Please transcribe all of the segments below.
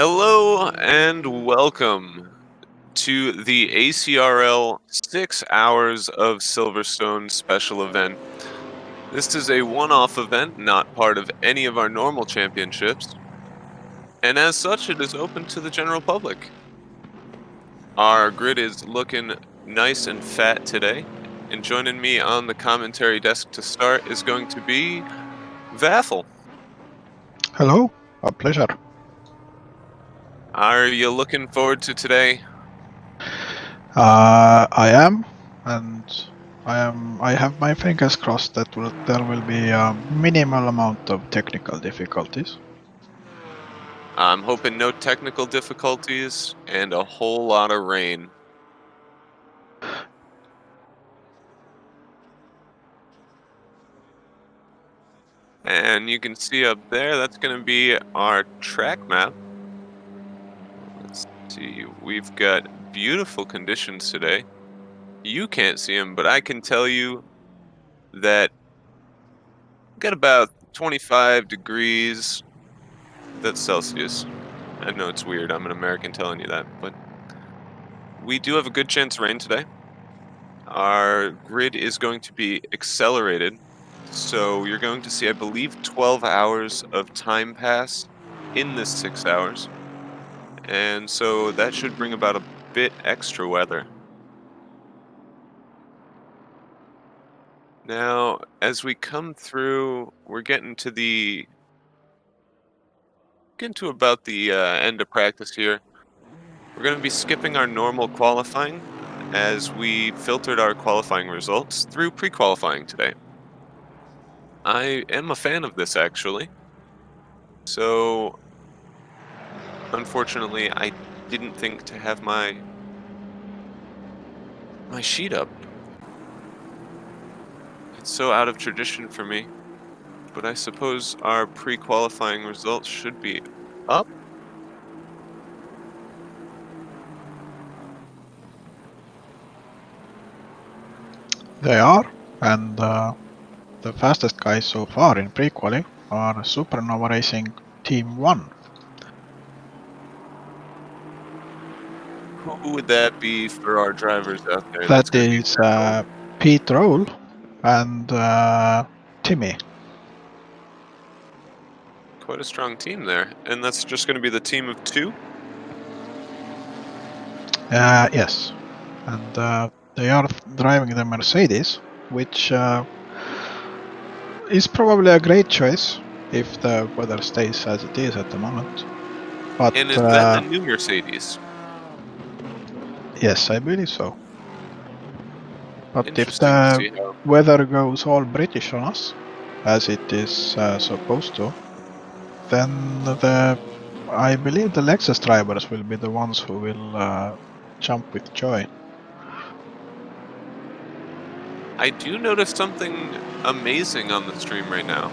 Hello and welcome to the ACRL 6 Hours of Silverstone Special Event. This is a one-off event, not part of any of our normal championships, and as such, it is open to the general public. Our grid is looking nice and fat today, and joining me on the commentary desk to start is going to be Vathel. Hello, a pleasure. Are you looking forward to today? I am, and I have my fingers crossed that there will be a minimal amount of technical difficulties. I'm hoping no technical difficulties and a whole lot of rain. And you can see up there, that's going to be our track map. Let's see, we've got beautiful conditions today. You can't see them, but I can tell you that we've got about 25 degrees. That's Celsius. I know it's weird, I'm an American telling you that, but we do have a good chance of rain today. Our grid is going to be accelerated. So you're going to see, I believe, 12 hours of time pass in this 6 hours. And so that should bring about a bit extra weather. Now, as we come through, we're getting to about the end of practice here. We're going to be skipping our normal qualifying as we filtered our qualifying results through pre-qualifying today. I am a fan of this, actually. So, unfortunately, I didn't think to have my sheet up. It's so out of tradition for me, but I suppose our pre-qualifying results should be up. They are, and the fastest guys so far in pre-quali are Supernova Racing Team 1. Who would that be for our drivers out there? That's That going to be is Pete Roll and Timmy. quite a strong team there. And that's just going to be the team of two? Yes, and they are driving the Mercedes, which is probably a great choice if the weather stays as it is at the moment. But And is that the new Mercedes? yes, I believe so. But if Interesting to the see how. weather goes all British on us, as it is supposed to, then I believe the Lexus drivers will be the ones who will jump with joy. I do notice something amazing on the stream right now.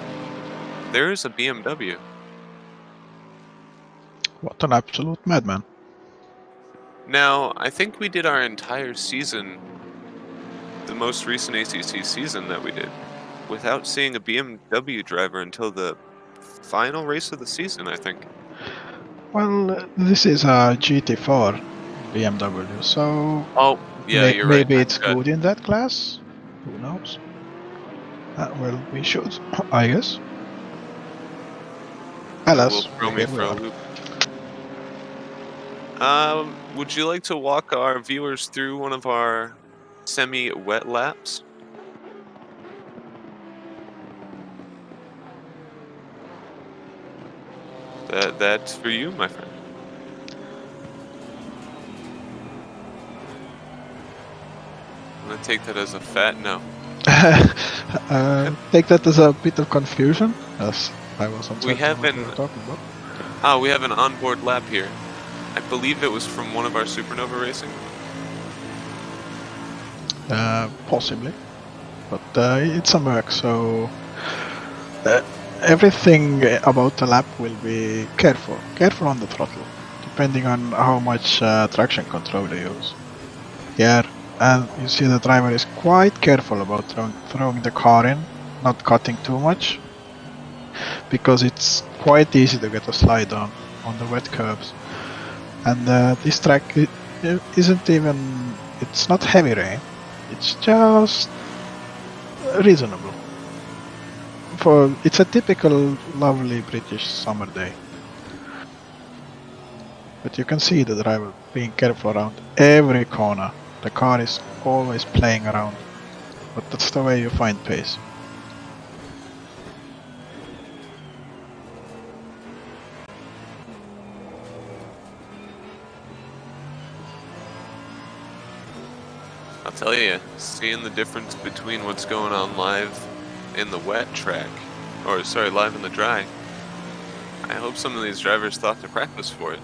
There is a BMW. What an absolute madman. Now, I think we did our entire season, the most recent ACC season that we did, without seeing a BMW driver until the final race of the season, I think. Well, this is a GT4 BMW, so Oh, yeah, you're right. maybe I it's forgot. good in that class. Who knows? Well, we should, I guess. That will Alas, throw me here we for a are. loop. Would you like to walk our viewers through one of our semi-wet laps? That's for you, my friend. I'm gonna take that as a fat no. Take that as a bit of confusion, as I was We uncertain have what we an were talking about. we have an onboard lap here. I believe it was from one of our Supernova racing. Possibly, but it's a Merc, so everything about the lap will be careful on the throttle, depending on how much traction control you use. Here, and you see the driver is quite careful about throwing the car in, not cutting too much, because it's quite easy to get a slide on on the wet curves. And this track isn't even, it's not heavy rain, it's just reasonable. It's a typical lovely British summer day. But you can see the driver being careful around every corner. The car is always playing around, but that's the way you find pace. I'll tell you, seeing the difference between what's going on live in the wet track, or sorry, live in the dry. I hope some of these drivers thought to practice for it.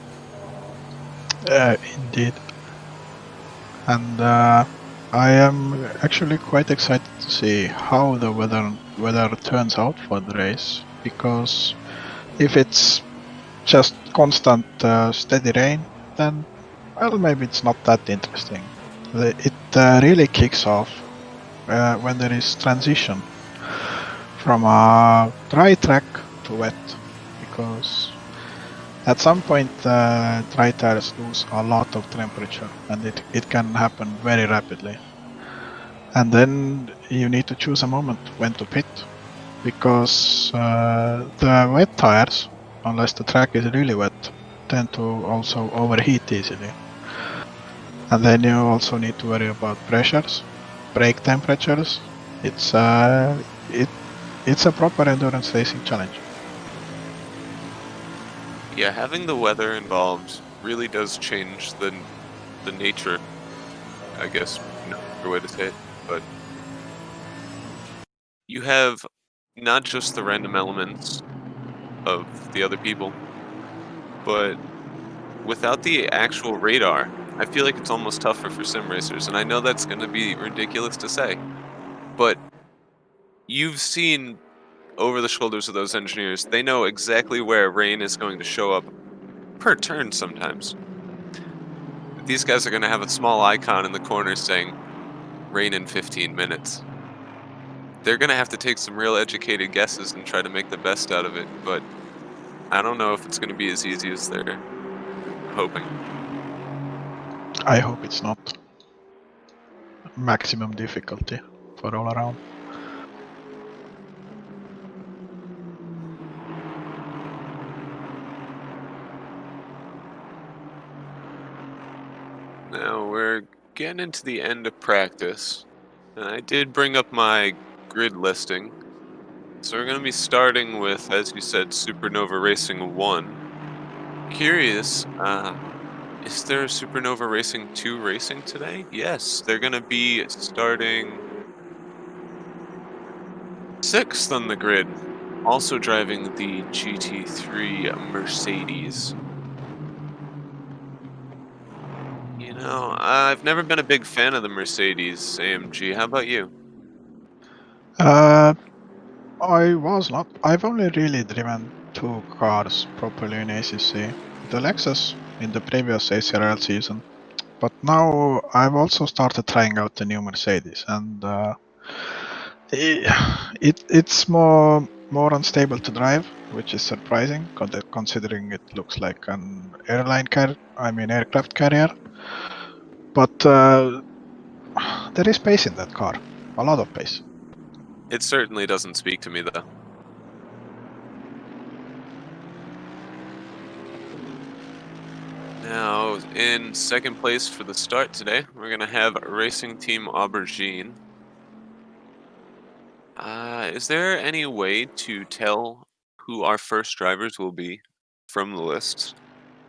Indeed. And I am actually quite excited to see how the weather turns out for the race, because if it's just constant steady rain, then well, maybe it's not that interesting. It really kicks off when there is transition from a dry track to wet, because at some point dry tires lose a lot of temperature, and it can happen very rapidly. And then you need to choose a moment when to pit, because the wet tires, unless the track is really wet, tend to also overheat easily. And then you also need to worry about pressures, brake temperatures. It's a proper endurance racing challenge. Yeah, having the weather involved really does change the nature, I guess, no other way to say it, but you have not just the random elements of the other people, but without the actual radar, I feel like it's almost tougher for sim racers, and I know that's gonna be ridiculous to say, but you've seen over the shoulders of those engineers, they know exactly where rain is going to show up per turn sometimes. These guys are gonna have a small icon in the corner saying, "Rain in 15 minutes." They're gonna have to take some real educated guesses and try to make the best out of it, but I don't know if it's gonna be as easy as they're hoping. I hope it's not maximum difficulty for all around. Now we're getting into the end of practice, and I did bring up my grid listing. So we're gonna be starting with, as you said, Supernova Racing 1. Curious, is there Supernova Racing 2 racing today? Yes, they're gonna be starting 6th on the grid, also driving the GT3 Mercedes. You know, I've never been a big fan of the Mercedes AMG. How about you? Uh, I was not. I've only really driven two cars properly in ACC. The Lexus in the previous ACRL season, but now I've also started trying out the new Mercedes, and it's more unstable to drive, which is surprising considering it looks like an aircraft carrier. But there is pace in that car, a lot of pace. It certainly doesn't speak to me, though. Now, in second place for the start today, we're going to have Racing Team Aubergine. Is there any way to tell who our first drivers will be from the list?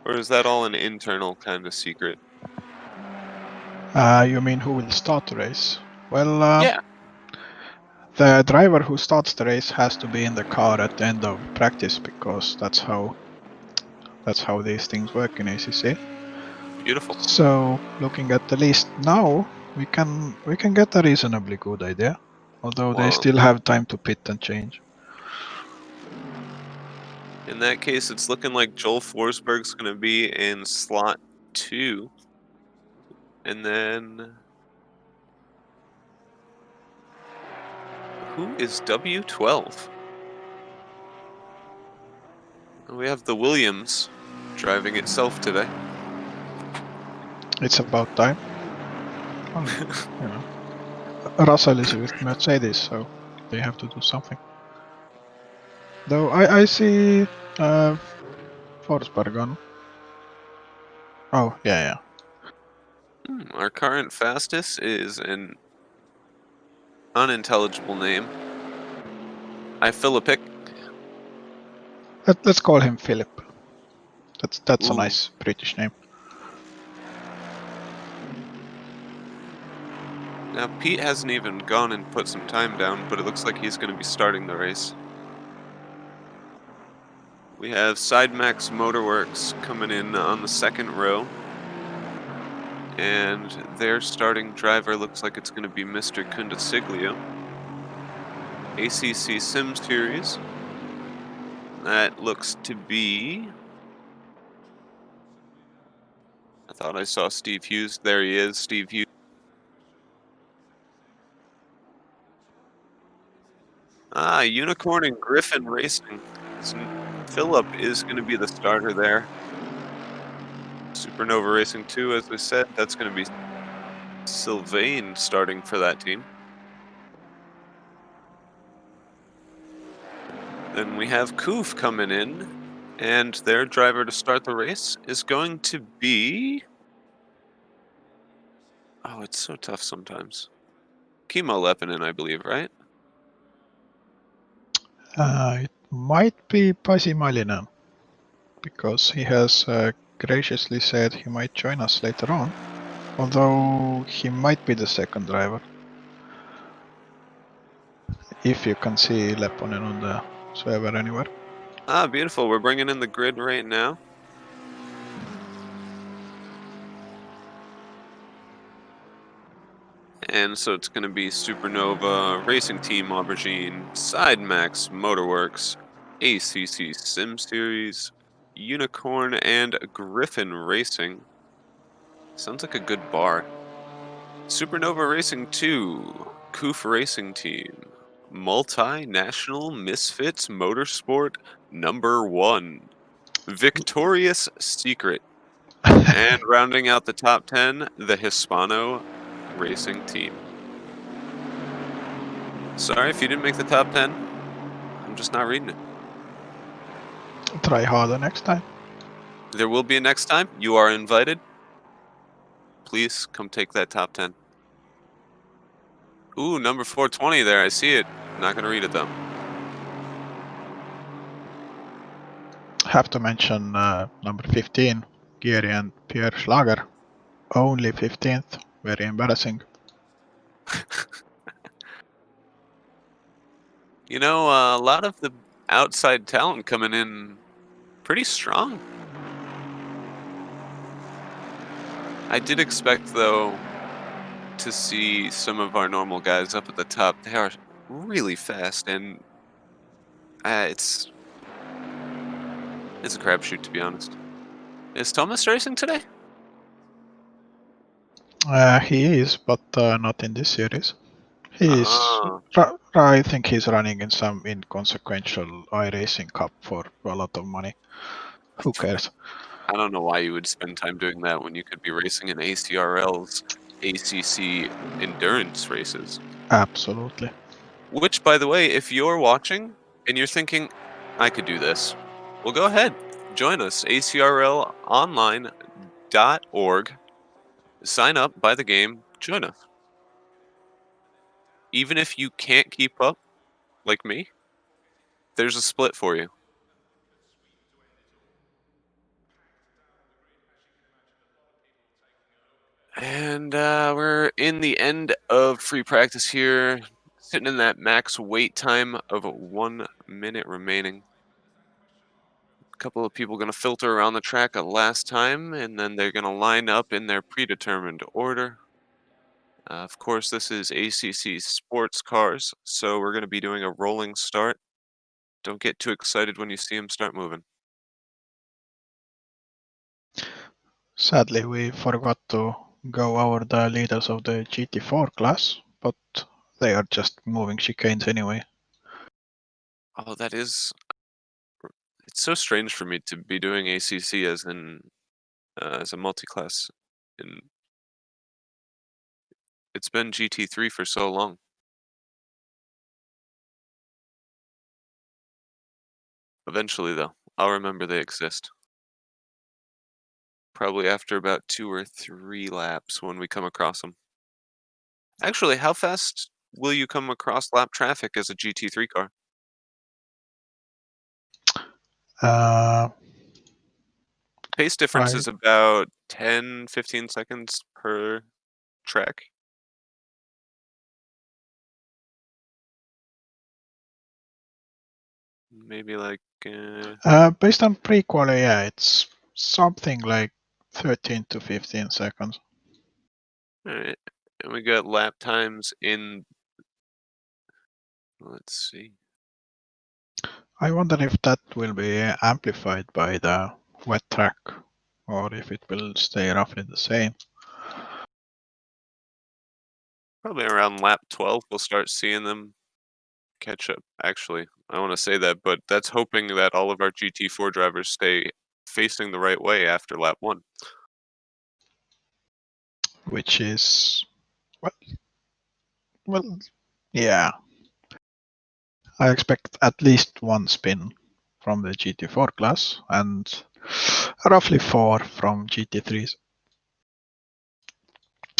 Or is that all an internal kind of secret? You mean who will start the race? Well, Yeah, the driver who starts the race has to be in the car at the end of practice, because that's how these things work in ACC. beautiful. So looking at the list now, we can get a reasonably good idea, although they Well, still have time to pit and change. in that case, it's looking like Joel Forsberg's going to be in slot 2. And then, who is W12? We have the Williams. driving itself today. It's about time. Well, you know, Russell is with Mercedes, so they have to do something. Though I see uh, Forsberg on. Oh, yeah. Our current fastest is an unintelligible name. Philippic. Let's call him Philip. That's a Ooh. nice British name. Now, Pete hasn't even gone and put some time down, but it looks like he's going to be starting the race. We have Sidemax Motorworks coming in on the second row. And their starting driver looks like it's going to be Mr. Kundasiglio. ACC Sim Series. That looks to be... I thought I saw Steve Hughes. There he is, Steve Hughes. Unicorn and Griffin Racing. Philip is going to be the starter there. Supernova Racing 2, as we said, that's going to be Sylvain starting for that team. Then we have Koof coming in, and their driver to start the race is going to be... Oh, it's so tough sometimes. Kimo Lepinen, I believe, right? It might be Pasi Malinen, because he has graciously said he might join us later on, although he might be the second driver. If you can see Lepponen on the server anywhere. Beautiful. We're bringing in the grid right now. And so it's going to be Supernova, Racing Team Aubergine, Sidemax Motorworks, ACC Sim Series, Unicorn, and Griffin Racing. Sounds like a good bar. Supernova Racing 2, Koof Racing Team, Multinational Misfits Motorsport number 1, Victorious Secret, and rounding out the top 10, the Hispano Racing Team. Sorry if you didn't make the top 10. I'm just not reading it. Try harder next time. There will be a next time. You are invited. Please come take that top 10. Ooh, number 420 there. I see it. Not going to read it though. Have to mention number 15, Gieri and Pierre Schlager. Only 15th. Very embarrassing. You know, a lot of the outside talent coming in pretty strong. I did expect, though, to see some of our normal guys up at the top. They are really fast, and it's a crapshoot, to be honest. Is Thomas racing today? He is, but not in this series. He is. Ah, I think he's running in some inconsequential iRacing Cup for a lot of money. Who cares? I don't know why you would spend time doing that when you could be racing in ACRL's ACC endurance races. Absolutely. Which, by the way, if you're watching and you're thinking, I could do this, well, go ahead. Join us, acrlonline.org. Sign up, buy the game, join us. Even if you can't keep up, like me, there's a split for you. And we're in the end of free practice here, sitting in that max wait time of 1 minute remaining. A couple of people going to filter around the track a last time, and then they're going to line up in their predetermined order. Of course, this is ACC Sports Cars, so we're going to be doing a rolling start. Don't get too excited when you see them start moving. Sadly, we forgot to go over the leaders of the GT4 class, but they are just moving chicanes anyway. Oh, it's It's so strange for me to be doing ACC as a multi-class, and it's been GT3 for so long. Eventually, though, I'll remember they exist. Probably after about 2 or 3 laps when we come across them. Actually, how fast will you come across lap traffic as a GT3 car? Uh, Pace difference I is about 10, 15 seconds per track. Maybe like, Based on pre-quali, yeah, it's something like 13 to 15 seconds. alright. And we got lap times in, let's see. I wonder if that will be amplified by the wet track, or if it will stay roughly the same. Probably around lap 12, we'll start seeing them catch up. Actually, I want to say that, but that's hoping that all of our GT4 drivers stay facing the right way after lap 1. Which is well, well, yeah. I expect at least one spin from the GT4 class and roughly 4 from GT3s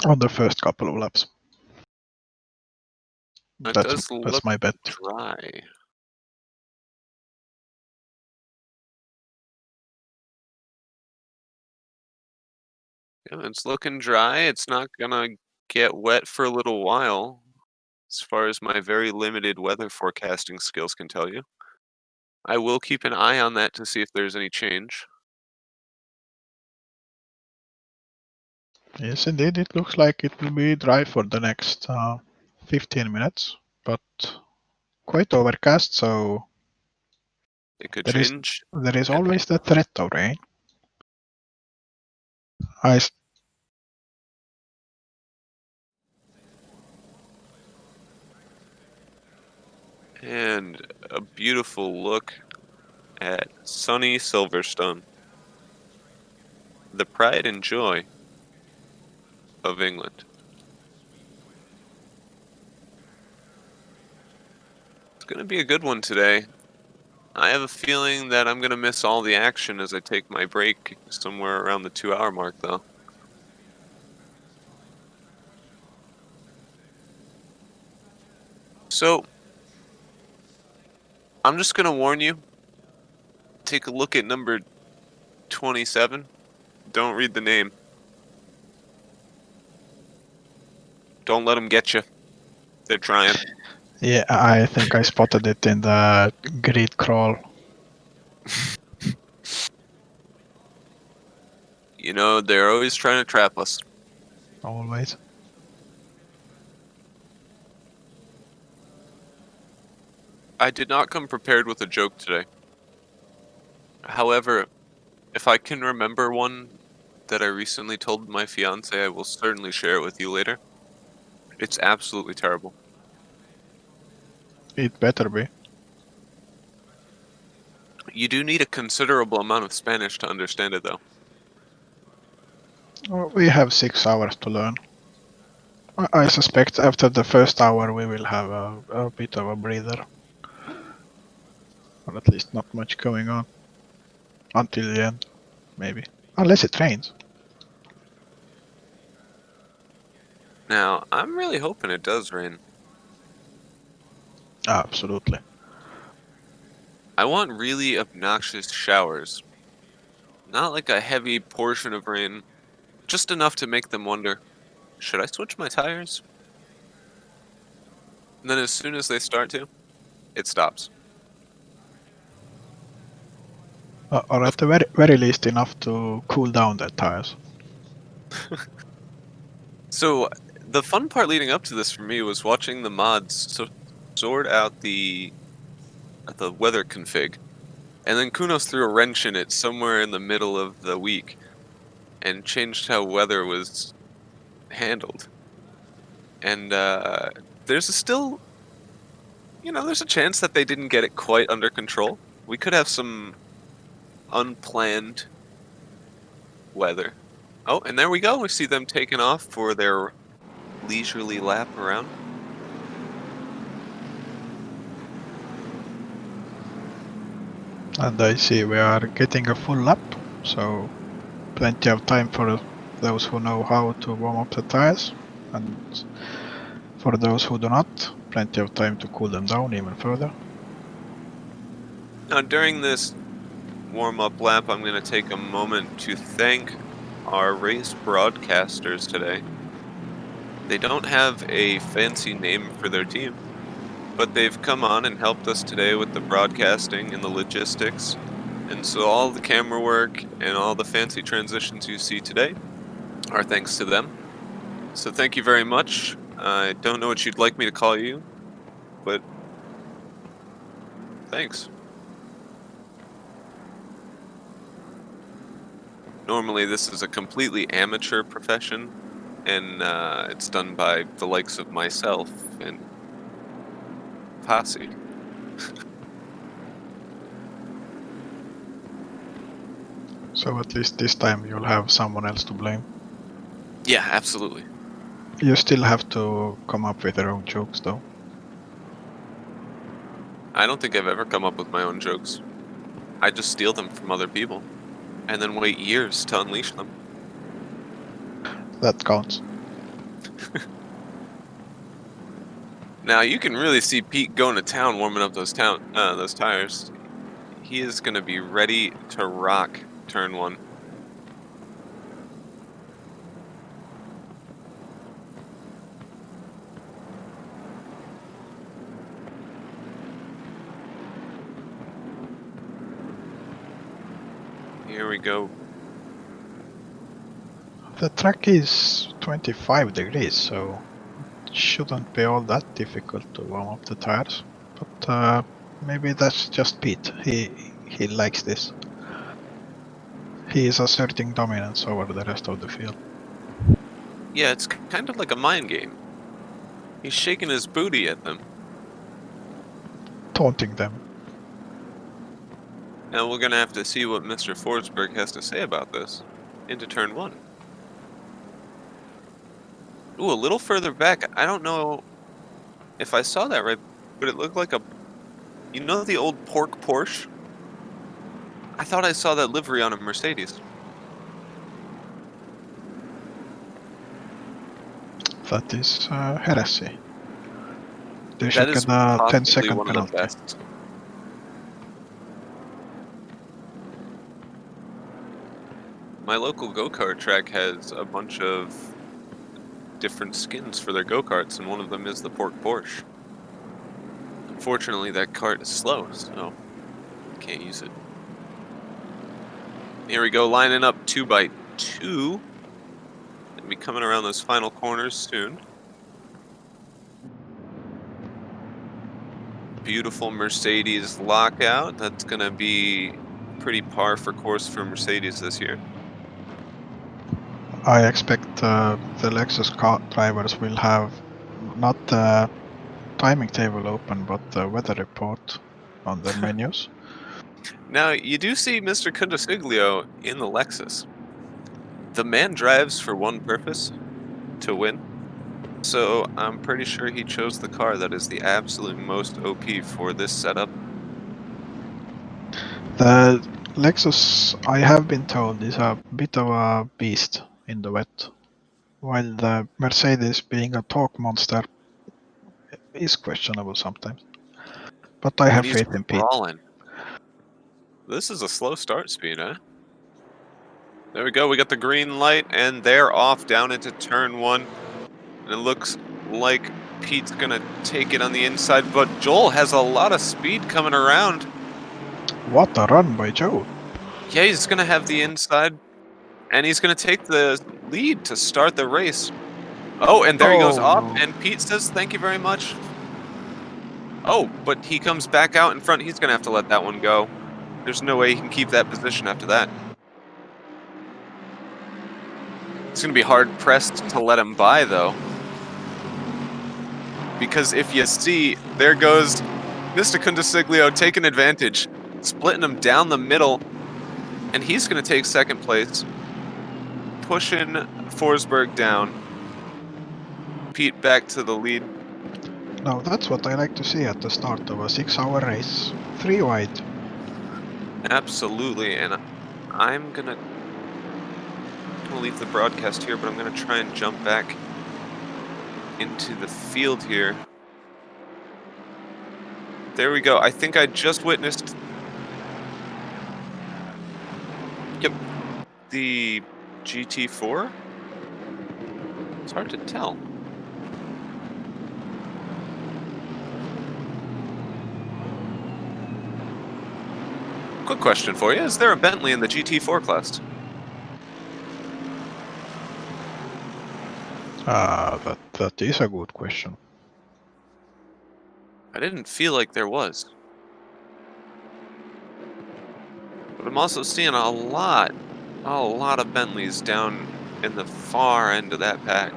on the first couple of laps. It That's does that's look my bet. dry. Yeah, it's looking dry. It's not gonna get wet for a little while, as far as my very limited weather forecasting skills can tell you. I will keep an eye on that to see if there's any change. Yes, indeed, it looks like it will be dry for the next 15 minutes, but quite overcast, so It could there is change there is at always the threat of rain. I s- and a beautiful look at sunny Silverstone, the pride and joy of England. It's gonna be a good one today. I have a feeling that I'm gonna miss all the action as I take my break somewhere around the 2-hour mark, though. So I'm just gonna warn you. Take a look at number 27. Don't read the name. Don't let them get you. They're trying. yeah, I think I spotted it in the grid crawl. You know, they're always trying to trap us. Always. I did not come prepared with a joke today. However, if I can remember one that I recently told my fiance, I will certainly share it with you later. It's absolutely terrible. It better be. You do need a considerable amount of Spanish to understand it, though. We have 6 hours to learn. I suspect after the first hour we will have a bit of a breather, or at least not much going on until the end, maybe. Unless it rains. Now, I'm really hoping it does rain. Absolutely. I want really obnoxious showers. Not like a heavy portion of rain, just enough to make them wonder, should I switch my tires? And then as soon as they start to, it stops. Or Of at the very least enough to cool down the tires. So the fun part leading up to this for me was watching the mods sort out the weather config, and then Kunos threw a wrench in it somewhere in the middle of the week and changed how weather was handled. And there's a still, there's a chance that they didn't get it quite under control. We could have some. unplanned weather. Oh, and there we go. We see them taking off for their leisurely lap around. And I see we are getting a full lap, so plenty of time for those who know how to warm up the tires, and for those who do not, plenty of time to cool them down even further. Now, during this warm-up lap, I'm going to take a moment to thank our race broadcasters today. They don't have a fancy name for their team, but they've come on and helped us today with the broadcasting and the logistics. And so all the camera work and all the fancy transitions you see today are thanks to them. So thank you very much. I don't know what you'd like me to call you, but thanks. Normally this is a completely amateur profession, and it's done by the likes of myself and Posse. So at least this time you'll have someone else to blame. Yeah, absolutely. You still have to come up with your own jokes though. I don't think I've ever come up with my own jokes. I just steal them from other people, and then wait years to unleash them. That counts. Now you can really see Pete going to town warming up those tires. He is going to be ready to rock turn 1. Here we go. The track is 25 degrees, so it shouldn't be all that difficult to warm up the tires. But maybe that's just Pete. He likes this. He is asserting dominance over the rest of the field. Yeah, it's kind of like a mind game. He's shaking his booty at them. Taunting them. Now we're going to have to see what Mr. Forsberg has to say about this into turn 1. Ooh, a little further back. I don't know if I saw that right, but it looked like you know the old pork Porsche? I thought I saw that livery on a Mercedes. That is heresy. They should That is get a possibly 10-second one of the penalty. best. My local go-kart track has a bunch of different skins for their go-karts, and one of them is the pork Porsche. Unfortunately, that kart is slow, so can't use it. Here we go, lining up 2x2. Gonna be coming around those final corners soon. Beautiful Mercedes lockout. That's gonna be pretty par for course for Mercedes this year. I expect the Lexus car drivers will have not the timing table open, but the weather report on their menus. Now, you do see Mr. Consiglio in the Lexus. The man drives for one purpose, to win. So I'm pretty sure he chose the car that is the absolute most OP for this setup. The Lexus, I have been told, is a bit of a beast in the wet, while the Mercedes, being a torque monster, is questionable sometimes. But I When have he's faith in Pete. crawling. This is a slow start speed, huh? There we go, we got the green light, and they're off down into turn 1. And it looks like Pete's gonna take it on the inside, but Joel has a lot of speed coming around. What a run by Joe! Yeah, he's gonna have the inside, and he's gonna take the lead to start the race. Oh, and there he goes off, Oh, and Pete says thank you very much. Oh, but he comes back out in front. He's gonna have to let that one go. There's no way he can keep that position after that. It's gonna be hard pressed to let him by, though. Because if you see, there goes Mr. Consiglio taking advantage, splitting him down the middle. And he's going to take second place, pushing Forsberg down. Pete back to the lead. Now that's what I like to see at the start of a 6-hour race. 3 wide. Absolutely. And I'm going to leave the broadcast here, but I'm going to try and jump back into the field here. There we go. I think I just witnessed. Yep. The GT4? It's hard to tell. Quick question for you. Is there a Bentley in the GT4 class? That is a good question. I didn't feel like there was. But I'm also seeing a lot of Bentleys down in the far end of that pack.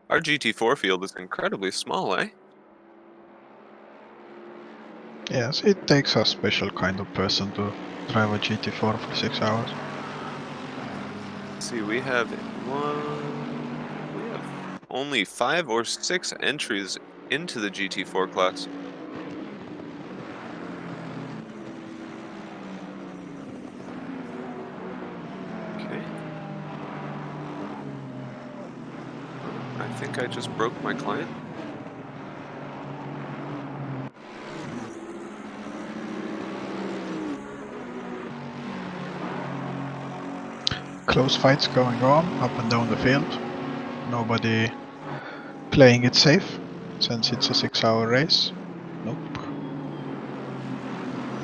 Our GT4 field is incredibly small, eh? Yes, it takes a special kind of person to drive a GT4 for 6 hours. Let's see, we have only 5 or 6 entries into the GT4 class. Okay. I think I just broke my client. Close fights going on up and down the field. Nobody playing it safe since it's a 6-hour race. Nope.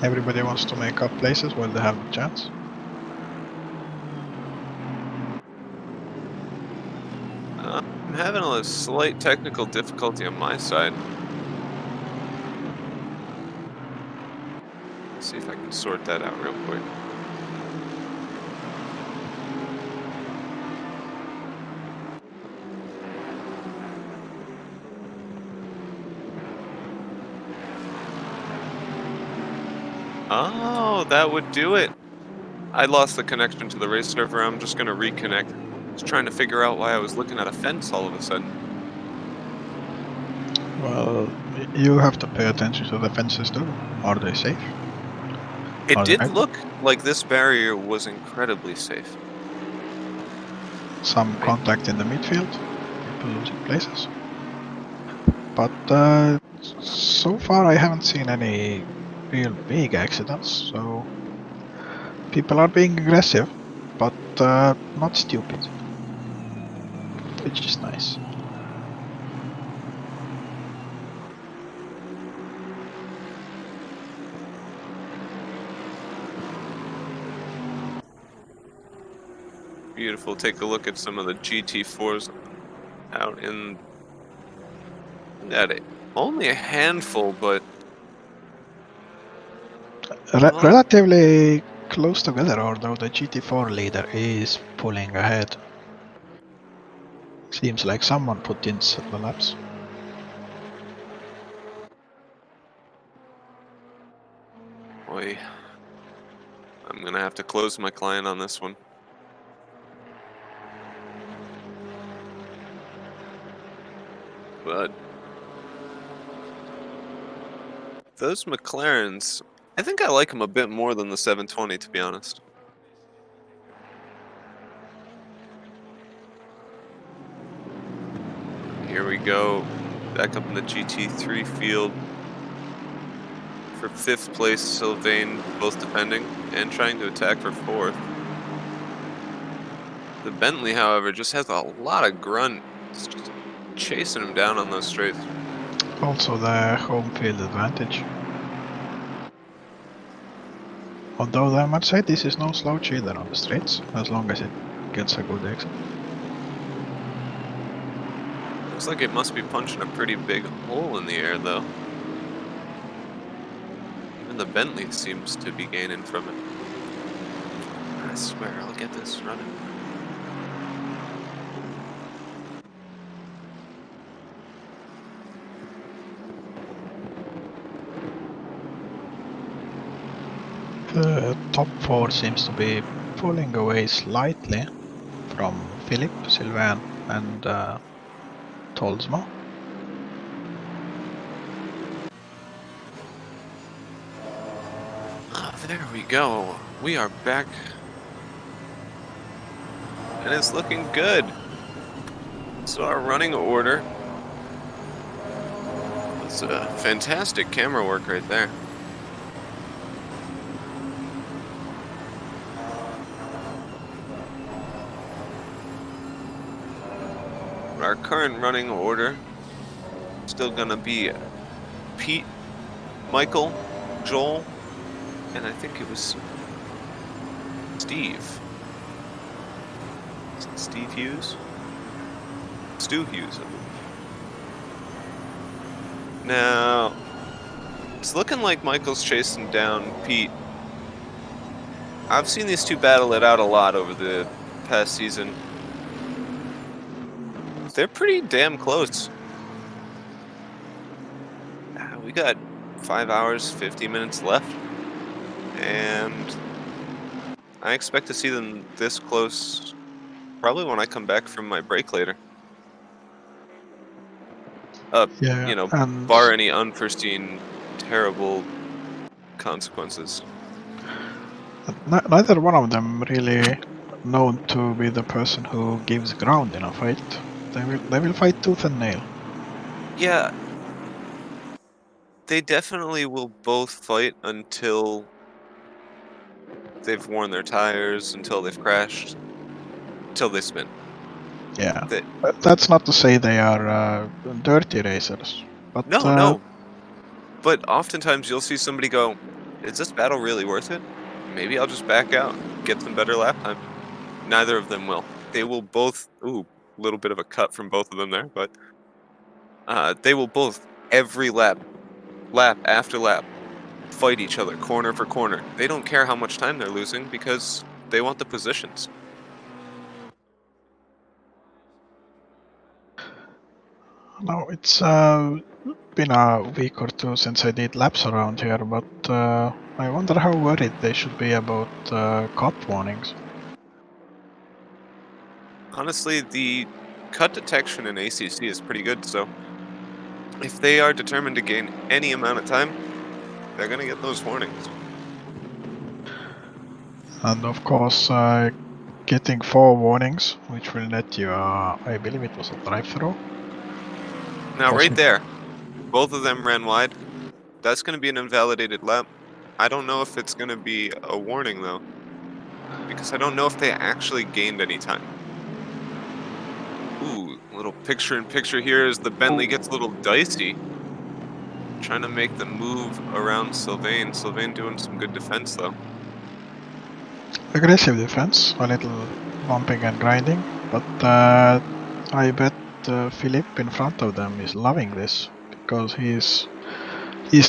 Everybody wants to make up places while they have the chance. I'm having a slight technical difficulty on my side. Let's see if I can sort that out real quick. Oh, that would do it. I lost the connection to the race server. I'm just going to reconnect. I was trying to figure out why I was looking at a fence all of a sudden. Well, you have to pay attention to the fences too. Are they safe? It Are they did right? look like this barrier was incredibly safe. Some Right? contact in the midfield, people losing places. But so far I haven't seen any real big accidents, so people are being aggressive, but not stupid, which is nice. Beautiful. Take a look at some of the GT4s out in that. Only a handful, but well, Relatively close together, although the GT4 leader is pulling ahead. Seems like someone put in the laps. boy, I'm gonna have to close my client on this one. But those McLarens, I think I like them a bit more than the 720, to be honest. Here we go, back up in the GT3 field. For 5th place, Sylvain, both defending and trying to attack for 4th. The Bentley, however, just has a lot of grunt. It's just chasing him down on those straights. Also the home field advantage. Although I must say this is no slouch either on the straights, as long as it gets a good exit. Looks like it must be punching a pretty big hole in the air, though. Even the Bentley seems to be gaining from it. I swear I'll get this running. The top four seems to be pulling away slightly from Philip, Sylvain, and Tolsma. Ah, there we go. We are back, and it's looking good. So our running order. That's a fantastic camera work right there. But our current running order still gonna be Pete, Michael, Joel, and I think it was Steve. Is it Steve Hughes? Stu Hughes, I believe. Now, it's looking like Michael's chasing down Pete. I've seen these two battle it out a lot over the past season. They're pretty damn close. We got 5 hours, 50 minutes left, and I expect to see them this close probably when I come back from my break later. Yeah, and Bar any unforeseen terrible consequences. neither one of them really known to be the person who gives ground in a fight. They will fight tooth and nail. Yeah, they definitely will both fight until they've worn their tires, until they've crashed, until they spin. Yeah, That but that's not to say they are dirty racers, but No, no. But oftentimes you'll see somebody go, "Is this battle really worth it? Maybe I'll just back out and get some better lap time." Neither of them will. They will both. Ooh, a little bit of a cut from both of them there, but they will both every lap after lap, fight each other corner for corner. They don't care how much time they're losing because they want the positions. no, it's been a week or two since I did laps around here, but I wonder how worried they should be about cut warnings. Honestly, the cut detection in ACC is pretty good, so if they are determined to gain any amount of time, they're going to get those warnings. And of course, getting 4 warnings, which will net you, I believe it was a drive-through. Now, Was right it? there, both of them ran wide. That's going to be an invalidated lap. I don't know if it's going to be a warning, though, because I don't know if they actually gained any time. Ooh, little picture in picture here as the Bentley gets a little dicey. Trying to make the move around Sylvain. Sylvain doing some good defense, though. Aggressive defense, a little bumping and grinding, but I bet Philippe in front of them is loving this because he's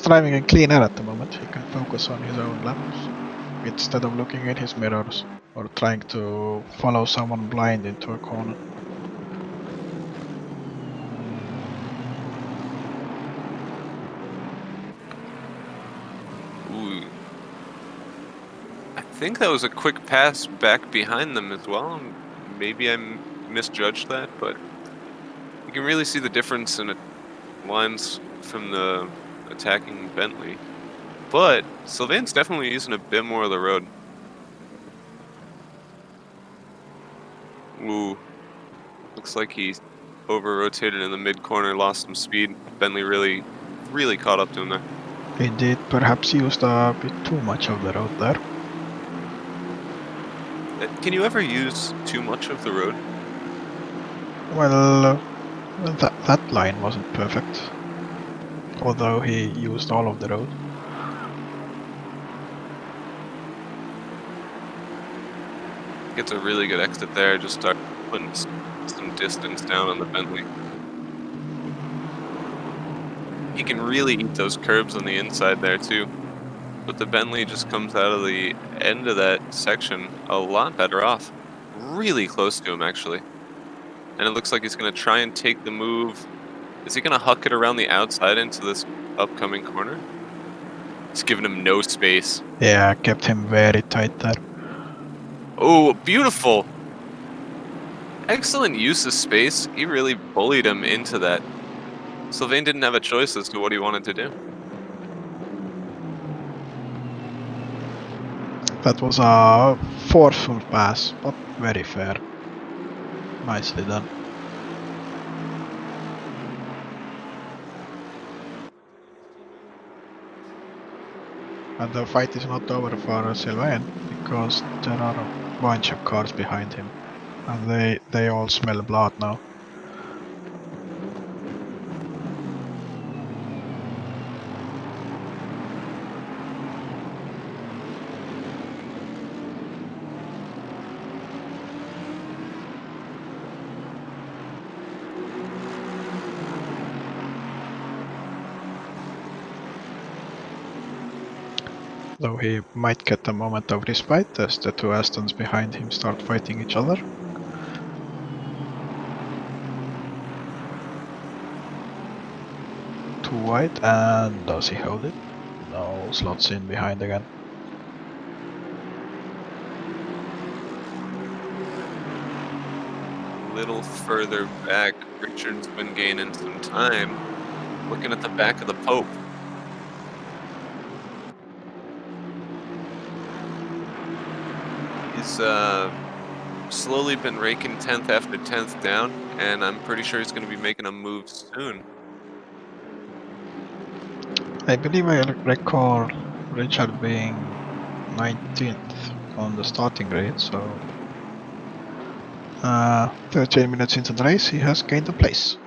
driving in clean air at the moment. He can focus on his own laps instead of looking in his mirrors or trying to follow someone blind into a corner. Ooh, I think that was a quick pass back behind them as well. Maybe I misjudged that, but you can really see the difference in lines from the attacking Bentley. But Sylvain's definitely using a bit more of the road. Ooh, looks like he over-rotated in the mid-corner, lost some speed. Bentley really, really caught up to him there. He did perhaps used a bit too much of the road there. Can you ever use too much of the road? Well, that line wasn't perfect, although he used all of the road. Gets a really good exit there, just start putting some distance down on the Bentley. He can really eat those curbs on the inside there too. But the Bentley just comes out of the end of that section a lot better off. Really close to him, actually. And it looks like he's going to try and take the move. Is he going to huck it around the outside into this upcoming corner? It's giving him no space. Yeah, kept him very tight there. Oh, beautiful. Excellent use of space. He really bullied him into that. Sylvain didn't have a choice as to what he wanted to do. That was a forceful pass, but very fair. Nicely done. And the fight is not over for Sylvain, because there are a bunch of cars behind him. And they all smell blood now. Though he might get a moment of respite as the two Astons behind him start fighting each other. Too wide, and does he hold it? No, slots in behind again. A little further back, Richard's been gaining some time. Looking at the back of the Pope. He's slowly been raking 10th after 10th down, and I'm pretty sure he's going to be making a move soon. I believe I recall Richard being 19th on the starting grid, so 13 minutes into the race he has gained a place.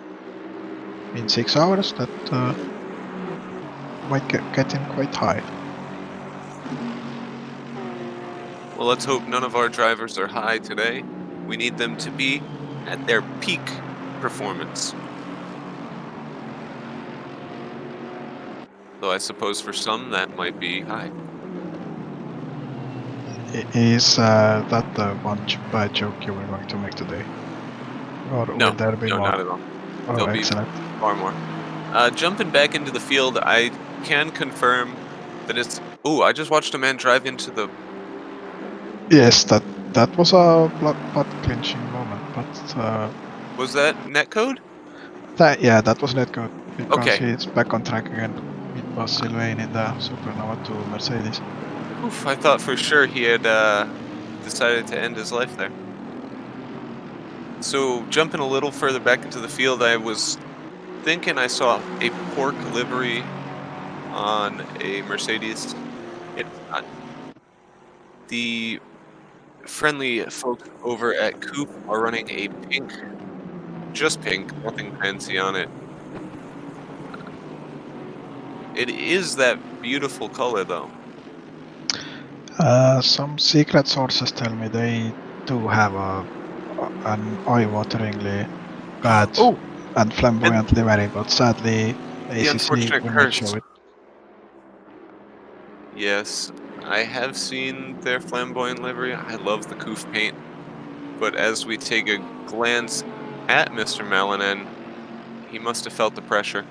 In 6 hours that might get him quite high. Well, let's hope none of our drivers are high today. We need them to be at their peak performance. Though I suppose for some that might be high. Is that the one bad joke you were going to make today? Or will No, there be no, more? not at all. Oh, There'll be excellent. far more. Jumping back into the field, I can confirm that it's... Ooh, I just watched a man drive into the... Yes, that was a butt clinching moment, but Was that netcode? that was not good because Okay. he's back on track again. It was Sylvain in the Supernova to Mercedes. Oof, I thought for sure he had decided to end his life there. So jumping a little further back into the field, I was thinking I saw a pork livery on a Mercedes. It's not. The friendly folks over at Coop are running a pink, just pink, nothing fancy on it. It is that beautiful color though. Some secret sources tell me they do have an eye-wateringly bad Oh, and and flamboyant livery, but sadly the ACC unfortunate will not show curse. it. Yes, I have seen their flamboyant livery. I love the Coof paint. But as we take a glance at Mr. Malinan, he must have felt the pressure.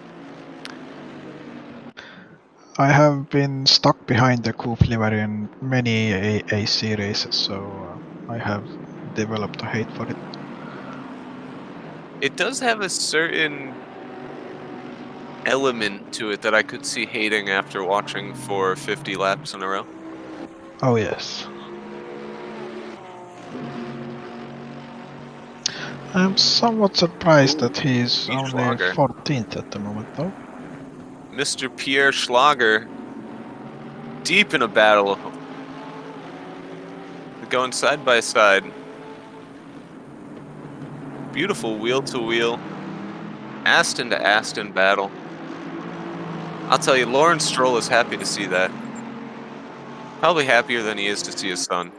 I have been stuck behind the coupe livery in many AC races, so I have developed a hate for it. It does have a certain element to it that I could see hating after watching for 50 laps in a row. Oh yes. I'm somewhat surprised that Ooh, he's Pete only Schlager. 14th at the moment though. Mr. Pierre Schlager, deep in a battle, going side by side. Beautiful wheel to wheel, Aston to Aston battle. I'll tell you, Lawrence Stroll is happy to see that. Probably happier than he is to see his son.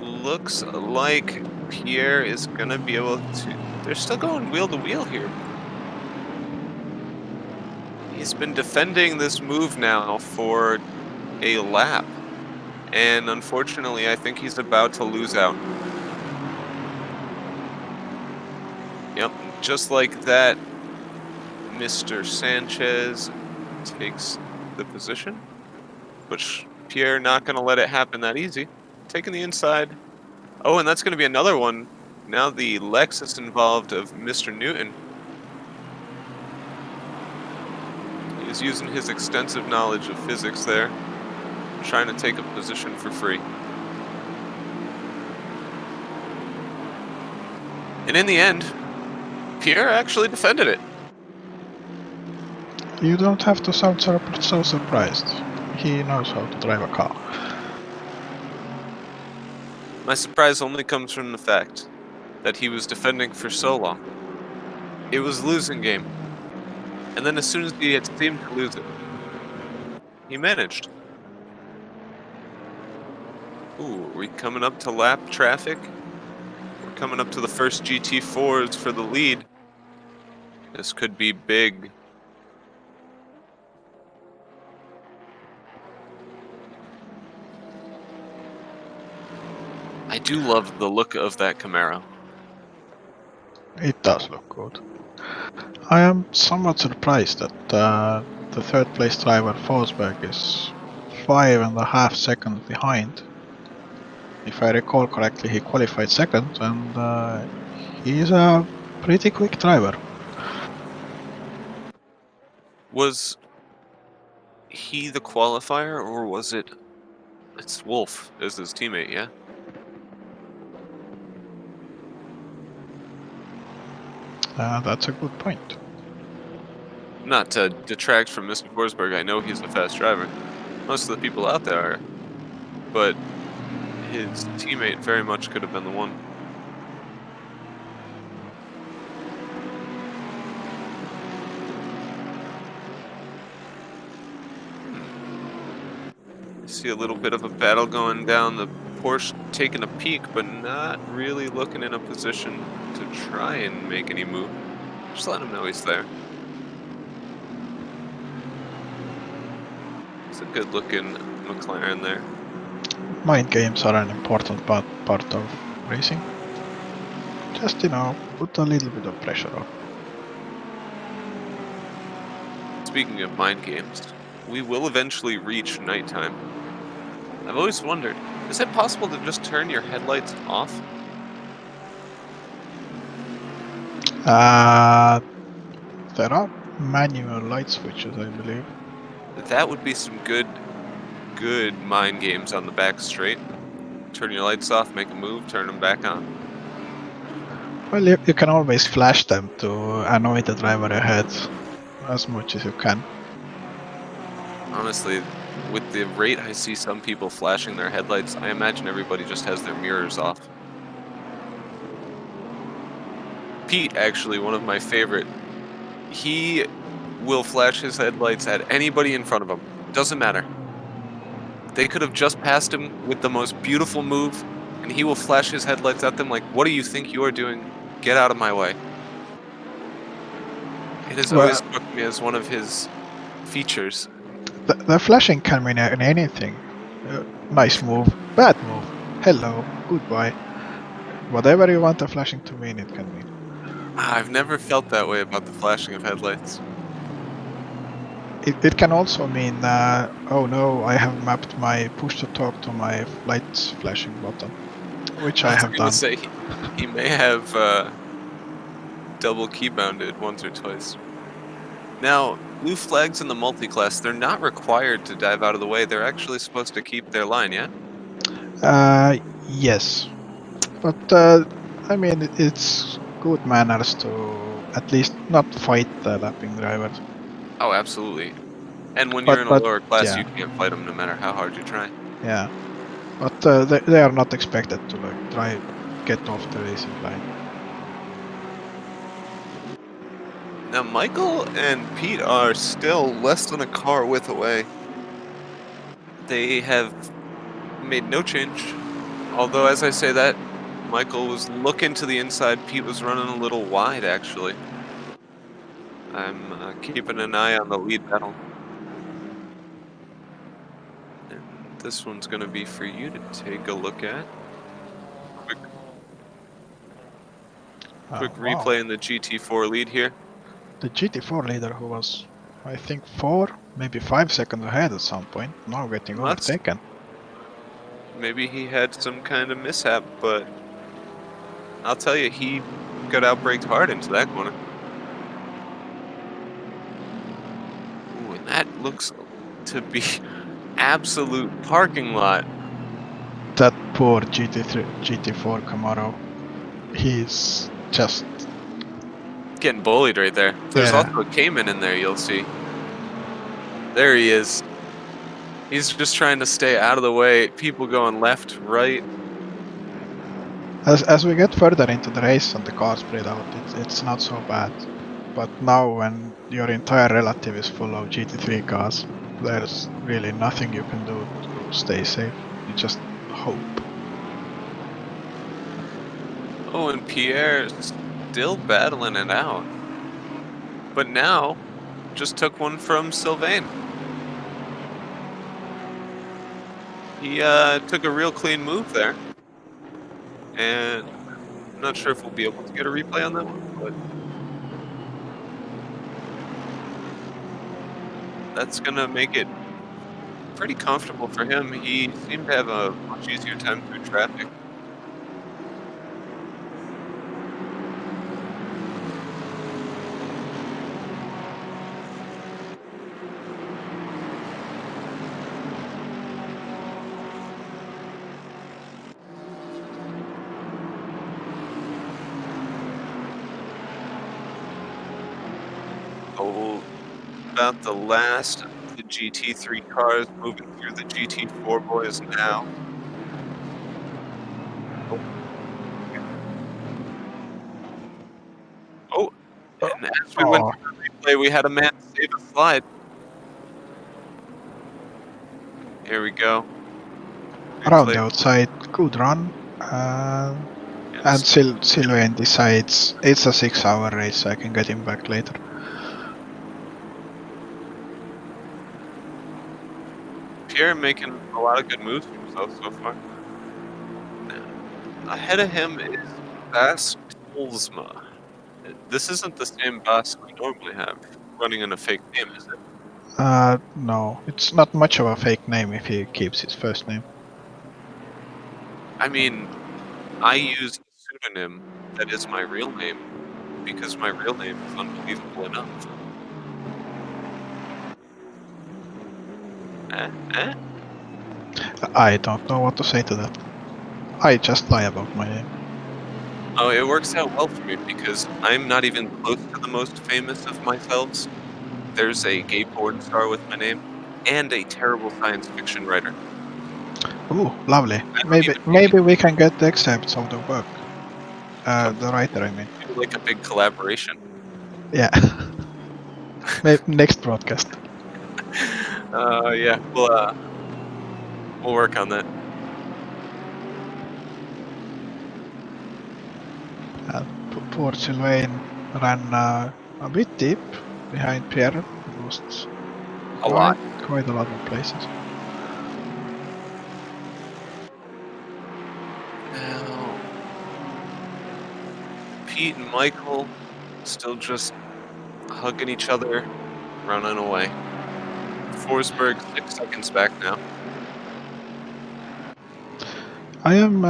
Looks like Pierre is going to be able to... They're still going wheel to wheel here. He's been defending this move now for a lap. And unfortunately, I think he's about to lose out. Just like that, Mr. Sanchez takes the position, but Pierre not going to let it happen that easy. Taking the inside. Oh, and that's going to be another one. Now the Lexus involved of Mr. Newton. He is using his extensive knowledge of physics there, trying to take a position for free. And in the end, Pierre actually defended it. You don't have to sound so surprised. He knows how to drive a car. My surprise only comes from the fact that he was defending for so long. It was a losing game. And then as soon as he had seemed to lose it, he managed. Ooh, are we coming up to lap traffic? We're coming up to the first GT4s for the lead. This could be big. I do love the look of that Camaro. It does look good. I am somewhat surprised that the third place driver Forsberg is 5.5 seconds behind. If I recall correctly, he qualified second, and he is a pretty quick driver. Was he the qualifier, or was it... It's Wolf as his teammate, yeah? That's a good point. Not to detract from Mr. Forsberg, I know he's a fast driver. Most of the people out there are. But his teammate very much could have been the one. See a little bit of a battle going down. The Porsche taking a peek, but not really looking in a position to try and make any move. Just let him know he's there. It's a good looking McLaren there. Mind games are an important part of racing. Just, put a little bit of pressure on. Speaking of mind games, we will eventually reach nighttime. I've always wondered, is it possible to just turn your headlights off? There are manual light switches, I believe. That would be some good mind games on the back straight. Turn your lights off, make a move, turn them back on. Well, you can always flash them to annoy the driver ahead as much as you can. Honestly, with the rate I see some people flashing their headlights, I imagine everybody just has their mirrors off. Pete, actually, one of my favorite, he will flash his headlights at anybody in front of him. Doesn't matter. They could have just passed him with the most beautiful move, and he will flash his headlights at them like, what do you think you are doing? Get out of my way. It has Well, always struck me as one of his features. the flashing can mean anything. Nice move, bad move, hello, goodbye. Whatever you want the flashing to mean, it can mean. I've never felt that way about the flashing of headlights. It can also mean, oh no, I have mapped my push to talk to my lights flashing button, which I I was have going to done. say, he may have double key bounded once or twice. Now, blue flags in the multi-class, they're not required to dive out of the way. They're actually supposed to keep their line, yeah? Yes, but I mean, it's good manners to at least not fight the lapping drivers. Oh, absolutely. And when you're But in a but lower class, you yeah, can't fight them no matter how hard you try. yeah. But they are not expected to get off the racing line. Now, Michael and Pete are still less than a car width away. They have made no change. Although, as I say that, Michael was looking to the inside. Pete was running a little wide, actually. I'm keeping an eye on the lead battle. And this one's going to be for you to take a look at. Quick. Quick Wow. replay in the GT4 lead here. The GT4 leader who was, I think, 4, maybe 5 seconds ahead at some point, now getting Nuts. overtaken. Maybe he had some kind of mishap, but I'll tell you, he got outbraked hard into that corner. Ooh, and that looks to be absolute parking lot. That poor GT3, GT4 Camaro, he's just, Getting bullied right there. There's yeah. also a Cayman in there, you'll see. There he is. He's just trying to stay out of the way. People going left, right. As we get further into the race and the cars spread out, it's not so bad. But now when your entire relative is full of GT3 cars, there's really nothing you can do to stay safe. You just hope. Oh, and Pierre still battling it out. But now, just took one from Sylvain. He took a real clean move there. And I'm not sure if we'll be able to get a replay on that one, but that's going to make it pretty comfortable for him. He seemed to have a much easier time through traffic. Oh, about the last of the GT3 cars moving through the GT4 boys now. Oh, oh, and as we went Oh, through the replay, we had a man save a slide. Here we go. around Replay the outside, good run. and And Sylvain decides it's a 6-hour race, I can get him back later. Pierre making a lot of good moves for himself so far. Ahead of him is Bas Kolsma. This isn't the same Bas we normally have running in a fake name, is it? No, it's not much of a fake name if he keeps his first name. I mean, I use a pseudonym that is my real name because my real name is unbelievable enough. Eh? Eh? I don't know what to say to that. I just lie about my name. Oh, it works out well for me because I'm not even close to the most famous of myselves. There's a gay porn star with my name and a terrible science fiction writer. Ooh, lovely. I don't Maybe even need maybe we can get the excerpts of the work. to The writer, I mean. do like a big collaboration. Yeah. Next broadcast. Yeah, we'll work on that. Poor Sylvain ran a bit deep behind Pierre. Lost A lot. quite a lot of places. Now, Pete and Michael still just hugging each other, running away. Forsberg 6 seconds back now. I am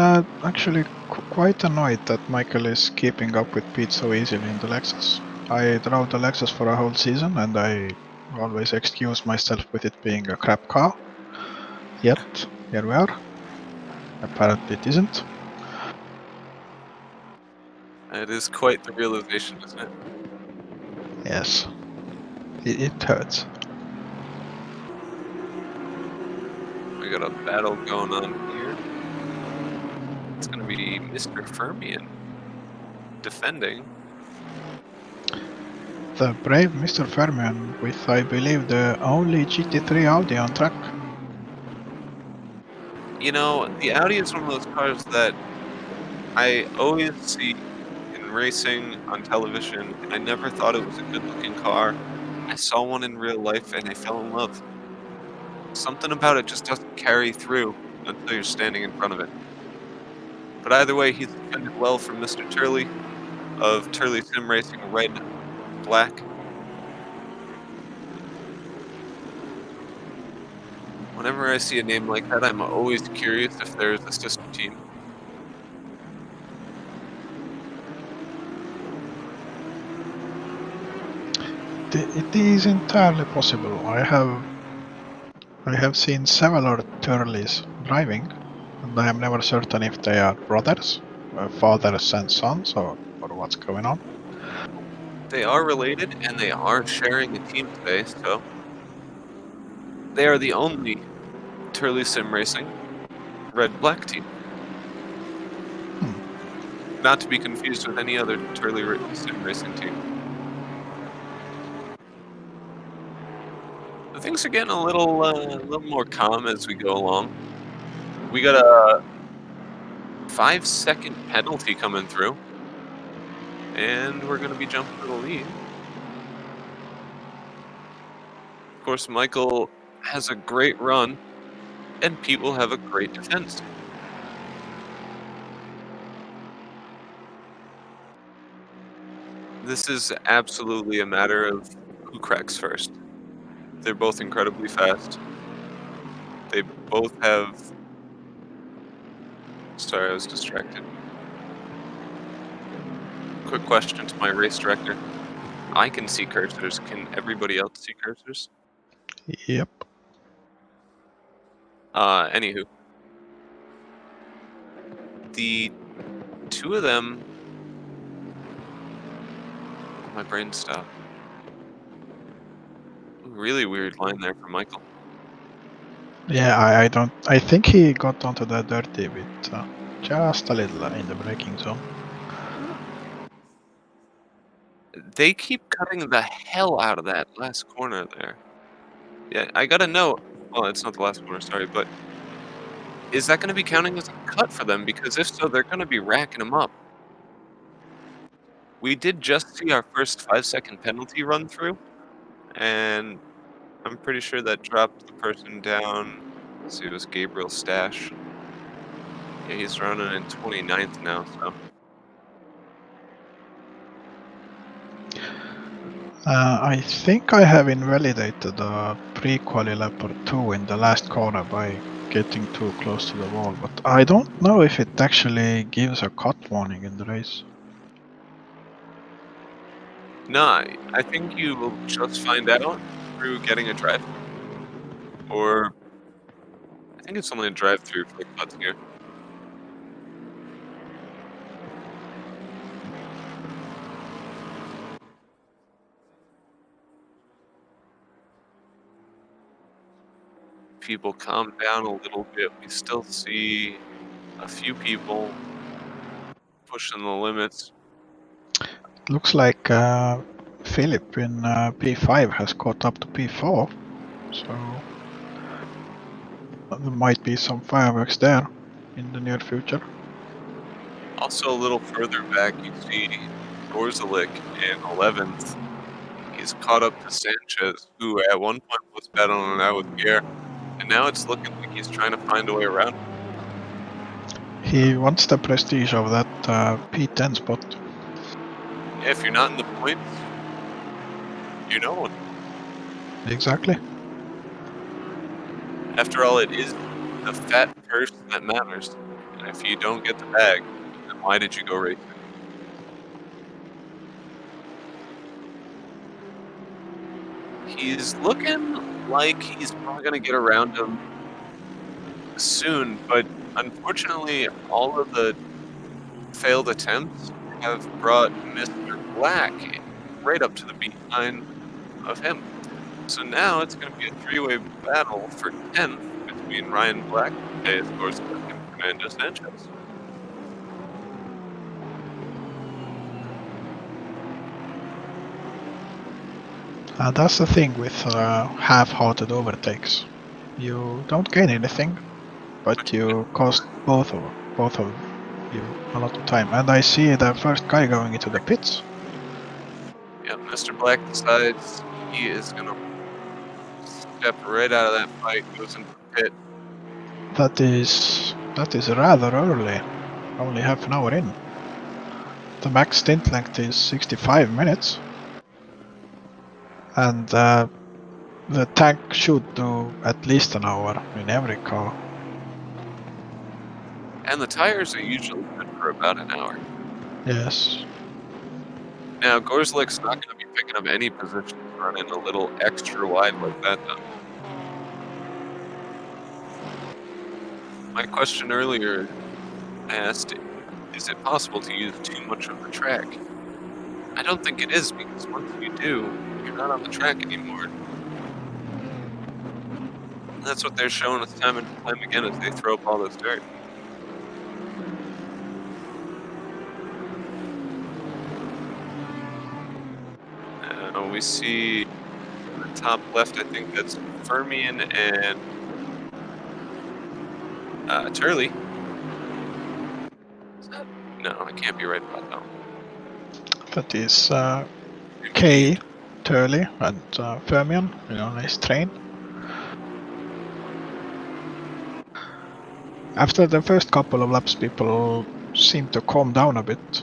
actually quite annoyed that Michael is keeping up with Pete so easily in the Lexus. I drove the Lexus for a whole season and I always excuse myself with it being a crap car. Yet, here we are. Apparently it isn't. It is quite the realization, isn't it? Yes, it hurts. We got a battle going on here. It's going to be Mr. Fermion defending. The brave Mr. Fermion with, I believe, the only GT3 Audi on track. You know, the Audi is one of those cars that I always see in racing on television, and I never thought it was a good-looking car. I saw one in real life, and I fell in love. Something about it just doesn't carry through until you're standing in front of it. But either way, he's defended well from Mr. Turley. of Turley Sim Racing Red Black. Whenever I see a name like that, I'm always curious if there's a sister team. It is entirely possible. I have seen several Turleys driving, and I am never certain if they are brothers, fathers and sons, or what's going on. They are related, and they are sharing a team today, so they are the only Turley Sim Racing Red Black team. Hmm. Not to be confused with any other Sim Racing team. Things are getting a little more calm as we go along. We got a 5-second penalty coming through, and we're going to be jumping to the lead. Of course, Michael has a great run, and Pete will have a great defense. This is absolutely a matter of who cracks first. They're both incredibly fast. They both have. Sorry, I was distracted. Quick question to my race director. I can see cursors. Can everybody else see cursors? Yep. Anywho, the two of them. Oh, my brain stopped. Really weird line there from Michael. Yeah, I don't. I think he got onto that dirty bit, just a little in the braking zone. They keep cutting the hell out of that last corner there. Yeah, I gotta know. Well, it's not the last corner, sorry, but is that going to be counting as a cut for them? Because if so, they're going to be racking them up. We did just see our first 5-second penalty run through, and I'm pretty sure that dropped the person down. Let's see, it was Gabriel Stash. Yeah, he's running in 29th now, so. I think I have invalidated a pre-quali lap or two in the last corner by getting too close to the wall, but I don't know if it actually gives a cut warning in the race. No, I think you will just find out through getting a drive. Or I think it's only a drive-through for the cuts here. People calm down a little bit. We still see a few people pushing the limits. It looks like Philip in P5 has caught up to P4, so there might be some fireworks there in the near future. Also, a little further back, you see Gorzelik in 11th. He's caught up to Sanchez, who at one point was battling it out with Pierre, and now it's looking like he's trying to find a way around. He wants the prestige of that P10 spot. Yeah, if you're not in the points, you're no one. Exactly. After all, it is the fat purse that matters. And if you don't get the bag, then why did you go racing? He's looking like he's probably going to get around him soon, but unfortunately, all of the failed attempts have brought Mr. Black right up to the behind of him. So now it's going to be a three-way battle for 10th between Ryan Black, Deus Gorsuch, and Fernando Sanchez. That's the thing with half-hearted overtakes. You don't gain anything, but you cost both of you a lot of time. And I see the first guy going into the pits. Yeah, Mr. Black decides he is going to step right out of that fight, goes into the pit. That is rather early. Only half an hour in. The max stint length is 65 minutes, and the tank should do at least an hour in every car. And the tires are usually good for about an hour. Yes. Now, Gorslick's not going to be picking up any positions running a little extra wide like that, though. My question earlier, I asked, is it possible to use too much of the track? I don't think it is, because once you do, you're not on the track anymore. And that's what they're showing us time and time again as they throw up all this dirt. We see in the top left, I think that's Fermion and Turley. No, I can't be right about that one. That is K, Turley, and Fermion on his train. After the first couple of laps, people seem to calm down a bit,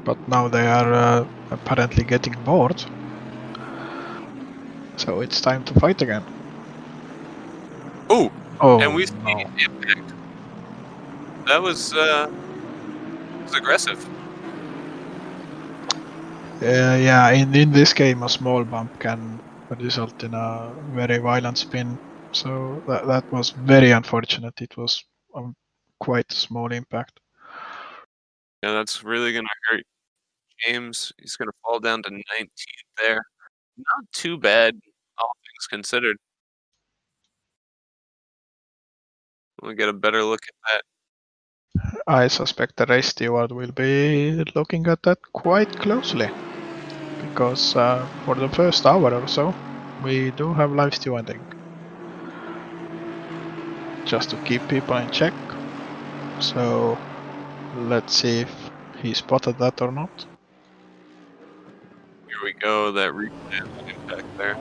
but now they are apparently getting bored. So it's time to fight again. Oh, and we see no. impact. That was aggressive. Yeah, in this game, a small bump can result in a very violent spin. So that was very unfortunate. It was quite a small impact. Yeah, that's really going to hurt James. He's going to fall down to 19th there. Not too bad, all things considered. We'll get a better look at that. I suspect the race steward will be looking at that quite closely, because for the first hour or so, we do have live stewarding, just to keep people in check. So let's see if he spotted that or not. Here we go, that replay of that impact there.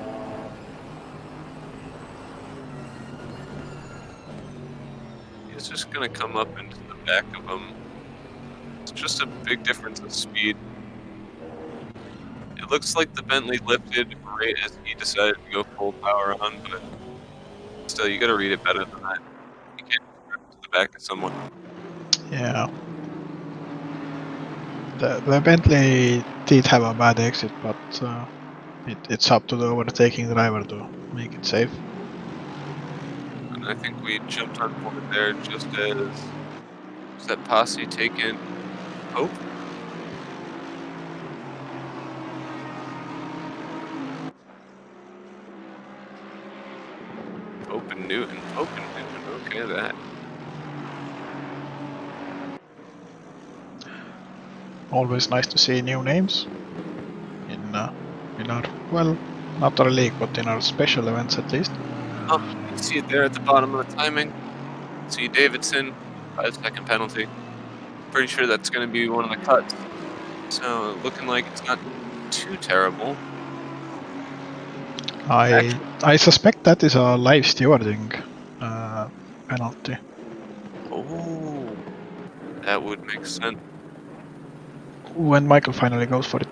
He's just going to come up into the back of him. It's just a big difference of speed. It looks like the Bentley lifted right as he decided to go full power on, but still, you got to read it better than that. You can't drive to the back of someone. Yeah. The Bentley did have a bad exit, but it's up to the overtaking driver to make it safe. And I think we jumped on board there just as was that posse taken Hope. Hope and Newton. Okay, that. Always nice to see new names in our, well, not our league, but in our special events at least. Oh, you see it there at the bottom of the timing. See Davidson, 5-second penalty. Pretty sure that's going to be one of the cuts. So looking like it's not too terrible. I suspect that is a live stewarding penalty. Oh, that would make sense. When Michael finally goes for it.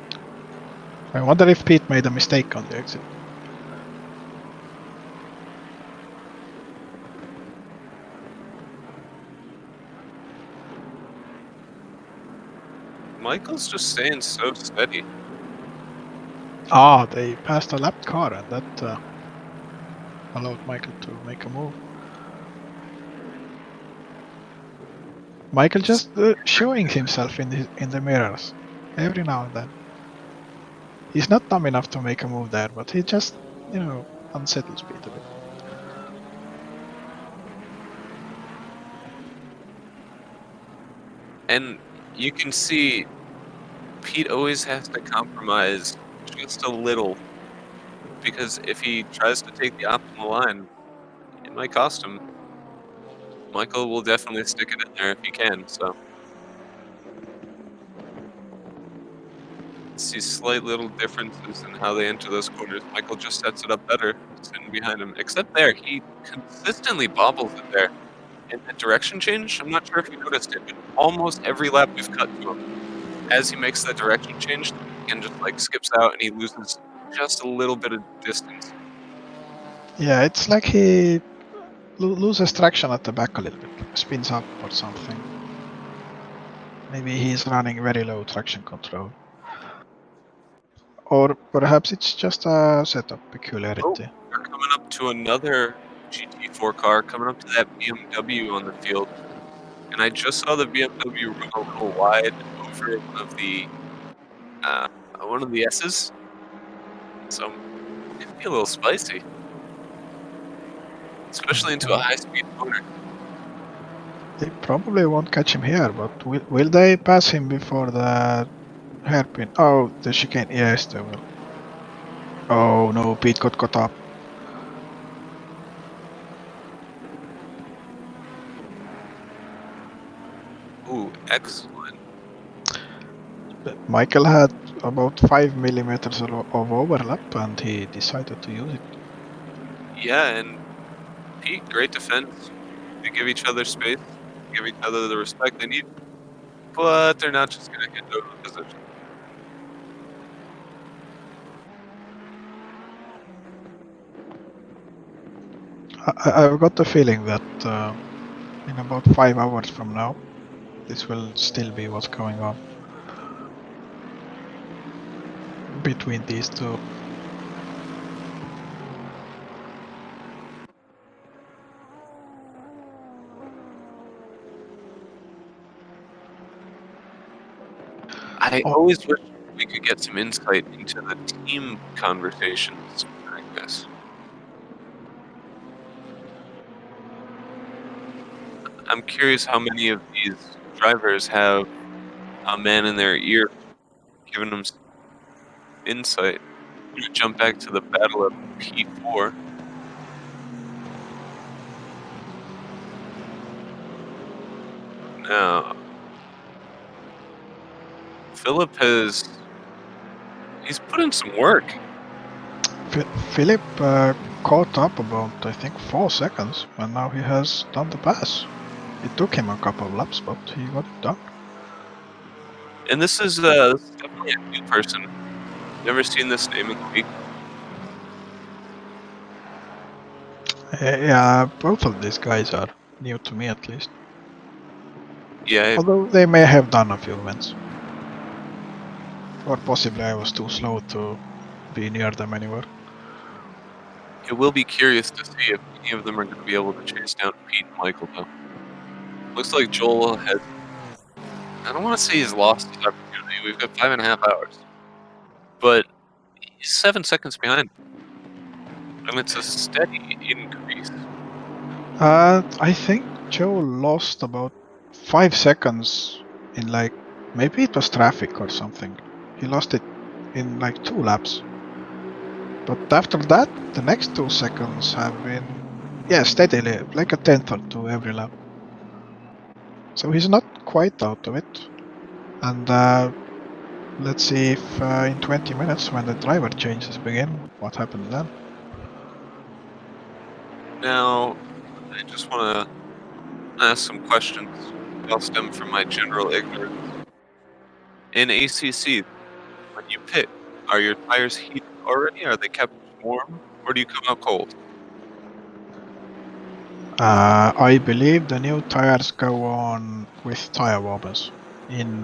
I wonder if Pete made a mistake on the exit. Michael's just staying so steady. Ah, they passed a lapped car, and that allowed Michael to make a move. Michael just showing himself in the mirrors every now and then. He's not dumb enough to make a move there, but he just, unsettles Pete a bit. And you can see Pete always has to compromise just a little, because if he tries to take the optimal line, it might cost him. Michael will definitely stick it in there if he can, so. See slight little differences in how they enter those corners. Michael just sets it up better, sitting behind him. Except there, he consistently bobbles it there. And that direction change, I'm not sure if you noticed it, but almost every lap we've cut to him. as he makes that direction change, and just like skips out and he loses just a little bit of distance. Yeah, it's like he loses traction at the back a little bit, like spins up or something. Maybe he's running very low traction control. Or perhaps it's just a setup Oh, peculiarity. we're coming up to another GT4 car, coming up to that BMW on the field. And I just saw the BMW run a little wide over uh, one of the S's. So it could be a little spicy, especially into a Uh, high-speed motor. they probably won't catch him here, but will they pass him before the hairpin? Oh, the chicane. Yes, they will. Oh no, Pete got caught up. Ooh, excellent. But Michael had about 5 millimeters of overlap and he decided to use it. Yeah, and Pete, great defense. They give each other space, give each other the respect they need, but they're not just going to hand over the position. I've got the feeling that in about 5 hours from now, this will still be what's going on between these two. I Oh, always wish we could get some insight into the team conversations during this. I'm curious how many of these drivers have a man in their ear giving them some insight. I'm gonna jump back to the battle of P4. Now, Philip he's put in some work. Philip caught up about, I think, 4 seconds, and now he has done the pass. It took him a couple of laps, but he got it done. And this is definitely a new person. Never seen this name in the league. Yeah, both of these guys are new to me at least. Yeah, Although they may have done a few events. Or possibly I was too slow to be near them anywhere. it will be curious to see if any of them are going to be able to chase down Pete and Michael, though. Looks like Joel has, I don't want to say he's lost his opportunity. We've got 5.5 hours. But he's 7 seconds behind. And it's a steady increase. I think Joe lost about 5 seconds in like, maybe it was traffic or something. He lost it in like 2 laps. But after that, the next 2 seconds have been, yeah, steadily, like a tenth or two every lap. So he's not quite out of it. And let's see if in 20 minutes, when the driver changes begin, what happens then. Now, I just want to ask some questions. They'll stem from my general ignorance. In ACC, when you pit, are your tires heated already? Are they kept warm? Or do you come out cold? I believe the new tires go on with tire wobbles. In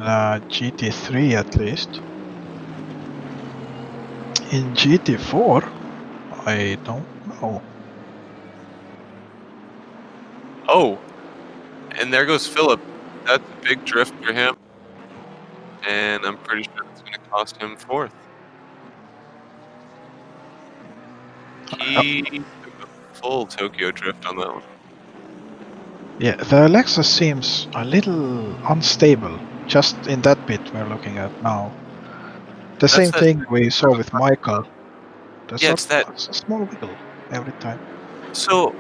GT3 at least. In GT4, I don't know. Oh, and there goes Philip. That's a big drift for him. And I'm pretty sure it's going to cost him fourth. Uh, He took a full Tokyo drift on that one. yeah, the Lexus seems a little unstable, just in that bit we're looking at now. The That's same that thing we I saw was with talking Michael. about. There's Yeah, it's that. a small wiggle every time. So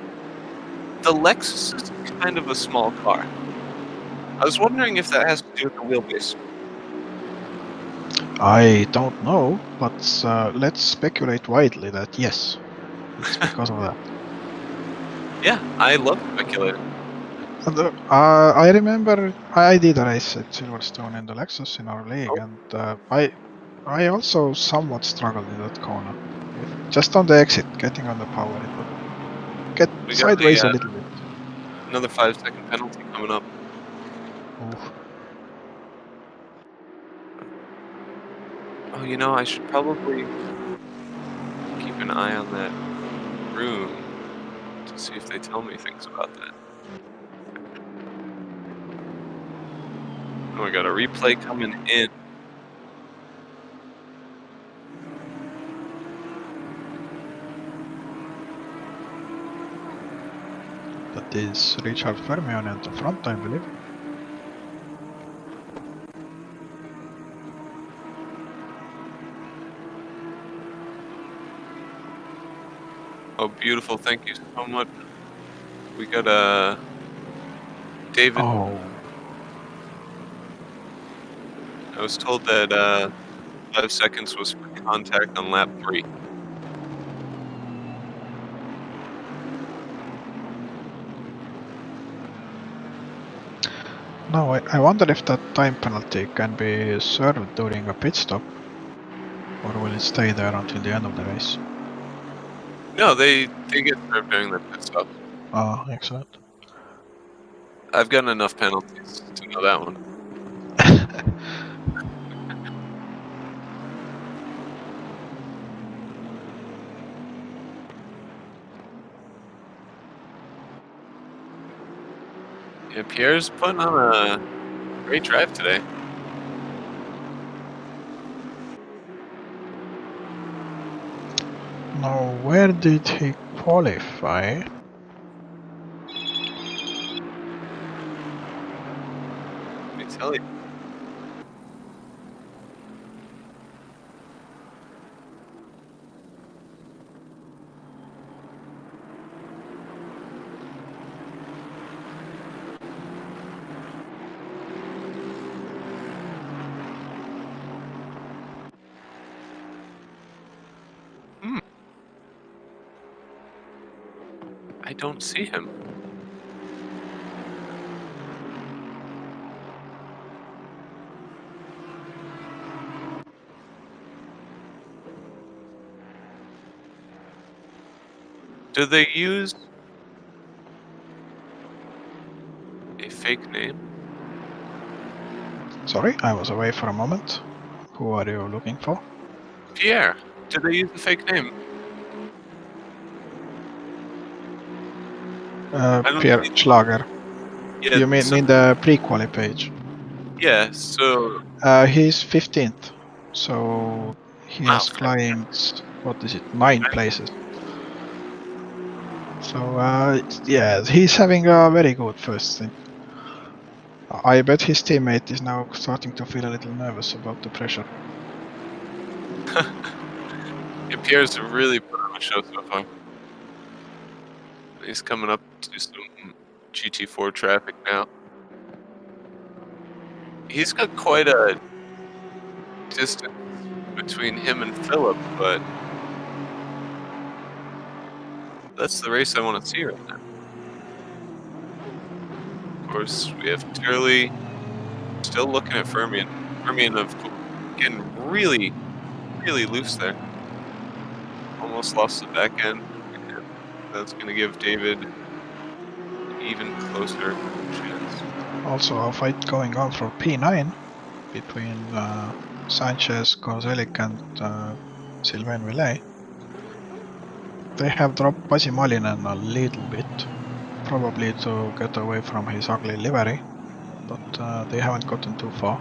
the Lexus is kind of a small car. I was wondering if that has to do with the wheelbase. I don't know, but let's speculate widely that yes, it's because of that. Yeah, I love speculating. I remember I did a race at Silverstone in the Lexus in our league, Oh, and I also somewhat struggled in that corner. If just on the exit, getting on the power, it would get we got sideways a little bit. another 5-second penalty coming up. Ooh, Oh, I should probably keep an eye on that room to see if they tell me things about that. Oh, we got a replay coming in. that is Richard Fermion at the front, I believe. Oh, beautiful. Thank you so much. We got David. Oh, I was told that 5 seconds was for contact on lap 3. no, I wonder if that time penalty can be served during a pit stop, or will it stay there until the end of the race? No, they get served during the pit stop. Ah, excellent. I've gotten enough penalties to know that one. Yeah, Pierre's putting on a great drive today. Now, where did he qualify? Let me tell you. Hmm, I don't see him. Do they use a fake name? Sorry, I was away for a moment. Who are you looking for? Pierre. Do they use a fake name? I don't Pierre see. Schlager. Yeah, You mean so the pre-quali page? yeah, so He's 15th, so he wow, has climbed, what is it, 9 places. So yeah, he's having a very good first stint. I bet his teammate is now starting to feel a little nervous about the pressure. yeah, Pierre's really put on a show so far. He's coming up to some GT4 traffic now. He's got quite a distance between him and Philip, but that's the race I want to see right now. Of course, we have Turley still looking at Fermion. Fermion, of course, getting really, really loose there. Almost lost the back end. And that's going to give David an even closer chance. Also, a fight going on for P9 between Sanchez, Gonzalez, and Sylvain Villet. They have dropped Pasi Malinen a little bit, probably to get away from his ugly livery, but they haven't gotten too far.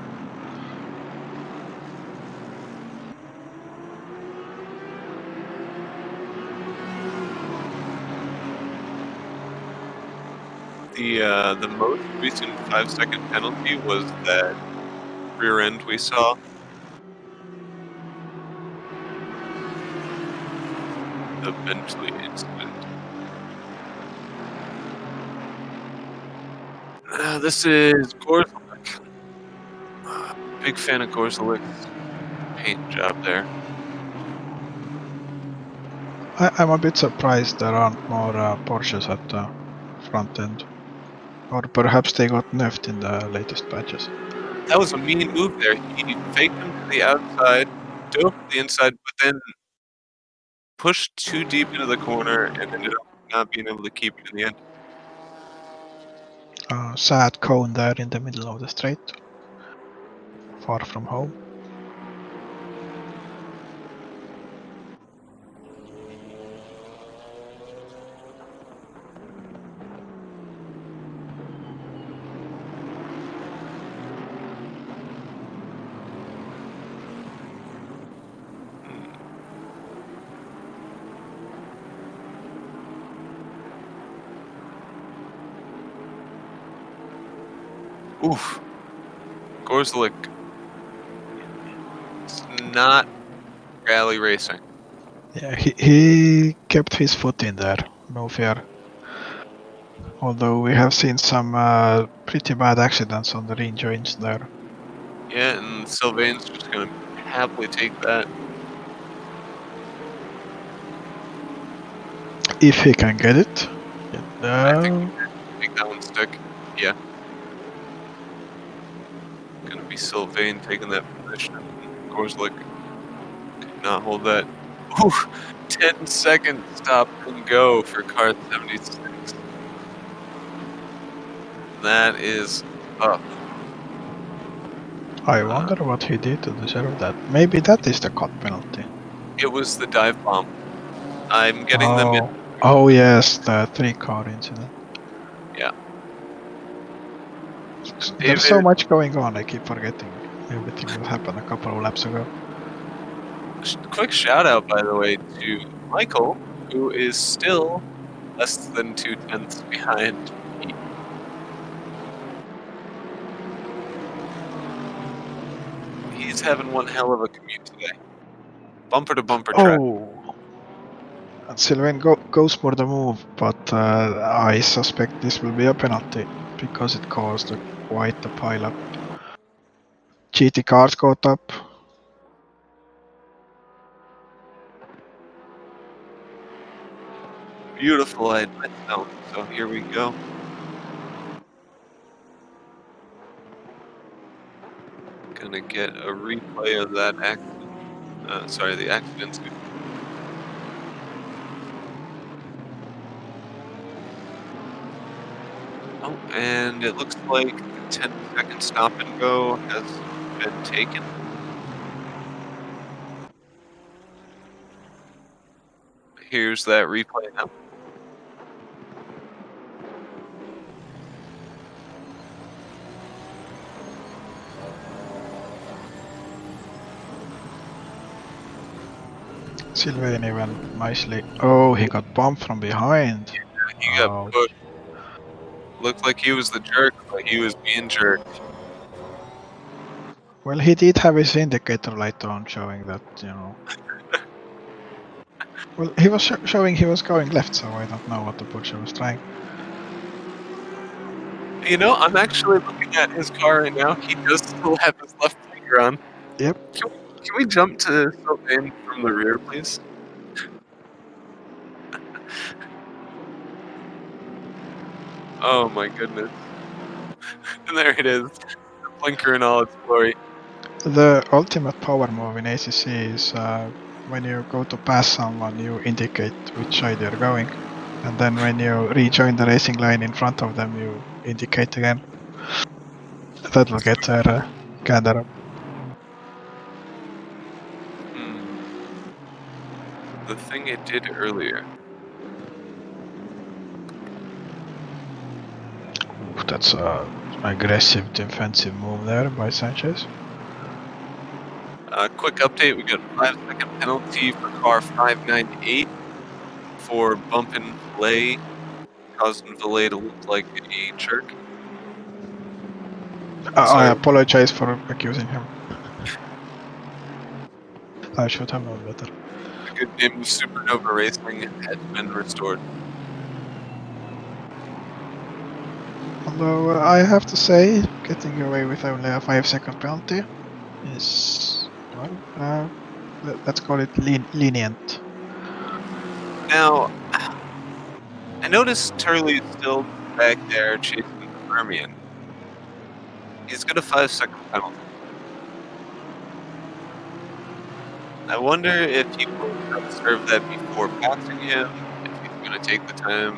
The most recent 5-second penalty was that rear end we saw. The Bentley incident. This is Gorzelik. Big fan of Gorzelik's paint job there. I'm a bit surprised there aren't more Porsches at the front end. Or perhaps they got nerfed in the latest patches. That was a mean move there. He faked him to the outside, dove to the inside, but then pushed too deep into the corner and ended up not being able to keep it in the end. Sad cone there in the middle of the straight, far from home. Oof. Gorzalik. It's not rally racing. Yeah, he kept his foot in there, no fear. Although we have seen some pretty bad accidents on the rejoins there. Yeah, and Sylvain's just going to happily take that. If he can get it. I think he No. can make that one stick. Yeah. Going to be Sylvain taking that position. Gorzalik could not hold that. Oof. 10 seconds stop and go for car 76. That is up. I wonder what he did to deserve that. Maybe that is the cut penalty. It was the dive bomb. I'm getting them in. Oh yes, the 3-car incident. Yeah. There's so David, much going on, I keep forgetting everything that happened a couple of laps ago. quick shout out, by the way, to Michael, who is still less than 2/10 behind me. He's having one hell of a commute today. Bumper to bumper track. Oh! And Sylvain goes for the move, but I suspect this will be a penalty because it caused quite a pile-up. GT cars caught up. Beautiful headlight zone. So here we go. Gonna get a replay of that accident. Sorry, the accidents. Oh, and it looks like the 10-second stop and go has been taken. Here's that replay now. Sylvain even nicely. Oh, he got bumped from behind. He got Ouch. put. Looked like he was the jerk, but he was being jerked. Well, he did have his indicator light on, showing that, Well, he was showing he was going left, so I don't know what the Porsche was trying. You know, I'm actually looking at his car right now. He does still have his left finger on. Yep. Can we jump to Sylvain from the rear, please? Oh my goodness. And there it is. The blinker in all its glory. The ultimate power move in ACC is when you go to pass someone, you indicate which side you're going. And then when you rejoin the racing line in front of them, you indicate again. That will get their gather up. The thing it did earlier. Ooh, that's a aggressive defensive move there by Sanchez. Quick update, we got a 5-second penalty for car 598 for bumping Valet, causing Valet to look like a jerk. I Sorry, apologize for accusing him. I should have known better. the good name of Supernova Racing has been restored. Although I have to say, getting away with only a 5-second penalty is, well, let's call it lenient. Now, I noticed Turley's still back there chasing Permian. He's got a 5-second penalty. I wonder if he will try to serve that before passing him, if he's going to take the time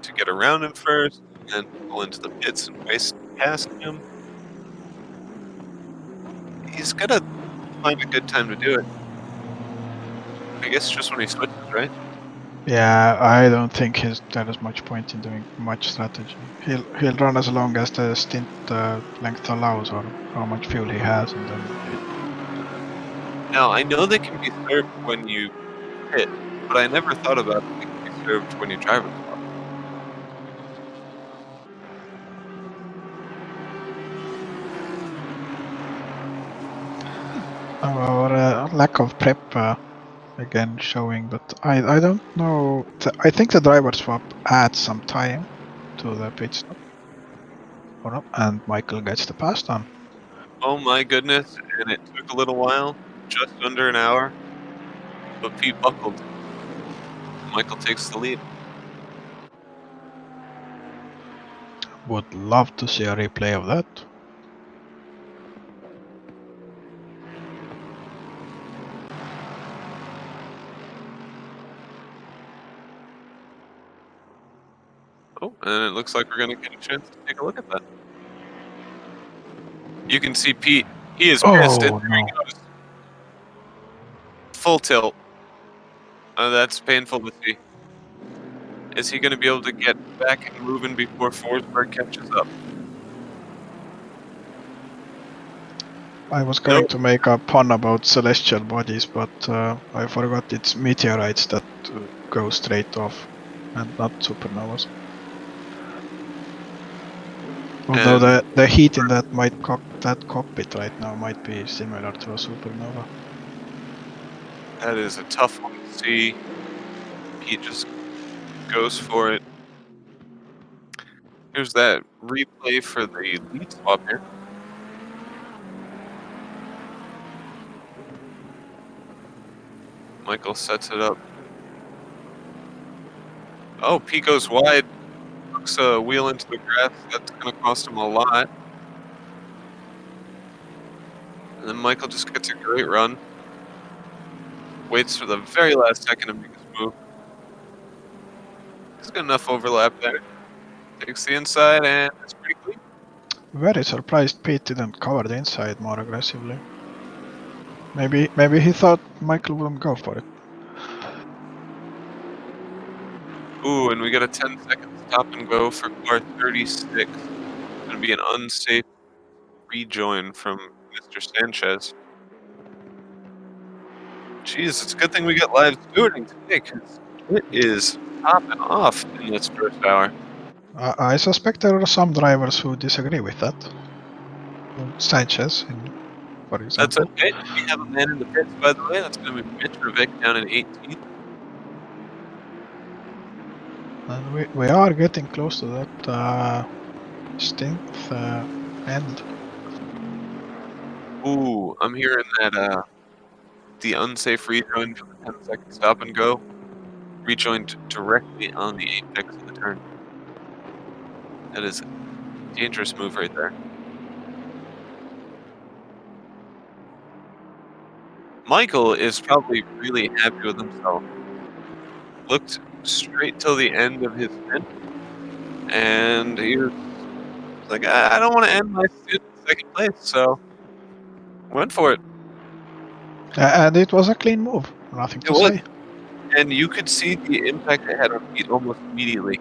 to get around him first, and then pull into the pits and race past him. He's got to find a good time to do it. I guess just when he switches, right? Yeah, I don't think there is much point in doing much strategy. He'll run as long as the stint length allows, or how much fuel he has, and then Now, I know they can be served when you pit, but I never thought about if they can be served when you drive a car. or lack of prep again showing. But I don't know. I think the driver swap adds some time to the pit stop, or not, and Michael gets the pass done. Oh my goodness, and it took a little while, just under an hour, but Pete buckled. Michael takes the lead. Would love to see a replay of that. Oh, and it looks like we're going to get a chance to take a look at that. You can see Pete, he is pissed, and Oh there no! he goes. Full tilt. That's painful to see. Is he going to be able to get back and moving before Forsberg catches up? I was going No, to make a pun about celestial bodies, but I forgot it's meteorites that go straight off, and not supernovas. Although and the heat in that that cockpit right now might be similar to a supernova. that is a tough one to see. Pete just goes for it. Here's that replay for the lead swap here. Michael sets it up. Oh, Pete goes wide, hooks a wheel into the grass. That's going to cost him a lot. And then Michael just gets a great run. Waits for the very last second to make his move. He's got enough overlap there. Takes the inside, and it's pretty clean. Very surprised Pete didn't cover the inside more aggressively. Maybe he thought Michael wouldn't go for it. Ooh, and we got a 10-second stop and go for car 36. It's going to be an unsafe rejoin from Mr. Sanchez. Jeez, it's a good thing we got live stewarding today, because it is popping off in this first hour. I suspect there are some drivers who disagree with that. Sanchez, for That's example. okay. We have a man in the pits, by the way. That's going to be Mitch Revick down in 18th. And we are getting close to that stint end. Ooh, I'm hearing that the unsafe rejoin for the 10-second stop and go rejoined directly on the apex of the turn. That is a dangerous move right there. Michael is probably really happy with himself. Looked straight till the end of his stint, and he was like, I don't want to end my stint in second place, so went for it. And it was a clean move. Nothing It to was, say. and you could see the impact it had on Pete almost immediately.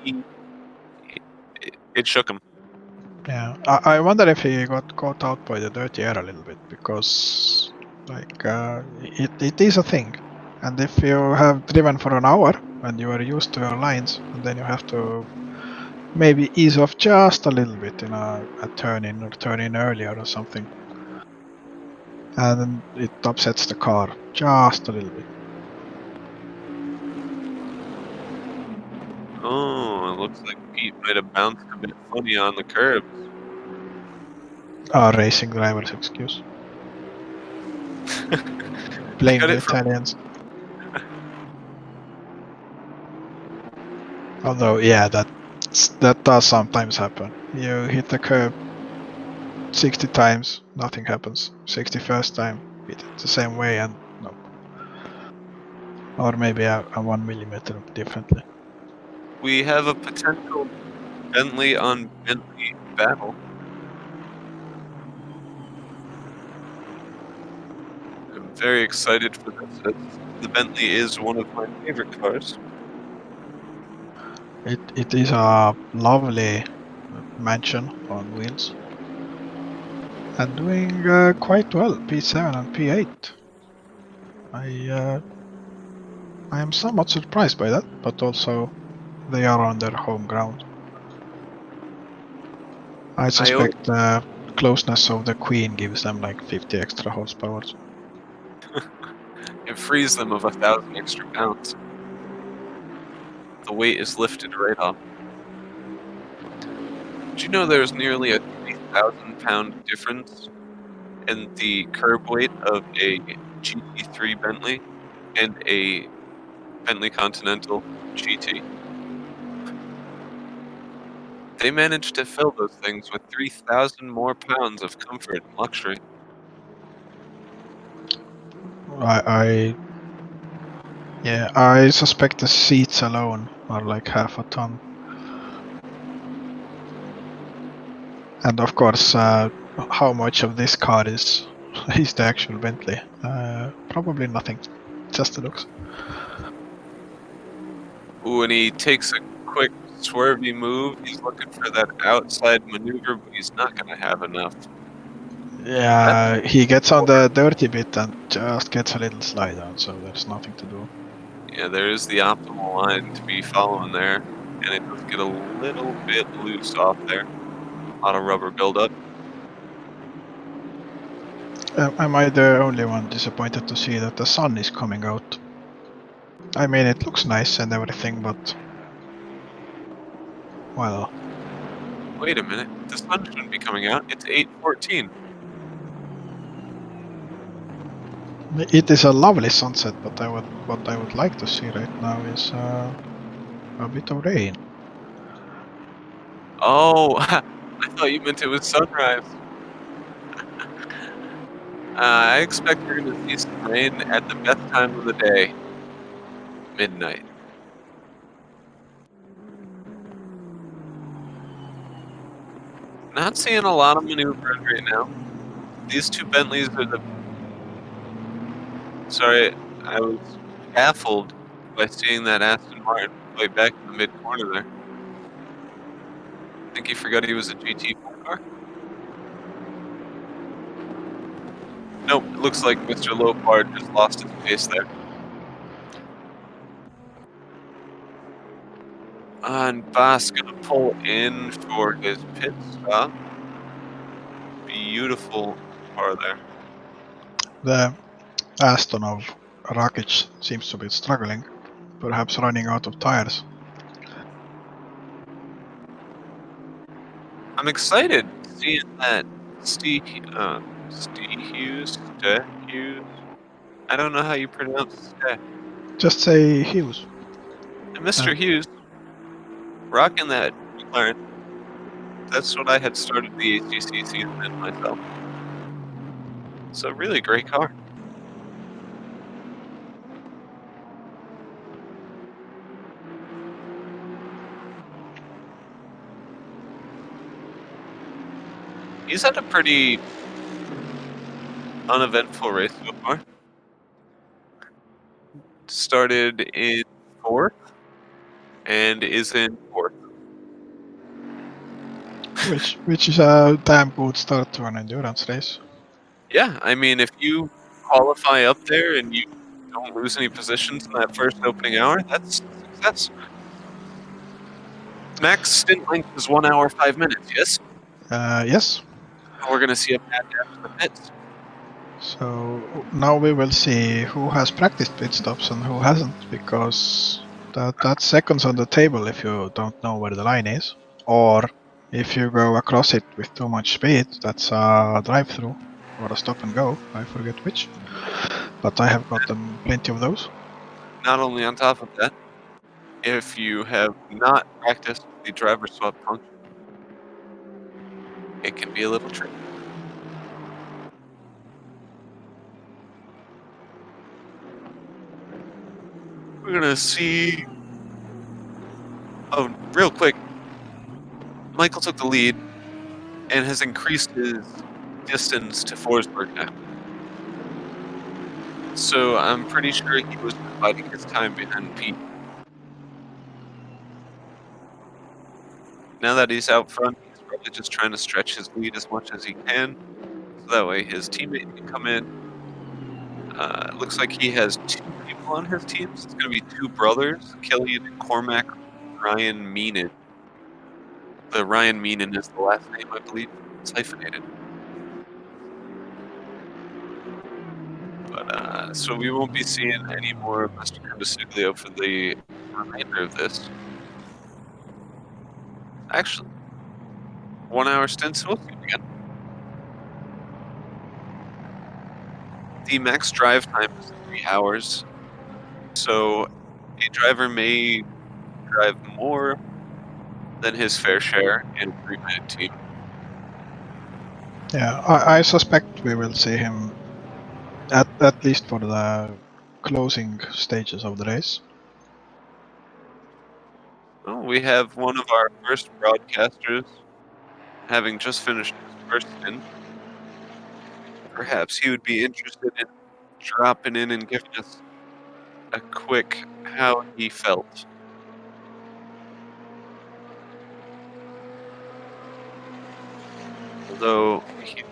He, it shook him. Yeah, I wonder if he got caught out by the dirty air a little bit, because like it is a thing, and if you have driven for an hour and you are used to your lines, and then you have to maybe ease off just a little bit in a turn in, or turn in earlier or something, and then it upsets the car just a little bit. Oh, it looks like Pete might have bounced a bit funny on the curb. A racing driver's excuse. He Blame got the it from. Italians. Although, yeah, that That does sometimes happen. You hit the curb 60 times, nothing happens. 61st time, hit it the same way and nope. Or maybe a 1 millimeter differently. We have a potential Bentley on Bentley battle. I'm very excited for this, as the Bentley is one of my favorite cars. It is a lovely mansion on wheels and doing quite well. P7 and P8. I I am somewhat surprised by that, but also they are on their home ground. I I own suspect the closeness of the Queen gives them like 50 extra horsepower. It frees them of 1,000 extra pounds. The weight is lifted right off. Did you know there's nearly a 3,000-pound difference in the curb weight of a GT3 Bentley and a Bentley Continental GT? They managed to fill those things with 3,000 more pounds of comfort and luxury. I yeah, I suspect the seats alone are like half a ton. And of course, how much of this car is is the actual Bentley? Probably nothing, just the looks. Ooh, and he takes a quick swervy move. He's looking for that outside maneuver, but he's not going to have enough. That's Yeah, he gets on the dirty bit and just gets a little slide down, so there's nothing to do. Yeah, there is the optimal line to be following there, and it does get a little bit loose off there. A lot of rubber buildup. Am I the only one disappointed to see that the sun is coming out? I mean, it looks nice and everything, but well, Wait a minute, the sun shouldn't be coming out. It's 8:14. it is a lovely sunset. But what I would like to see right now is a bit of rain. Oh, I thought you meant it was sunrise. I expect we're going to see some rain at the best time of the day, midnight. Not seeing a lot of maneuvering right now. These two Bentleys are the. Sorry, I was baffled by seeing that Aston Martin way back in the mid corner there. Think he forgot he was a GT4 car? Nope, it looks like Mr. Lopard just lost his pace there. And Bass gonna pull in for his pit stop. Beautiful car there. The Aston of Rakic seems to be struggling, perhaps running out of tires. I'm excited seeing that Steve Hughes. I don't know how you pronounce Ste. Just say Hughes. And Uh, Mr. Hughes rocking that McLaren. That's what I had started the ACC season in myself. It's a really great car. He's had a pretty uneventful race so far. Started in fourth and is in fourth. which is a damn good start to an endurance race. Yeah, I mean, if you qualify up there and you don't lose any positions in that first opening hour, that's success. Max stint length is 1 hour 5 minutes. Yes, Yes. and we're gonna see a bad after the pits. So now we will see who has practiced pit stops and who hasn't, because that's seconds on the table if you don't know where the line is, or if you go across it with too much speed, that's a drive-through or a stop and go. I forget which, but I have gotten plenty of those. Not only on top of that, if you have not practiced the driver swap function. It can be a little tricky. We're gonna see. Oh, real quick, Michael took the lead and has increased his distance to Forsberg now. So I'm pretty sure he was dividing his time behind Pete. Now that he's out front, he's probably just trying to stretch his lead as much as he can, so that way his teammate can come in. It looks like he has 2 people on his team. So it's going to be 2 brothers, Killian and Cormac Ryan Meenan. The Ryan Meenan is the last name, I believe. It's hyphenated. But so we won't be seeing any more of Mr. Condesiglio for the remainder of this. Actually, 1 hour stint, so we'll see him again. The max drive time is 3 hours, so a driver may drive more than his fair share in a 3-minute team. Yeah, I suspect we will see him at least for the closing stages of the race. Well, we have one of our first broadcasters having just finished his first stint. Perhaps he would be interested in dropping in and giving us a quick how he felt. Although he did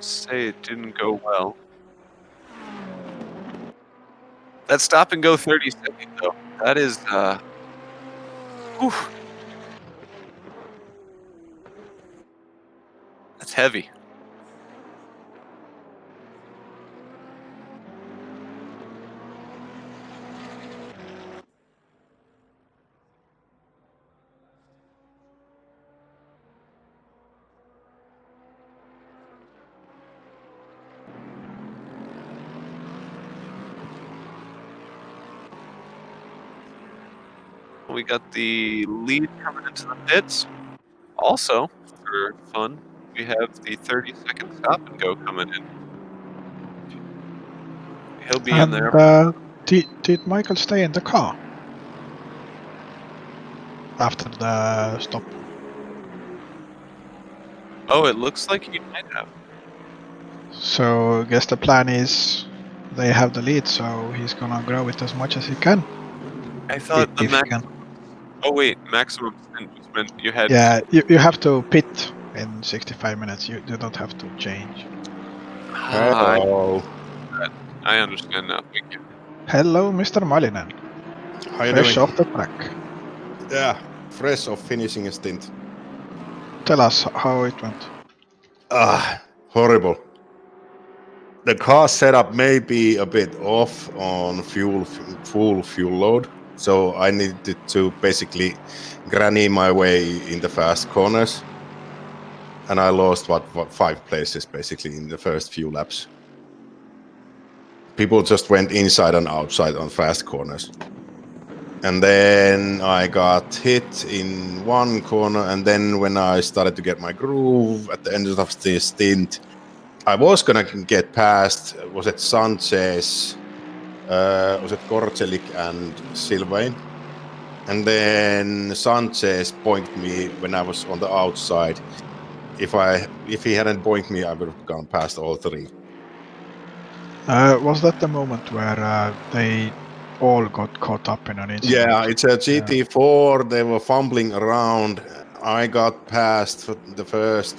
say it didn't go well. That stop and go 30 seconds though. That is whew. That's heavy. We got the lead coming into the pits. Also, for fun, we have the 30-second stop and go coming in. He'll be in there. Did Michael stay in the car after the stop? Oh, it looks like he might have. So I guess the plan is they have the lead, so he's gonna grow it as much as he can. I thought the If he can. Oh wait, maximum stint was meant you had. Yeah, you have to pit in 65 minutes. You don't have to change. Hello. I understand now. Thank you. Hello, Mr. Malinen. How you Fresh doing? off the track. Yeah, fresh off finishing a stint. Tell us how it went. Horrible. The car setup may be a bit off on full fuel load, so I needed to basically granny my way in the fast corners, and I lost what 5 places basically in the first few laps. People just went inside and outside on fast corners. And then I got hit in one corner, and then when I started to get my groove at the end of the stint, I was gonna get past, was it Sanchez, was it Korcelik and Sylvain? And then Sanchez boinked me when I was on the outside. If he hadn't boinked me, I would have gone past all 3. Was that the moment where they all got caught up in an incident? Yeah, it's a GT4. They were fumbling around. I got past the first.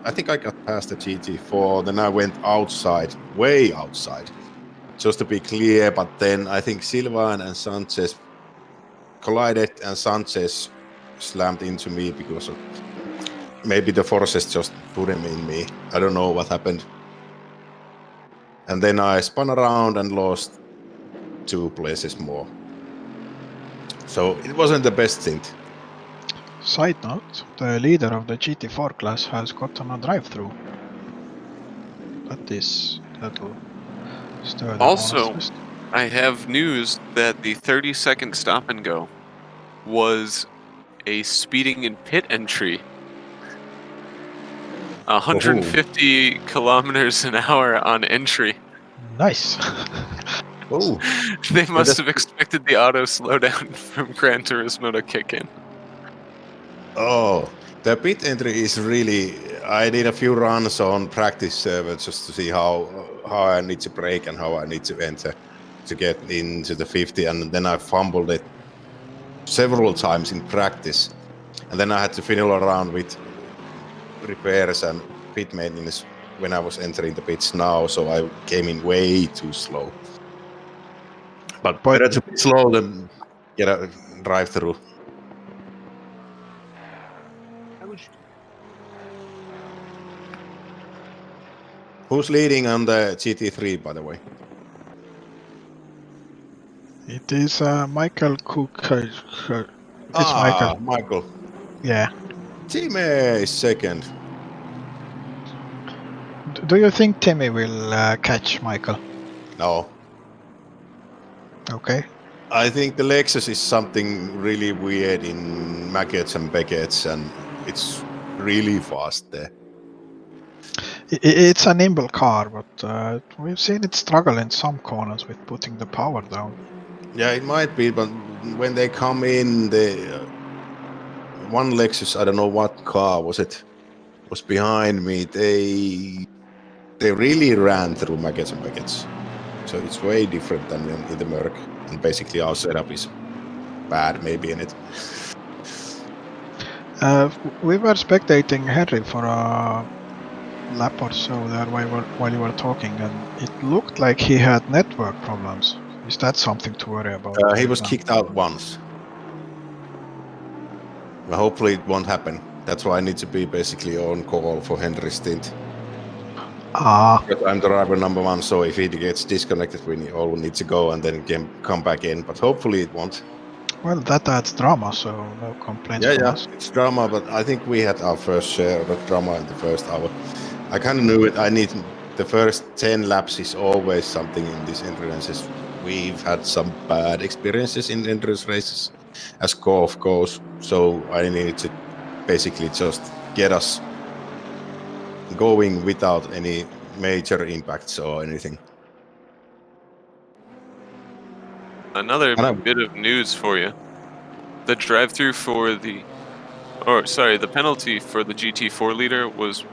I think I got past the GT4. Then I went outside, way outside, just to be clear. But then I think Silvan and Sanchez collided, and Sanchez slammed into me because of maybe the forces just put him in me. I don't know what happened. And then I spun around and lost 2 places more. So it wasn't the best stint. Side note, the leader of the GT4 class has gotten a drive-through. That'll stir the Also, honest list. I have news that the 30-second stop and go was a speeding in pit entry. 150 kilometers an hour on entry. Nice. Oh, They must that's- have expected the auto slowdown from Gran Turismo to kick in. oh, the pit entry is really. I did a few runs on practice server just to see how I need to brake and how I need to enter to get into the 50, and then I fumbled it several times in practice, and then I had to fiddle around with repairs and pit maintenance when I was entering the pits now, so I came in way too slow. But better to be slow than get a drive through. Who's leading on the GT3, by the way? It is Michael Cook. It's Michael. Michael. Yeah. Timmy is second. Do you think Timmy will catch Michael? No. Okay. I think the Lexus is something really weird in Maggots and Beckett's, and it's really fast there. It's a nimble car, but we've seen it struggle in some corners with putting the power down. Yeah, it might be, but when they come in, the one Lexus, I don't know what car was it, was behind me. They really ran through Maggots and Beckett's, so it's way different than in the Merc. And basically, our setup is bad, maybe in it. We were spectating Henry for a lap or so there while you were talking, and it looked like he had network problems. Is that something to worry about? He was kicked out once. Well, hopefully it won't happen. That's why I need to be basically on call for Henry's stint. Because I'm the driver number one, so if he gets disconnected, we all need to go and then come back in. But hopefully it won't. Well, that adds drama, so no complaints from us. It's drama, but I think we had our first share of the drama in the first hour. I kind of knew it. I need the first 10 laps is always something in these endurances. We've had some bad experiences in endurance races as golf goes, so I needed to basically just get us going without any major impacts or anything. Another bit of news for you. The drive-through for the penalty for the GT4 leader was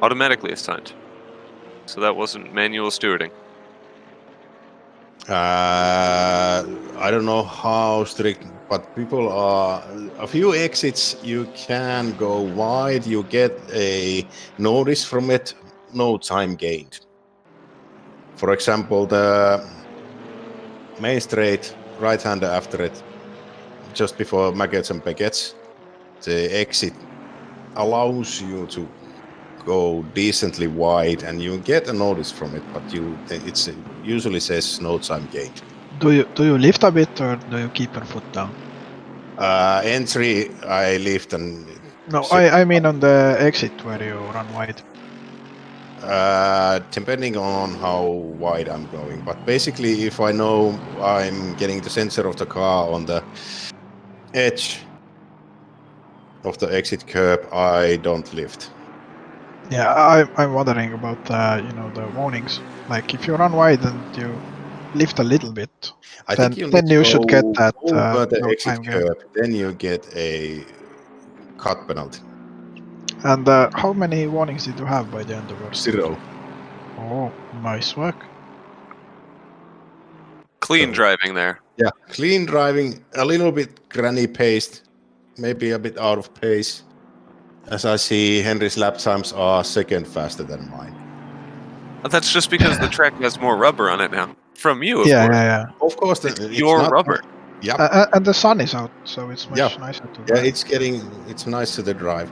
automatically assigned. So that wasn't manual stewarding. I don't know how strict, but people are a few exits. You can go wide. You get a notice from it. No time gained. For example, the main straight right-hander after it, just before Maggots and Beckett's, the exit allows you to go decently wide, and you get a notice from it, but it usually says no time gained. Do you lift a bit, or do you keep your foot down? Entry, I lift and. No, I mean on the exit where you run wide. Depending on how wide I'm going, but basically, if I know I'm getting the sensor of the car on the edge of the exit curb, I don't lift. Yeah, I'm wondering about the warnings. Like if you run wide and you lift a little bit, then you should get that over the no exit time gain. curb. Then you get a cut penalty. And how many warnings did you have by the end of your stint? 0. Oh, nice work. Clean driving there. Yeah, clean driving, a little bit granny paced, maybe a bit out of pace. As I see, Henry's lap times are second faster than mine. That's just because the track has more rubber on it now. From you, of course. Yeah. Of course, it's your rubber. Yeah. And the sun is out, so it's much nicer to drive. Yeah, it's nicer to drive.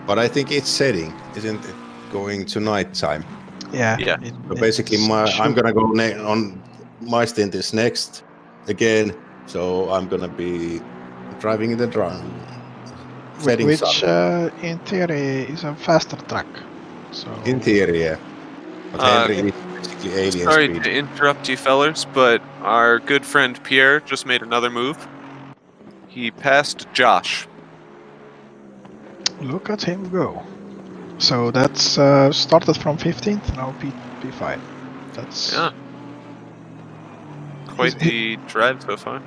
But I think it's setting, isn't it? Going to night time. Yeah. So basically, I'm gonna go on my stint is next again. So I'm gonna be driving in the setting which sun. In theory is a faster track. So in theory, yeah. But Henry is basically alien sorry speed. to interrupt you, fellers, but our good friend Pierre just made another move. He passed Josh. Look at him go. So that's started from 15th, now P5. That's Yeah. Quite the drive so far.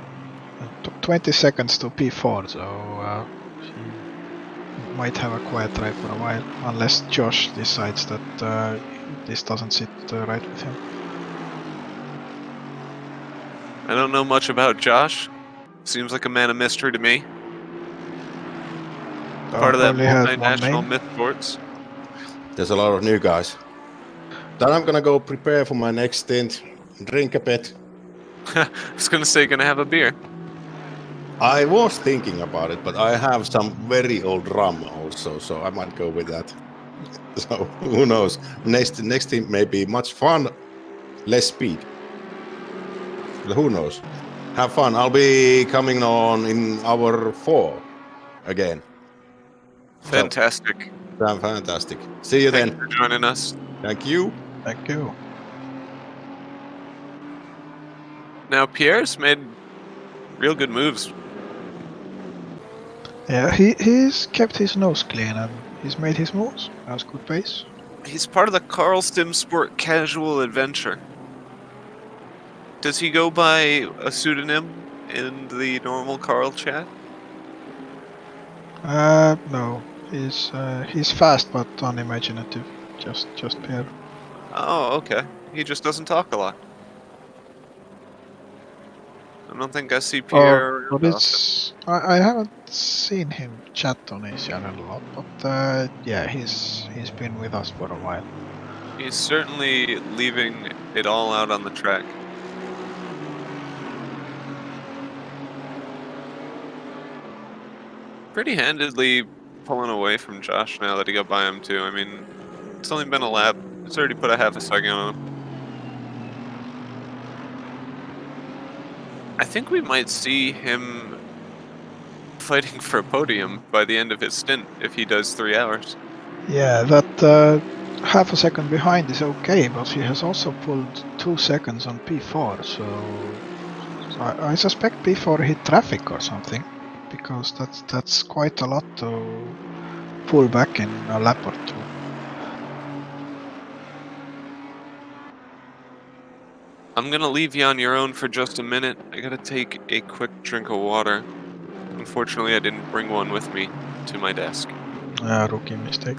20 seconds to P4, so he might have a quiet drive for a while, unless Josh decides that this doesn't sit right with him. I don't know much about Josh. Seems like a man of mystery to me. Part of that Only has one multinational name. myth sports. There's a lot of new guys. Then I'm gonna go prepare for my next stint, drink a bit. I was gonna say, gonna have a beer. I was thinking about it, but I have some very old rum also, so I might go with that. So who knows? Next team may be much fun, less speed. Who knows? Have fun. I'll be coming on in hour 4 again. Fantastic. So, fantastic. See you Thanks then. for joining us. Thank you. Thank you. Now Pierre's made real good moves. Yeah, he's kept his nose clean and he's made his moves. Has good pace. He's part of the Carl Sim Sport Casual Adventure. Does he go by a pseudonym in the normal Carl chat? No, he's fast but unimaginative. Just Pierre. Oh, okay. He just doesn't talk a lot. I don't think I see Pierre But around often. I haven't seen him chat on his channel a lot, but yeah, he's been with us for a while. He's certainly leaving it all out on the track. Pretty handedly pulling away from Josh now that he got by him too. I mean, it's only been a lap. It's already put a half a second on him. I think we might see him fighting for a podium by the end of his stint if he does 3 hours. Yeah, that half a second behind is okay, but he has also pulled 2 seconds on P4, so I suspect P4 hit traffic or something, because that's quite a lot to pull back in a lap or two. I'm gonna leave you on your own for just a minute. I gotta take a quick drink of water. Unfortunately, I didn't bring one with me to my desk. Rookie mistake.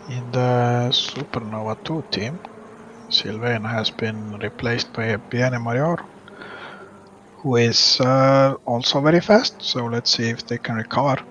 In the Supernova 2 team, Sylvain has been replaced by Piane Major, who is also very fast, so let's see if they can recover.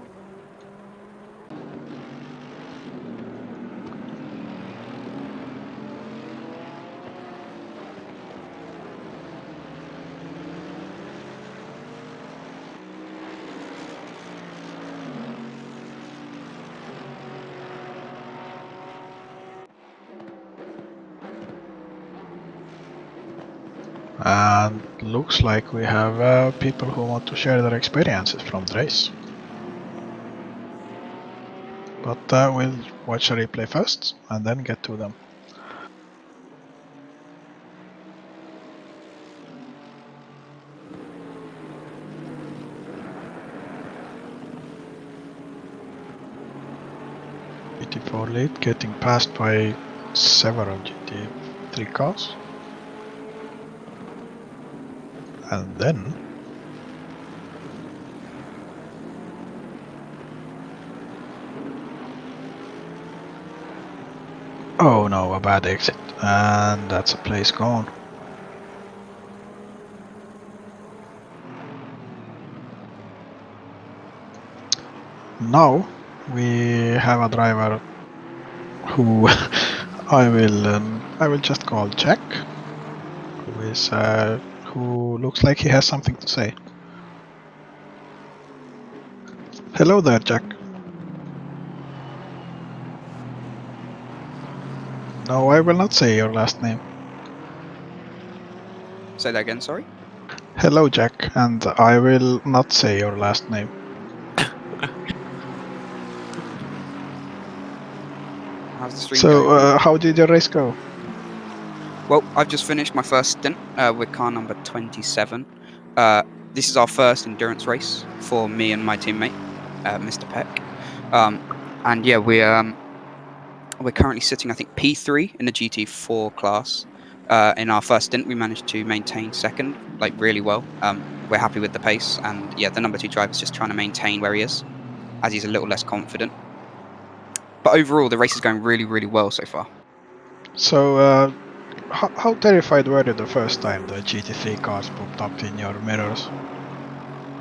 And looks like we have people who want to share their experiences from the race. But we'll watch a replay first and then get to them. GT4 lead getting passed by several GT3 cars. And then oh no, a bad exit, and that's a place gone. Now we have a driver who I will just call Jack, who looks like he has something to say. Hello there, Jack. No, I will not say your last name. Say that again, sorry? Hello, Jack, and I will not say your last name. How's the stream So, going? how did your race go? Well, I've just finished my first stint with car number 27. This is our first endurance race for me and my teammate, Mr. Peck. And yeah, we're currently sitting, I think, P3 in the GT4 class. In our first stint, we managed to maintain second, like really well. We're happy with the pace, and yeah, the number 2 driver's just trying to maintain where he is, as he's a little less confident. But overall, the race is going really, really well so far. So, how terrified were you the first time the GT3 cars popped up in your mirrors?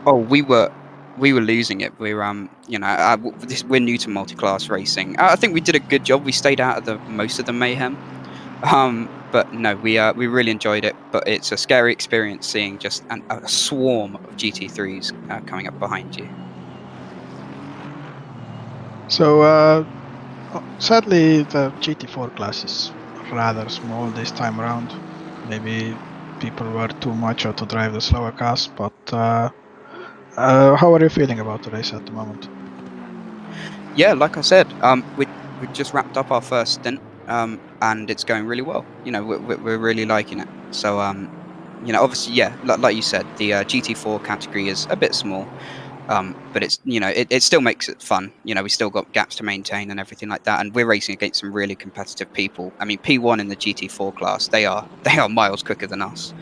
Oh, we were losing it. We're we're new to multi-class racing. I think we did a good job. We stayed out of the most of the mayhem. But no, we really enjoyed it. But it's a scary experience seeing just a swarm of GT3s coming up behind you. So, sadly, the GT4 class is rather small this time around. Maybe people were too macho to drive the slower cars, but how are you feeling about the race at the moment? Yeah, like I said, we just wrapped up our first stint, and it's going really well. We're really liking it. So obviously, yeah, like you said, the GT4 category is a bit small. But it's it still makes it fun. We still got gaps to maintain and everything like that, and we're racing against some really competitive people. I mean, P1 in the GT4 class, they are miles quicker than us.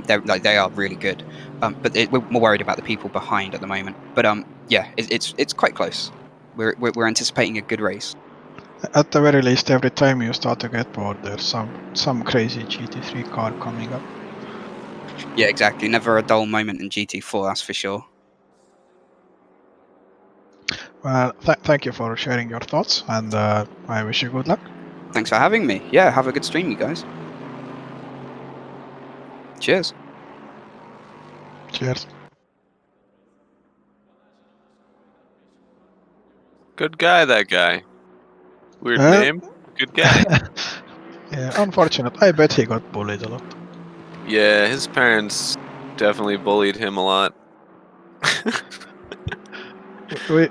They are really good. But we're more worried about the people behind at the moment. But yeah, it's quite close. We're anticipating a good race. At the very least, every time you start to get bored, there's some crazy GT3 car coming up. Yeah, exactly. Never a dull moment in GT4, that's for sure. Well, thank you for sharing your thoughts, and I wish you good luck. Thanks for having me. Yeah, have a good stream, you guys. Cheers. Cheers. Good guy, that guy. Weird Well, name. Good guy. yeah, unfortunate. I bet he got bullied a lot. Yeah, his parents definitely bullied him a lot.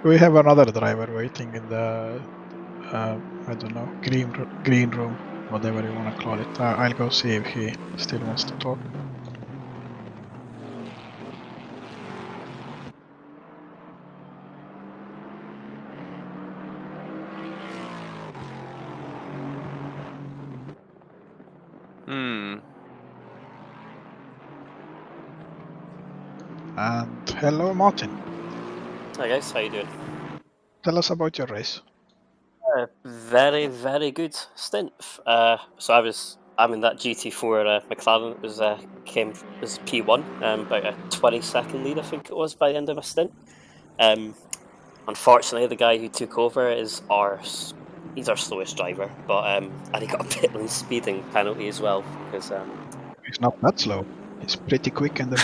We have another driver waiting in the I don't know, green room, whatever you want to call it. I'll go see if he still wants to talk. Hmm. And hello, Martin. Hi guys, how you doing? Tell us about your race. Very, very good stint. So I'm in that GT4 McLaren. It was was P1, about a 20-second lead, I think it was by the end of my stint. Unfortunately, the guy who took over he's our slowest driver, but and he got a pit lane speeding penalty as well because He's not that slow. He's pretty quick in the.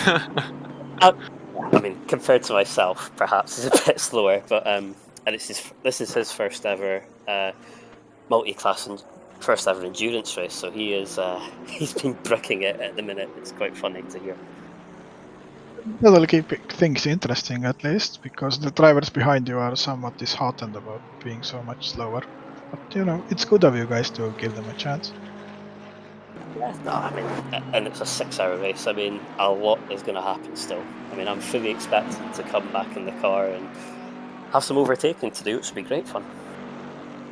I mean, compared to myself, perhaps he's a bit slower, but and this is his first ever multi-class and first ever endurance race. So he's been bricking it at the minute. It's quite funny to hear. That'll keep things interesting at least, because the drivers behind you are somewhat disheartened about being so much slower. But it's good of you guys to give them a chance. Yeah, no, I mean, and it's a 6-hour race. I mean, a lot is going to happen still. I mean, I'm fully expecting to come back in the car and have some overtaking to do, which would be great fun.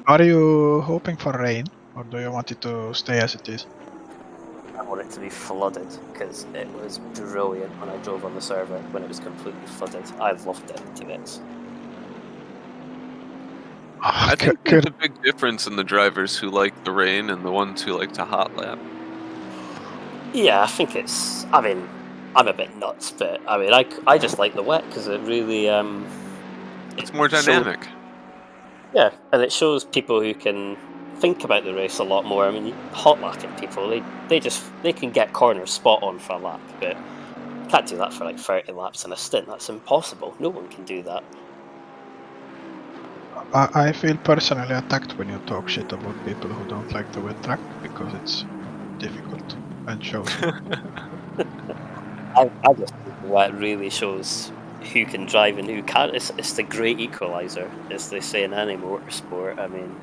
Are you hoping for rain, or do you want it to stay as it is? I want it to be flooded because it was brilliant when I drove on the server when it was completely flooded. I loved it to bits. I think there's a big difference in the drivers who like the rain and the ones who like to hot lap. Yeah, I think it's. I mean, I'm a bit nuts, but I mean, I just like the wet because it really It's more shows- dynamic. Yeah, and it shows people who can think about the race a lot more. I mean, hot lapping people, they can get corners spot on for a lap, but you can't do that for like 30 laps in a stint. That's impossible. No one can do that. I feel personally attacked when you talk shit about people who don't like the wet track, because it's difficult and shows. I just think what really shows who can drive and who can't. It's the great equalizer, as they say in any motorsport. I mean,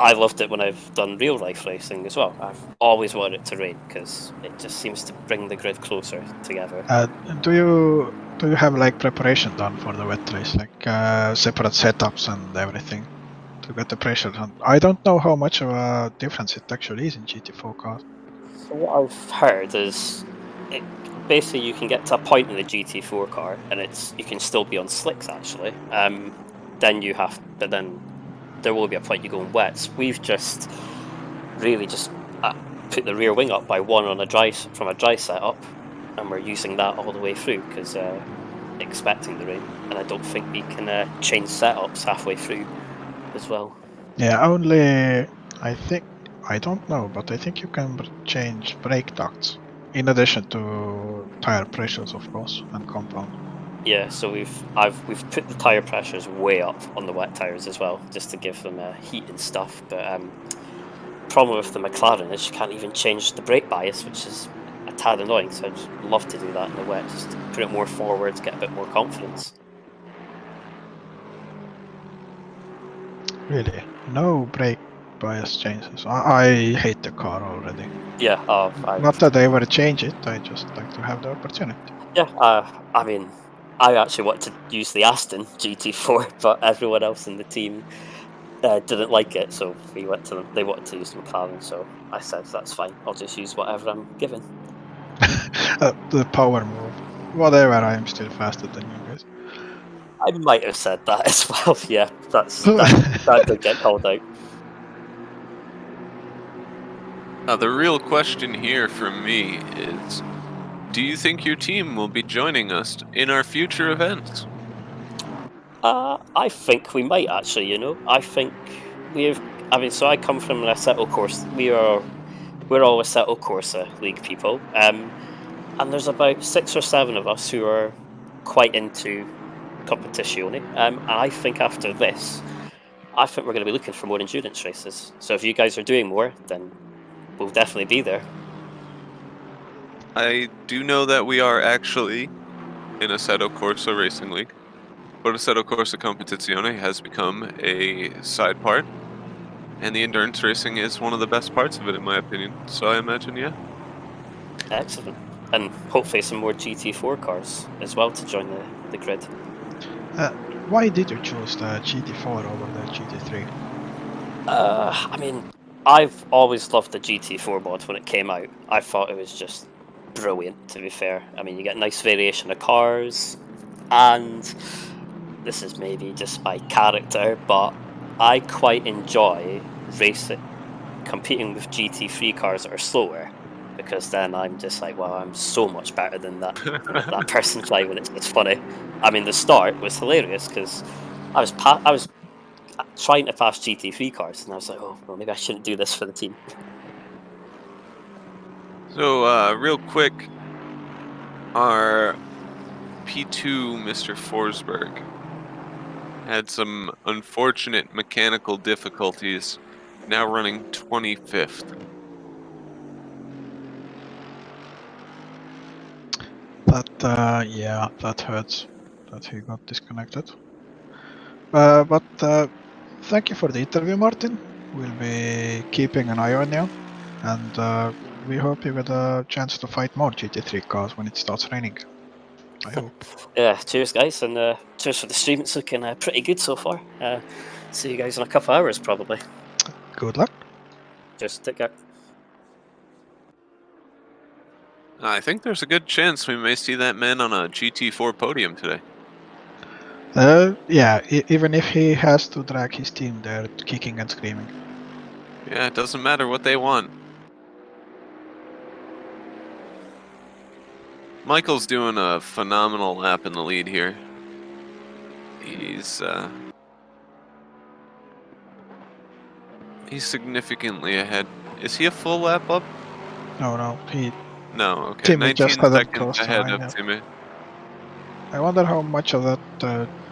I loved it when I've done real life racing as well. I've always wanted it to rain because it just seems to bring the grid closer together. Do you have like preparation done for the wet race, like separate setups and everything to get the pressure? And I don't know how much of a difference it actually is in GT4 cars. So what I've heard is, it, basically you can get to a point in the GT4 car, and you can still be on slicks actually. But then there will be a point you go in wets. We've just really just put the rear wing up by one on from a dry setup, and we're using that all the way through because expecting the rain, and I don't think we can change setups halfway through as well. Yeah, only I don't know, but I think you can change brake ducts in addition to tire pressures, of course, and compound. Yeah, so we've put the tire pressures way up on the wet tires as well, just to give them heat and stuff. But problem with the McLaren is you can't even change the brake bias, which is a tad annoying. So I'd love to do that in the wet, just to put it more forward, get a bit more confidence. Really, no brake bias changes. I hate the car already. Yeah, Not that I ever change it. I just like to have the opportunity. yeah. I mean, I actually want to use the Aston GT4, but everyone else in the team didn't like it, so we went to them. They wanted to use the McLaren, so I said that's fine. I'll just use whatever I'm given. The power move. Whatever, I am still faster than you guys. I might have said that as well. Yeah, that did get called out. The real question here from me is, do you think your team will be joining us in our future events? I think we might actually. I think we've. I mean, so I come from an Assetto Corsa. We're all Assetto Corsa League people. And there's about 6 or 7 of us who are quite into competizione. And I think after this, I think we're going to be looking for more endurance races. So if you guys are doing more, then we'll definitely be there. I do know that we are actually in Assetto Corsa Racing League, but Assetto Corsa Competizione has become a side part, and the endurance racing is one of the best parts of it, in my opinion. So I imagine, yeah. Excellent. And hopefully some more GT4 cars as well to join the grid. Why did you choose the GT4 over the GT3? I mean, I've always loved the GT4 mod when it came out. I thought it was just brilliant, to be fair. I mean, you get a nice variation of cars, and this is maybe just my character, but I quite enjoy competing with GT3 cars that are slower, because then I'm just like, well, I'm so much better than that person driving. It's funny. I mean, the start was hilarious because I was trying to pass GT3 cars, and I was like, oh, well, maybe I shouldn't do this for the team. So, real quick, our P2, Mr. Forsberg, had some unfortunate mechanical difficulties, now running 25th. Yeah, that hurts that he got disconnected. But thank you for the interview, Martin. We'll be keeping an eye on you, and we hope you get a chance to fight more GT3 cars when it starts raining. I hope. Yeah, cheers, guys, and cheers for the stream. It's looking pretty good so far. See you guys in a couple hours, probably. Good luck. Just take care. I think there's a good chance we may see that man on a GT4 podium today. Yeah, even if he has to drag his team there kicking and screaming. Yeah, it doesn't matter what they want. Michael's doing a phenomenal lap in the lead here. He's significantly ahead. Is he a full lap up? No, No, okay. Timmy 19 just hadn't seconds crossed the ahead line of yet. Timmy. I wonder how much of that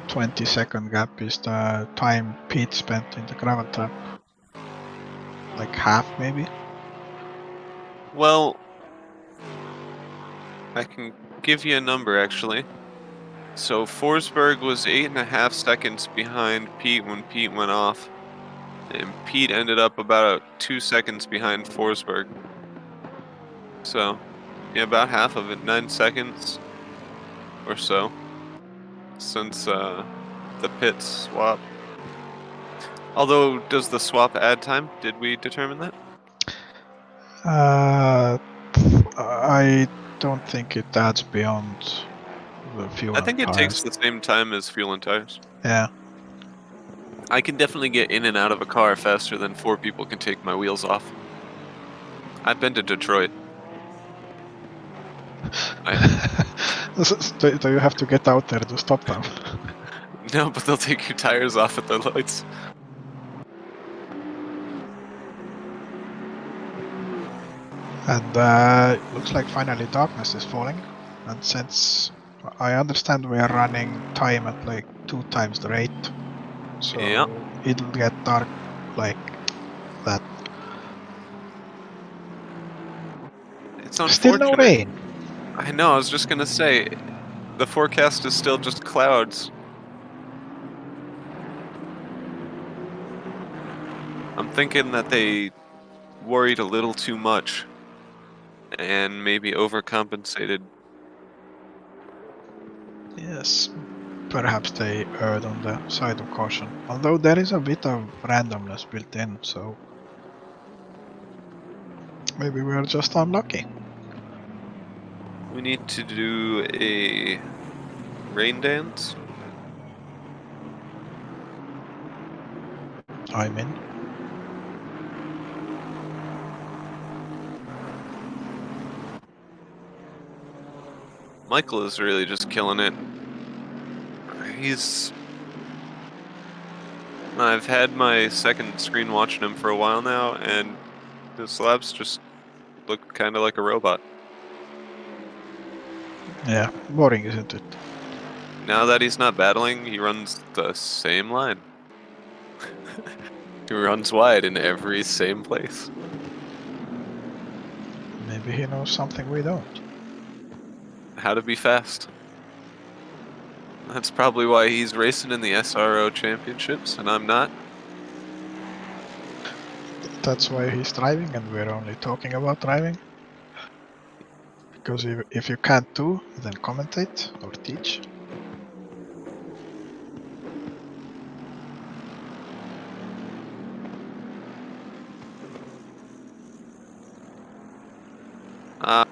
20-second gap is the time Pete spent in the gravel trap. Like half, maybe? Well, I can give you a number actually. So Forsberg was 8.5 seconds behind Pete when Pete went off. And Pete ended up about 2 seconds behind Forsberg. So, yeah, about half of it, 9 seconds or so, since the pit swap. Although, does the swap add time? Did we determine that? I don't think it adds beyond the fuel I and think it takes tires. the same time as fuel and tires. Yeah. I can definitely get in and out of a car faster than 4 people can take my wheels off. I've been to Detroit. Do you have to get out there to stop them? No, but they'll take your tires off at the lights. And looks like finally darkness is falling. And since I understand we are running time at like 2 times the rate, so Yeah. it'll get dark like that. It's Still no unfortunate. rain. I know, I was just gonna say, the forecast is still just clouds. I'm thinking that they worried a little too much and maybe overcompensated. Yes, perhaps they erred on the side of caution. Although there is a bit of randomness built in, so maybe we are just unlucky. We need to do a rain dance. I'm in. Michael is really just killing it. I've had my second screen watching him for a while now, and his laps just look kind of like a robot. Yeah, boring, isn't it? Now that he's not battling, he runs the same line. He runs wide in every same place. Maybe he knows something we don't. How to be fast. That's probably why he's racing in the SRO championships and I'm not. That's why he's driving and we're only talking about driving. Because if you can't do, then commentate or teach.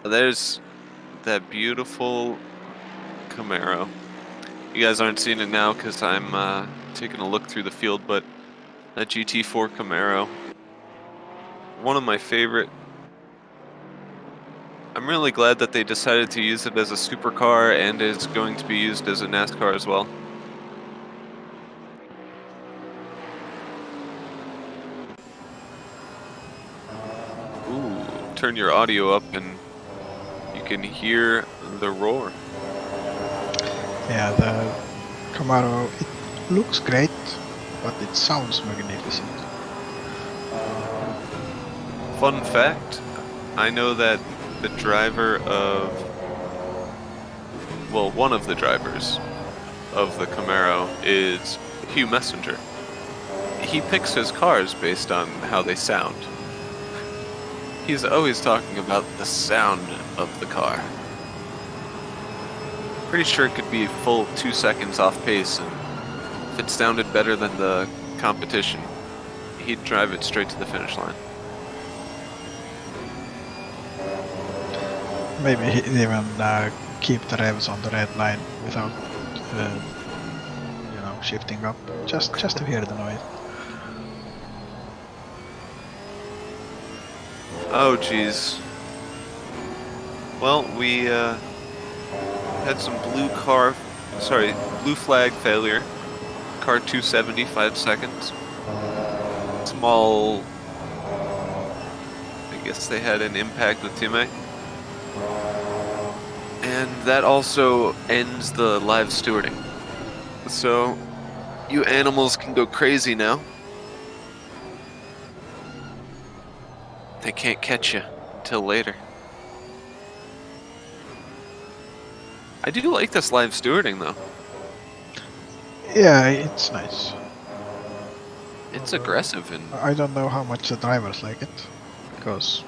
There's that beautiful Camaro. You guys aren't seeing it now because I'm taking a look through the field, but that GT4 Camaro, one of my favorite. I'm really glad that they decided to use it as a supercar and is going to be used as a NASCAR as well. Ooh, turn your audio up and you can hear the roar. Yeah, the Camaro, it looks great, but it sounds magnificent. Fun fact, I know that the driver of, well, one of the drivers of the Camaro is Hugh Messenger. He picks his cars based on how they sound. He's always talking about the sound of the car. Pretty sure it could be a full 2 seconds off pace, and if it sounded better than the competition, he'd drive it straight to the finish line. Maybe he'd even keep the revs on the red line without, shifting up, just to hear the noise. Oh, geez. Well, we had some blue flag failure. Car 270, 5 seconds. Small, I guess they had an impact with teammate. And that also ends the live stewarding. So, you animals can go crazy now. They can't catch you until later. I do like this live stewarding though. Yeah, it's nice. It's aggressive and I don't know how much the drivers like it, because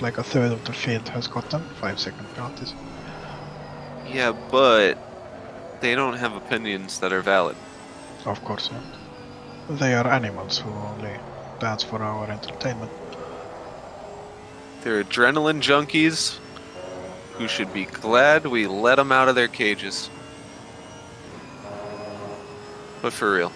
like a third of the field has gotten 5-second penalties. yeah, but they don't have opinions that are valid. Of course not. They are animals who only dance for our entertainment. They're adrenaline junkies who should be glad we let them out of their cages. But for real.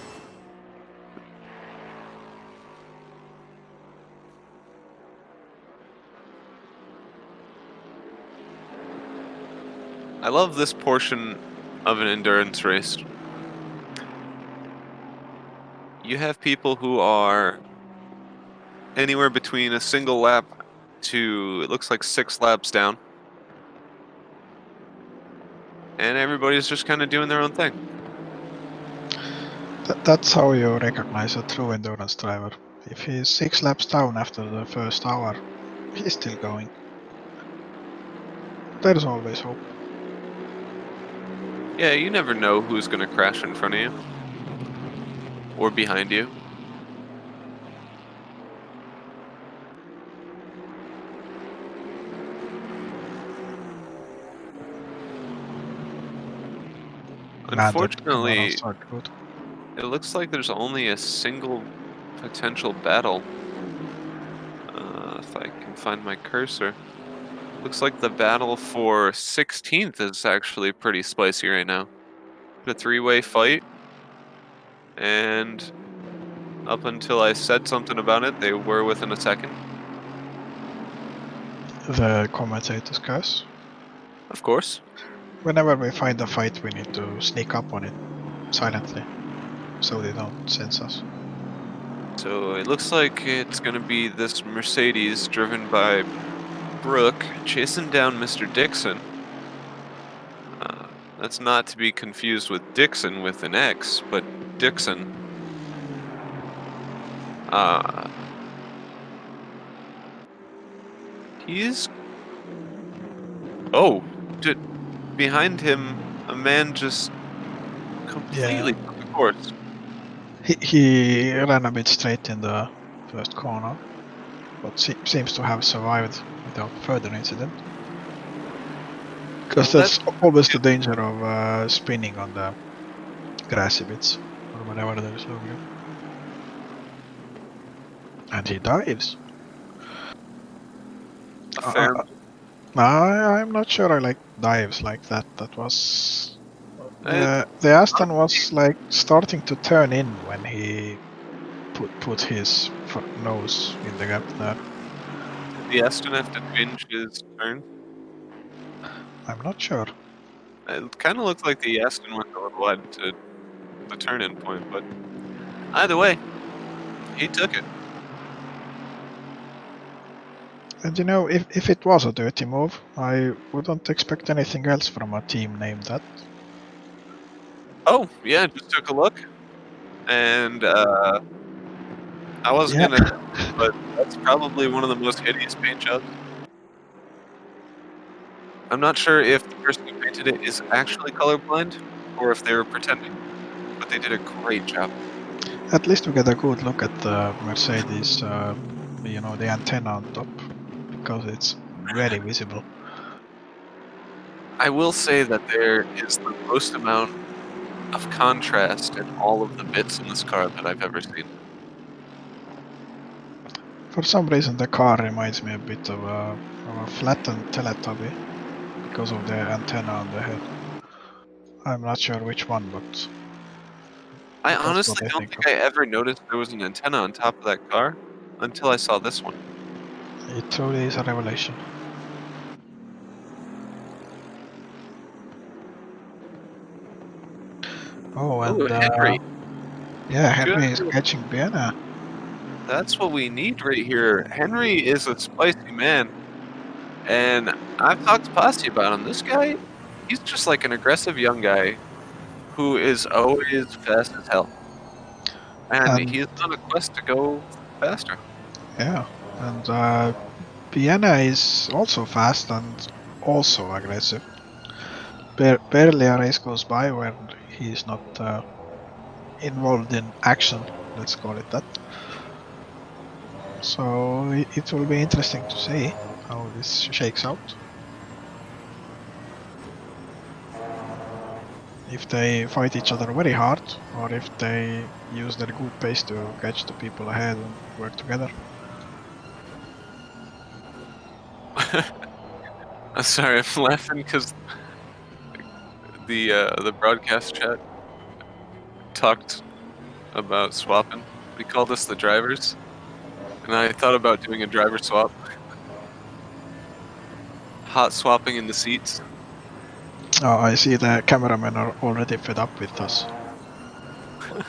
I love this portion of an endurance race. You have people who are anywhere between a single lap to, it looks like 6 laps down. And everybody's just kind of doing their own thing. That's how you recognize a true endurance driver. If he's 6 laps down after the first hour, he's still going. There's always hope. Yeah, you never know who's going to crash in front of you. Or behind you. Unfortunately, it looks like there's only a single potential battle. If I can find my cursor. Looks like the battle for 16th is actually pretty spicy right now. A 3-way fight. And up until I said something about it, they were within a second. The commentators curse. Of course. Whenever we find a fight, we need to sneak up on it silently, so they don't sense us. So it looks like it's going to be this Mercedes driven by Brooke chasing down Mr. Dixon. That's not to be confused with Dixon with an X, but Dixon. He's... Oh, behind him, a man just completely took the course. He ran a bit straight in the first corner, but seems to have survived without further incident. Because Well, that's always the danger of spinning on the grassy bits, or whatever there is slowly. And he dives. Fair. I'm not sure I like dives like that. That was... the Aston was like starting to turn in when he put his nose in the gap there. Did the Aston have to binge his turn? I'm not sure. It kind of looked like the Aston went a little wide to the turn-in point, but either way, he took it. And you know, if it was a dirty move, I wouldn't expect anything else from a team named that. Oh, yeah, just took a look. And I wasn't gonna, but that's probably one of the most hideous paint jobs. I'm not sure if the person who painted it is actually colorblind or if they were pretending, but they did a great job. At least we get a good look at the Mercedes, you know, the antenna on top, because it's very visible. I will say that there is the most amount of contrast in all of the bits in this car that I've ever seen. For some reason, the car reminds me a bit of a flattened Teletubby because of the antenna on the head. I'm not sure which one, but I that's honestly what I don't think think I ever noticed there was an antenna on top of that car until I saw this one. It truly is a revelation. Oh, and Henry. Yeah, Henry is catching Vienna. That's what we need right here. Henry is a spicy man. And I've talked to Posse about him. This guy, he's just like an aggressive young guy who is always fast as hell. And he's on a quest to go faster. Yeah, and Vienna is also fast and also aggressive. barely a race goes by where he's not involved in action. Let's call it that. So it will be interesting to see how this shakes out. If they fight each other very hard, or if they use their good pace to catch the people ahead and work together. Sorry, I'm laughing because the broadcast chat talked about swapping. He called us the drivers, and I thought about doing a driver swap. Hot swapping in the seats. Oh, I see the cameramen are already fed up with us.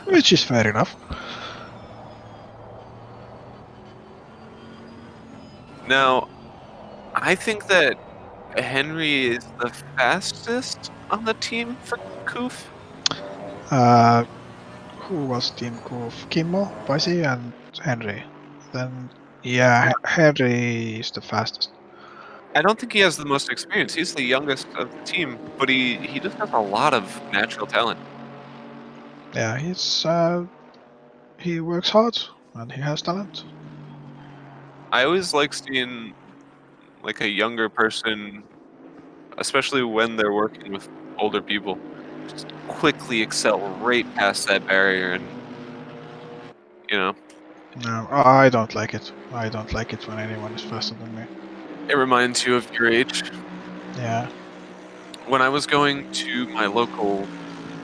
Which is fair enough. Now, I think that Henry is the fastest on the team for Koof. Who was Team Koof? Kimmo, Pasi, and Henry. Then, yeah, Henry is the fastest. I don't think he has the most experience. He's the youngest of the team, but he just has a lot of natural talent. Yeah, he works hard and he has talent. I always like seeing like a younger person, especially when they're working with older people, just quickly excel right past that barrier, and No, I don't like it. I don't like it when anyone is faster than me. it reminds you of your age. Yeah. When I was going to my local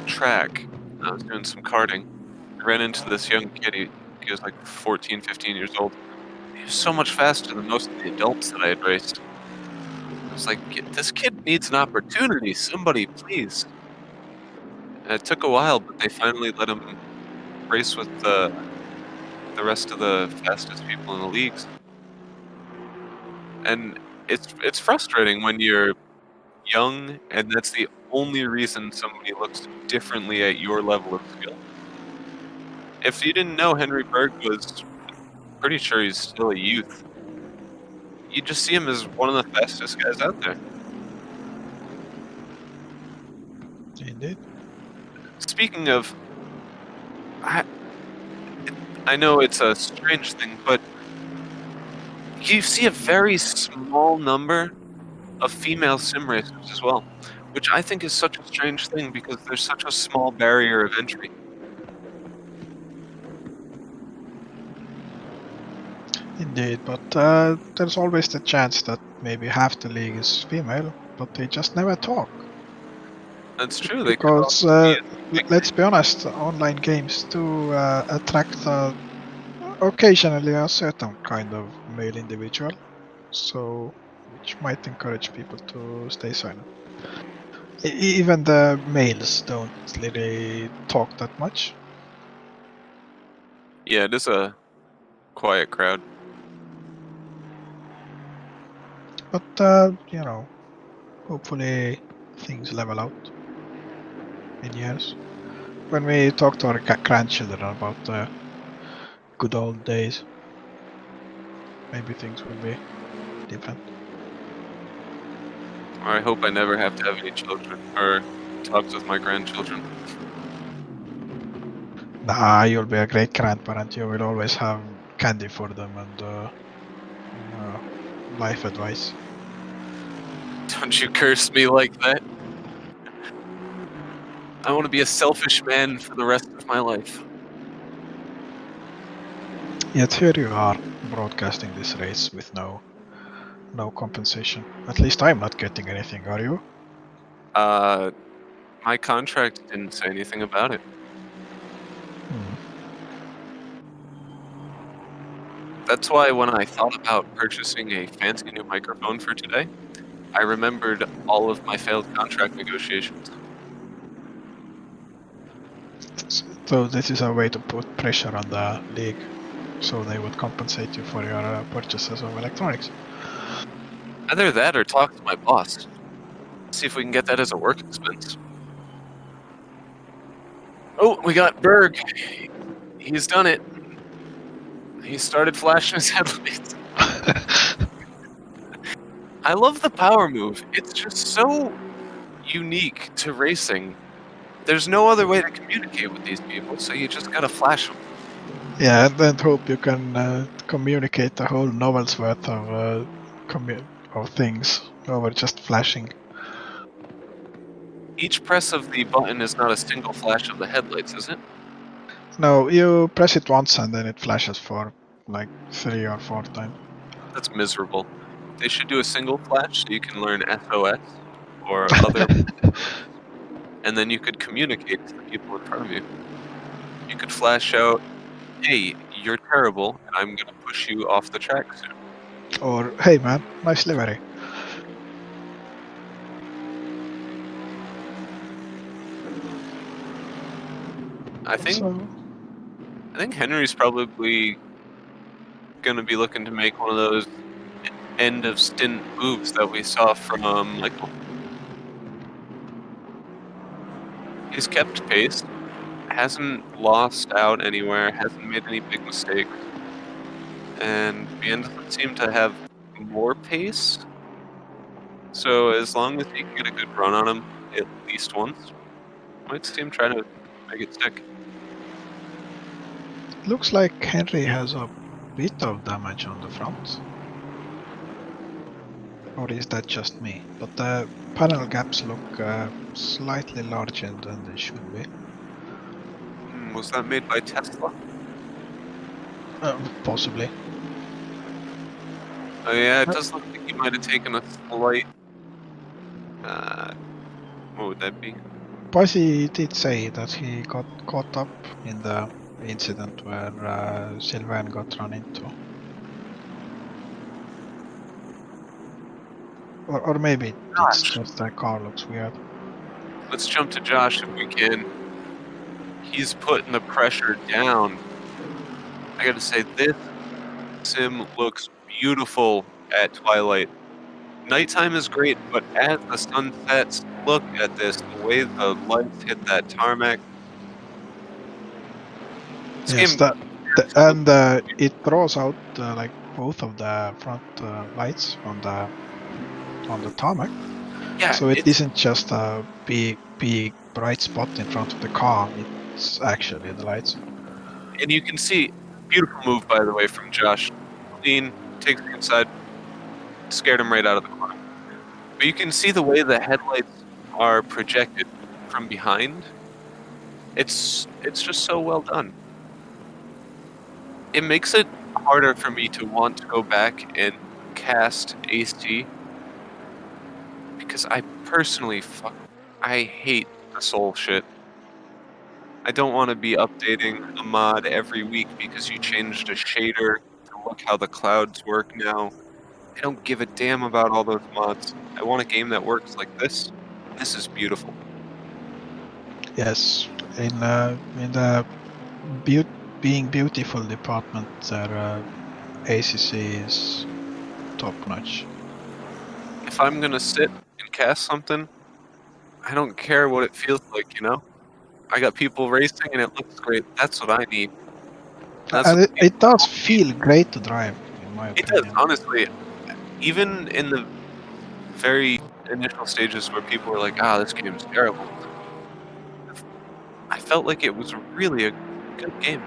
track, I was doing some karting. I ran into this young kid. He was like 14, 15 years old. He was so much faster than most of the adults that I had raced. I was like, this kid needs an opportunity. Somebody, please. And it took a while, but they finally let him race with the rest of the fastest people in the leagues. And it's frustrating when you're young and that's the only reason somebody looks differently at your level of skill. If you didn't know Henry Berg was pretty sure he's still a youth, you just see him as one of the fastest guys out there. Indeed. Speaking of, I know it's a strange thing, but you see a very small number of female sim racers as well, which I think is such a strange thing because there's such a small barrier of entry. Indeed, but there's always the chance that maybe half the league is female, but they just never talk. That's true. They could Because also be let's be honest, online games do attract occasionally a certain kind of male individual, so which might encourage people to stay silent. Even the males don't really talk that much. Yeah, it is a quiet crowd. But hopefully things level out in years. When we talk to our grandchildren about the good old days, maybe things will be different. Or I hope I never have to have any children or talks with my grandchildren. Nah, you'll be a great grandparent. You will always have candy for them and life advice. Don't you curse me like that. I want to be a selfish man for the rest of my life. Yet here you are, broadcasting this race with no compensation. At least I'm not getting anything, are you? My contract didn't say anything about it. That's why when I thought about purchasing a fancy new microphone for today, I remembered all of my failed contract negotiations. So this is a way to put pressure on the league, so they would compensate you for your purchases of electronics. Either that or talk to my boss. See if we can get that as a work expense. Oh, we got Berg. He's done it. He started flashing his headlights. I love the power move. It's just so unique to racing. There's no other way to communicate with these people, so you just gotta flash them. Yeah, and then hope you can communicate a whole novel's worth of of things over just flashing. Each press of the button is not a single flash of the headlights, is it? No, you press it once and then it flashes for like 3 or 4 times. That's miserable. They should do a single flash so you can learn SOS or other, and then you could communicate to the people in front of you. You could flash out, hey, you're terrible, and I'm gonna push you off the track soon. Or, hey man, nice livery. I think So, Henry's probably gonna be looking to make one of those end of stint moves that we saw from Michael. He's kept pace, hasn't lost out anywhere, hasn't made any big mistakes, and Bien doesn't seem to have more pace. So as long as he can get a good run on him at least once, might see him try to make it stick. it looks like Henry has a bit of damage on the front. Or is that just me? But the panel gaps look slightly larger than they should be. Was that made by Tesla? Possibly. Oh yeah, it does look like he might have taken a slight. What would that be? Pasi did say that he got caught up in the incident where Sylvain got run into. Or maybe it's Josh. just the car looks weird. Let's jump to Josh if we can. He's putting the pressure down. I gotta say, this sim looks beautiful at twilight. Nighttime is great, but as the sun sets, look at this. The way the lights hit that tarmac. This Yes, game and it draws out like both of the front lights on the tarmac. yeah, So it isn't just a big bright spot in front of the car. It's actually the lights. and you can see, beautiful move by the way from Josh. Clean, takes the inside, scared him right out of the corner. But you can see the way the headlights are projected from behind. It's just so well done. It makes it harder for me to want to go back and cast AC because I personally I hate the soul shit. I don't want to be updating a mod every week because you changed a shader to look how the clouds work now. I don't give a damn about all those mods. I want a game that works like this. This is beautiful. Yes, in the being beautiful department, their ACC is top notch. If I'm gonna sit and cast something, I don't care what it feels like, you know? I got people racing and it looks great. That's what I need. That's And what the it does people need. feel great to drive, in my It does, opinion. honestly. Even in the very initial stages where people were like, this game's terrible. I felt like it was really a good game.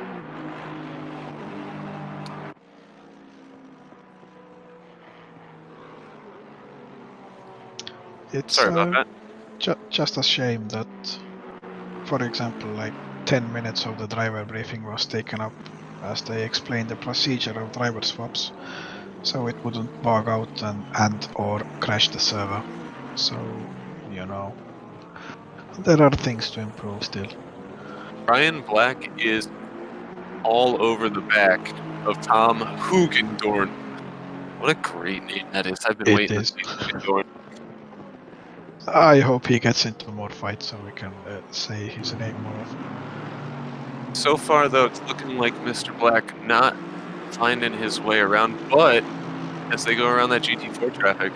It's Sorry about that. just a shame that, for example, like 10 minutes of the driver briefing was taken up as they explained the procedure of driver swaps, so it wouldn't bug out and or crash the server. So, you know, there are things to improve still. Brian Black is all over the back of Tom Hugendorn. What a great name that is. I've been It waiting to is. say Hugendorn. I hope he gets into more fights so we can say his name more often. So far, though, it's looking like Mr. Black not finding his way around, but as they go around that GT4 traffic,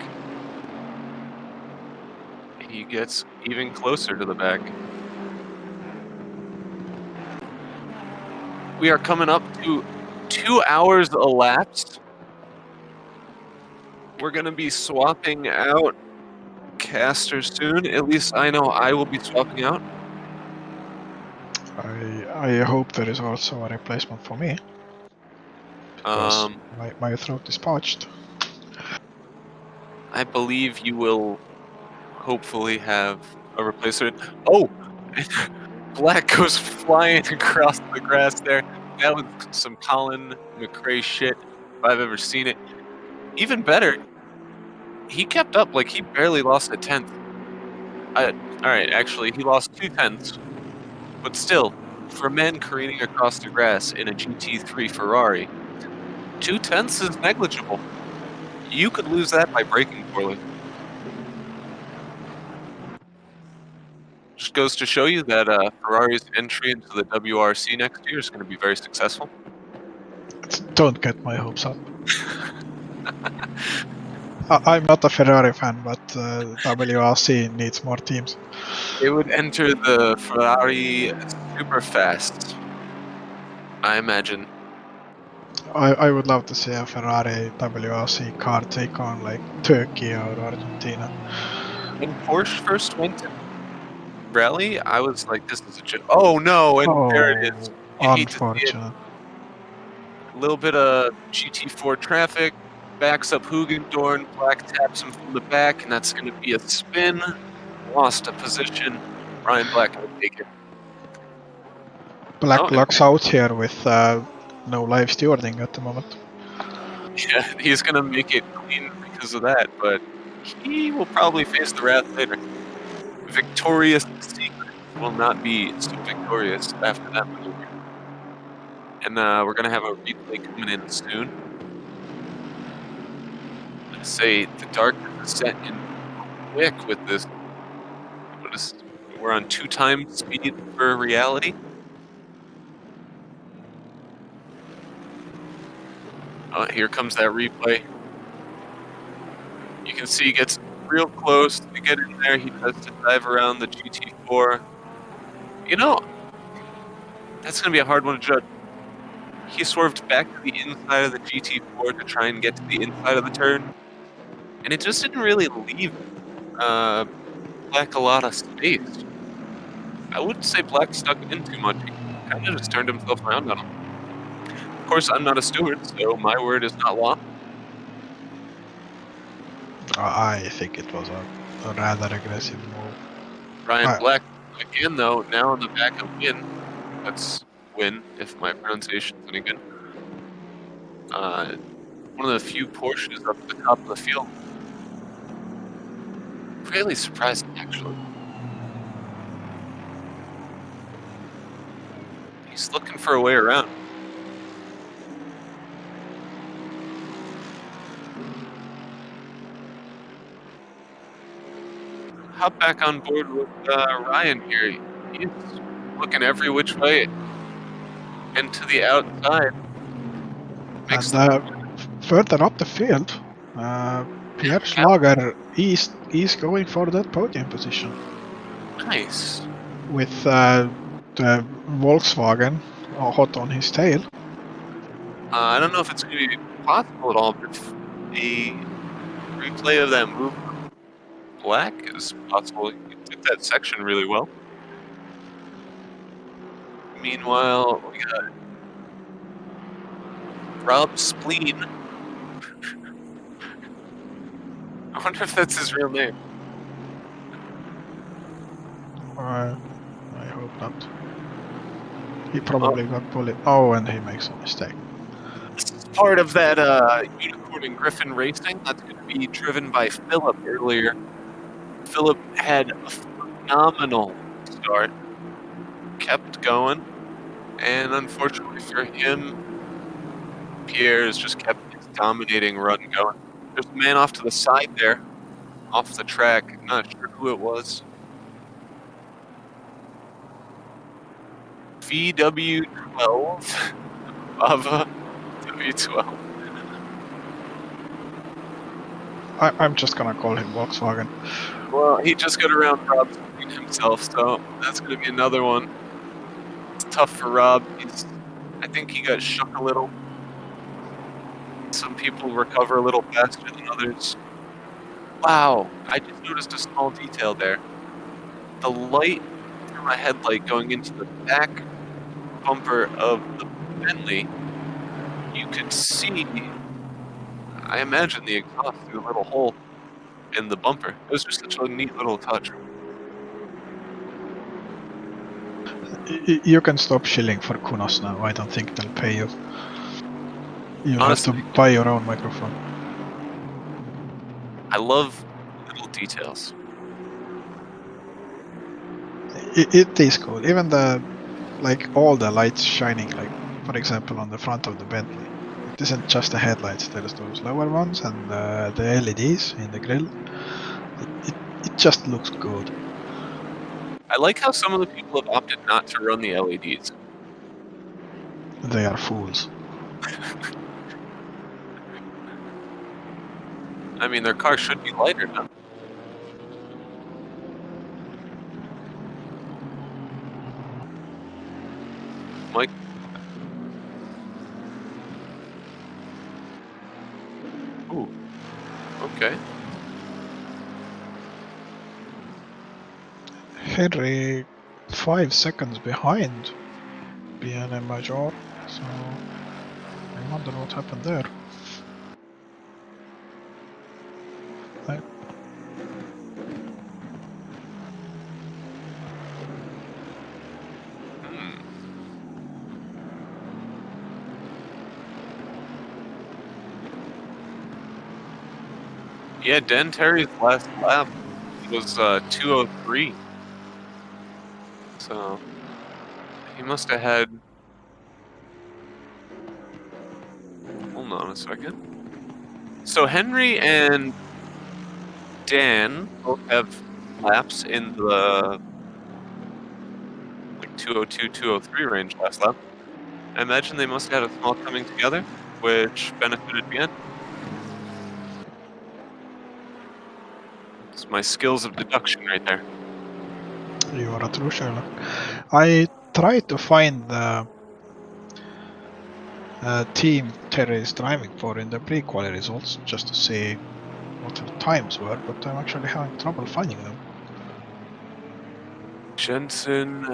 he gets even closer to the back. We are coming up to 2 hours elapsed. We're going to be swapping out caster soon. At least I know I will be swapping out. I hope there is also a replacement for me, because my throat is parched. I believe you will hopefully have a replacement. Oh, Black goes flying across the grass there. That was some Colin McRae shit if I've ever seen it. Even better, he kept up, like he barely lost a tenth. All right, actually, he lost 2/10, but still, for men careening across the grass in a GT3 Ferrari, 2/10 is negligible. You could lose that by braking poorly. Just goes to show you that Ferrari's entry into the WRC next year is going to be very successful. Don't get my hopes up. I'm not a Ferrari fan, but WRC needs more teams. It would enter the Ferrari Superfast, I imagine. I would love to see a Ferrari WRC car take on like Turkey or Argentina. When Porsche first went to rally, I was like, this is a joke. Oh no, and there it is. You hate to see it. Unfortunate. A little bit of GT4 traffic, backs up Hugendorn, Black taps him from the back, and that's going to be a spin. Lost a position. Ryan Black will take it. Black Oh, lucks out here with no live stewarding at the moment. yeah, he's going to make it clean because of that, but he will probably face the wrath later. Victorious Secret will not be so victorious after that maneuver. And we're going to have a replay coming in soon. I say the darkness is set in quick with this. We're on 2 times speed for reality. Here comes that replay. You can see he gets real close to get in there. He tries to dive around the GT4. You know, that's going to be a hard one to judge. He swerved back to the inside of the GT4 to try and get to the inside of the turn. And it just didn't really leave Black a lot of space. I wouldn't say Black stuck in too much. He kind of just turned himself around on him. Of course, I'm not a steward, so my word is not law. I think it was a rather aggressive move. Ryan Black, again though, now on the back of Win. That's Win, if my pronunciation's any good. One of the few Porsches up at the top of the field. Really surprising, actually. He's looking for a way around. Hop back on board with Ryan here. He's looking every which way and to the outside. And further up the field, Pierre Schlager is going for that podium position. Nice. With the Volkswagen hot on his tail. I don't know if it's going to be possible at all, but if a replay of that move Black is possible. He did that section really well. Meanwhile, we got Rob Spleen. I wonder if that's his real name. I hope not. He probably got bullied. Oh, and he makes a mistake. This is part of that Unicorn and Griffin racing that's going to be driven by Philip earlier. Philip had a phenomenal start, kept going, and unfortunately for him, Pierre has just kept his dominating run going. There's a man off to the side there, off the track. I'm not sure who it was. VW12 Bava W12. I'm just gonna call him Volkswagen. Well, he just got around Rob himself, so that's going to be another one. It's tough for Rob. I think he got shook a little. Some people recover a little faster than others. Wow, I just noticed a small detail there. The light through my headlight going into the back bumper of the Bentley, you could see, I imagine, the exhaust through a little hole in the bumper. It was just such a neat little touch. You can stop shilling for Kunos now. I don't think they'll pay you. You'll have to Honestly, buy your own microphone. I love little details. It is cool. Even all the lights shining, like for example on the front of the Bentley. It isn't just the headlights. There's those lower ones and the LEDs in the grill. It just looks good. I like how some of the people have opted not to run the LEDs. They are fools. I mean, their car should be lighter now. Mike? Ooh. Okay. Henry 5 seconds behind BNM Major, so I wonder what happened there. Hmm. Yeah, Dan Terry's last lap was 2:03. So he must have had. Hold on a second. So Henry and Dan both have laps in the 2:02, 2:03 range last lap. I imagine they must have had a small coming together, which benefited BN. It's my skills of deduction right there. You are a true Sherlock. I tried to find the team Terry is driving for in the pre-quali results just to see what their times were, but I'm actually having trouble finding them. Jensen,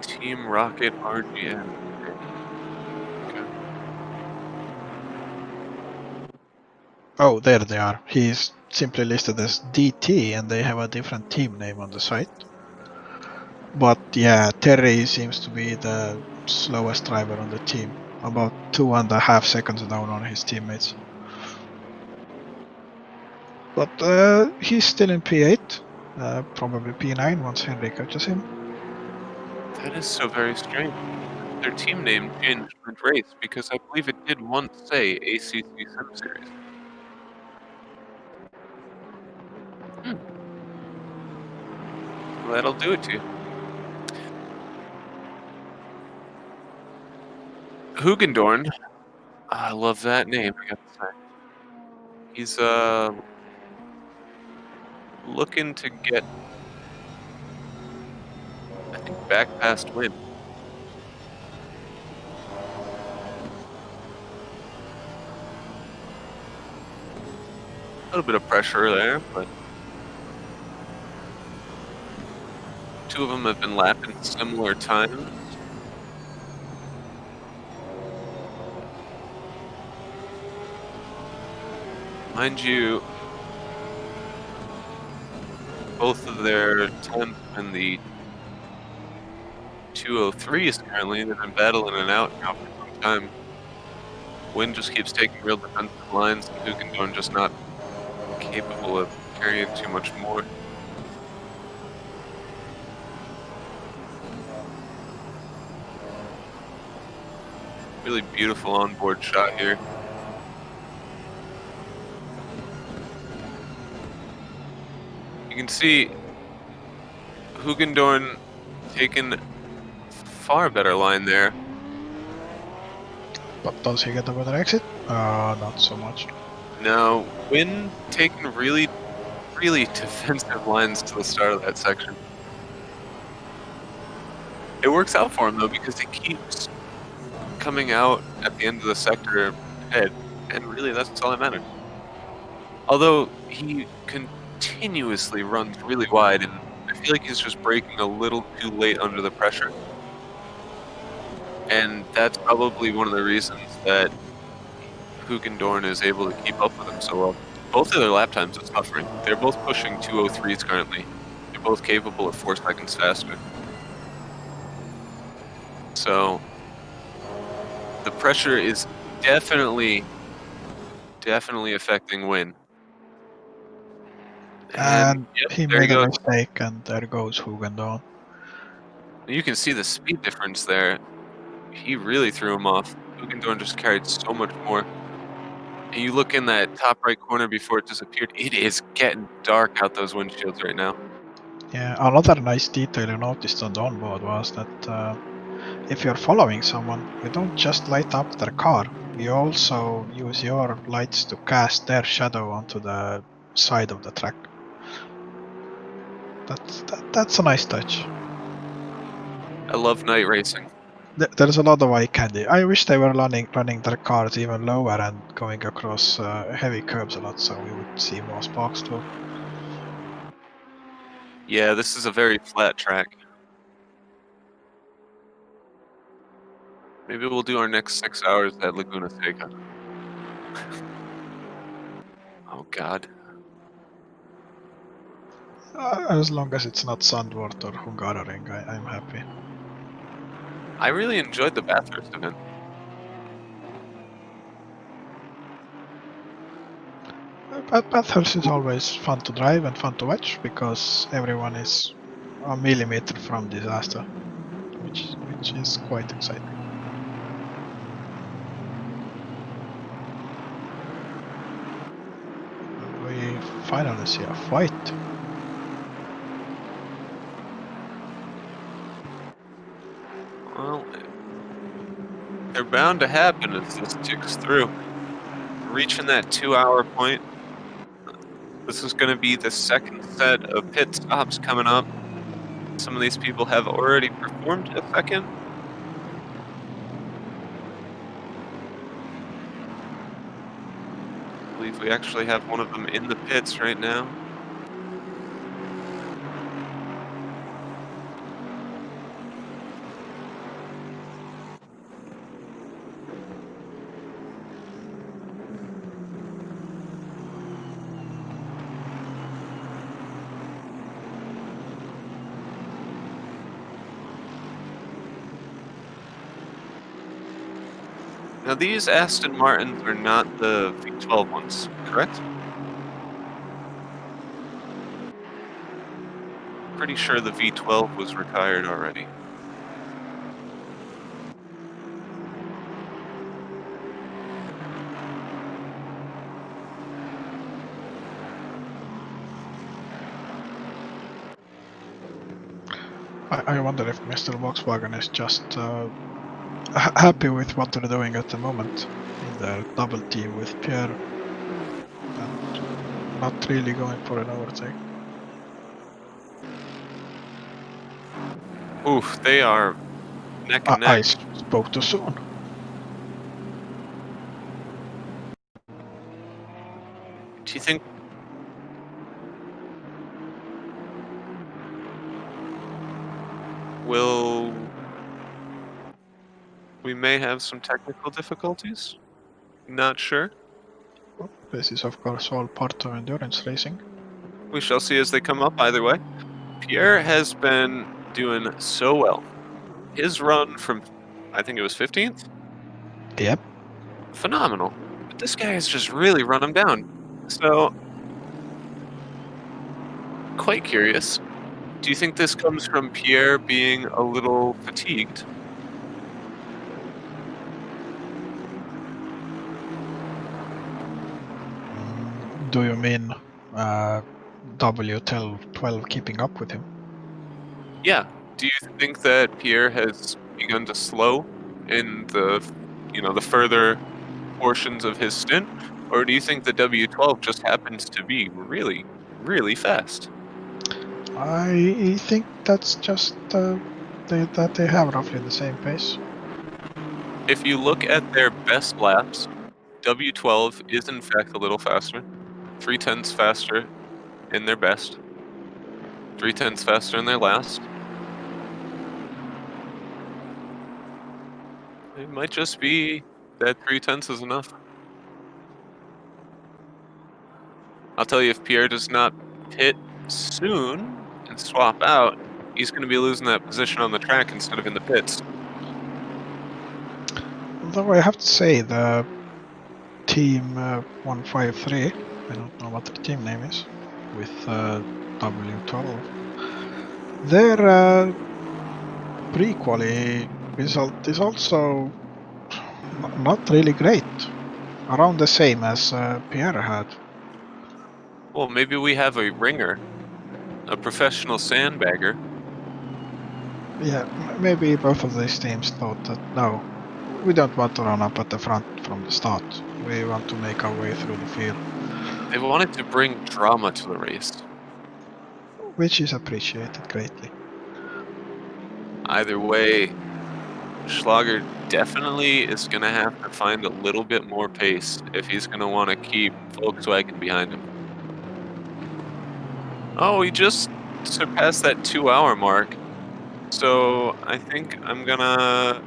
Team Rocket, RGN. Okay. Oh, there they are. He's simply listed as DT and they have a different team name on the site. But yeah, Terry seems to be the slowest driver on the team, about 2.5 seconds down on his teammates. But he's still in P8, probably P9 once Henry catches him. That is so very strange. Their team name changed mid-race because I believe it did once say ACC Sim Series. Well, that'll do it to you. Hugendorn. I love that name, I gotta say. He's looking to get, I think, back past win. A little bit of pressure there, but two of them have been lapping similar times. Mind you, both of their times in the 2:03s currently. They've been battling it out now for some time. Wynn just keeps taking real defensive lines, and Hugendorn just not capable of carrying too much more. Really beautiful onboard shot here. You can see Hugendorn taking far better line there. But does he get a better exit? Not so much. Now, Wynn taking really, really defensive lines to the start of that section. It works out for him though because he keeps coming out at the end of the sector ahead, and really that's all that matters. Although he continuously runs really wide, and I feel like he's just braking a little too late under the pressure. And that's probably one of the reasons that Hugendorn is able to keep up with him so well. Both of their lap times are suffering. They're both pushing 2:03s currently. They're both capable of 4 seconds faster. So the pressure is definitely affecting Win. And yep, he there he made a goes. mistake, and there goes Hugendorn. You can see the speed difference there. He really threw him off. Hugendorn just carried so much more. And you look in that top right corner before it disappeared, it is getting dark out those windshields right now. Yeah, another nice detail I noticed on the onboard was that if you're following someone, you don't just light up their car, you also use your lights to cast their shadow onto the side of the track. That's a nice touch. I love night racing. There's a lot of eye candy. I wish they were running their cars even lower and going across heavy curbs a lot, so we would see more sparks too. Yeah, this is a very flat track. Maybe we'll do our next 6 hours at Laguna Seca. Oh god. As long as it's not Sandvort or Hungaroring, I'm happy. I really enjoyed the Bathurst event. Bathurst is always fun to drive and fun to watch because everyone is a millimeter from disaster, which is quite exciting. We finally see a fight. Well, they're bound to happen as this ticks through. Reaching that 2-hour point. This is going to be the second set of pit stops coming up. Some of these people have already performed a second. I believe we actually have one of them in the pits right now. Now these Aston Martins are not the V12 ones, correct? Pretty sure the V12 was retired already. I wonder if Mr. Volkswagen is just happy with what they're doing at the moment in their double team with Pierre and not really going for an overtake. Oof, they are neck and I neck. spoke too soon. Do you think we may have some technical difficulties? Not sure. This is of course all part of endurance racing. We shall see as they come up either way. Pierre has been doing so well. His run from, I think it was 15th? Yep. Phenomenal. But this guy has just really run him down. So, quite curious. Do you think this comes from Pierre being a little fatigued? Do you mean W12 keeping up with him? Yeah. Do you think that Pierre has begun to slow in the, the further portions of his stint? Or do you think the W12 just happens to be really, really fast? I think that's just that they have roughly the same pace. If you look at their best laps, W12 is in fact a little faster. 3/10 faster in their best. 3/10 faster in their last. It might just be that 3/10 is enough. I'll tell you, if Pierre does not pit soon and swap out, he's going to be losing that position on the track instead of in the pits. Although I have to say, the team 153, I don't know what the team name is, with W12, their pre-quali result is also not really great. Around the same as Pierre had. Well, maybe we have a ringer, a professional sandbagger. Yeah, maybe both of these teams thought that no, we don't want to run up at the front from the start. We want to make our way through the field, They wanted to bring drama to the race. which is appreciated greatly. Either way, Schlager definitely is going to have to find a little bit more pace if he's going to want to keep Volkswagen behind him. Oh, he just surpassed that 2-hour mark. So I think I'm going to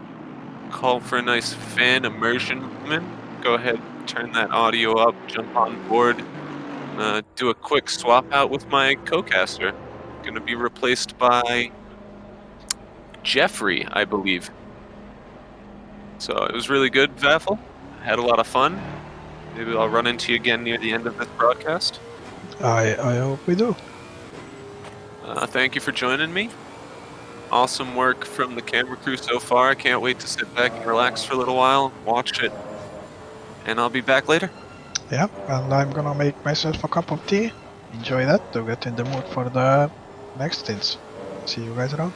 call for a nice fan immersion moment. Go ahead, turn that audio up, jump on board, do a quick swap out with my co-caster. Going to be replaced by Jeffrey, I believe. So it was really good, Vaffel. Had a lot of fun. Maybe I'll run into you again near the end of this broadcast. I hope we do. Thank you for joining me. Awesome work from the camera crew so far. I can't wait to sit back and relax for a little while, watch it, and I'll be back later. Yeah, and I'm gonna make myself a cup of tea. Enjoy that to get in the mood for the next stints. See you guys around.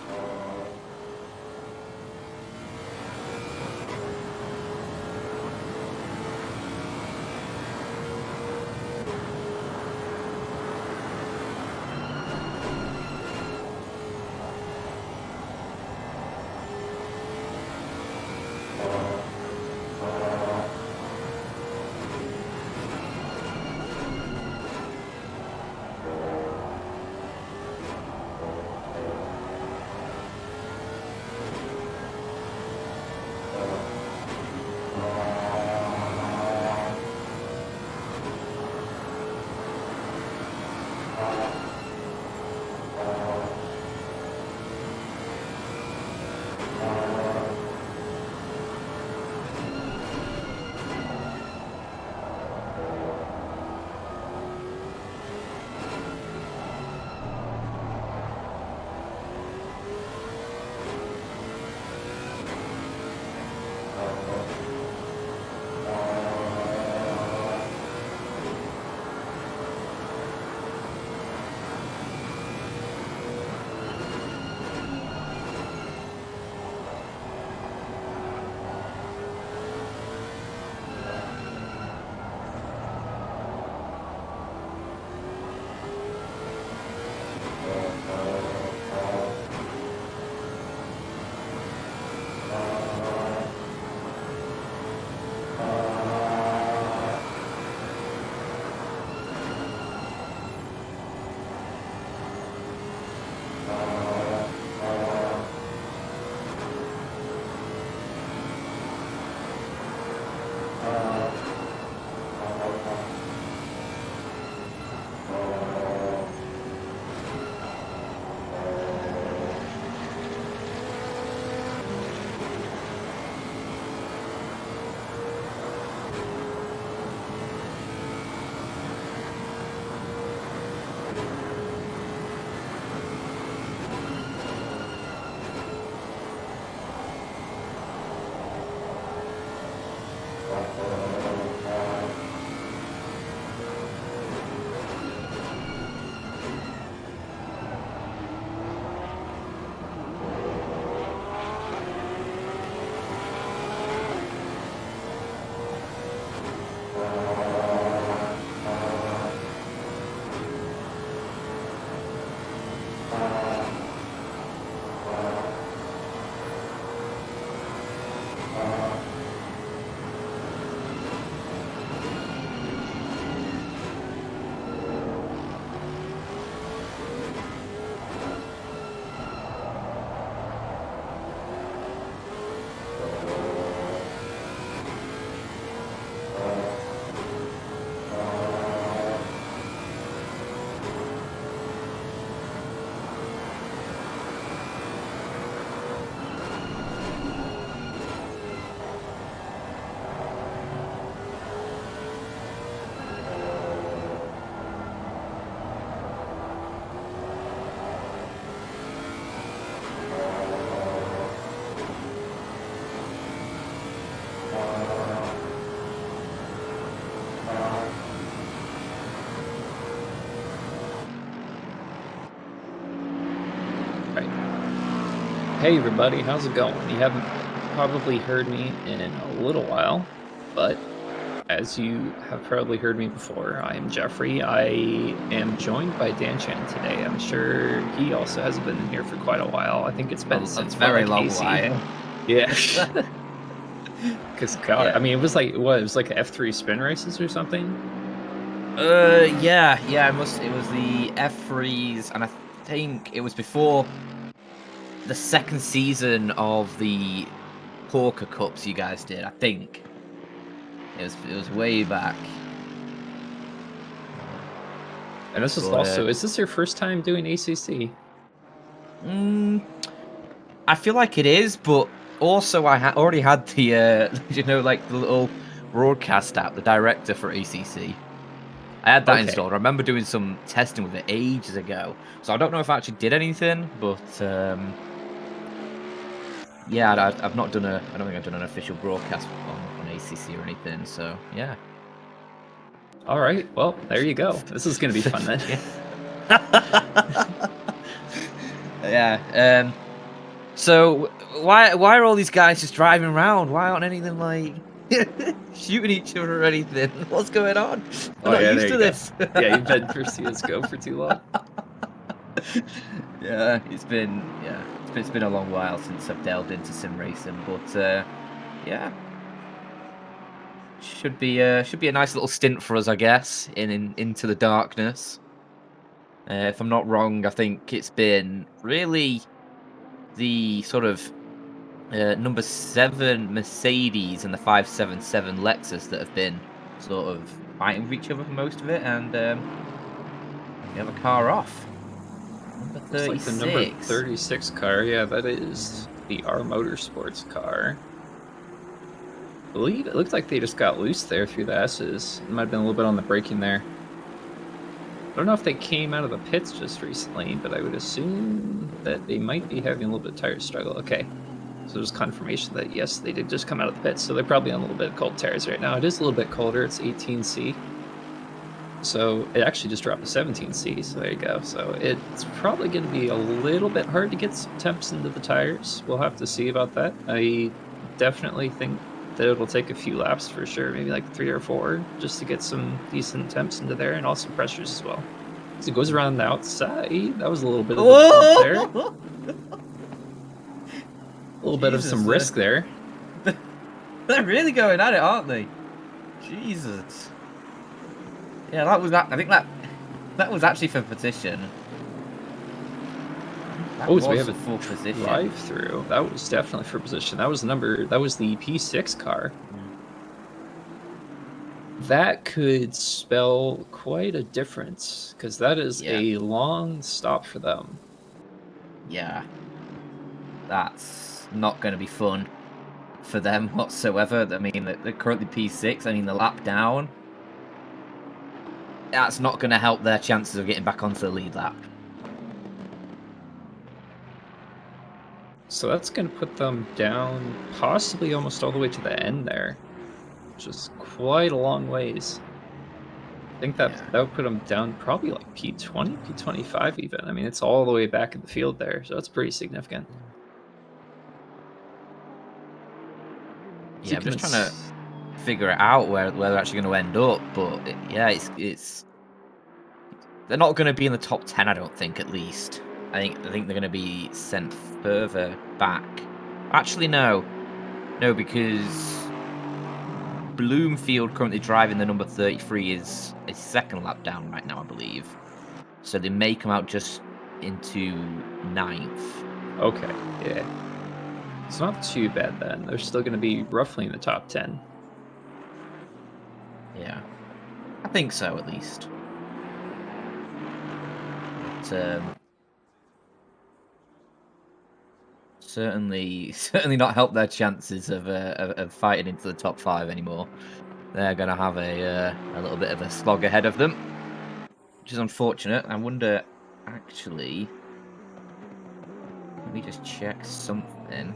Hey everybody, how's it going? You haven't probably heard me in a little while, but as you have probably heard me before, I am Jeffrey. I am joined by Dan Chan today. I'm sure he also hasn't been in here for quite a while. I think it's been since very like long AC. while. Yeah. Because God, Yeah. I mean, it was like what? It was like F3 spin races or something. Yeah. It was the F3s, and I think it was before the second season of the Porker Cups you guys did. I think it was way back. And this is But, also, is this your first time doing ACC? I feel like it is, but also I already had the like the little broadcast app, the director for ACC. I had that Okay. installed. I remember doing some testing with it ages ago, so I don't know if I actually did anything, but yeah, I've not done I don't think I've done an official broadcast on ACC or anything. So yeah. All right. Well, there you go. This is gonna be fun then. Yeah. So why are all these guys just driving around? Why aren't any of them like shooting each other or anything? What's going on? I'm not used to this. Yeah, you've been for CS:GO for too long. Yeah, it's been a long while since I've delved into sim racing, but yeah, should be a nice little stint for us, I guess, into the darkness. If I'm not wrong, I think it's been really the sort of number 7 Mercedes and the 577 Lexus that have been sort of fighting with each other for most of it, and we have a car off. Number 36. Looks like the number 36 car. Yeah, that is the R Motorsports car. I believe it looked like they just got loose there through the S's. It might have been a little bit on the braking there. I don't know if they came out of the pits just recently, but I would assume that they might be having a little bit of tire struggle. Okay. So there's confirmation that, yes, they did just come out of the pits, so they're probably on a little bit of cold tires right now. It is a little bit colder. It's 18C. So it actually just dropped to 17C, so there you go. So it's probably going to be a little bit hard to get some temps into the tires. We'll have to see about that. I definitely think that it'll take a few laps for sure, maybe like 3 or 4, just to get some decent temps into there and also pressures as well. So it goes around the outside. That was a little bit of a bump there. A little bit of some risk there. They're really going at it, aren't they? Jesus. Yeah, that was that. I think that was actually for position. So we have a full position drive through. That was definitely for position. That was the P6 car. That could spell quite a difference because that is a long stop for them. Yeah. That's not going to be fun for them whatsoever. I mean, they're currently P6. I mean, the lap down. That's not going to help their chances of getting back onto the lead lap. So that's going to put them down possibly almost all the way to the end there, which is quite a long ways. I think that would put them down probably like P20, P25 even. I mean, it's all the way back in the field there, so that's pretty significant. Yeah, I'm just trying to figure it out where they're actually going to end up, but it's they're not going to be in the top 10, I don't think, at least. I think they're going to be sent further back. Actually, no, because Bloomfield currently driving the number 33 is a second lap down right now, I believe. So they may come out just into 9th. Okay, yeah. It's not too bad then. They're still going to be roughly in the top 10. Yeah, I think so at least. But, certainly not help their chances of fighting into the top 5 anymore. They're going to have a little bit of a slog ahead of them, which is unfortunate. I wonder, actually, let me just check something.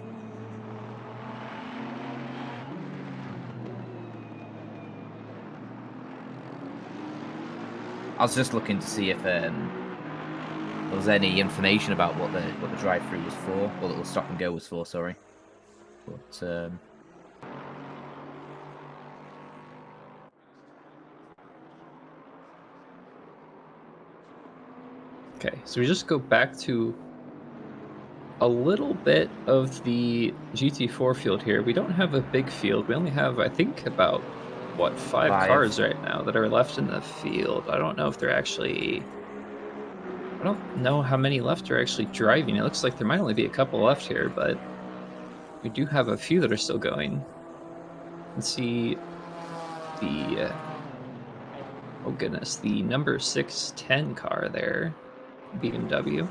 I was just looking to see if was any information about what the drive-through was for, or the stop and go was for. Sorry, but Okay, so we just go back to a little bit of the GT4 field here. We don't have a big field. We only have, I think, about, what, 5 cars right now that are left in the field. I don't know if they're actually... I don't know how many left are actually driving. It looks like there might only be a couple left here, but we do have a few that are still going. Let's see the... oh goodness, the number 610 car there, BMW.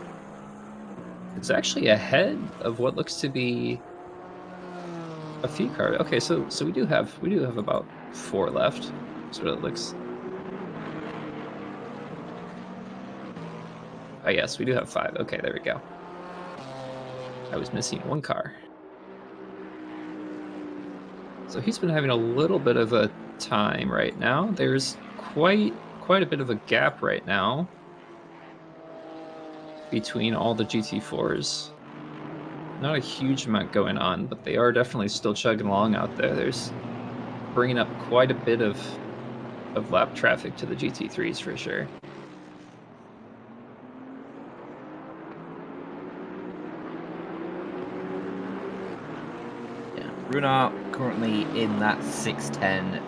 It's actually ahead of what looks to be a few cars. Okay, so we do have about 4 left. That's what it looks. Oh yes, we do have 5. Okay, there we go. I was missing 1 car. So he's been having a little bit of a time right now. There's quite a bit of a gap right now between all the GT4s. Not a huge amount going on, but they are definitely still chugging along out there. There's bringing up quite a bit of lap traffic to the GT3s for sure. yeah, Runar currently in that 610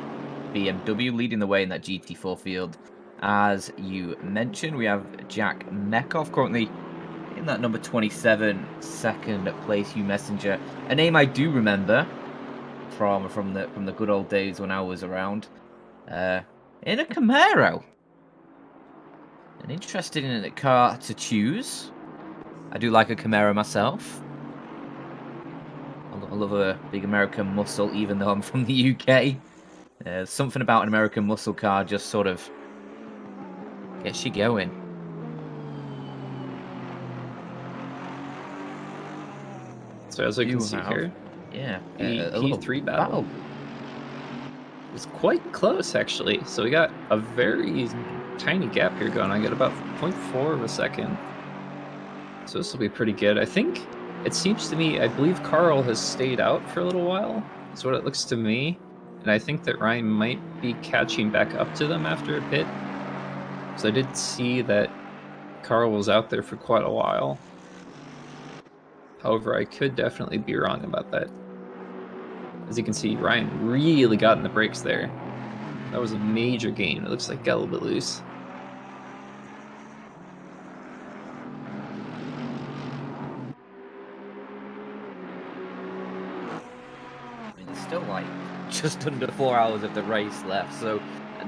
BMW, leading the way in that GT4 field. As you mentioned, we have Jack Mekov currently in that number 27, second place, Hugh Messenger. A name I do remember from the good old days when I was around. In a Camaro. An interesting car to choose. I do like a Camaro myself. I love a big American muscle, even though I'm from the UK. Something about an American muscle car just sort of gets you going. So as I can see here, yeah, a P3 battle. It's quite close actually. So we got a very tiny gap here going. I get about 0.4 of a second. So this will be pretty good. I think it seems to me, I believe Carl has stayed out for a little while. That's what it looks to me. And I think that Ryan might be catching back up to them after a pit. So I did see that Carl was out there for quite a while. However, I could definitely be wrong about that. As you can see, Ryan really got in the brakes there. That was a major gain. It looks like got a little bit loose. I mean, it's still like just under 4 hours of the race left, so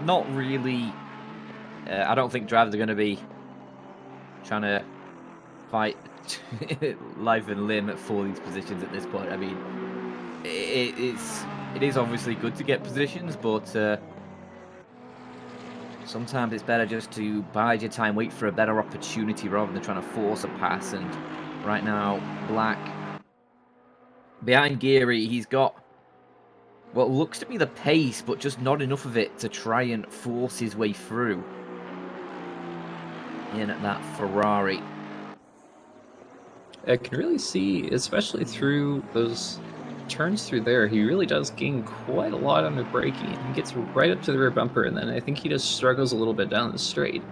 not really. I don't think drivers are going to be trying to fight life and limb for these positions at this point. I mean, it is obviously good to get positions, but sometimes it's better just to bide your time, wait for a better opportunity rather than trying to force a pass. And right now, Black behind Geary, he's got what looks to be the pace, but just not enough of it to try and force his way through in that Ferrari. I can really see, especially through those turns through there, he really does gain quite a lot under braking. He gets right up to the rear bumper, and then I think he just struggles a little bit down the straight.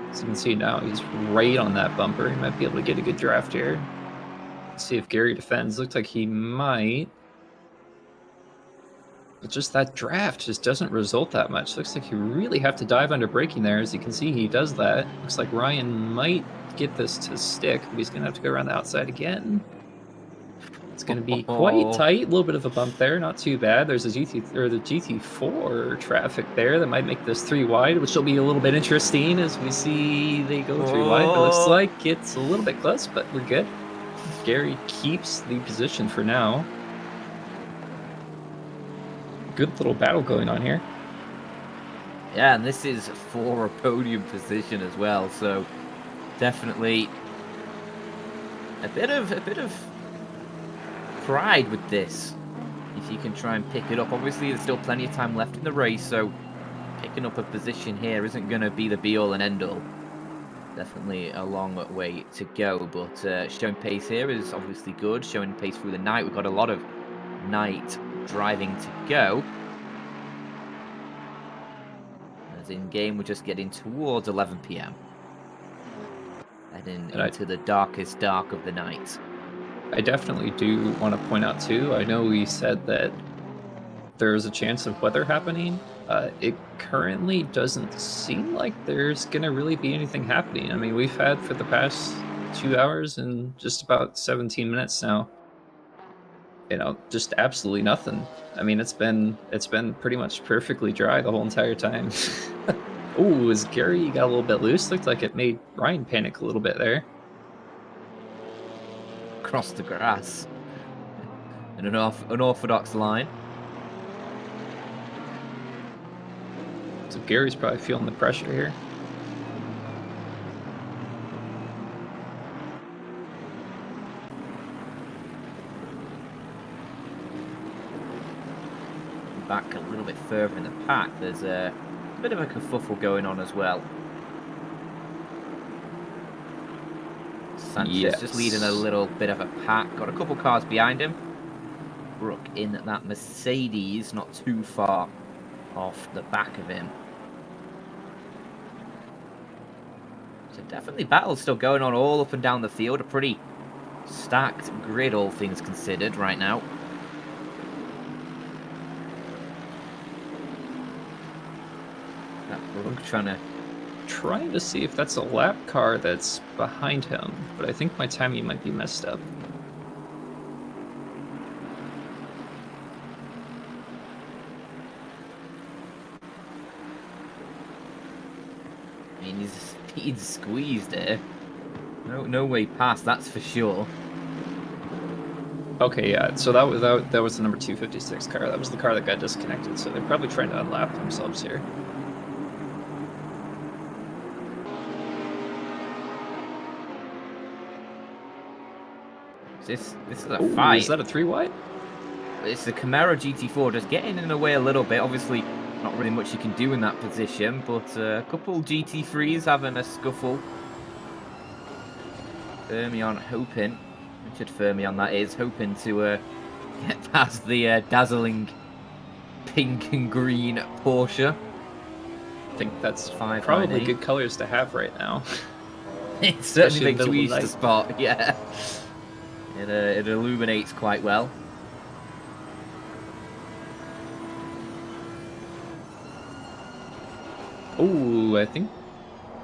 As you can see now, he's right on that bumper. He might be able to get a good draft here. Let's see if Gary defends. Looks like he might. But just that draft just doesn't result that much. Looks like you really have to dive under braking there. As you can see, he does that. Looks like Ryan might get this to stick, but he's going to have to go around the outside again. It's going to be quite tight. A little bit of a bump there. Not too bad. There's a the GT4 traffic there that might make this 3 wide, which will be a little bit interesting as we see they go 3 wide. But it looks like it's a little bit close, but we're good. Gary keeps the position for now. Good little battle going on here. Yeah, and this is for a podium position as well, so definitely a bit of pride with this if you can try and pick it up. Obviously, there's still plenty of time left in the race, so picking up a position here isn't going to be the be-all and end-all. Definitely a long way to go, but showing pace here is obviously good. Showing pace through the night. We've got a lot of night driving to go. As in game, we're just getting towards 11 p.m. Heading into the darkest dark of the night. I definitely do want to point out too, I know we said that there's a chance of weather happening. It currently doesn't seem like there's going to really be anything happening. I mean, we've had for the past 2 hours and just about 17 minutes now, just absolutely nothing. I mean, it's been pretty much perfectly dry the whole entire time. Oh, as Gary got a little bit loose, looked like it made Ryan panic a little bit there. Across the grass. In an unorthodox line. So Gary's probably feeling the pressure here. Back a little bit further in the pack, there's a bit of a kerfuffle going on as well. Sanchez just leading a little bit of a pack. Got a couple cars behind him. Brooke in that Mercedes, not too far off the back of him. So definitely battle still going on all up and down the field. A pretty stacked grid, all things considered, right now. Brooke trying to see if that's a lap car that's behind him, but I think my timing might be messed up. I mean, he's squeezed there. No way past, that's for sure. Okay, yeah. So that was the number 256 car. That was the car that got disconnected. So they're probably trying to unlap themselves here. This is a fight. Is that a 3 wide? It's the Camaro GT4 just getting in the way a little bit. Obviously, not really much you can do in that position, but a couple GT3s having a scuffle. Fermion hoping, Richard Fermion that is, hoping to get past the dazzling pink and green Porsche. I think that's probably good colors to have right now. It certainly makes you easy to spot, yeah. It illuminates quite well. Oh, I think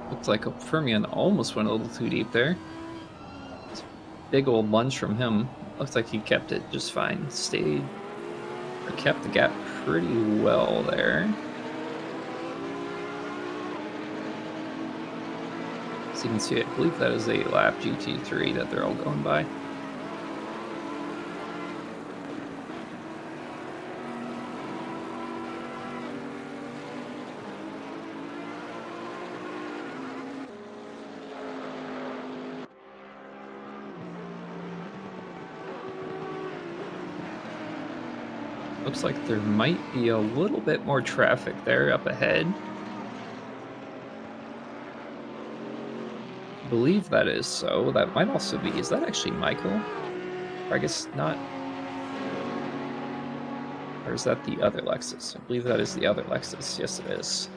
looks like a Fermion almost went a little too deep there. Big old lunge from him. Looks like he kept it just fine. Kept the gap pretty well there. As you can see, I believe that is a lap GT3 that they're all going by. Looks like there might be a little bit more traffic there up ahead. I believe that is so. That might also be. Is that actually Michael? Or I guess not. Or is that the other Lexus? I believe that is the other Lexus. Yes, it is.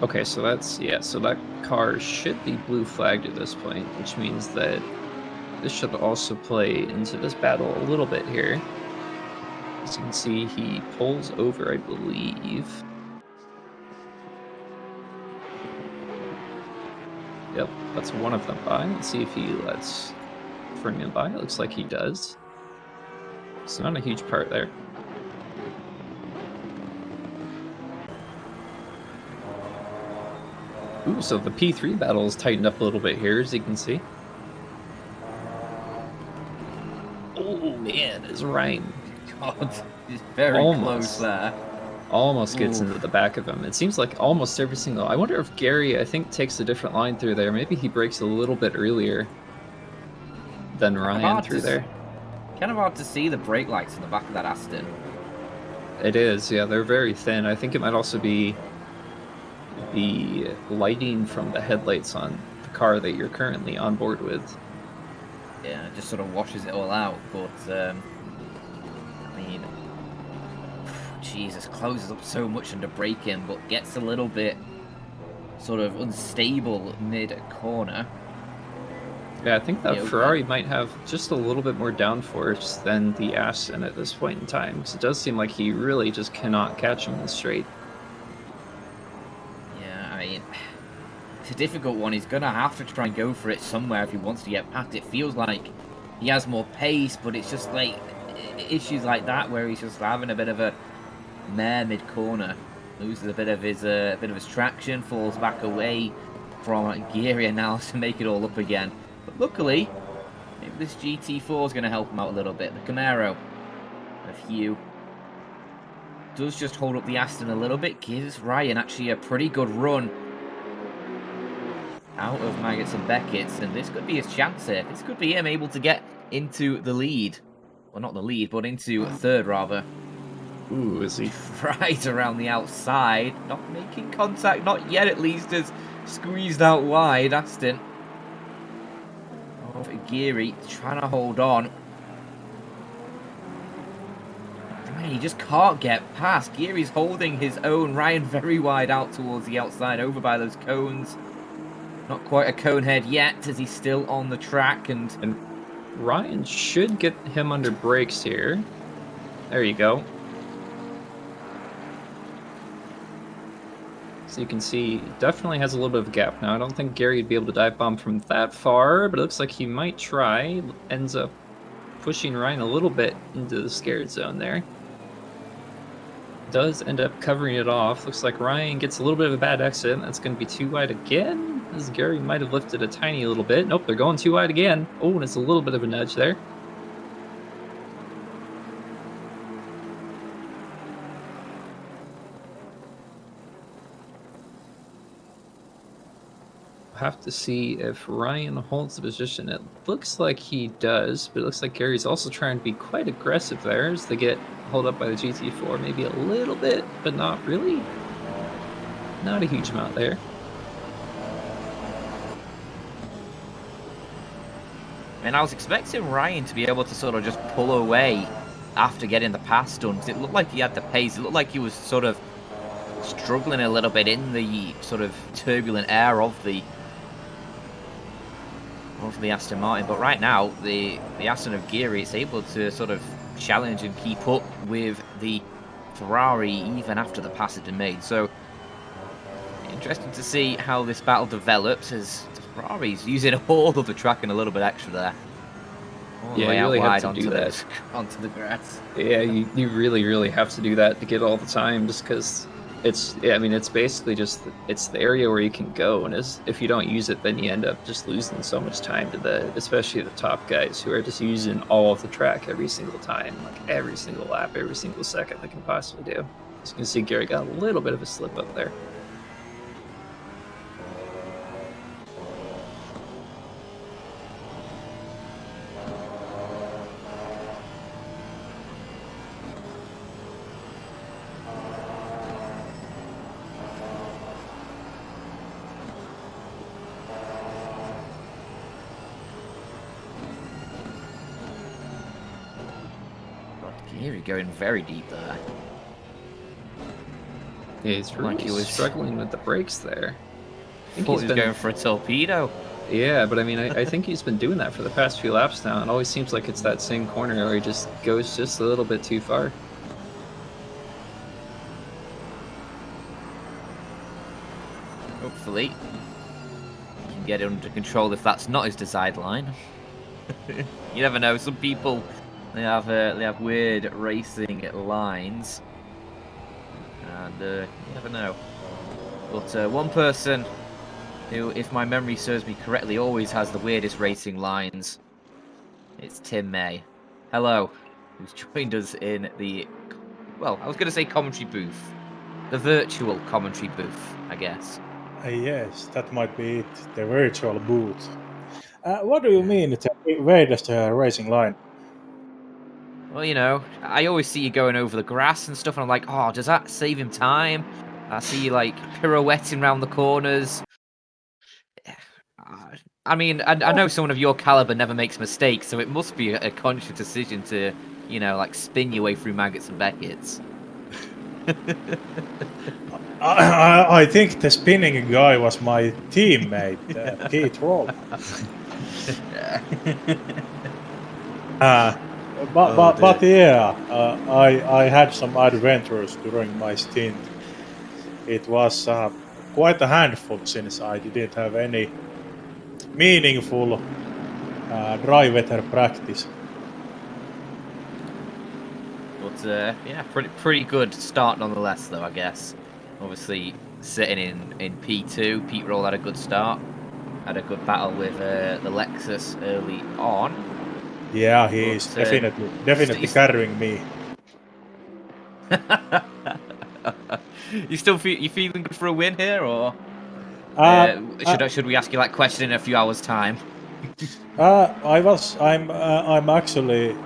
Okay, so that's, yeah, so that car should be blue flagged at this point, which means that this should also play into this battle a little bit here. As you can see, he pulls over, I believe. Yep, that's one of them by. Let's see if he lets Fermion by. It looks like he does. It's not a huge part there. Ooh, so the P3 battle is tightened up a little bit here, as you can see. Oh man, is Ryan. God, he's very close there. Almost gets Ooh. into the back of him. It seems like almost every single... I wonder if Gary, I think, takes a different line through there. Maybe he breaks a little bit earlier than Ryan through there. Kind of hard to see the brake lights in the back of that Aston. It is, yeah. They're very thin. I think it might also be the lighting from the headlights on the car that you're currently on board with. Yeah, it just sort of washes it all out. But, I mean, Jesus, closes up so much under braking, but gets a little bit sort of unstable mid-corner. Yeah, I think that Yeah, Ferrari might have just a little bit more downforce than the Aston at this point in time, because it does seem like he really just cannot catch him in the straight. Yeah, I mean, it's a difficult one. He's going to have to try and go for it somewhere if he wants to get past. It feels like he has more pace, but it's just like issues like that where he's just having a bit of a mare mid-corner. Loses a bit of his traction, falls back away from Geary now to make it all up again. But luckily, maybe this GT4 is going to help him out a little bit. The Camaro of Hugh does just hold up the Aston a little bit. Gives Ryan actually a pretty good run out of Maggots and Beckett's, and this could be his chance here. This could be him able to get into the lead. Well, not the lead, but into third, rather. Ooh, is he? Right around the outside. Not making contact, not yet at least, as squeezed out wide. Aston. Oh, Geary trying to hold on. Man, he just can't get past. Geary's holding his own. Ryan very wide out towards the outside, over by those cones. Not quite a cone head yet, as he's still on the track. And Ryan should get him under brakes here. There you go. So you can see, definitely has a little bit of a gap now. I don't think Gary would be able to dive bomb from that far, but it looks like he might try. Ends up pushing Ryan a little bit into the scared zone there. Does end up covering it off. Looks like Ryan gets a little bit of a bad exit. That's going to be too wide again, as Gary might have lifted a tiny little bit. Nope, they're going too wide again. Oh, and it's a little bit of a nudge there. Have to see if Ryan holds the position. It looks like he does, but it looks like Gary's also trying to be quite aggressive there as they get held up by the GT4, maybe a little bit, but not really. Not a huge amount there. I was expecting Ryan to be able to sort of just pull away after getting the pass done, because it looked like he had the pace. It looked like he was sort of struggling a little bit in the sort of turbulent air of the Aston Martin, but right now the Aston of Geary is able to sort of challenge and keep up with the Ferrari even after the pass had been made. So interesting to see how this battle develops, as the Ferrari's using all of the track and a little bit extra there. All Yeah, the way you out really have wide to do that. onto the grass. Yeah, you really have to do that to get all the time, just because it's, I mean, it's basically just, it's the area where you can go, and if you don't use it, then you end up just losing so much time to especially the top guys who are just using all of the track every single time, like every single lap, every single second they can possibly do. As you can see, Gary got a little bit of a slip up there. Geary going very deep there. Yeah, he's really Like he was struggling with the brakes there. I think Thought he was going for a torpedo. Yeah, but I mean, I think he's been doing that for the past few laps now. It always seems like it's that same corner where he just goes just a little bit too far. Hopefully, he can get it under control if that's not his desired line. You never know. Some people they have weird racing lines, and you never know. But one person who, if my memory serves me correctly, always has the weirdest racing lines. It's Tim May. Hello, who's joined us in the well, I was going to say commentary booth. The virtual commentary booth, I guess. Yes, that might be it. The virtual booth. What do you mean? Where does the racing line? Well, you know, I always see you going over the grass and stuff, and I'm like, oh, does that save him time? I see you like pirouetting around the corners. I mean, I know someone of your caliber never makes mistakes, so it must be a conscious decision to, you know, like spin your way through Maggots and Beckett's. I think the spinning guy was my teammate, Pete Roll. But yeah, I had some adventures during my stint. It was quite a handful since I didn't have any meaningful dry weather practice. But yeah, pretty good start nonetheless, though, I guess. Obviously, sitting in P2, Pete Roll had a good start. Had a good battle with the Lexus early on. Yeah, he is definitely carrying me. You feeling good for a win here, or should we ask you that question in a few hours' time? I'm actually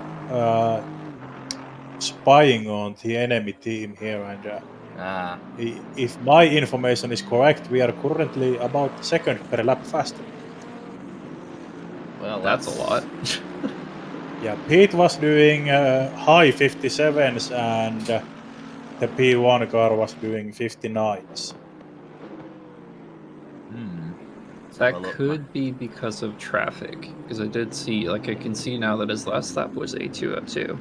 spying on the enemy team here, and if my information is correct, we are currently about the second per lap faster. Well, that's a lot. Yeah, Pete was doing high 57s, and the P1 car was doing 59s. That could be because of traffic, because I did see, like, I can see now that his last lap was A2 up 2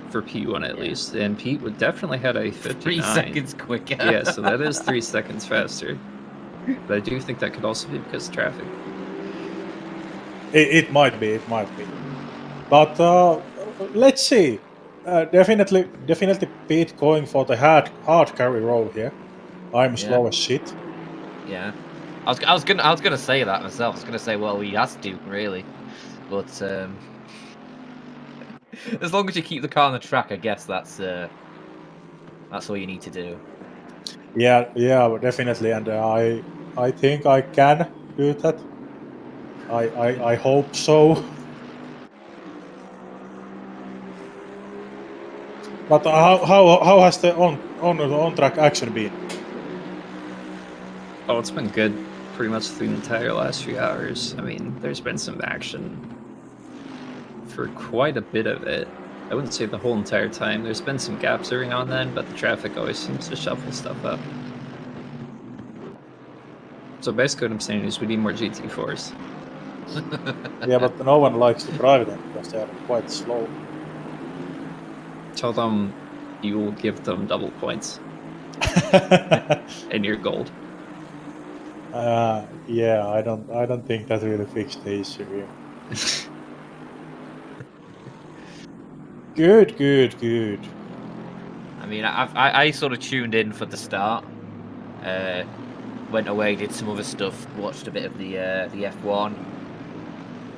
for P1 at least, and Pete would definitely had a 59. 3 seconds quicker. Yeah, so that is 3 seconds faster. But I do think that could also be because of traffic. It might be. But let's see. Definitely Pete going for the hard carry role here. I'm slow as shit. Yeah, I was gonna say that myself. I was gonna say, well, he has to really, but as long as you keep the car on the track, I guess that's all you need to do. Yeah, definitely, and I think I can do that. I hope so. But how has the on track action been? Oh, it's been good pretty much through the entire last few hours. I mean, there's been some action for quite a bit of it. I wouldn't say the whole entire time. There's been some gaps every now and then, but the traffic always seems to shuffle stuff up. So basically what I'm saying is we need more GT4s. Yeah, but no one likes to drive them because they are quite slow. Tell them you will give them double points. And you're gold. Yeah, I don't think that really fixed the issue here. Good. I mean, I sort of tuned in for the start. Went away, did some other stuff, watched a bit of the F1,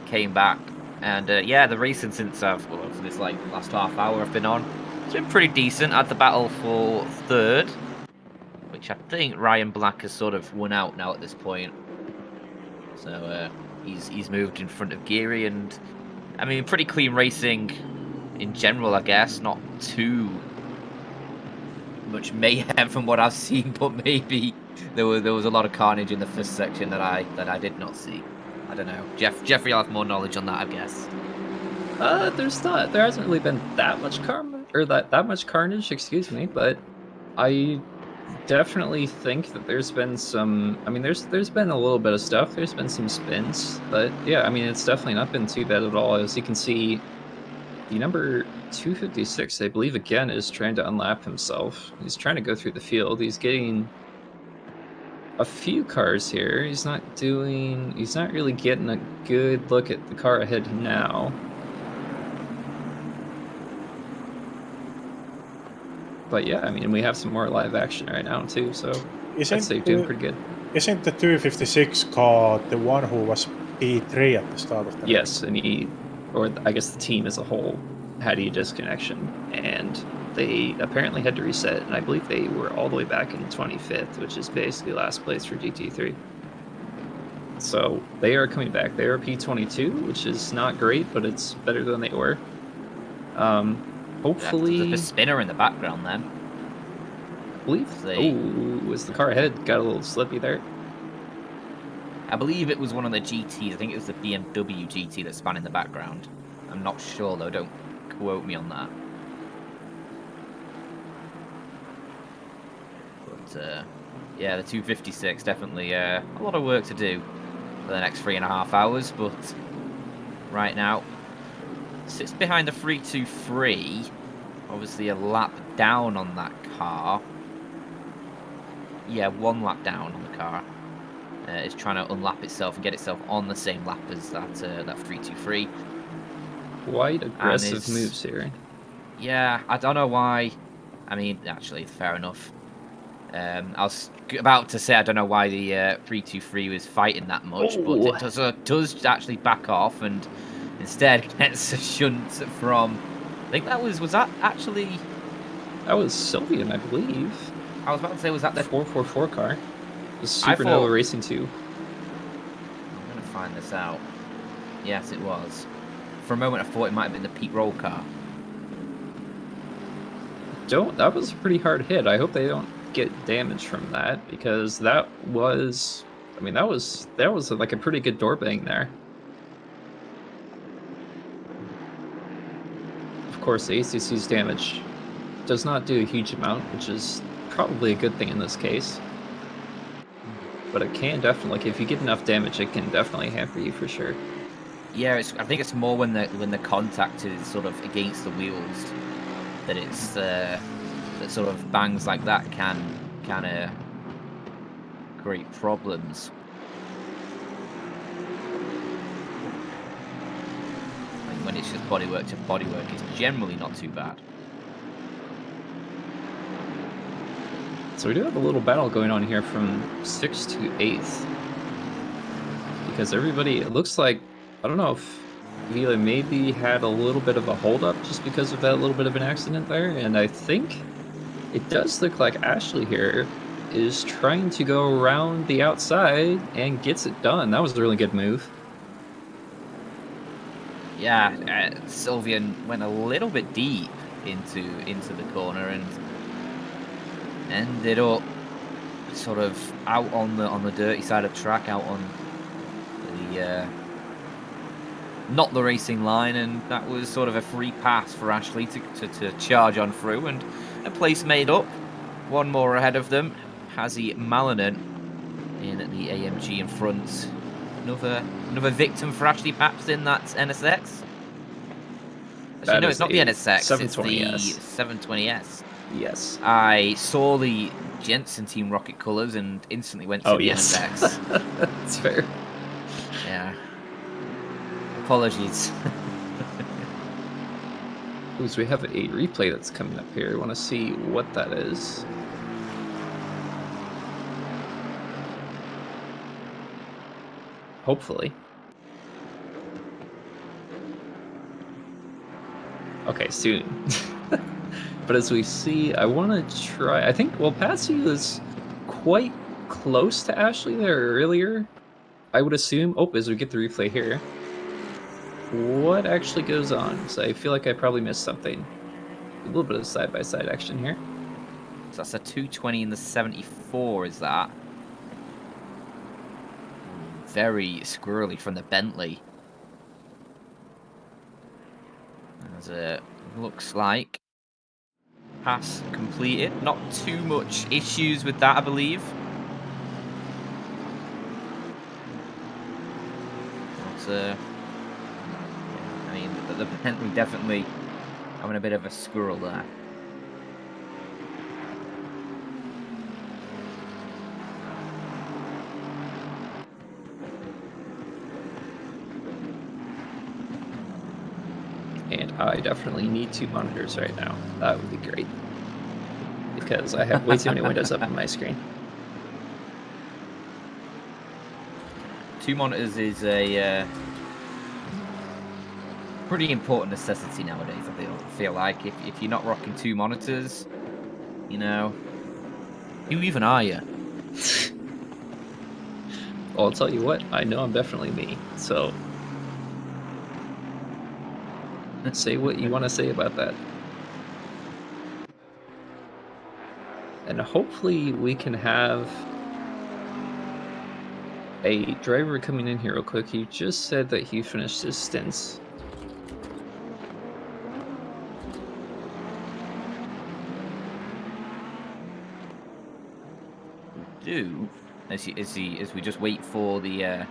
came back, and yeah, the racing since for this like last half hour I've been on, it's been pretty decent. I had the battle for third, which I think Ryan Black has sort of won out now at this point. So he's moved in front of Geary, and I mean, pretty clean racing in general, I guess. Not too much mayhem from what I've seen, but maybe there was a lot of carnage in the first section that I did not see. I don't know. Jeffrey will have more knowledge on that, I guess. There hasn't really been that much that much carnage, excuse me, but I definitely think that there's been some. I mean, there's been a little bit of stuff. There's been some spins, but yeah, I mean, it's definitely not been too bad at all. As you can see, the number 256, I believe, again, is trying to unlap himself. He's trying to go through the field. He's getting a few cars here. He's not really getting a good look at the car ahead now. But yeah, I mean, we have some more live action right now too, so I'd say doing pretty good. Isn't the 256 car the one who was P3 at the start of the Yes, and I guess the team as a whole had a disconnection, and they apparently had to reset, and I believe they were all the way back in 25th, which is basically last place for GT3. So they are coming back. They are P22, which is not great, but it's better than they were. Hopefully... There's a spinner in the background then. I believe they... Oh, was the car ahead? Got a little slippy there. I believe it was one of the GTs. I think it was the BMW GT that spun in the background. I'm not sure though, don't quote me on that. But yeah, the 256 definitely a lot of work to do for the next 3.5 hours, but right now sits behind the 323. Obviously a lap down on that car. Yeah, 1 lap down on the car. It's trying to unlap itself and get itself on the same lap as that 323. Quite aggressive moves here. Yeah, I don't know why. I mean, actually, fair enough. I was about to say I don't know why the 323 was fighting that much, but it does actually back off and instead gets a shunt from. I think that was that actually. That was Sylvian, I believe. I was about to say, was that the 444 car? The Supernova Racing 2. I'm gonna find this out. Yes, it was. For a moment, I thought it might have been the Pete Roll car. That was a pretty hard hit. I hope they don't get damage from that, because that was... I mean, that was like a pretty good door bang there. Of course, the ACC's damage does not do a huge amount, which is probably a good thing in this case. But it can definitely, like, if you get enough damage, it can definitely hamper you for sure. Yeah, I think it's more when the contact is sort of against the wheels that it's that sort of bangs like that can create problems. Like when it's just bodywork to bodywork, it's generally not too bad. So we do have a little battle going on here from 6th to 8th. Because everybody, it looks like, I don't know if Vila maybe had a little bit of a holdup just because of that little bit of an accident there. And I think it does look like Ashley here is trying to go around the outside and gets it done. That was a really good move. Yeah, Sylvian went a little bit deep into the corner and ended up sort of out on the dirty side of track, out on the not the racing line, and that was sort of a free pass for Ashley to charge on through, and a place made up. One more ahead of them, Hazy Malinan in the AMG in front. Another victim for Ashley perhaps in that NSX. Actually, no, it's not the NSX, it's the 720S. Yes. I saw the Jensen Team Rocket colours and instantly went to the NSX. That's fair. Yeah. Apologies. Ooh, so we have a replay that's coming up here. I want to see what that is. Hopefully. Okay, soon. But as we see, I want to try... I think, well, Patsy was quite close to Ashley there earlier. I would assume... Oh, as we get the replay here. What actually goes on? So I feel like I probably missed something. A little bit of side-by-side action here. So that's a 220 in the 74, is that? Very squirrely from the Bentley. As it looks like. Pass completed. Not too much issues with that, I believe. But, I mean, the Bentley definitely having a bit of a squirrel there. And I definitely need 2 monitors right now. That would be great. Because I have way too many windows up on my screen. 2 monitors is a pretty important necessity nowadays. I feel like if you're not rocking 2 monitors, you know, who even are you? Well, I'll tell you what, I know I'm definitely me. So say what you want to say about that. And hopefully we can have a driver coming in here real quick. He just said that he finished his stints. As we just wait for the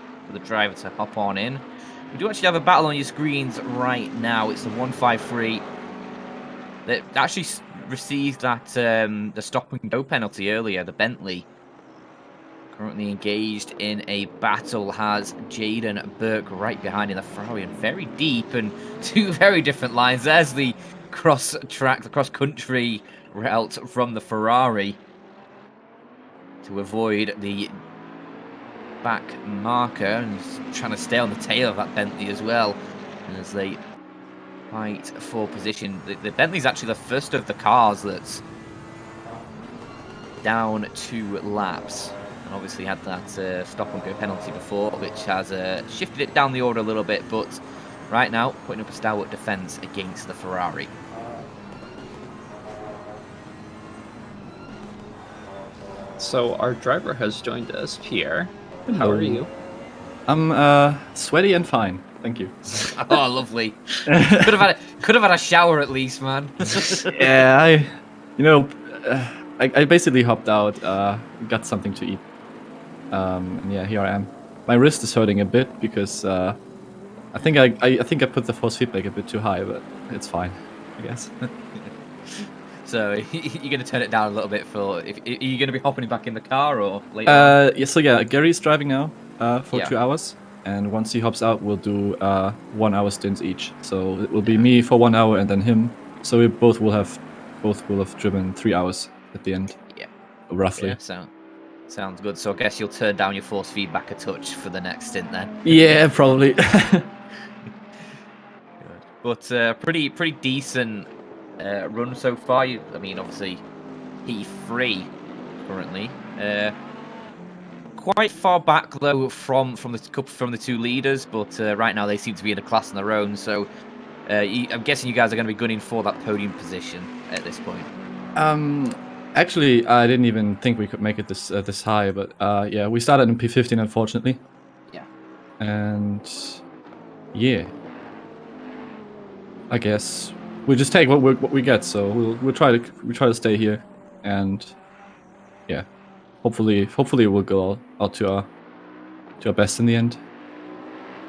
driver to hop on in, we do actually have a battle on your screens right now. It's the 153 that actually received that the stop and go penalty earlier. The Bentley currently engaged in a battle, has Jaden Burke right behind in the Ferrari and very deep, and 2 very different lines. There's the cross country route from the Ferrari to avoid the back marker, and he's trying to stay on the tail of that Bentley as well as they fight for position. The Bentley's actually the first of the cars that's down 2 laps, and obviously had that stop and go penalty before, which has shifted it down the order a little bit, but right now putting up a stalwart defense against the Ferrari. So our driver has joined us, Pierre. Hello. How are you? I'm sweaty and fine, thank you. Oh, lovely. Could have had a shower at least, man. Yeah, I basically hopped out, got something to eat, and yeah, here I am. My wrist is hurting a bit because I think I put the force feedback a bit too high, but it's fine, I guess. So you're going to turn it down a little bit for. Are you going to be hopping back in the car or later? On? Yeah. So yeah, Gary's driving now for Yeah. 2 hours, and once he hops out, we'll do 1 hour stints each. So it will be me for 1 hour and then him. So we both will have driven 3 hours at the end. Yeah. Roughly. Yeah, sounds good. So I guess you'll turn down your force feedback a touch for the next stint then. Yeah, probably. Good. But pretty decent run so far. I mean, obviously P3 currently. Quite far back though from the 2 leaders, but right now they seem to be in a class on their own. So I'm guessing you guys are going to be gunning for that podium position at this point. Actually, I didn't even think we could make it this high, but yeah, we started in P15 unfortunately. Yeah. And yeah, I guess we just take what we get. So we'll try to stay here, and yeah, hopefully we'll go out to our best in the end.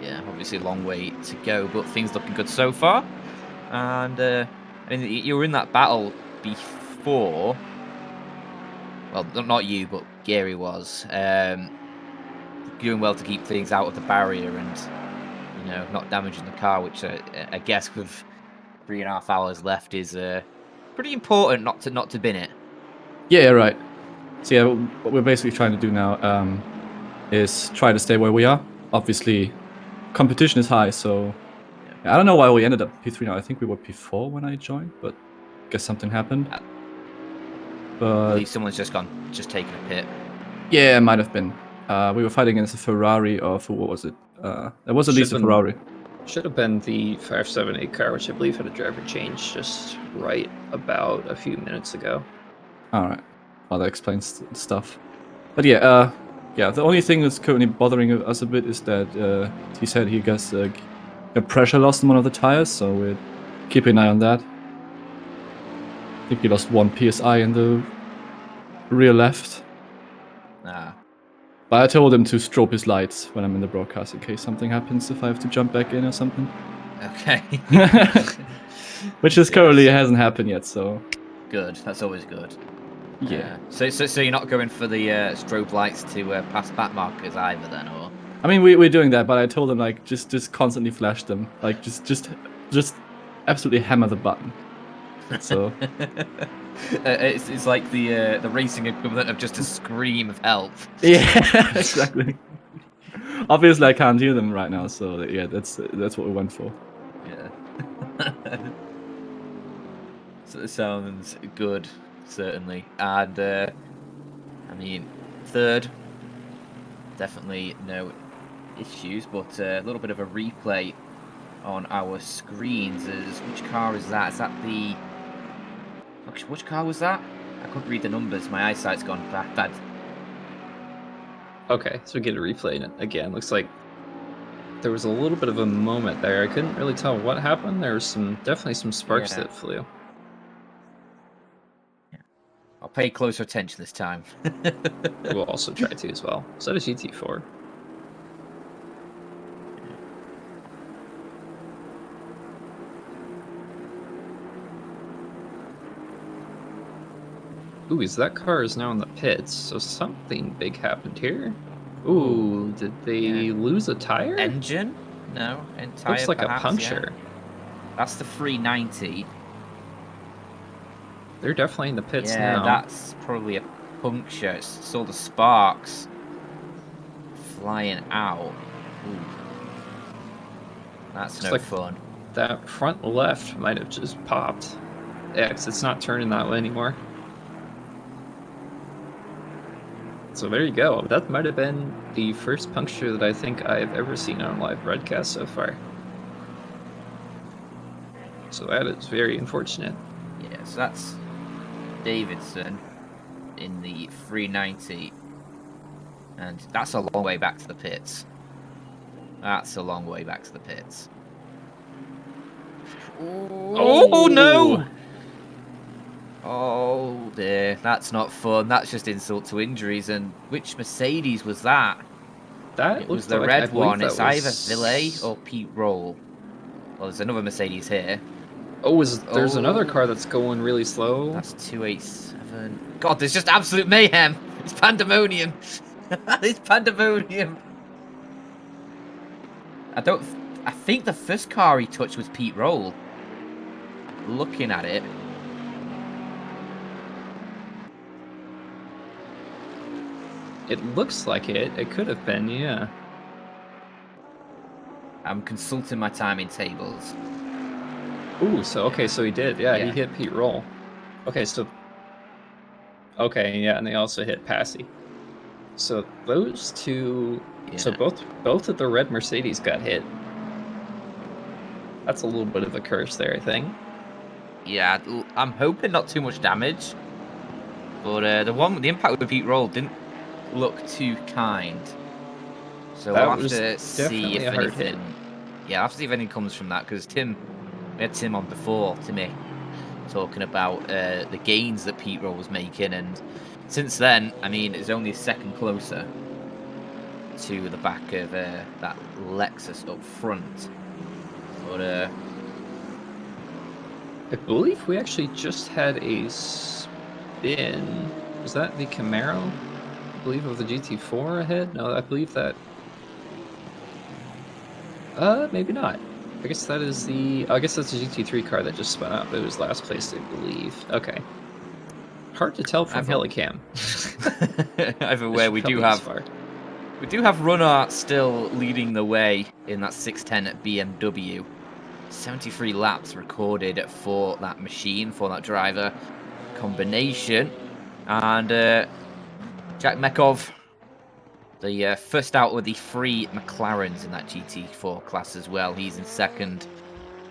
Yeah, obviously a long way to go, but things looking good so far. And I mean, you were in that battle before. Well, not you, but Gary was doing well to keep things out of the barrier and not damaging the car, which I guess with 3.5 hours left is pretty important not to bin it. Yeah, right. So yeah, what we're basically trying to do now is try to stay where we are. Obviously, competition is high, so yeah, I don't know why we ended up P3 now. I think we were P4 when I joined, but I guess something happened. I But believe someone's just taken a pit. yeah, it might have been. We were fighting against a Ferrari, or what was it? There was at least a Ferrari. Should have been the 578 car, which I believe had a driver change just right about a few minutes ago. All right. Well, that explains stuff. But yeah, the only thing that's currently bothering us a bit is that he said he gets a pressure loss in one of the tires, so we're keeping an eye on that. I think he lost 1 psi in the rear left. Ah. But I told him to strobe his lights when I'm in the broadcast in case something happens, if I have to jump back in or something. Okay. Which is currently hasn't happened yet, so... Good. That's always good. Yeah. So you're not going for the strobe lights to pass back markers either then, or? I mean, we're doing that, but I told him like just constantly flash them, like just absolutely hammer the button. So it's like the racing equivalent of just a scream of help. yeah, exactly. Obviously, I can't hear them right now, so yeah, that's what we went for. Yeah. So it sounds good, certainly. And I mean, third, definitely no issues, but a little bit of a replay on our screens. Which car is that? Is that the... Which car was that? I couldn't read the numbers. My eyesight's gone bad. Okay, so we get a replay again. Looks like there was a little bit of a moment there. I couldn't really tell what happened. There was definitely some sparks Yeah. that flew. I'll pay closer attention this time. We'll also try to as well. So does GT4. Ooh, that car is now in the pits, so something big happened here. Ooh, did they lose a tire? Engine? No, tire. Looks like perhaps, a puncture. Yeah. That's the 390. They're definitely in the pits yeah, now. That's probably a puncture. It's all the sparks flying out. Ooh. That's no fun. That front left might have just popped. Yeah, 'cause it's not turning that way anymore. So there you go. That might have been the first puncture that I think I've ever seen on a live broadcast so far. So that is very unfortunate. Yeah, so that's Davidson in the 390. And that's a long way back to the pits. That's a long way back to the pits. Oh no! Oh dear, that's not fun. That's just insult to injuries. And which Mercedes was that? That was the red one. It's either Villet or Pete Roll. Well, there's another Mercedes here. Oh, there's another car that's going really slow. That's 287. God, there's just absolute mayhem. It's pandemonium. It's pandemonium. I think the first car he touched was Pete Roll. Looking at it. It looks like it. It could have been, yeah. I'm consulting my timing tables. Ooh, so he did. Yeah, he hit Pete Roll. Okay, so... Okay, yeah, and they also hit Passy. So those two... Yeah. So both of the red Mercedes got hit. That's a little bit of a curse there, I think. Yeah, I'm hoping not too much damage. But the impact with Pete Roll didn't look too kind. So we'll have to see if anything... Yeah, I'll have to see if anything comes from that, because we had Tim on before, Timmy, talking about the gains that Pete Roll was making, and since then, I mean, it's only a second closer to the back of that Lexus up front. But I believe we actually just had a spin. Was that the Camaro? I believe of the GT4 ahead? No, I believe that... maybe not. I guess that is I guess that's the GT3 car that just spun up. It was last place, I believe. Okay. Hard to tell from Helicam. Either way, we do have Runart still leading the way in that 610 at BMW. 73 laps recorded for that machine, for that driver combination. And Jack Mekov, the first out with the 3 McLarens in that GT4 class as well. He's in second.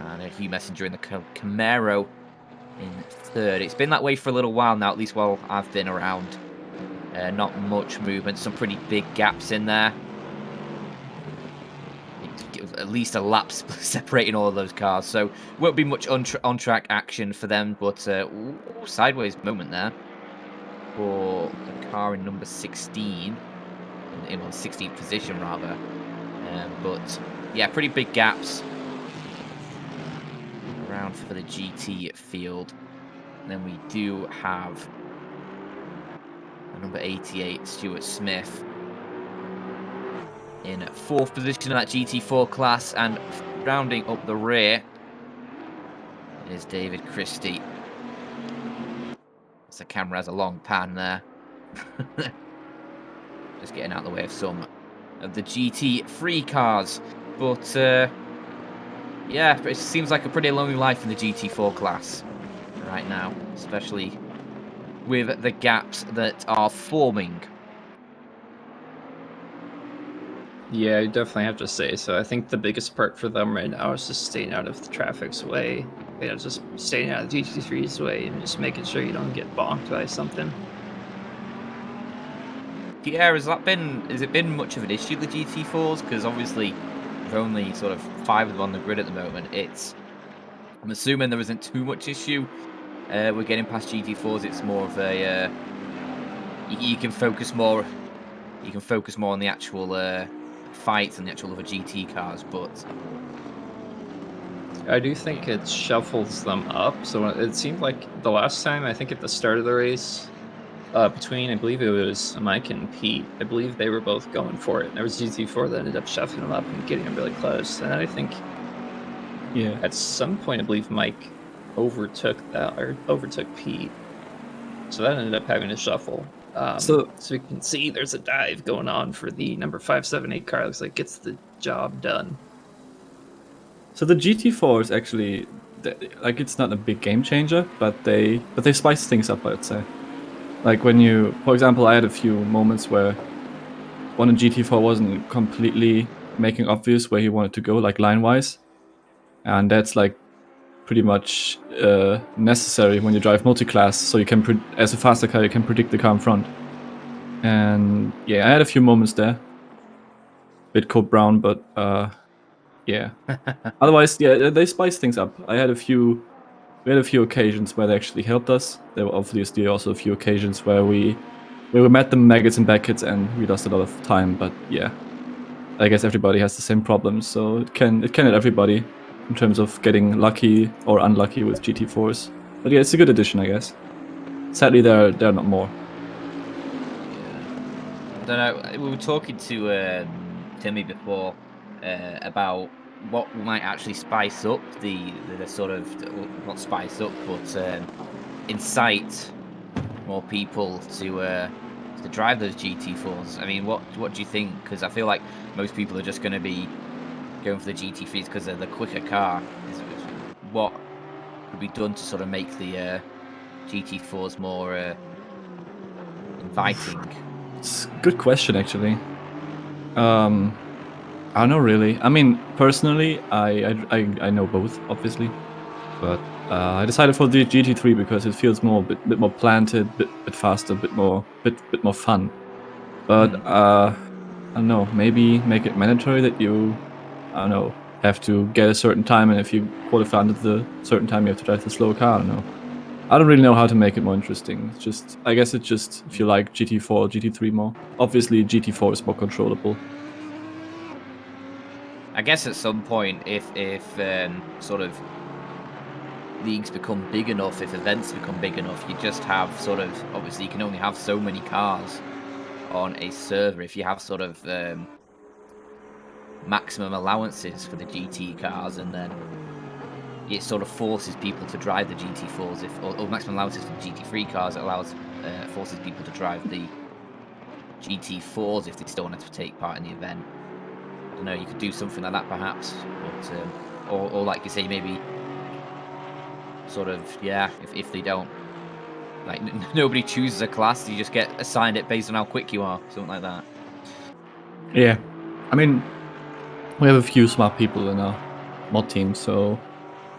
And Hugh Messenger in the Camaro in third. It's been that way for a little while now, at least while I've been around. Not much movement, some pretty big gaps in there. At least a lap separating all of those cars, so won't be much on-track action for them, but sideways moment there for the car in number 16, in 16th position rather. But yeah, pretty big gaps around for the GT field. And then we do have number 88, Stuart Smith, in 4th position in that GT4 class, and rounding up the rear is David Christie. The camera has a long pan there. Just getting out of the way of some of the GT3 cars. But Yeah, it seems like a pretty lonely life in the GT4 class right now, especially with the gaps that are forming. Yeah, you definitely have to say so. I think the biggest part for them right now is just staying out of the traffic's way. You know, just staying out of GT3's way and just making sure you don't get bonked by something. Yeah, has it been much of an issue, the GT4s? Because obviously, with only sort of 5 of them on the grid at the moment, I'm assuming there isn't too much issue. We're getting past GT4s. It's more of a you can focus more. You can focus more on the actual fights and the actual other GT cars, but I do think it shuffles them up. So it seemed like the last time, I think at the start of the race, between, I believe it was Mike and Pete, I believe they were both going for it. And there was GT4 that ended up shuffling them up and getting them really close. And then I think Yeah. at some point, I believe Mike overtook Pete. So that ended up having to shuffle. So So you can see there's a dive going on for the number 578 car. Looks like gets the job done. So the GT4 is actually like it's not a big game changer, but they spice things up, I'd say. Like when you, for example, I had a few moments where when a GT4 wasn't completely making obvious where he wanted to go, like line-wise, and that's like pretty much necessary when you drive multi-class, so you can, as a faster car, you can predict the car in front. And yeah, I had a few moments there. Bit Code Brown, but yeah. Otherwise, yeah, they spice things up. We had a few occasions where they actually helped us. There were obviously also a few occasions where we met the maggots and backits and we lost a lot of time. But yeah, I guess everybody has the same problems, so it can hit everybody in terms of getting lucky or unlucky with GT4s. But yeah, it's a good addition, I guess. Sadly, there are not more. I don't know. We were talking to Timmy before about what might actually spice up the sort of, not spice up, but incite more people to drive those GT4s. I mean, what do you think? Because I feel like most people are just going to be going for the GT3s because they're the quicker car. What could be done to sort of make the GT4s more inviting? It's a good question, actually. I don't know, really. I mean, personally, I know both, obviously, but I decided for the GT3 because it feels bit more planted, bit faster, bit more fun. But I don't know, maybe make it mandatory that you, I don't know, have to get a certain time, and if you qualify under the certain time, you have to drive the slower car. I don't know. I don't really know how to make it more interesting. It's just, I guess it's just if you like GT4 or GT3 more. Obviously, GT4 is more controllable. I guess at some point, if sort of leagues become big enough, if events become big enough, you just have sort of, obviously you can only have so many cars on a server. If you have sort of maximum allowances for the GT cars, and then it sort of forces people to drive the GT4s, or maximum allowances for the GT3 cars, it forces people to drive the GT4s if they still want to take part in the event. I don't know, you could do something like that perhaps, but or like you say, maybe sort of, yeah, if they don't, like nobody chooses a class, you just get assigned it based on how quick you are, something like that. Yeah, I mean, we have a few smart people in our mod team, so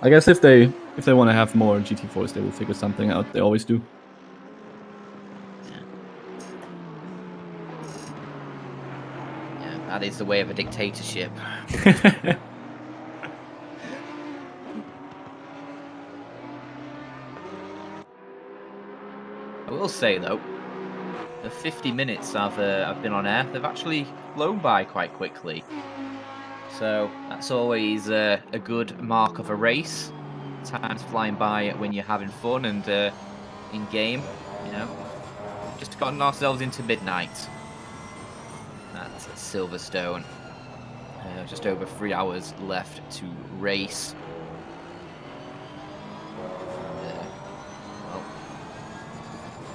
I guess if they want to have more GT4s, they will figure something out. They always do. Yeah, that is the way of a dictatorship. I will say though, the 50 minutes I've been on air, they've actually flown by quite quickly. So that's always a good mark of a race. Time's flying by when you're having fun and in game, you know. We've just gotten ourselves into midnight at Silverstone. Just over 3 hours left to race. Well,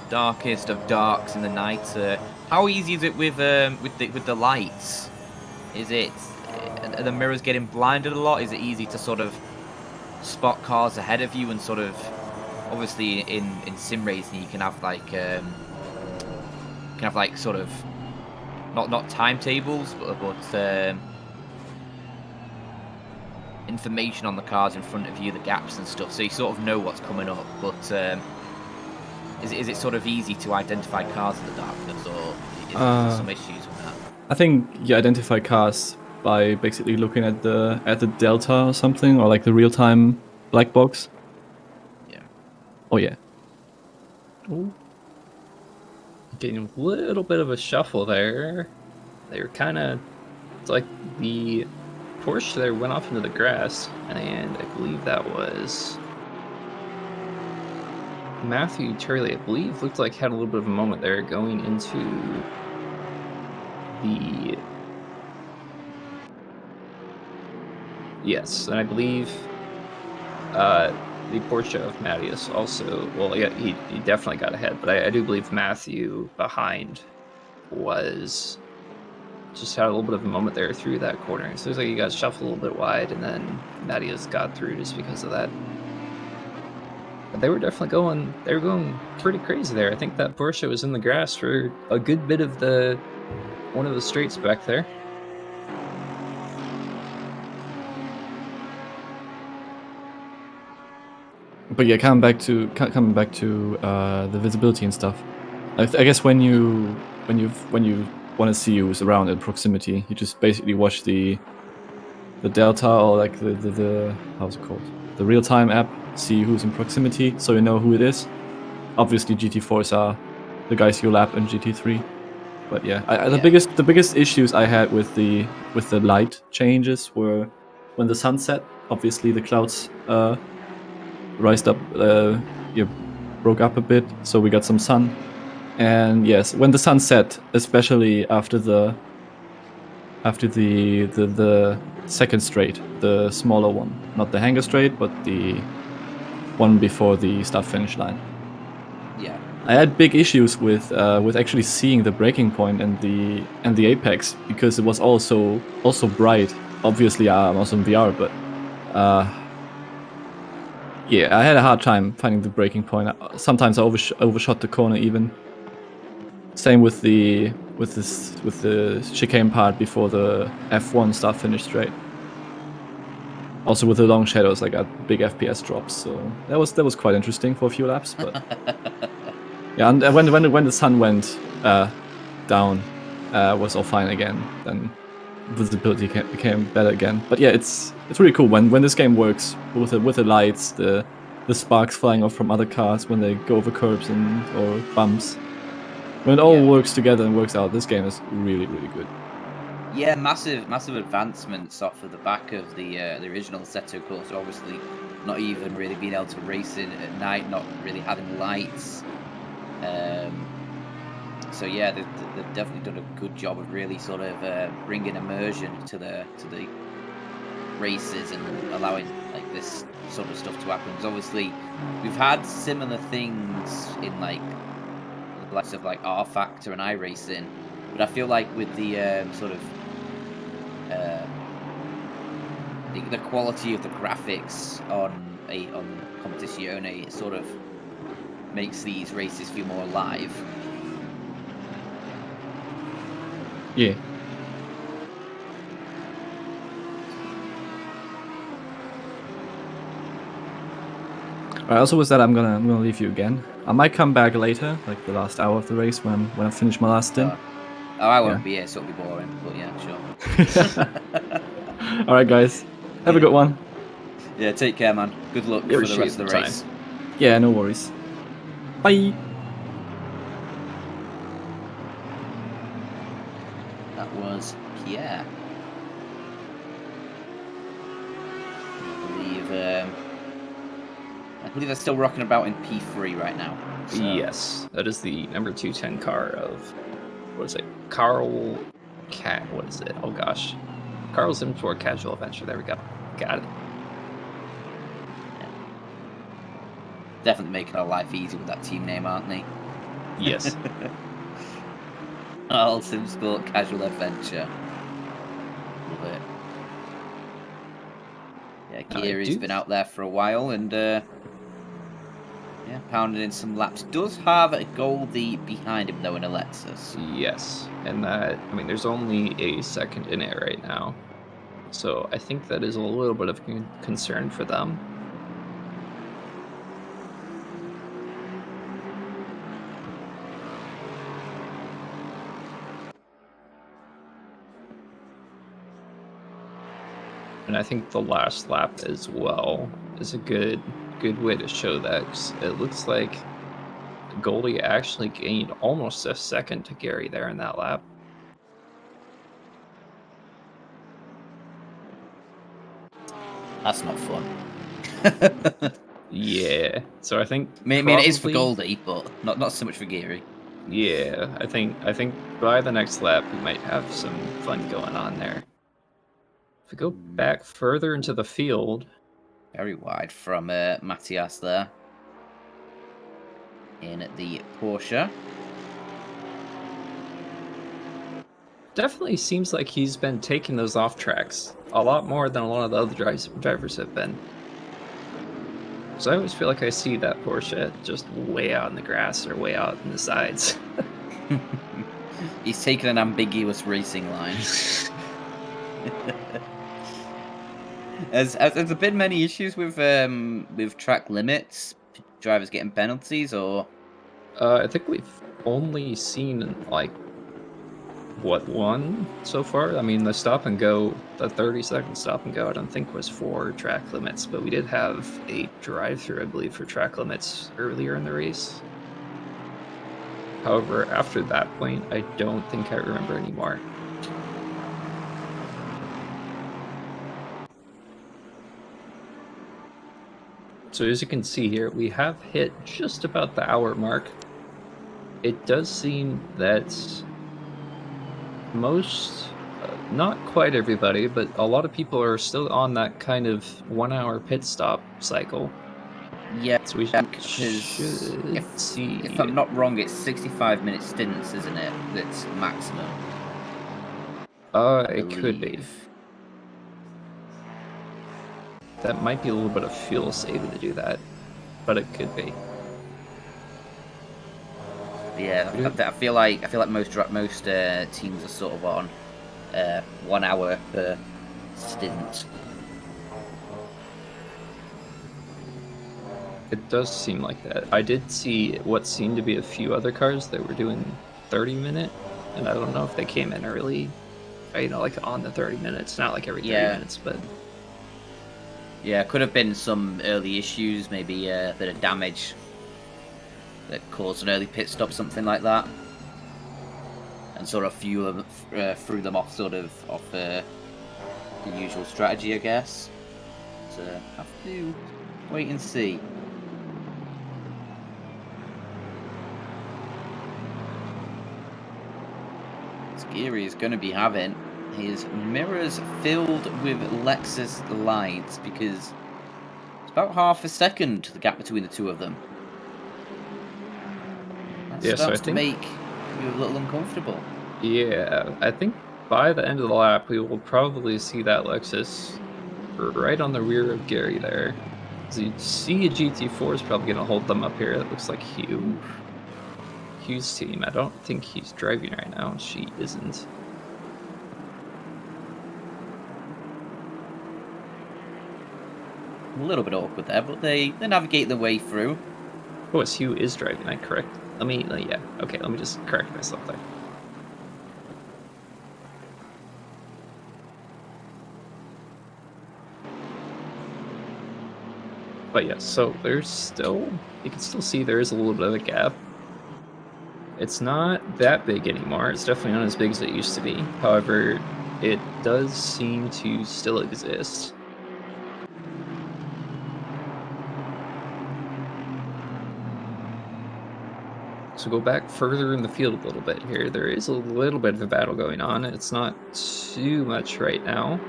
darkest of darks in the night. How easy is it with the lights? Is it are the mirrors getting blinded a lot? Is it easy to sort of spot cars ahead of you and sort of obviously in sim racing you can have like sort of not timetables but information on the cars in front of you, the gaps and stuff, so you sort of know what's coming up. But is it sort of easy to identify cars in the darkness, or is there some issues with that? I think you identify cars by basically looking at the delta or something, or like the real-time black box. Yeah. Oh yeah. Ooh. Getting a little bit of a shuffle there. They were kind of, it's like the Porsche there went off into the grass, and I believe that was Matthew Turley, I believe, looked like had a little bit of a moment there going into the... Yes, and I believe the Porsche of Mattias also, well, yeah, he definitely got ahead, but I do believe Matthew behind was just had a little bit of a moment there through that corner. So it looks like he got shuffled a little bit wide, and then Mattias got through just because of that. But they were definitely going pretty crazy there. I think that Porsche was in the grass for a good bit of one of the straights back there. But yeah, coming back to the visibility and stuff. I guess when you want to see who's around in proximity, you just basically watch the delta, or like the how's it called, the real-time app, see who's in proximity, so you know who it is. Obviously, GT4s are the guys you lap in GT3. But yeah, the biggest issues I had with the light changes were when the sun set. Obviously, the clouds broke up a bit, so we got some sun. And yes, when the sun set, especially after the second straight, the smaller one, not the hanger straight, but the one before the start finish line. Yeah. I had big issues with actually seeing the braking point and the apex, because it was also bright. Obviously, I'm also in VR, but yeah, I had a hard time finding the braking point. Sometimes I overshot the corner even. Same with the chicane part before the F1 start finish straight. Also with the long shadows, I got big FPS drops, so that was quite interesting for a few laps. But yeah, and when the sun went down, was all fine again. Then visibility became better again. But yeah, it's really cool when this game works with the lights, the sparks flying off from other cars when they go over curbs or bumps. When it all works together and works out, this game is really, really good. Yeah, massive advancements off of the back of the original Seto course. Obviously, not even really being able to race in at night, not really having lights. So yeah, they've definitely done a good job of really sort of bringing immersion to the races and allowing like this sort of stuff to happen. Because obviously, we've had similar things in like the likes of like R Factor and iRacing, but I feel like with the sort of the quality of the graphics on Competizione, it sort of makes these races feel more alive. Yeah. Alright, also with that, I'm gonna leave you again. I might come back later, like the last hour of the race when I finish my last stint. I won't be here, so it'll be boring. But yeah, sure. Alright, guys, have a good one. Yeah, take care, man. Good luck for the rest of the race. Yeah, no worries. Bye. That was Pierre. I believe they're still rocking about in P3 right now. So. Yes, that is the number 210 car of, what is it? Carl Cat. What is it? Oh gosh, Carl's Import Casual Adventure. There we go. Got it. Yeah. Definitely making our life easy with that team name, aren't they? Yes. Carl Sim Sport Casual Adventure. Geary's been out there for a while and pounding in some laps. Does have a Goldie behind him though in a Lexus. Yes, and that, I mean, there's only a second in it right now. So I think that is a little bit of concern for them. And I think the last lap as well is a good way to show that. 'Cause it looks like Goldie actually gained almost a second to Gary there in that lap. That's not fun. Yeah. So I think I mean, it is for Goldie, but not so much for Geary. Yeah, I think by the next lap we might have some fun going on there. If we go back further into the field, very wide from Matthias there in the Porsche. Definitely seems like he's been taking those off tracks a lot more than a lot of the other drivers have been. So I always feel like I see that Porsche just way out in the grass or way out in the sides. He's taken an ambiguous racing line. Has there been many issues with track limits? Drivers getting penalties, or? I think we've only seen like one so far. I mean, the stop and go, the 30-second stop and go, I don't think was for track limits, but we did have a drive-through, I believe, for track limits earlier in the race. However, after that point, I don't think I remember anymore. So as you can see here, we have hit just about the hour mark. It does seem that most, not quite everybody, but a lot of people are still on that kind of 1 hour pit stop cycle. Yeah, so we should see. If I'm not wrong, it's 65-minute stints, isn't it? That's maximum. It could be. That might be a little bit of fuel saving to do that, but it could be. Yeah, I feel like most teams are sort of on 1 hour per stint. It does seem like that. I did see what seemed to be a few other cars that were doing 30-minute, and I don't know if they came in early, like on the 30 minutes, not like every 30 minutes, but... Yeah, could have been some early issues, maybe a bit of damage that caused an early pit stop, something like that, and sort of threw them off the usual strategy, I guess. So have to wait and see. Geary is going to be having his mirrors filled with Lexus lights because it's about half a second the gap between the two of them. That starts to make you a little uncomfortable. Yeah, I think by the end of the lap we will probably see that Lexus right on the rear of Gary there. So you see a GT4 is probably going to hold them up here. It looks like Hugh's team. I don't think he's driving right now. She isn't. A little bit awkward there, but they navigate their way through. Oh, it's Hugh is driving. I correct. Let me just correct myself there. But yes, so there's still, you can still see there is a little bit of a gap. It's not that big anymore. It's definitely not as big as it used to be. However, it does seem to still exist. So go back further in the field a little bit here. There is a little bit of a battle going on. It's not too much right now.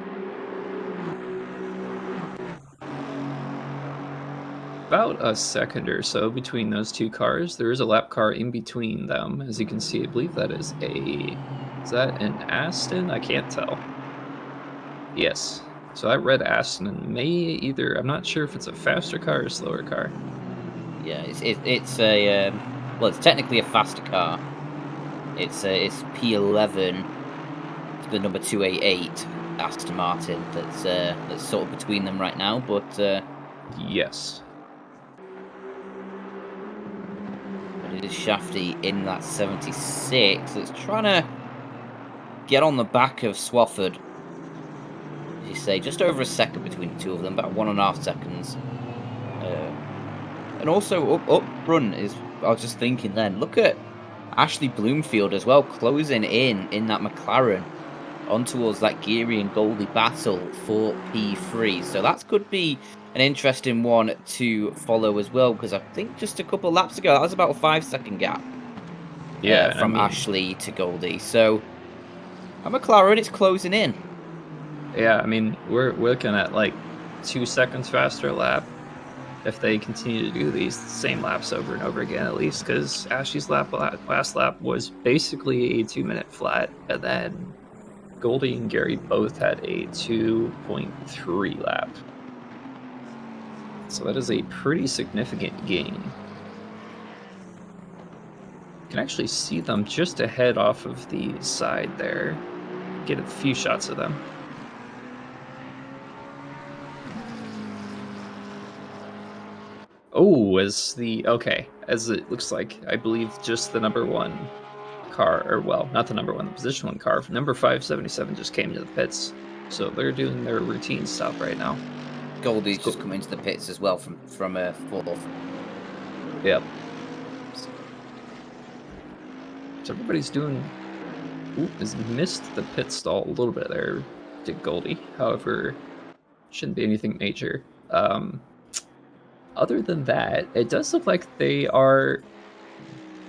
About a second or so between those two cars. There is a lap car in between them. As you can see, I believe that is that an Aston? I can't tell. Yes. So that red Aston may either, I'm not sure if it's a faster car or a slower car. Yeah, it's a well, it's technically a faster car. It's P11, the number 288 Aston Martin. That's sort of between them right now, but Yes. it is Shafty in that 76 that's trying to get on the back of Swafford. As you say, just over a second between the two of them, about 1.5 seconds. And also up front is, I was just thinking then, look at Ashley Bloomfield as well, closing in that McLaren on towards that Geary and Goldie battle for P3. So that could be an interesting one to follow as well, because I think just a couple of laps ago, that was about a 5-second gap from Ashley to Goldie. So at McLaren, it's closing in. Yeah, I mean, we're looking at like 2 seconds faster lap if they continue to do these same laps over and over again, at least, because Ashley's last lap was basically a 2-minute flat, and then Goldie and Gary both had a 2.3 lap. So that is a pretty significant gain. You can actually see them just ahead off of the side there. Get a few shots of them. Oh, as it looks like, I believe just the number 1 car, or well, not the number 1, the position 1 car, number 577 just came to the pits. So they're doing their routine stop right now. Goldie's just come into the pits as well from 4th. Yep. So everybody's doing... Ooh, has missed the pit stall a little bit there, did Goldie. However, shouldn't be anything major. Other than that, it does look like they are...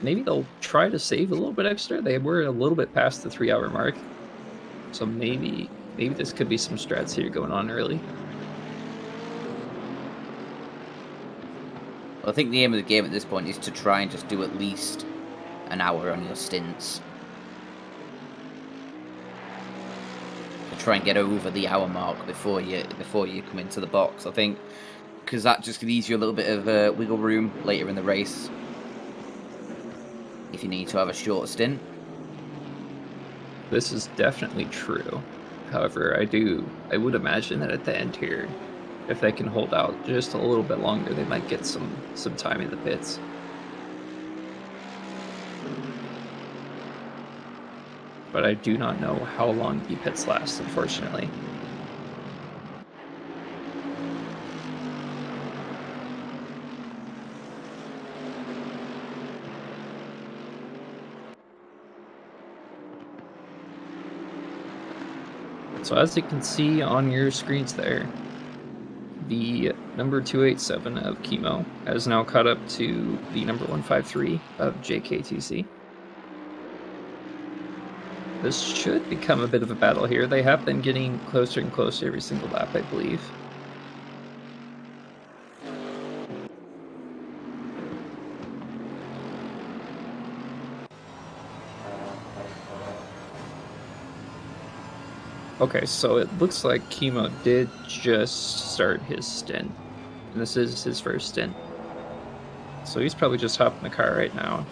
Maybe they'll try to save a little bit extra. They were a little bit past the 3-hour mark. So maybe this could be some strats here going on early. Well, I think the aim of the game at this point is to try and just do at least an hour on your stints. To try and get over the hour mark before you come into the box. I think because that just leaves you a little bit of wiggle room later in the race if you need to have a short stint. This is definitely true. However, I would imagine that at the end here, if they can hold out just a little bit longer, they might get some time in the pits. But I do not know how long the pits last, unfortunately. So as you can see on your screens there, the number 287 of Chemo has now caught up to the number 153 of JKTC. This should become a bit of a battle here. They have been getting closer and closer every single lap, I believe. Okay, so it looks like Chemo did just start his stint. And this is his first stint. So he's probably just hopping the car right now.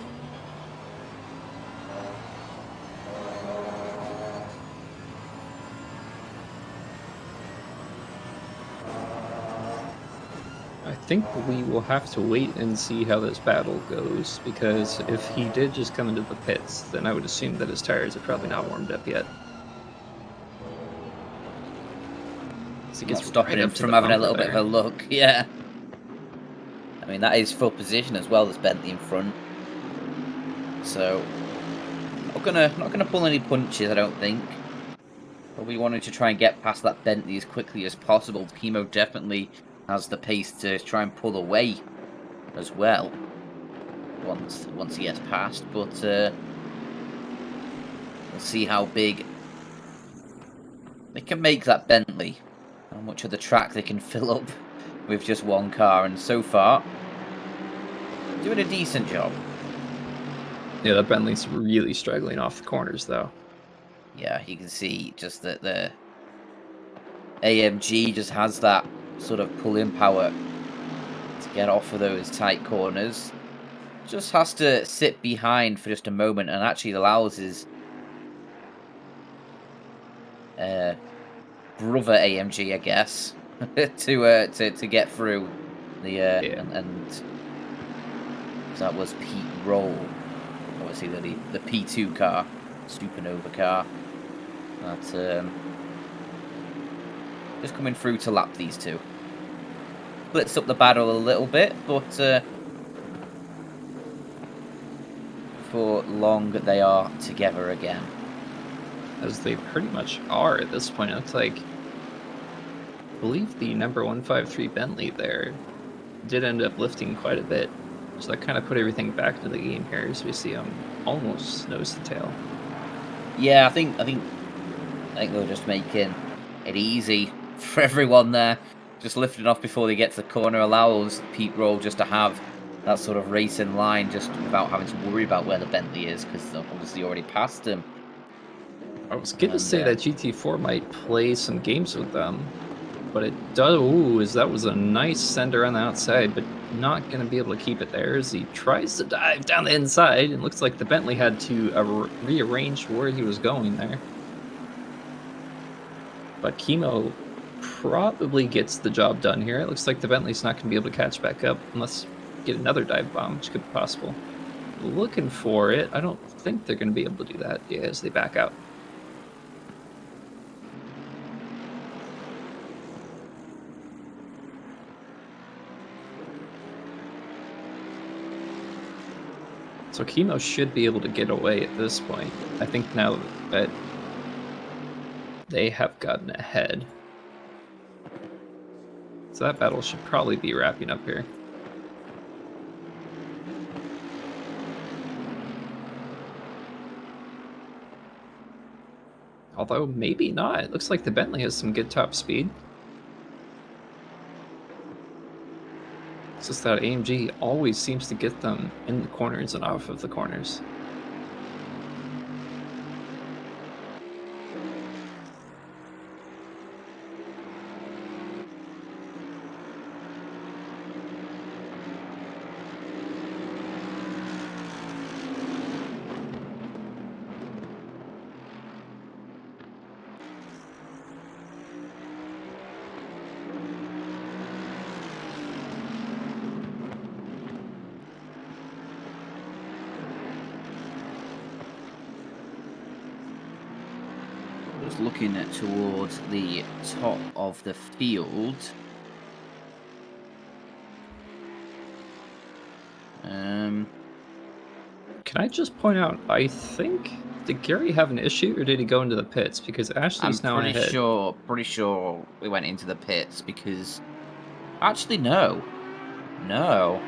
I think we will have to wait and see how this battle goes, because if he did just come into the pits, then I would assume that his tires are probably not warmed up yet. So Not stopping him from having a little bit of a look, yeah. I mean, that is full position as well as Bentley in front. So, not gonna pull any punches, I don't think. But we wanted to try and get past that Bentley as quickly as possible. Chemo definitely has the pace to try and pull away as well once he gets past. But we'll see how big they can make that Bentley. How much of the track they can fill up with just one car, and so far doing a decent job. Yeah, that Bentley's really struggling off the corners though. Yeah, you can see just that the AMG just has that sort of pulling power to get off of those tight corners. Just has to sit behind for just a moment, and actually allows his brother AMG, I guess, to get through the and so that was Pete Roll, obviously the P2 car, Supernova car, that just coming through to lap these two. Splits up the battle a little bit, but before long they are together again. As they pretty much are at this point. It looks like, I believe the number 153 Bentley there did end up lifting quite a bit. So that kind of put everything back into the game here as we see him almost nose to tail. Yeah, I think they're just making it easy for everyone there. Just lifting off before they get to the corner allows Pete Roll just to have that sort of racing line just without having to worry about where the Bentley is, because they're obviously already passed him. I was going to say that GT4 might play some games with them, but it does. Ooh, that was a nice sender on the outside, but not going to be able to keep it there as he tries to dive down the inside. It looks like the Bentley had to rearrange where he was going there. But Chemo probably gets the job done here. It looks like the Bentley's not going to be able to catch back up unless get another dive bomb, which could be possible. Looking for it. I don't think they're going to be able to do that as they back out. So Chemo should be able to get away at this point. I think now that they have gotten ahead. So that battle should probably be wrapping up here. Although maybe not. It looks like the Bentley has some good top speed. It's just that AMG always seems to get them in the corners and off of the corners. Just looking towards the top of the field. Can I just point out, I think, did Gary have an issue or did he go into the pits? Because Ashley's now ahead. Pretty sure we went into the pits because... Actually, no. No.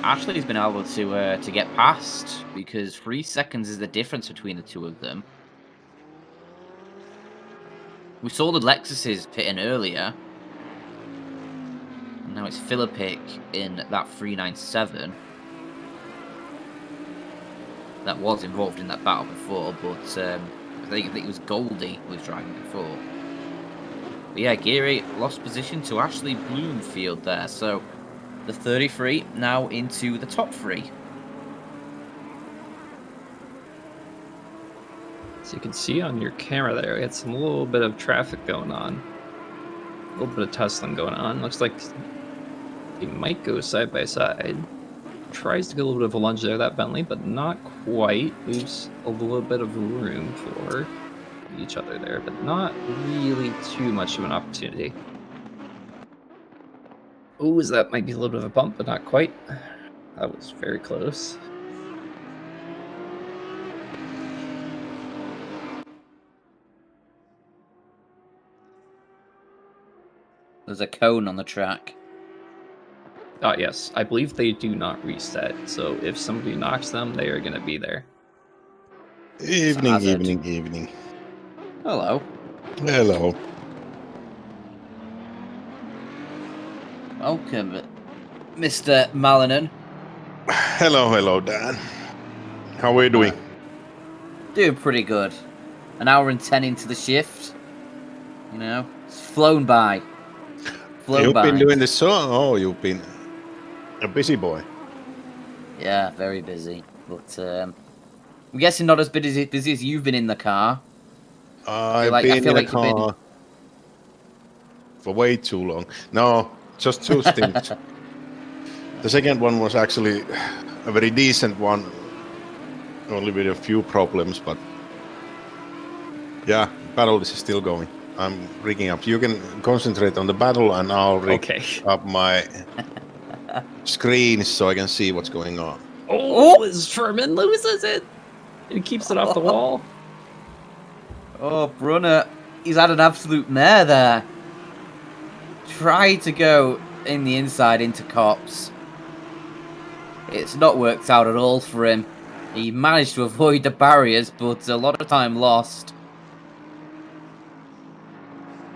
Ashley's been able to get past because 3 seconds is the difference between the two of them. We saw the Lexuses pitting earlier. And now it's Philippic in that 397. That was involved in that battle before, but I think it was Goldie who was driving before. But yeah, Geary lost position to Ashley Bloomfield there, so the 33 now into the top 3. So you can see on your camera there, we had some little bit of traffic going on. A little bit of tussling going on. Looks like they might go side by side. Tries to get a little bit of a lunge there, that Bentley, but not quite. Leaves a little bit of room for each other there, but not really too much of an opportunity. Ooh, that might be a little bit of a bump, but not quite. That was very close. There's a cone on the track. Ah, yes. I believe they do not reset, so if somebody knocks them, they are going to be there. Evening, evening. Hello. Hello. Welcome, Mr. Malinan. Hello, Dan. How are we doing? Doing pretty good. An hour and 10 into the shift. You know, it's flown by. You've been doing this so. Oh, you've been a busy boy. Yeah, very busy. But I'm guessing not as busy as you've been in the car. I've been in a car for way too long. No, just 2 stints. The second one was actually a very decent one, only with a few problems, but yeah, battle is still going. I'm rigging up. You can concentrate on the battle, and I'll rig up my screen so I can see what's going on. Oh, as Sherman loses it, he keeps it off the wall. Oh, Brunner, he's had an absolute mare there. Tried to go in the inside into Cops. It's not worked out at all for him. He managed to avoid the barriers, but a lot of time lost.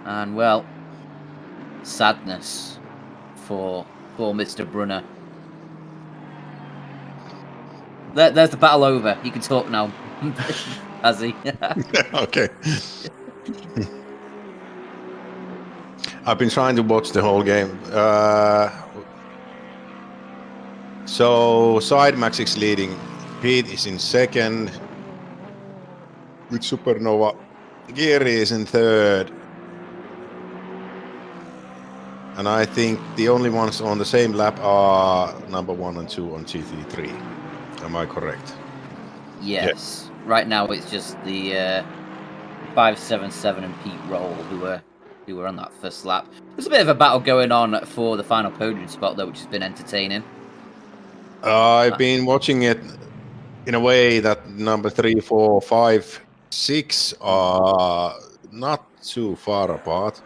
And, well, sadness for Mr. Brunner. There's the battle over. He can talk now. Has he? Okay. I've been trying to watch the whole game. So Side Max is leading. Pete is in second. With Supernova. Geary is in third. And I think the only ones on the same lap are number 1 and 2 on GT3. Am I correct? Yes. Yeah. Right now it's just the 577 and Pete Roll who were on that first lap. There's a bit of a battle going on for the final podium spot though, which has been entertaining. I've been watching it in a way that number 3, 4, 5, 6 are not too far apart.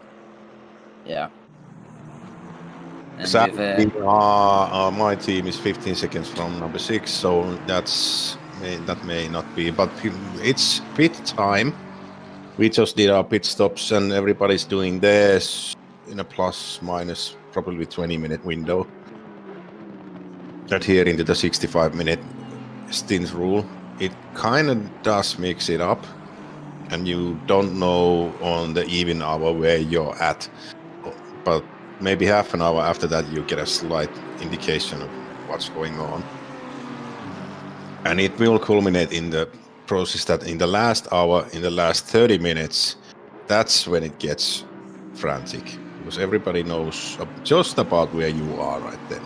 Yeah. Sadly, my team is 15 seconds from number 6, so that may not be. But it's pit time. We just did our pit stops, and everybody's doing theirs in a plus minus probably 20-minute window. Adhering to the 65-minute stint rule, it kind of does mix it up, and you don't know on the even hour where you're at, but maybe half an hour after that you get a slight indication of what's going on. And it will culminate in the process that in the last hour, in the last 30 minutes, that's when it gets frantic, because everybody knows just about where you are right then.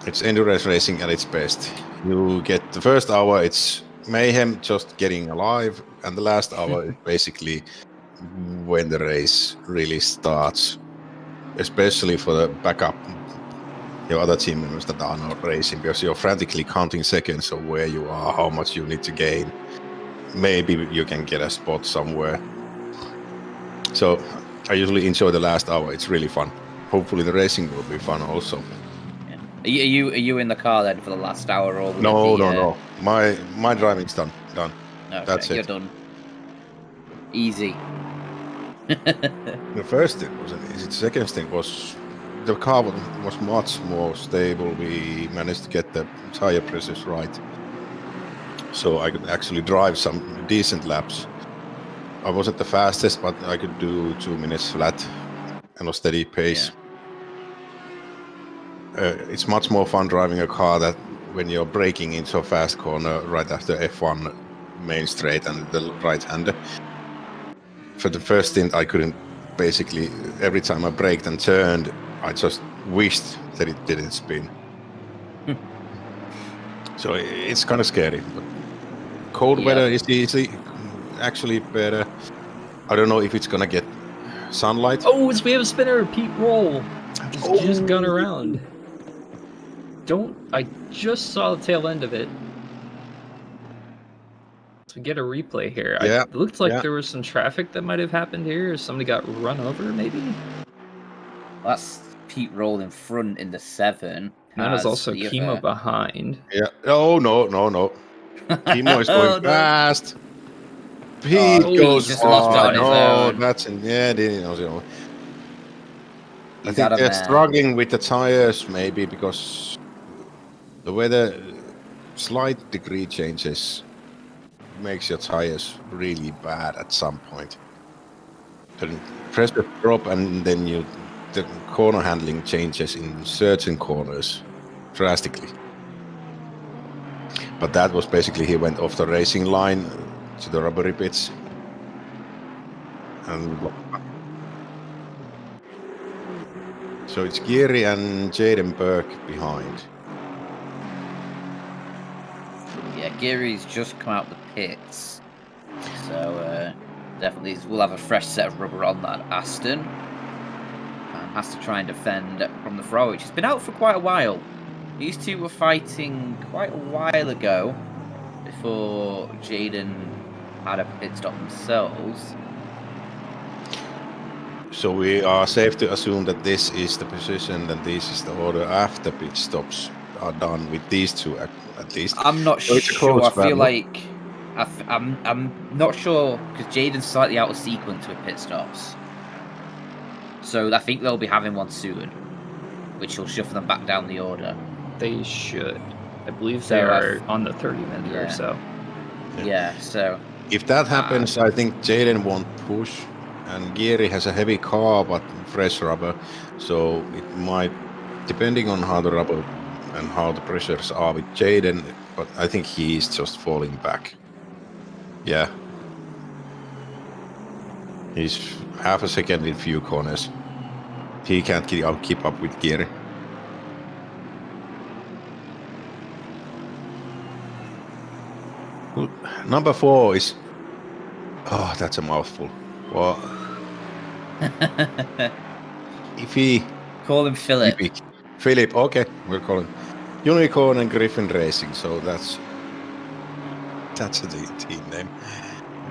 It's endurance racing at its best. You get the first hour, it's mayhem, just getting alive, and the last hour is basically when the race really starts, especially for the backup, your other team members that are not racing, because you're frantically counting seconds of where you are, how much you need to gain. Maybe you can get a spot somewhere. So I usually enjoy the last hour. It's really fun. Hopefully the racing will be fun also. Yeah. Are you in the car then for the last hour, or no? My driving's done. Okay, that's it. You're done. Easy. The first thing was easy. The second thing was the car was much more stable. We managed to get the tire pressures right, so I could actually drive some decent laps. I wasn't the fastest, but I could do 2 minutes flat and a steady pace. Yeah. It's much more fun driving a car that when you're braking into a fast corner right after F1 main straight and the right-hander. For the first stint, I couldn't. Basically, every time I braked and turned, I just wished that it didn't spin. So it's kind of scary. But cold weather is easy, actually better. I don't know if it's gonna get sunlight. Oh, we have a spinner, Pete Roll. Just gone around. I just saw the tail end of it. To get a replay here. Yeah. It looked like there was some traffic that might have happened here, or somebody got run over, maybe? That's Pete Roll in front in the 7. And there's also Kimo behind. Yeah. Oh, no. Kimo is going fast. Pete goes just lost on his own. That's in I think they're struggling with the tires, maybe because the weather, slight degree changes makes your tires really bad at some point. The pressure drop, and then the corner handling changes in certain corners drastically. But that was basically he went off the racing line to the rubbery bits. And so it's Geary and Jaden Burke behind. Yeah, Geary's just come out the pits, so definitely we'll have a fresh set of rubber on that Aston. And has to try and defend from the throw, which has been out for quite a while. These two were fighting quite a while ago, before Jaden had a pit stop themselves. So we are safe to assume that this is the position, and this is the order after pit stops are done with these two at least. I'm not So it's a sure. close I feel battle. like I'm not sure because Jaden's slightly out of sequence with pit stops. So I think they'll be having one soon, which will shuffle them back down the order. They should. I believe So they are on the 30-minute or so. Yeah, so If that happens, I think Jaden won't push, and Geary has a heavy car but fresh rubber, so it might, depending on how the rubber and how the pressures are with Jaden, but I think he is just falling back. Yeah. He's half a second in few corners. He can't keep up with Geary. Number 4 is... Oh, that's a mouthful. Well, if he... Call him Philip. Philip, okay, we'll call him Unicorn and Griffin Racing, so that's a team name.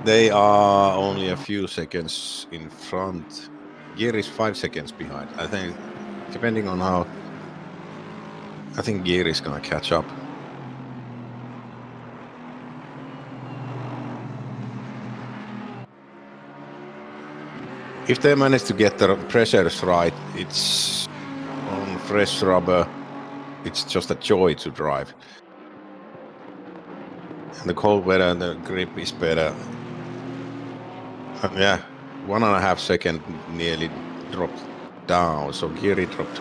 They are only a few seconds in front. Gear is 5 seconds behind. I think, depending on how... I think Gear is gonna catch up. If they manage to get the pressures right, it's on fresh rubber. It's just a joy to drive. And the cold weather, the grip is better. Yeah, 1.5 seconds nearly dropped down, so Geary dropped.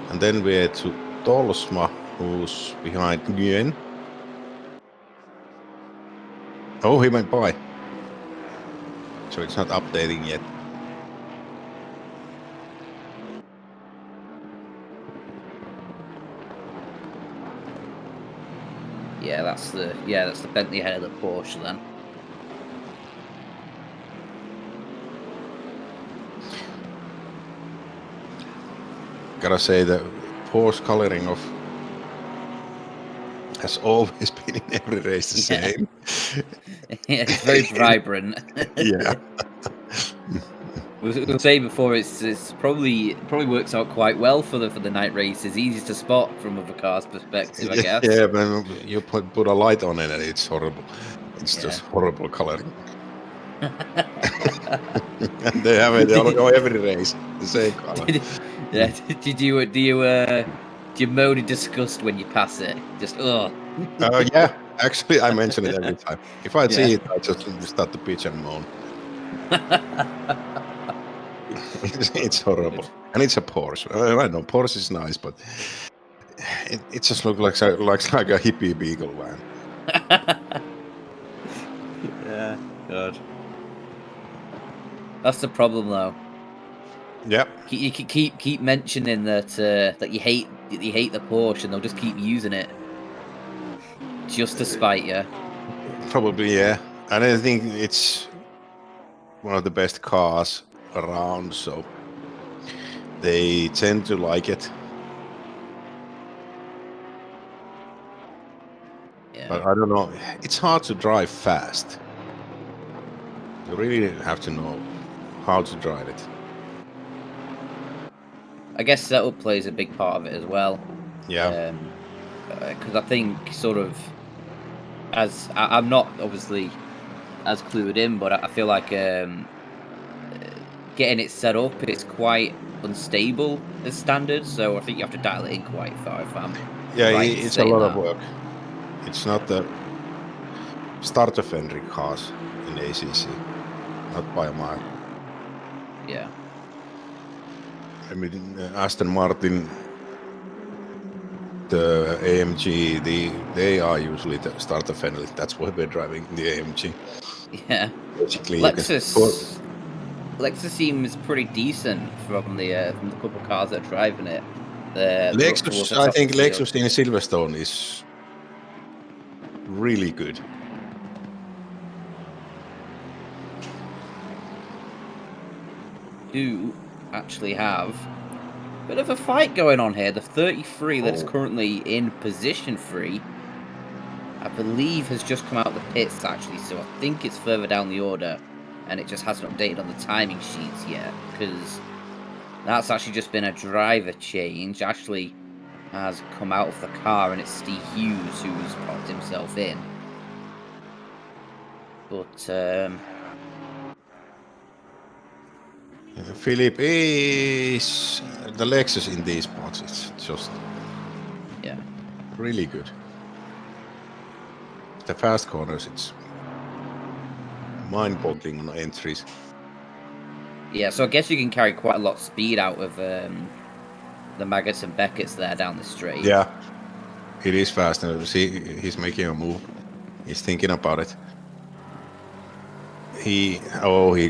And then we're to Tolsma, who's behind Nguyen. Oh, he went by. So it's not updating yet. Yeah, that's the Bentley ahead of the Porsche then. Gotta say the Porsche coloring of has always been in every race the same. Yeah, it's very vibrant. Yeah. We were saying before, it's probably works out quite well for the night races. Easy to spot from other cars' perspective, I guess. Yeah, but you put a light on it and it's horrible. It's just horrible coloring. And they have it on every race, the same color. Do you moan in disgust when you pass it? Just Yeah, actually, I mention it every time. If I see it, I just start to pitch and moan. It's horrible, and it's a Porsche. I know Porsche is nice, but it just looks like a hippie beagle van. Yeah, God. That's the problem, though. Yep. You keep mentioning that you hate the Porsche, and they'll just keep using it just to spite you. Probably, yeah. And I think it's one of the best cars around, so they tend to like it. Yeah. But I don't know. It's hard to drive fast. You really have to know how to drive it. I guess setup plays a big part of it as well. Yeah. Because I think sort of, as I'm not obviously as clued in, but I feel like getting it set up is quite unstable as standard. So I think you have to dial it in quite far. If I'm right it's a lot of work. It's not the starter friendly cars in ACC, not by a mile. Yeah. I mean, Aston Martin, the AMG, they are usually the starter friendly. That's why we're driving the AMG. Yeah. Basically, you can. Lexus seems pretty decent from the couple of cars that are driving it. They're up towards Lexus, the I top think of the field. Lexus in Silverstone is really good. Do actually have a bit of a fight going on here. The 33 that is currently in position 3, I believe, has just come out of the pits actually, so I think it's further down the order, and it just hasn't updated on the timing sheets yet, because that's actually just been a driver change. Ashley has come out of the car, and it's Steve Hughes who's popped himself in. But Philip is the Lexus in these spots. It's just really good. The fast corners, it's mind-boggling on entries. Yeah, so I guess you can carry quite a lot of speed out of the Maggots and Beckett's there down the straight. Yeah, it is fast. And see, he's making a move. He's thinking about it. He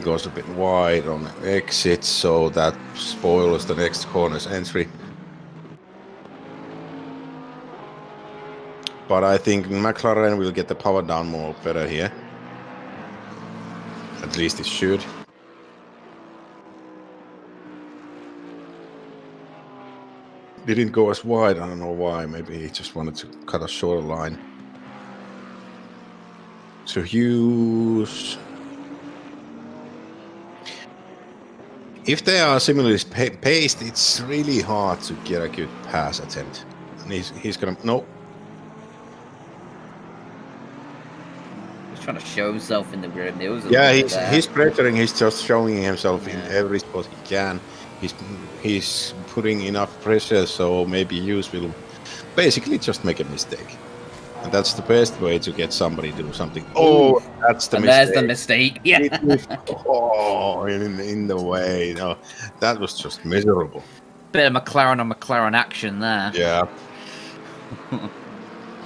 goes a bit wide on exit, so that spoils the next corner's entry. But I think McLaren will get the power down more better here. At least it should. Didn't go as wide, I don't know why. Maybe he just wanted to cut a shorter line. So Hughes... If they are similarly paced, it's really hard to get a good pass attempt. And he's gonna... No. He's trying to show himself in the rear mirrors. Yeah, he's pressuring. He's just showing himself in every spot he can. He's putting enough pressure, so maybe Hughes will basically just make a mistake. And that's the best way to get somebody to do something. Oh, that's the mistake. There's the mistake. Yeah. In the way. No, that was just miserable. Bit of McLaren on McLaren action there. Yeah.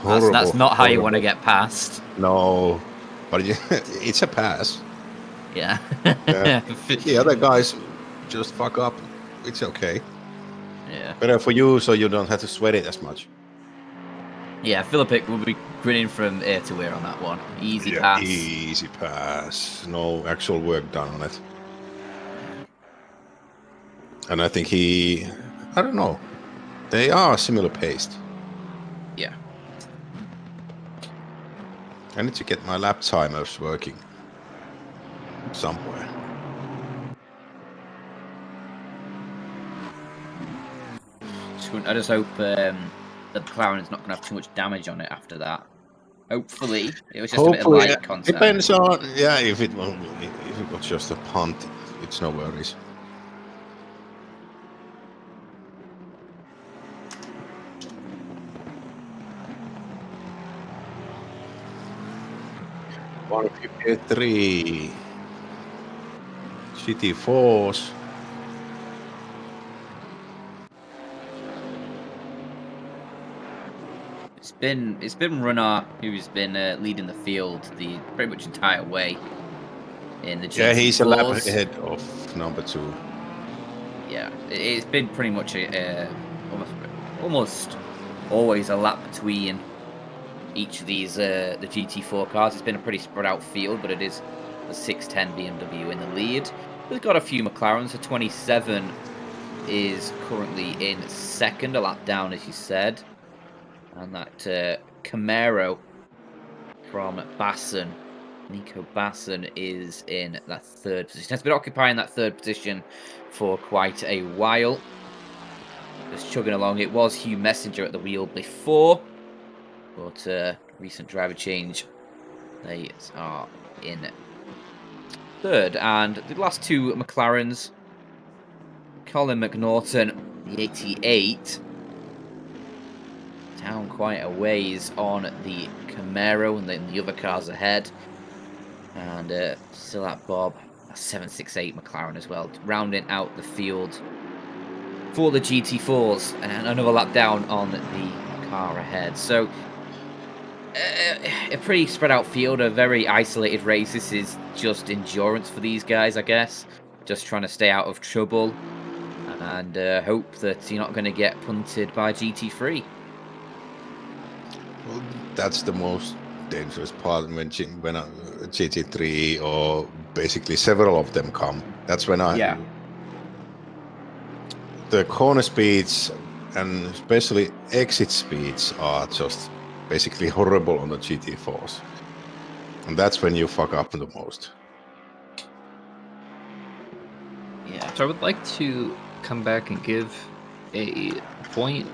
That's not how you want to get past. No, but it's a pass. Yeah. The other guys just fuck up. It's okay. Yeah. Better for you, so you don't have to sweat it as much. Yeah, Philippic will be grinning from ear to ear on that one. Easy pass. Easy pass. No actual work done on it. And I think I don't know. They are similar paced. Yeah. I need to get my lap timers working somewhere. I just hope that McLaren is not going to have too much damage on it after that. Hopefully, it was just a bit of light contact. Depends on if it was just a punt, it's no worries. $153 GT4s. It's been Runner who's been leading the field the pretty much entire way in the GT4s. Yeah, he's a lap ahead of number 2. Yeah, it's been pretty much almost always a lap between each of these the GT4 cars. It's been a pretty spread out field, but it is the 610 BMW in the lead. We've got a few McLarens. The 27 is currently in second, a lap down, as you said. And that Camaro from Basson, Nico Basson, is in that third position. Has been occupying that third position for quite a while. Just chugging along. It was Hugh Messenger at the wheel before, but recent driver change. They are in third. And the last two McLarens, Colin McNaughton, the 88, down quite a ways on the Camaro, and then the other cars ahead. And still at Bob 768 McLaren as well, rounding out the field for the GT4s, and another lap down on the car ahead. So a pretty spread out field, a very isolated race. This is just endurance for these guys, I guess. Just trying to stay out of trouble and hope that you're not going to get punted by GT3. Well, that's the most dangerous part when GT3 or basically several of them come. That's when the corner speeds and especially exit speeds are just basically horrible on the GT4s, and that's when you fuck up the most. Yeah. So I would like to come back and give a point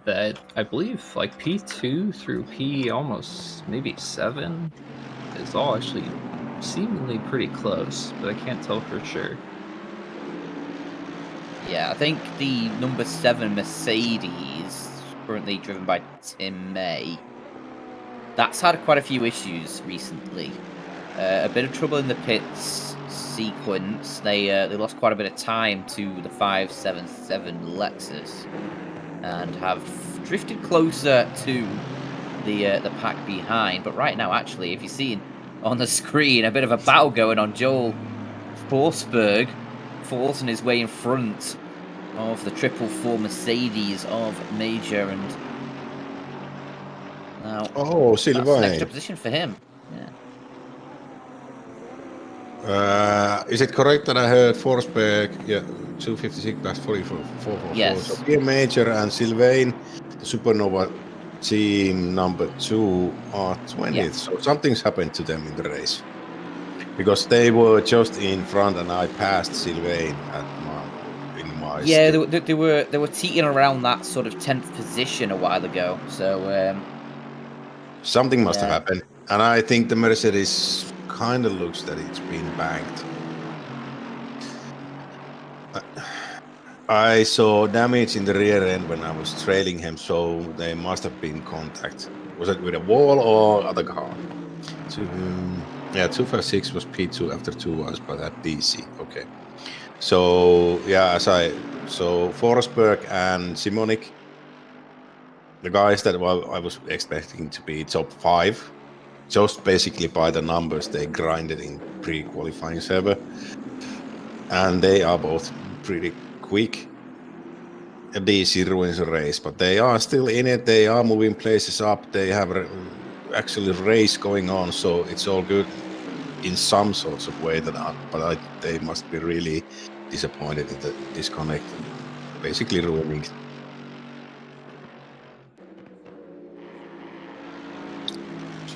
that I believe like P2 through P almost maybe 7 is all actually seemingly pretty close, but I can't tell for sure. Yeah, I think the number 7 Mercedes, currently driven by Tim May, that's had quite a few issues recently. A bit of trouble in the pits sequence. They lost quite a bit of time to the 577 Lexus and have drifted closer to the pack behind. But right now, actually, if you're seeing on the screen, a bit of a battle going on. Joel Forsberg forcing his way in front of the 444 Mercedes of Major, and now that's an extra Sylvain. position for him. Yeah. Is it correct that I heard Forsberg, 256 past 444? Yes. So Pierre Major and Sylvain, the Supernova team number 2 are 20th. Yeah. So something's happened to them in the race. Because they were just in front and I passed Sylvain in my Yeah, stick. they were teetering around that sort of 10th position a while ago. So Something must have happened. And I think the Mercedes kind of looks that it's been banked. I saw damage in the rear end when I was trailing him, so there must have been contact. Was it with a wall or other car? 256 was P2 after 2 hours, but at DC. Okay. So so Forsberg and Simonik, the guys that I was expecting to be top 5, just basically by the numbers they grinded in pre-qualifying server, and they are both pretty quick. A DC ruins a race, but they are still in it. They are moving places up. They have actually race going on, so it's all good in some sorts of way. They must be really disappointed in the disconnect, basically ruining.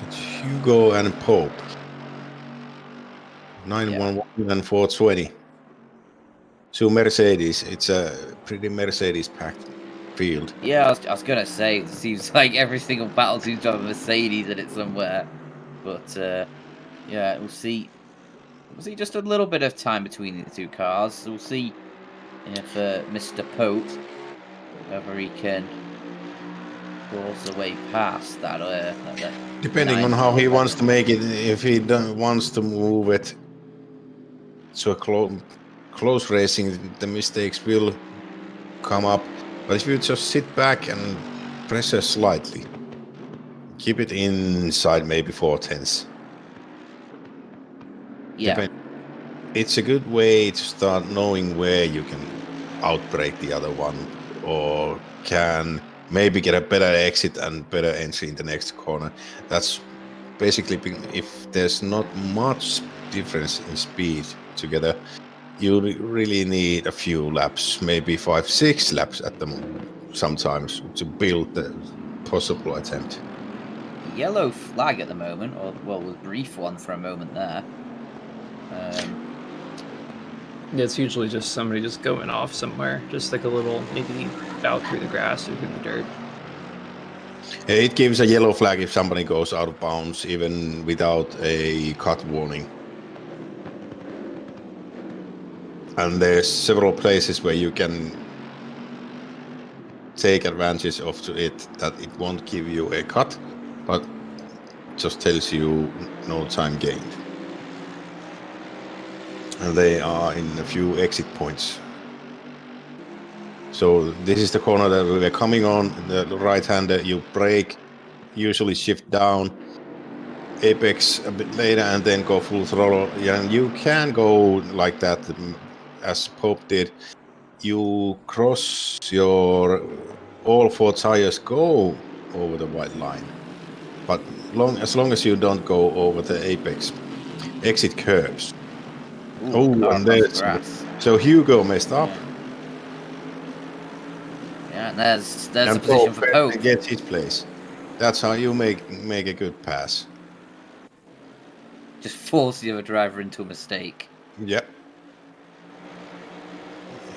It's Hugo and Pope, 911 and 420. 2 Mercedes. It's a pretty Mercedes-packed field. yeah, I was gonna say, it seems like every single battle seems to have a Mercedes in it somewhere. But we'll see. We'll see just a little bit of time between the two cars. We'll see if Mr. Pope, whether he can force a way past that. Depending on how he wants to make it, if he wants to move it to a close racing, the mistakes will come up. But if you just sit back and pressure slightly, keep it inside maybe 4/10. Yeah. It's a good way to start knowing where you can outbrake the other one, or can maybe get a better exit and better entry in the next corner. That's basically, if there's not much difference in speed together, you really need a few laps, maybe 5-6 laps at the moment, sometimes, to build the possible attempt. Yellow flag at the moment, or well, a brief one for a moment there. It's usually just somebody just going off somewhere, just like a little maybe out through the grass or through the dirt. It gives a yellow flag if somebody goes out of bounds, even without a cut warning. And there's several places where you can take advantage of it, that it won't give you a cut, but just tells you no time gained. and they are in a few exit points. So this is the corner that we're coming on. The right-hander, you brake, usually shift down, apex a bit later, and then go full throttle. Yeah, and you can go like that, as Pope did. You cross your all 4 tires go over the white line, but as long as you don't go over the apex exit curbs. And there's grass. so Hugo messed up. Yeah, and there's And the position for Pope. gets his place. That's how you make a good pass. Just force the other driver into a mistake. Yep.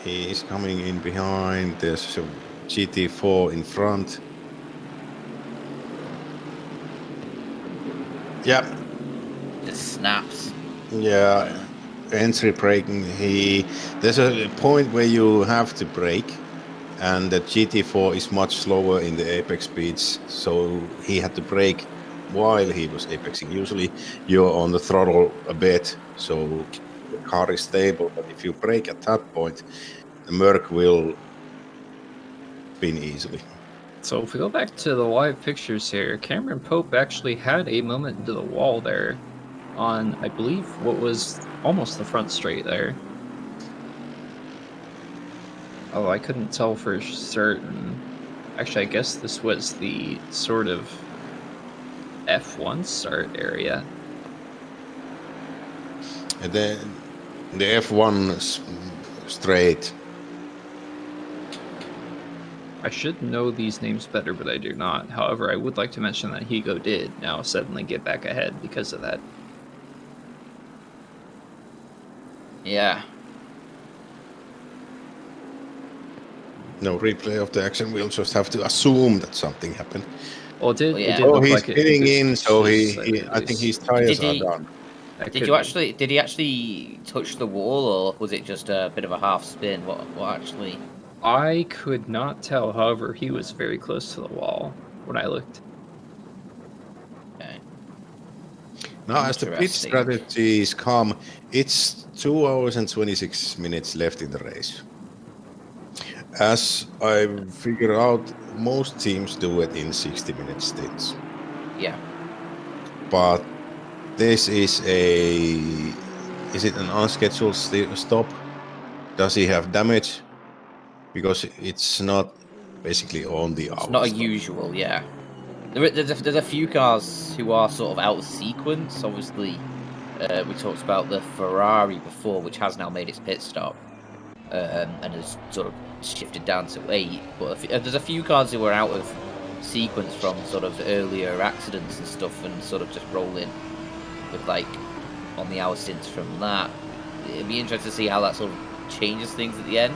He's coming in behind. There's a GT4 in front. Yep. Just snaps. Yeah. Entry braking. There's a point where you have to brake, and the GT4 is much slower in the apex speeds, so he had to brake while he was apexing. Usually you're on the throttle a bit, so the car is stable, but if you brake at that point, the Merc will spin easily. So if we go back to the live pictures here, Cameron Pope actually had a moment into the wall there on, I believe, what was almost the front straight there. Oh, I couldn't tell for certain. Actually, I guess this was the sort of F1 start area. And then the F1 straight. I should know these names better, but I do not. However, I would like to mention that Hugo did now suddenly get back ahead because of that. Yeah. No replay of the action. We'll just have to assume that something happened. Well, it did. Well, yeah. It did look He's like it. getting It in, just- so just I think his tires are done. Did he actually touch the wall, or was it just a bit of a half spin? What actually? I could not tell. However, he was very close to the wall when I looked. Okay. Now, as the pit Interesting. strategies come, it's 2 hours and 26 minutes left in the race. As I figure out, most teams do it in 60-minute stints. Yeah. But this is it an unscheduled stop? Does he have damage? Because it's not basically on the hour. It's not a stop. usual, yeah. There's a few cars who are sort of out of sequence. Obviously, we talked about the Ferrari before, which has now made its pit stop and has sort of shifted down to 8. But there's a few cars who are out of sequence from sort of earlier accidents and stuff, and sort of just rolling with like on the hour stints from that. It'd be interesting to see how that sort of changes things at the end.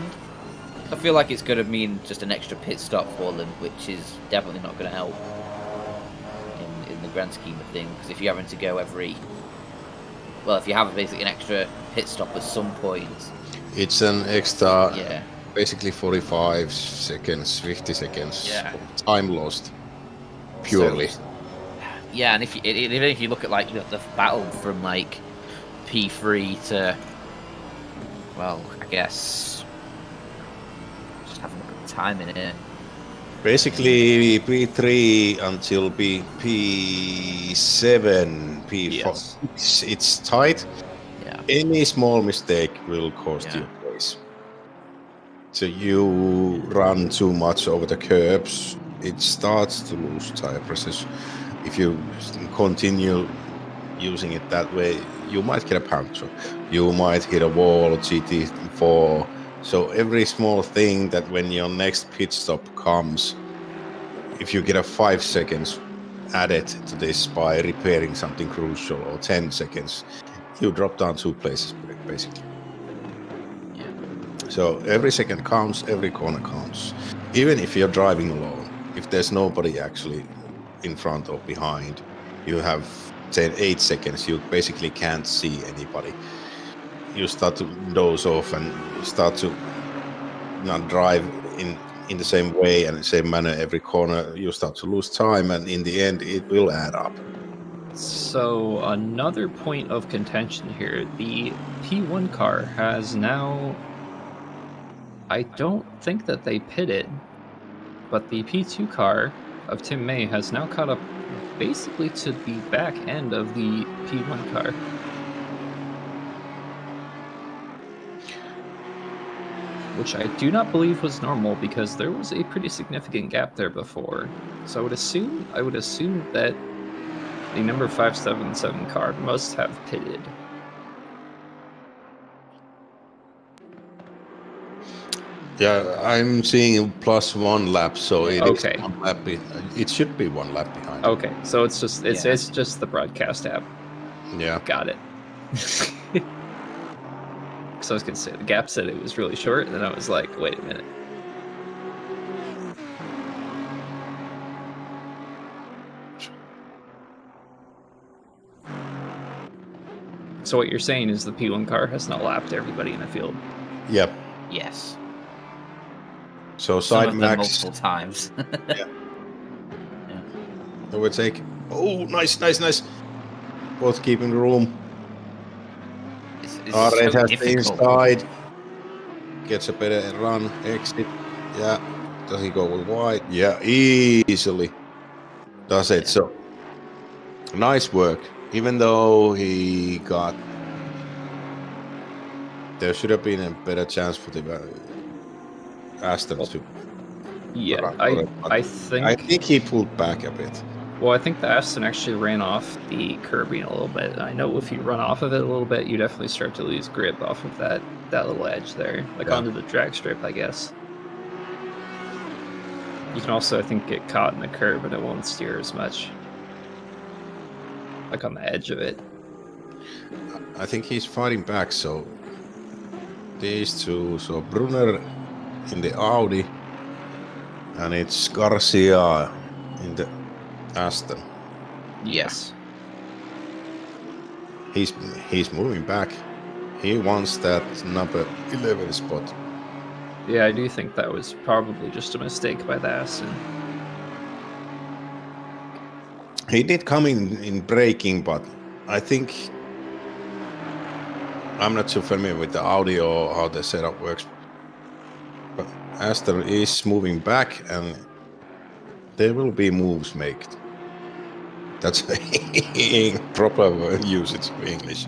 I feel like it's going to mean just an extra pit stop for them, which is definitely not going to help in the grand scheme of things. Because if you're having to go if you have basically an extra pit stop at some point, it's an extra, yeah, basically 45 seconds, 50 seconds Yeah. time lost, purely. yeah. And even if you look at like the battle from like P3 to, well, I guess. Have a look at the time in it. Basically, P3 until P7, P4. Yes. It's tight. Yeah. Any small mistake will cost you a race. So you run too much over the curbs, it starts to lose tire pressure. If you continue using it that way, you might get a puncture. You might hit a wall, GT4. So every small thing that when your next pit stop comes, if you get a 5 seconds added to this by repairing something crucial, or 10 seconds, you drop down 2 places basically. Yeah. So every second counts, every corner counts. Even if you're driving alone, if there's nobody actually in front or behind, you have 8 seconds, you basically can't see anybody. You start to doze off and start to not drive in the same way and the same manner every corner. You start to lose time, and in the end it will add up. So another point of contention here. The P1 car has now... I don't think that they pitted, but the P2 car of Tim May has now caught up basically to the back end of the P1 car. Which I do not believe was normal, because there was a pretty significant gap there before. So I would assume that the number 577 car must have pitted. Yeah, I'm seeing +1 lap, so it is Okay. 1 lap. It should be 1 lap behind. Okay, so it's just Yeah. it's just the broadcast app. Yeah. Got it. Because I was gonna say the gap said it was really short, and then I was like, wait a minute. So what you're saying is the P1 car has not lapped everybody in the field. Yep. Yes. So Some side of them max multiple times. overtake. Oh, nice. Both keeping room. It's Red so has the difficult. inside. Gets a better run, exit. Yeah. Does he go wide? Yeah, easily. Does it. Yeah. So nice work. Even though he got... There should have been a better chance for the Aston to... Yeah, run for it, but I I think think he pulled back a bit. well, I think the Aston actually ran off the curbing a little bit. I know if you run off of it a little bit, you definitely start to lose grip off of that little edge there, like Yeah. onto the drag strip, I guess. You can also, I think, get caught in the curb and it won't steer as much, like on the edge of it. I think he's fighting back, so these two, so Brunner in the Audi, and it's Garcia in the Aston. Yes. He's moving back. He wants that number 11 spot. Yeah, I do think that was probably just a mistake by the Aston. He did come in braking, but I think I'm not so familiar with the Audi or how the setup works. But Aston is moving back, and there will be moves made. That's proper usage of English.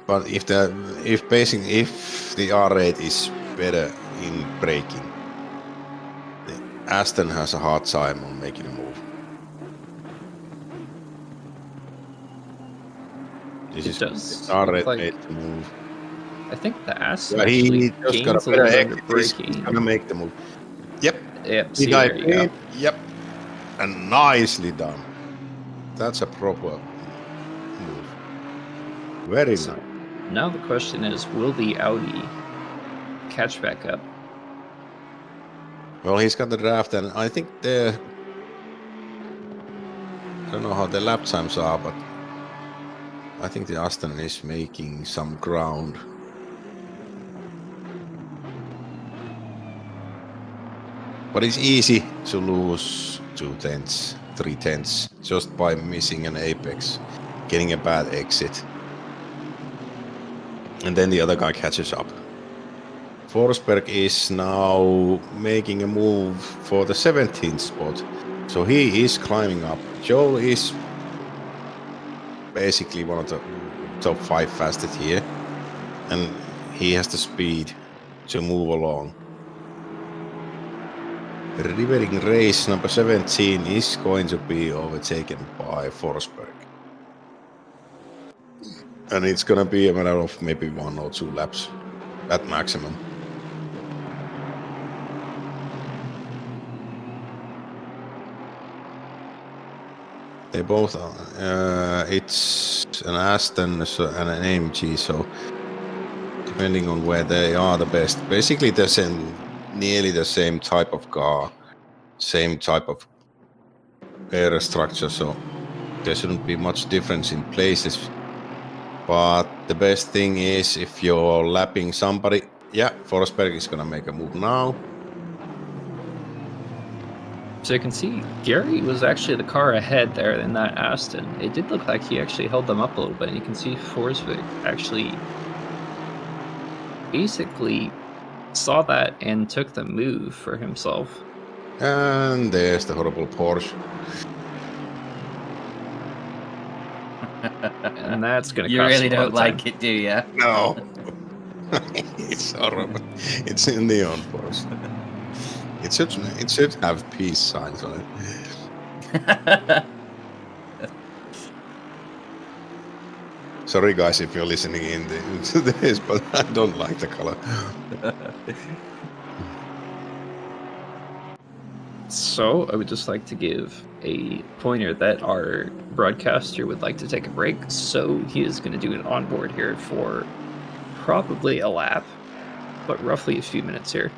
But if the R rate is better in braking, the Aston has a hard time on making a move. This is R rate made to move. I think the Aston Yeah, actually he just got gains a a better little bit under exit. He's braking. gonna make the move. Yep. Yep, see, there you go. Yep. And nicely done. That's a proper move. Very So, nice. now the question is, will the Audi catch back up? Well, he's got the draft, and I think I don't know how the lap times are, but I think the Aston is making some ground. But it's easy to lose 2/10, 3/10 just by missing an apex, getting a bad exit. And then the other guy catches up. Forsberg is now making a move for the 17th spot. So he is climbing up. Joel is basically one of the top 5 fastest here. And he has the speed to move along. Rivering race number 17 is going to be overtaken by Forsberg. And it's going to be a matter of maybe 1 or 2 laps at maximum. They both are. It's an Aston and an AMG, so depending on where they are the best. Basically, they're nearly the same type of car, same type of air structure, so there shouldn't be much difference in places. But the best thing is if you're lapping somebody, yeah, Forsberg is gonna make a move now. So you can see Gary was actually the car ahead there in that Aston. It did look like he actually held them up a little bit. And you can see Forsvik actually basically saw that and took the move for himself. And there's the horrible Porsche. And that's going to You cost really him a lot don't of time. like it, do you? No. It's horrible. It's a neon Porsche. It should have peace signs on it. Sorry guys if you're listening in to this, but I don't like the color. So I would just like to give a pointer that our broadcaster would like to take a break. So he is going to do an onboard here for probably a lap, but roughly a few minutes here.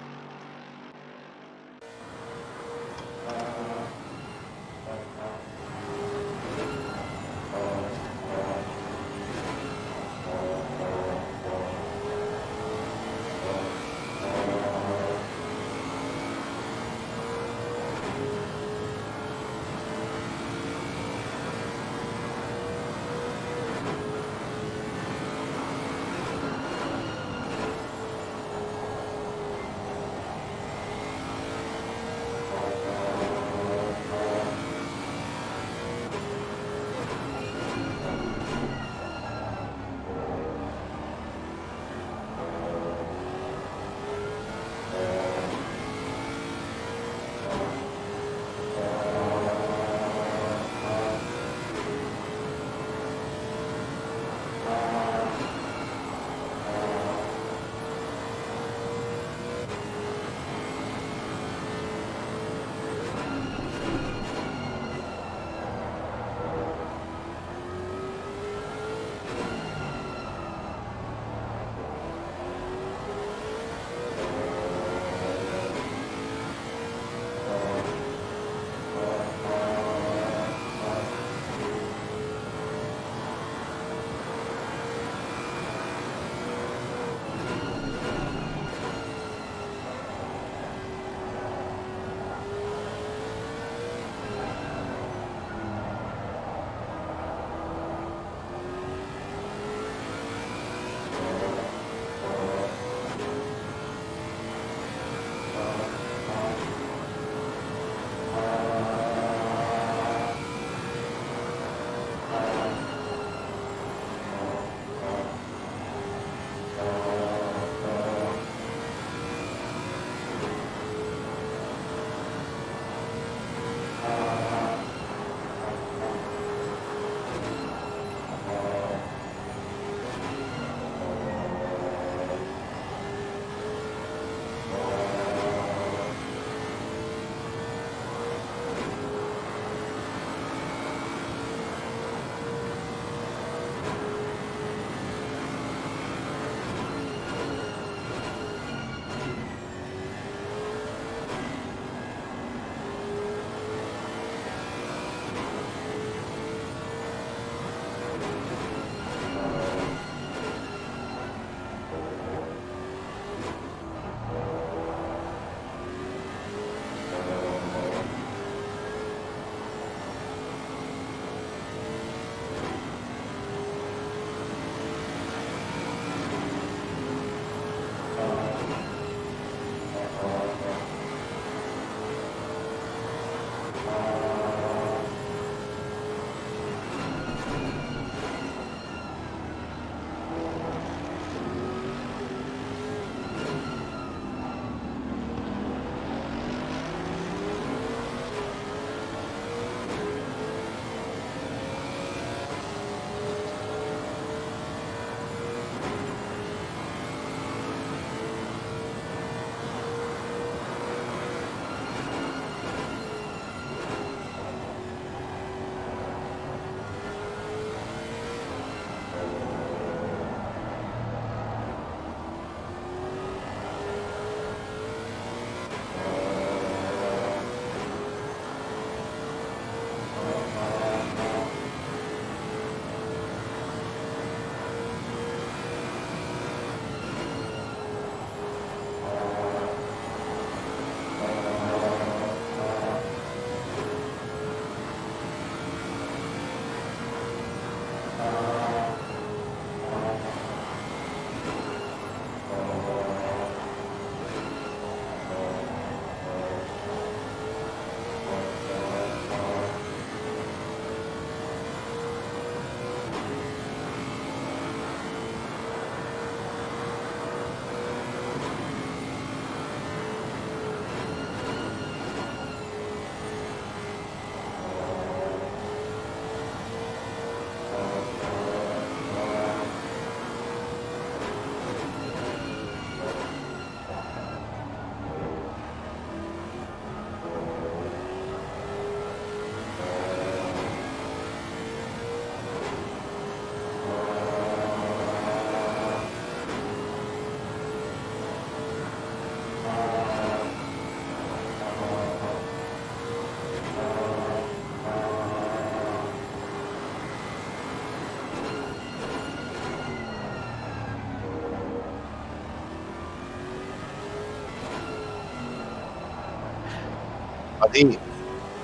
I think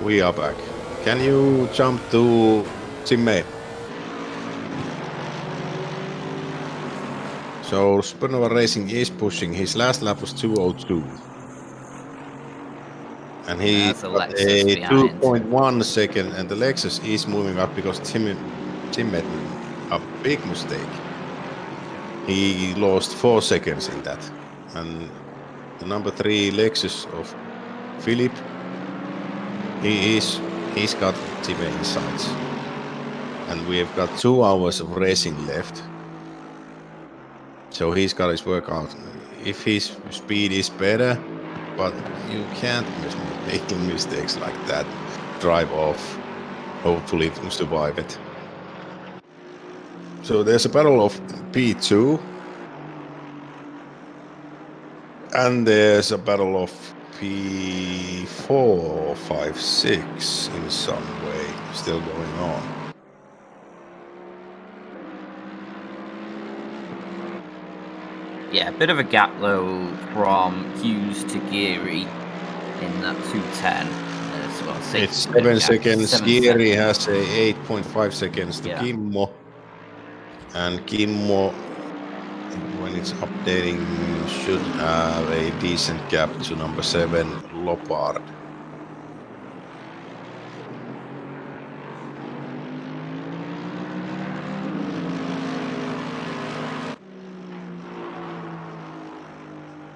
we are back. Can you jump to Jimmei? So Supernova Racing is pushing. His last lap was 2:02. And he That's a got Lexus a behind. 2.1 second, and the Lexus is moving up because Tim made a big mistake. He lost 4 seconds in that. And the number 3 Lexus of Philip, he's got Jimmei in sights. And we've got 2 hours of racing left. So he's got his work out. If his speed is better, but you can't make mistakes like that. Drive off. Hopefully survive it. So there's a battle of P2. And there's a battle of P4, 5, 6 in some way still going on. Yeah, a bit of a gap though from Hughes to Geary in that 210. Well, It's 7 seconds. 7 Geary seconds. has a 8.5 seconds to Kimmo. And Kimmo, when it's updating, should have a decent gap to number 7, Lopard.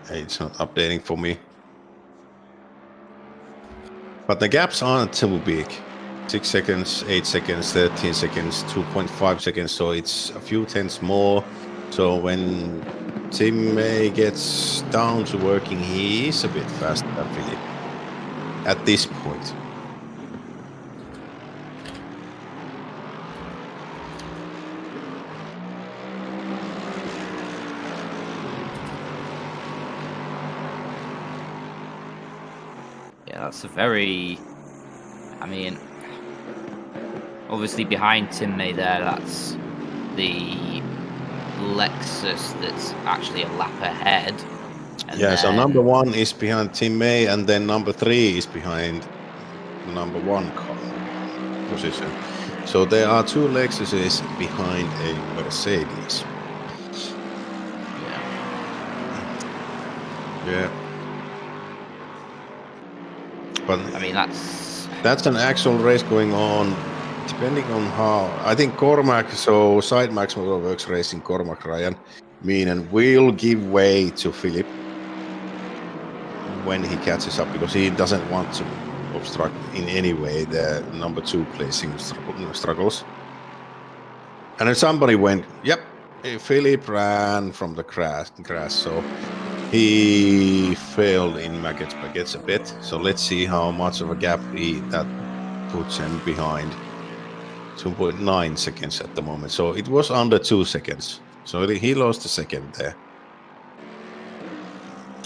It's not updating for me. But the gaps aren't too big. 6 seconds, 8 seconds, 13 seconds, 2.5 seconds, so it's a few tenths more. So when Jimmei gets down to working, he is a bit faster than Philip at this point. Yeah, that's a very... I mean, obviously behind Timmey there, that's the Lexus that's actually a lap ahead. And Yeah, so then- number 1 is behind Jimmei, and then number 3 is behind number 1 position. So there are 2 Lexuses behind a Mercedes. Yeah. But I mean, that's an actual race going on, depending on how. I think Cormac, so Side Max Motorworks Racing, Cormac Ryan, Meenan will give way to Philip when he catches up because he doesn't want to obstruct in any way the number 2 placing struggles. And if somebody went, yep, Philip ran from the grass, so he failed in Baguettes a bit. So let's see how much of a gap that puts him behind. 2.9 seconds at the moment. So it was under 2 seconds. So he lost a second there.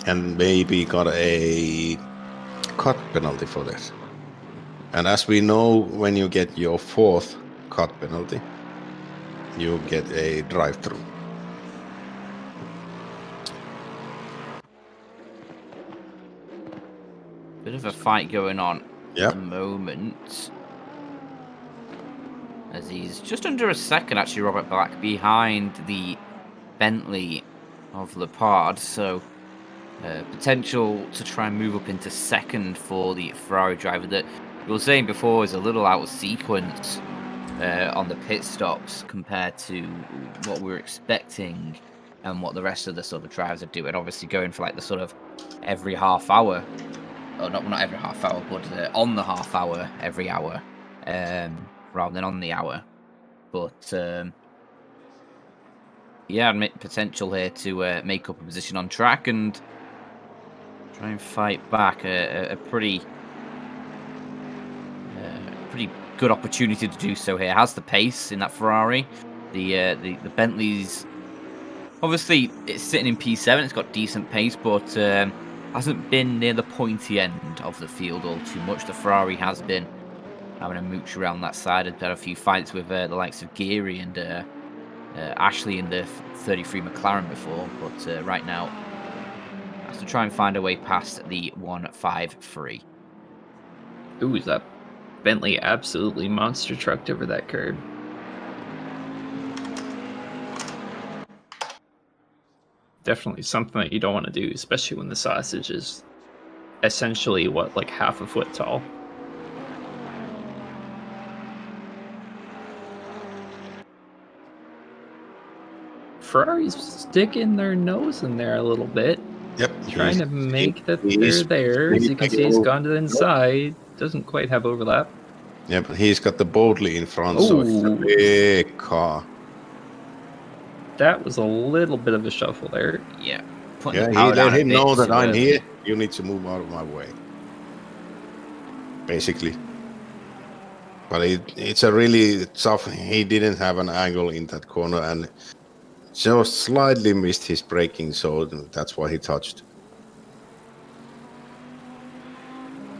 And maybe got a cut penalty for this. And as we know, when you get your 4th cut penalty, you get a drive-through. Bit of a fight going on Yep. at the moment. as he's just under a second, actually, Robert Black, behind the Bentley of Lepard. So potential to try and move up into second for the Ferrari driver that we were saying before is a little out of sequence on the pit stops compared to what we were expecting and what the rest of the sort of drivers are doing. Obviously going for like the sort of every half hour, or not every half hour, but on the half hour every hour, rather than on the hour. But yeah, potential here to make up a position on track and try and fight back. A pretty good opportunity to do so here. Has the pace in that Ferrari. The Bentley's obviously it's sitting in P7. It's got decent pace, but hasn't been near the pointy end of the field all too much. The Ferrari has been having a mooch around that side. Had a few fights with the likes of Geary and Ashley in the 33 McLaren before, but right now has to try and find a way past the 153. Ooh, is that Bentley absolutely monster trucked over that curb? Definitely something that you don't want to do, especially when the sausage is essentially, like half a foot tall. Ferrari's sticking their nose in there a little bit. Yep. Trying to make that they're there. As you can see, he's gone to the inside. Doesn't quite have overlap. Yeah, but he's got the boldly in front, so it's a big car. That was a little bit of a shuffle there. Yeah. He let him know that I'm here. You need to move out of my way. Basically. But it's a really tough. He didn't have an angle in that corner and just slightly missed his braking, so that's why he touched.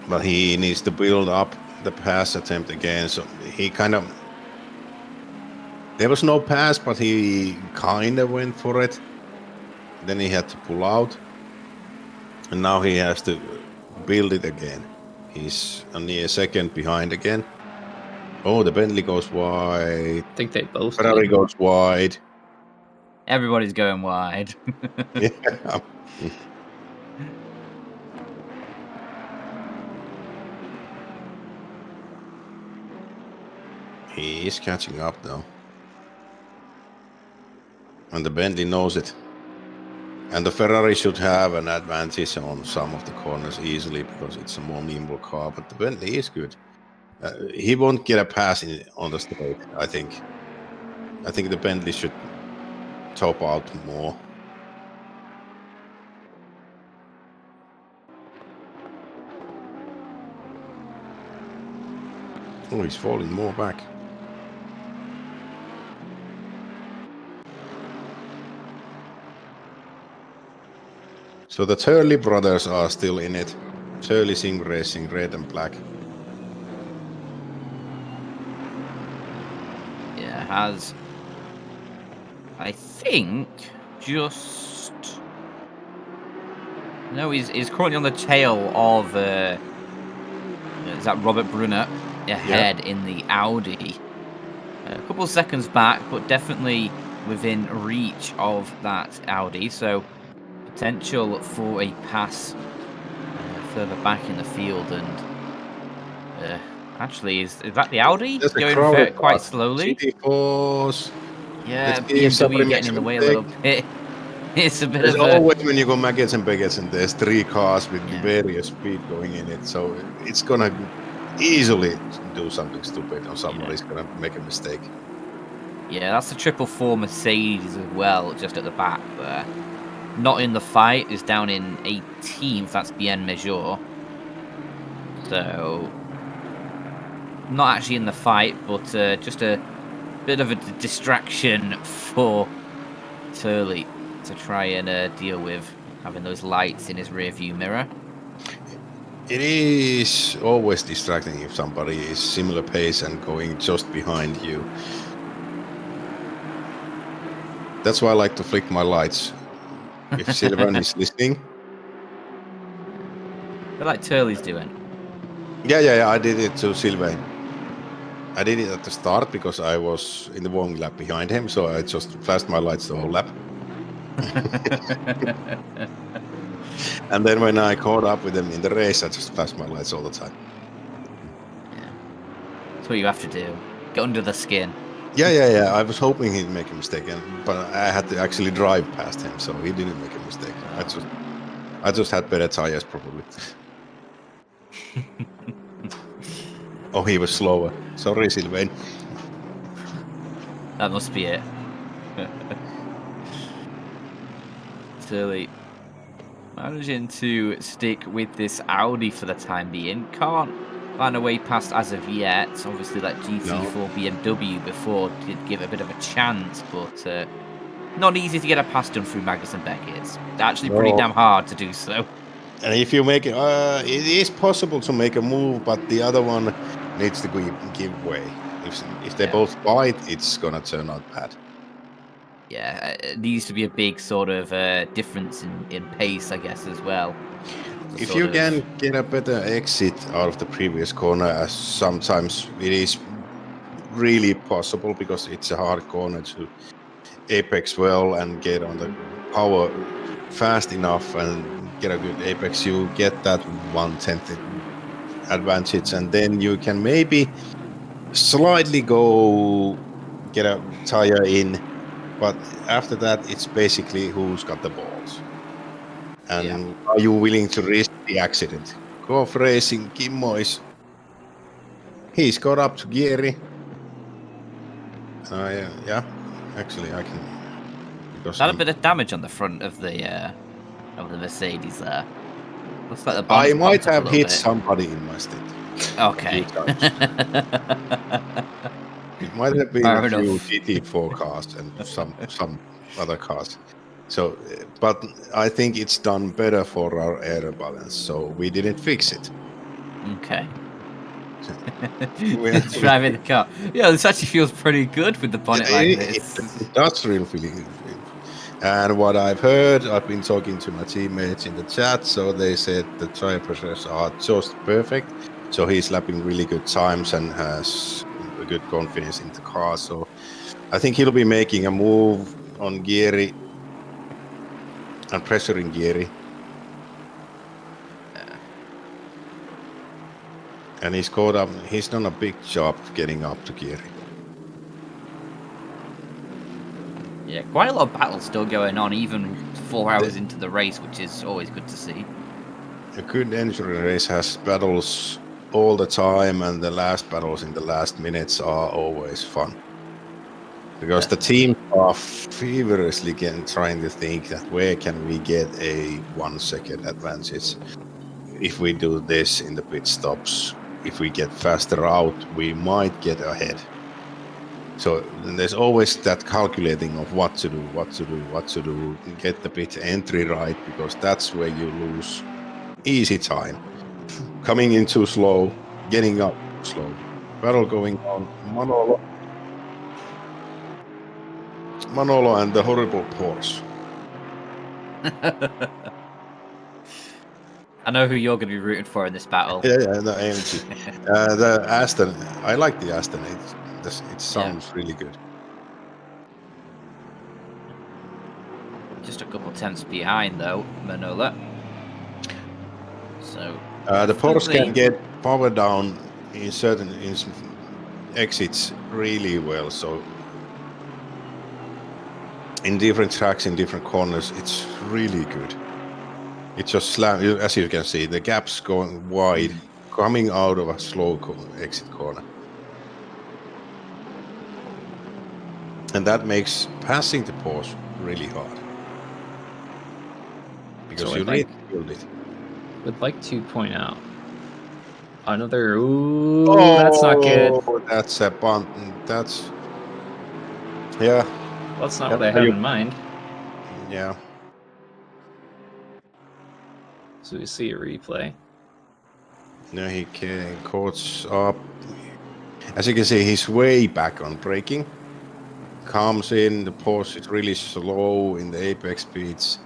But he needs to build up the pass attempt again, so he kind of... There was no pass, but he kind of went for it. Then he had to pull out. And now he has to build it again. He's only a second behind again. Oh, the Bentley goes wide. I think they both Ferrari goes wide. Everybody's going wide. Yeah. He is catching up though. And the Bentley knows it. And the Ferrari should have an advantage on some of the corners easily because it's a more nimble car, but the Bentley is good. He won't get a pass on the straight, I think. I think the Bentley should top out more. Oh, he's falling more back. So the Turley brothers are still in it. Turley Sim Racing, red and black. Yeah, has, I think, just... No, he's currently on the tail of, is that Robert Brunner ahead in the Audi. A couple of seconds back, but definitely within reach of that Audi, so potential for a pass further back in the field. And actually, is that the Audi going quite slowly? GT4s. Yeah, BMW getting in the way a little bit. It's a bit There's of always when you go Maggots and Beggets and there's three cars with various speed going in it, so it's gonna easily do something stupid or somebody's gonna make a mistake. Yeah, that's the 444 Mercedes as well, just at the back there. Not in the fight, is down in 18th, that's Bien Major. So, not actually in the fight, but just a bit of a distraction for Turley to try and deal with, having those lights in his rear view mirror. It is always distracting if somebody is similar pace and going just behind you. That's why I like to flick my lights. If Sylvain is listening. But like Turley's doing. Yeah, I did it to Sylvain. I did it at the start because I was in the warming lap behind him, so I just flashed my lights the whole lap. And then when I caught up with him in the race, I just flashed my lights all the time. That's what you have to do. Get under the skin. Yeah. I was hoping he'd make a mistake, but I had to actually drive past him, so he didn't make a mistake. I just had better tires, probably. Oh, he was slower. Sorry, Sylvain. That must be it. Silly. Managing to stick with this Audi for the time being. Can't find a way past as of yet. Obviously, that GT4 BMW before did give a bit of a chance, but not easy to get a pass done through Magnus and Beckett. It's actually pretty damn hard to do so. And if you make it, it is possible to make a move, but the other one needs to give way. If they both bite, it's gonna turn out bad. Yeah, it needs to be a big sort of difference in pace, I guess, as well. If you can get a better exit out of the previous corner, sometimes it is really possible because it's a hard corner to apex well and get on the power fast enough and get a good apex, you get that 1/10 advantage, and then you can maybe slightly go get a tire in, but after that it's basically who's got the balls and are you willing to risk the accident. Golf Racing, Kimmo he's got up to Gieri. Yeah, actually I can. Had a bit of damage on the front of the Mercedes there. Looks like the I might have hit somebody in my stint. Okay. It might have been a few GT4 cars and some other cars. So, but I think it's done better for our air balance, so we didn't fix it. Okay. Driving the car. Yeah, this actually feels pretty good with the bonnet like this. It does really feel good. And what I've heard, I've been talking to my teammates in the chat, so they said the tire pressures are just perfect. So he's lapping really good times and has a good confidence in the car. So I think he'll be making a move on Gieri and pressuring Gieri. And he's caught up. He's done a big job getting up to Gieri. Yeah, quite a lot of battles still going on, even 4 hours into the race, which is always good to see. A good endurance race has battles all the time, and the last battles in the last minutes are always fun. Because the teams are feverishly trying to think that where can we get a 1 second advantage if we do this in the pit stops. If we get faster out, we might get ahead. So there's always that calculating of what to do, get the pit entry right, because that's where you lose easy time. Coming in too slow, getting up slow. Battle going on. Manolo and the horrible Porsche. I know who you're going to be rooting for in this battle. Yeah, the AMG. The Aston, I like the Aston. It sounds really good. Just a couple tenths behind, though, Manola. So the Porsche can get power down in certain exits really well. So in different tracks, in different corners, it's really good. It just slams, as you can see, the gaps going wide, coming out of a slow exit corner. And that makes passing the Porsche really hard. Because So you need to build it. Would like to point out another. Ooh, that's not good. That's a bunt. That's. Yeah. Well, that's not what I have in mind. Yeah. So we see a replay. No, he caught up. As you can see, he's way back on braking. Comes in, the Porsche is really slow in the apex speeds.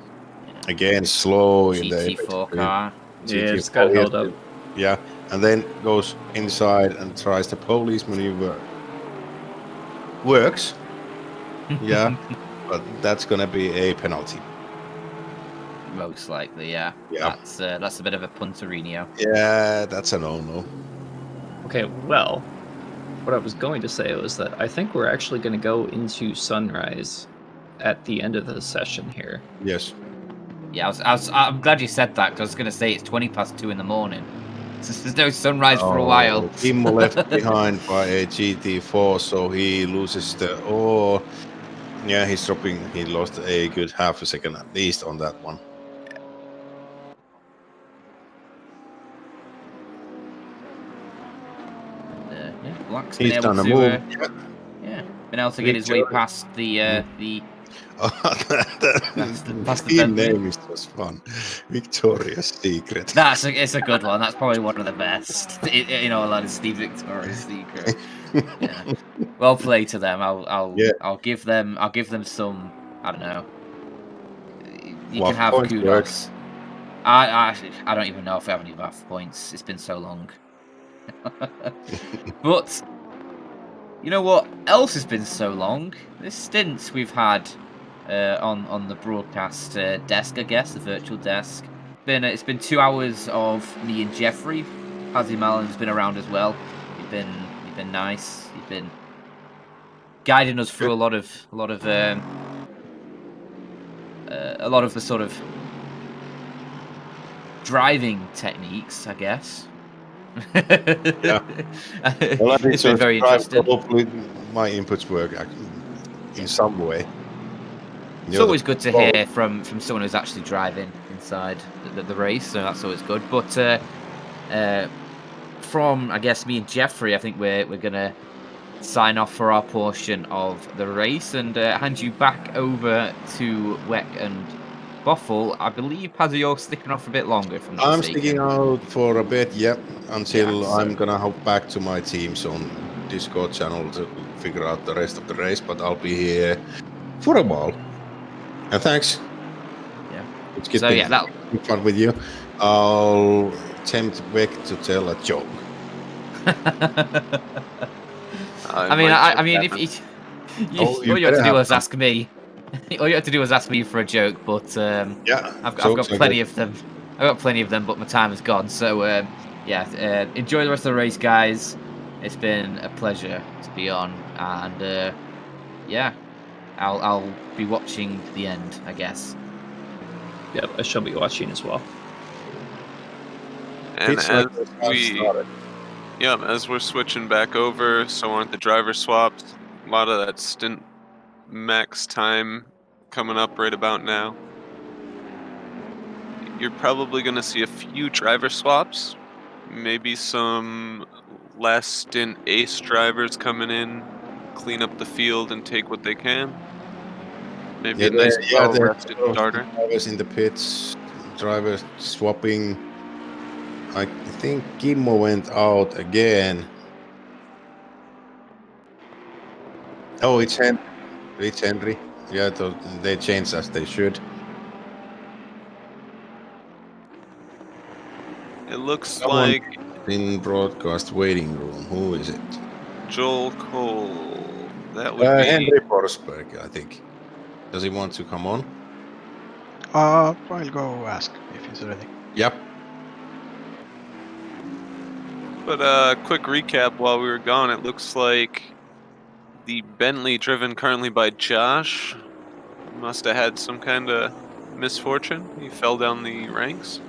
Again, slow in the apex GT4 car. Yeah, it's got held up. Yeah, and then goes inside and tries the police maneuver. Works, yeah, but that's gonna be a penalty. Most likely, yeah. Yeah. That's a bit of a punterino. Yeah, that's a no-no. Okay, well, what I was going to say was that I think we're actually going to go into sunrise at the end of the session here. Yes. Yeah, I'm glad you said that because I was going to say it's 2:20 in the morning. So there's no sunrise for a while. Kimmo left behind by a GT4, so he loses the. Oh, yeah, he's dropping. He lost a good half a second at least on that one. Yeah, Black's He's been able done a to. move. Been able to get his way past the past the team Bentley. name is just fun. Victoria's Secret. It's a good one. That's probably one of the best. In all honesty, Victoria's Secret. Yeah. Well played to them. I'll give them some. I don't know. You can have kudos. I don't even know if we have any VAF points. It's been so long. But you know what else has been so long? This stint we've had on the broadcast desk, I guess, the virtual desk. It's been 2 hours of me and Jeffrey. Pazzy Malon's been around as well. You've been nice. You've been guiding us through a lot of the sort of driving techniques, I guess. Yeah. Well, It's been very interesting. Hopefully, my inputs work in some way. It's always good to hear from someone who's actually driving inside the race, so that's always good. But from, I guess, me and Jeffrey, I think we're gonna sign off for our portion of the race and hand you back over to Weck and Boffle. I believe, Pazzy, you're sticking off a bit longer. If I'm not mistaken. Sticking out for a bit, yep, until I'm gonna hop back to my team's on Discord channel to figure out the rest of the race. But I'll be here for a while. And thanks. Yeah. It's good that'll be fun with you. I'll tempt Vic to tell a joke. I mean, if all you have to do is ask me. All you have to do is ask me for a joke, but I've got plenty of them. I've got plenty of them, but my time is gone. So enjoy the rest of the race, guys. It's been a pleasure to be on, and I'll be watching the end, I guess. Yep, I shall be watching as well. And as we're switching back over, so aren't the driver swaps. A lot of that stint max time coming up right about now. You're probably going to see a few driver swaps, maybe some last stint ace drivers coming in, clean up the field and take what they can. Maybe a nice well-rested starter. Drivers in the pits, drivers swapping. I think Kimmo went out again. Oh, it's Henry. It's Henry. Yeah, they changed as they should. It looks like in broadcast waiting room. Who is it? Joel Cole. That would be Henry Forsberg, I think. Does he want to come on? I'll go ask if he's ready. Yep. But quick recap while we were gone, it looks like the Bentley driven currently by Josh must have had some kind of misfortune. He fell down the ranks.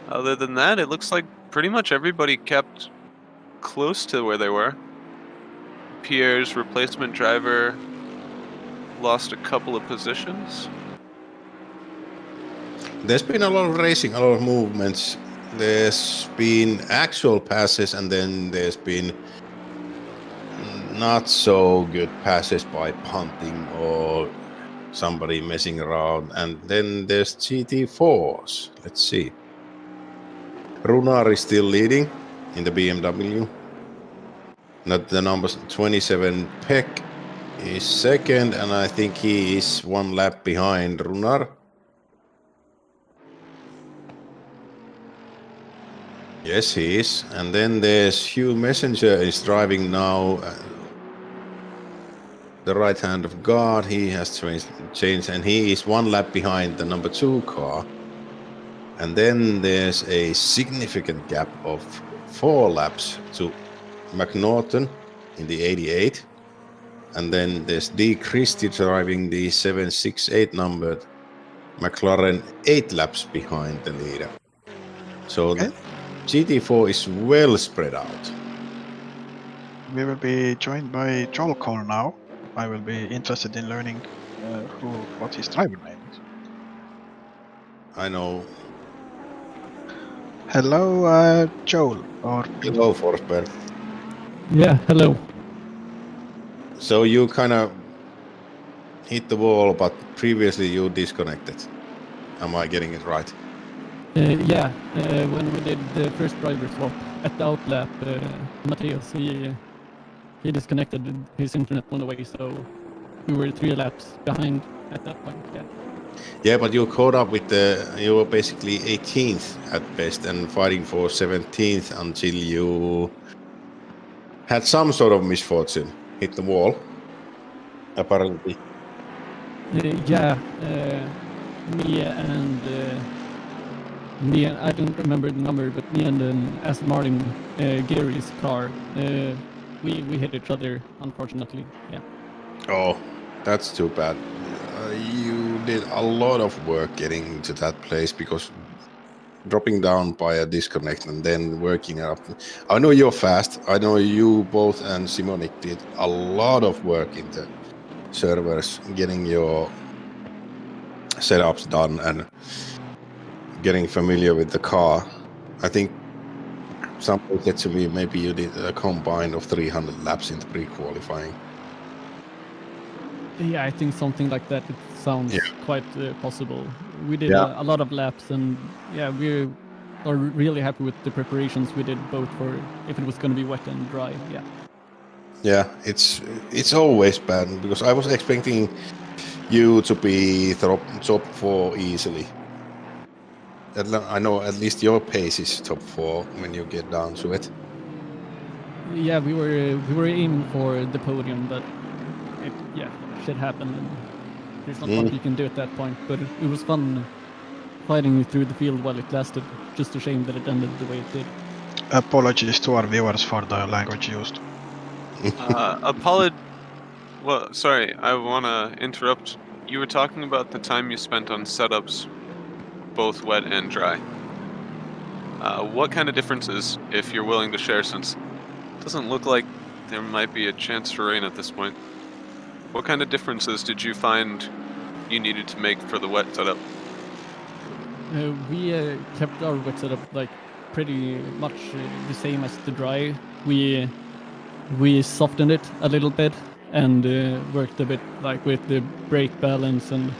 Other than that, it looks like pretty much everybody kept close to where they were. Pierre's replacement driver lost a couple of positions. There's been a lot of racing, a lot of movements. There's been actual passes, and then there's been not so good passes by punting or somebody messing around. And then there's GT4s. Let's see. Runar is still leading in the BMW. Not the numbers. 27 Peck is second, and I think he is one lap behind Runar. Yes, he is. And then there's Hugh Messenger is driving now. The right hand of God, he has changed, and he is 1 lap behind the number 2 car. And then there's a significant gap of 4 laps to McNaughton in the 88. And then there's D. Christie driving the 768 numbered McLaren 8 laps behind the leader. So Okay. the GT4 is well spread out. We will be joined by Joel Cole now. I will be interested in learning what his driver name is. I know. Hello, Joel. Or Hello, Forsberg. Yeah, hello. So you kind of hit the wall, but previously you disconnected. Am I getting it right? Yeah, when we did the first driver swap at the outlap, Matthias, he disconnected his internet on the way, so we were 3 laps behind at that point. Yeah. Yeah, but you caught up with you were basically 18th at best and fighting for 17th until you had some sort of misfortune, hit the wall, apparently. Yeah, me and I don't remember the number, but me and Aston Martin, Gary's car, we hit each other, unfortunately. Yeah. Oh, that's too bad. You did a lot of work getting to that place because dropping down by a disconnect and then working up. I know you're fast. I know you both and Simonik did a lot of work in the servers, getting your setups done and getting familiar with the car. I think somebody said to me, maybe you did a combine of 300 laps in the pre-qualifying. Yeah, I think something like that. It sounds quite possible. We did Yeah. a lot of laps, and yeah, we are really happy with the preparations we did, both for if it was going to be wet and dry. Yeah. Yeah, it's always bad because I was expecting you to be top 4 easily. I know at least your pace is top 4 when you get down to it. Yeah, we were aiming for the podium, but shit happened, and there's not much you can do at that point. But it was fun fighting through the field while it lasted. Just a shame that it ended the way it did. apologies to our viewers for the language used. Well, sorry, I want to interrupt. You were talking about the time you spent on setups, both wet and dry. What kind of differences, if you're willing to share, since it doesn't look like there might be a chance for rain at this point, what kind of differences did you find you needed to make for the wet setup? We kept our wet setup like pretty much the same as the dry. We softened it a little bit and worked a bit like with the brake balance and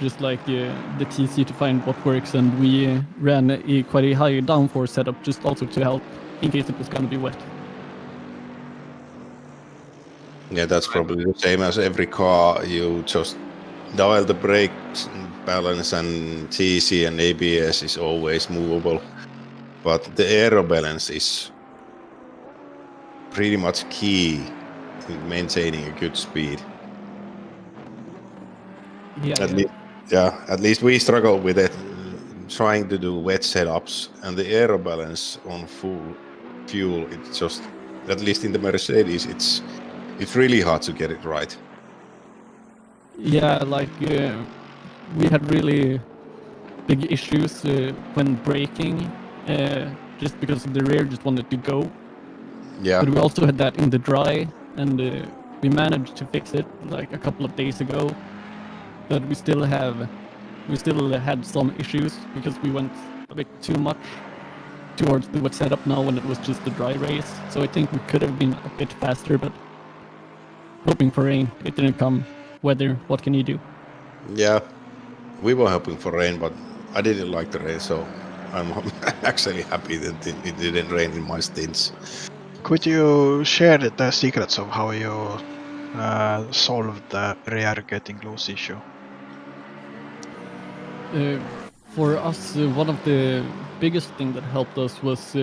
just like the TC to find what works. And we ran quite a high downforce setup just also to help in case it was going to be wet. Yeah, that's probably the same as every car. You just dial the brake balance and TC and ABS is always movable. But the aero balance is pretty much key in maintaining a good speed. At least we struggle with it, trying to do wet setups, and the aero balance on full fuel, it's just, at least in the Mercedes, it's really hard to get it right. Yeah, like we had really big issues when braking, just because the rear just wanted to go. Yeah. But we also had that in the dry, and we managed to fix it like a couple of days ago. But we still had some issues because we went a bit too much towards the wet setup now when it was just the dry race. So I think we could have been a bit faster, but hoping for rain. It didn't come. Weather, what can you do? Yeah, we were hoping for rain, but I didn't like the rain, so I'm actually happy that it didn't rain in my stints. Could you share the secrets of how you solved the rear getting loose issue? For us, one of the biggest thing that helped us was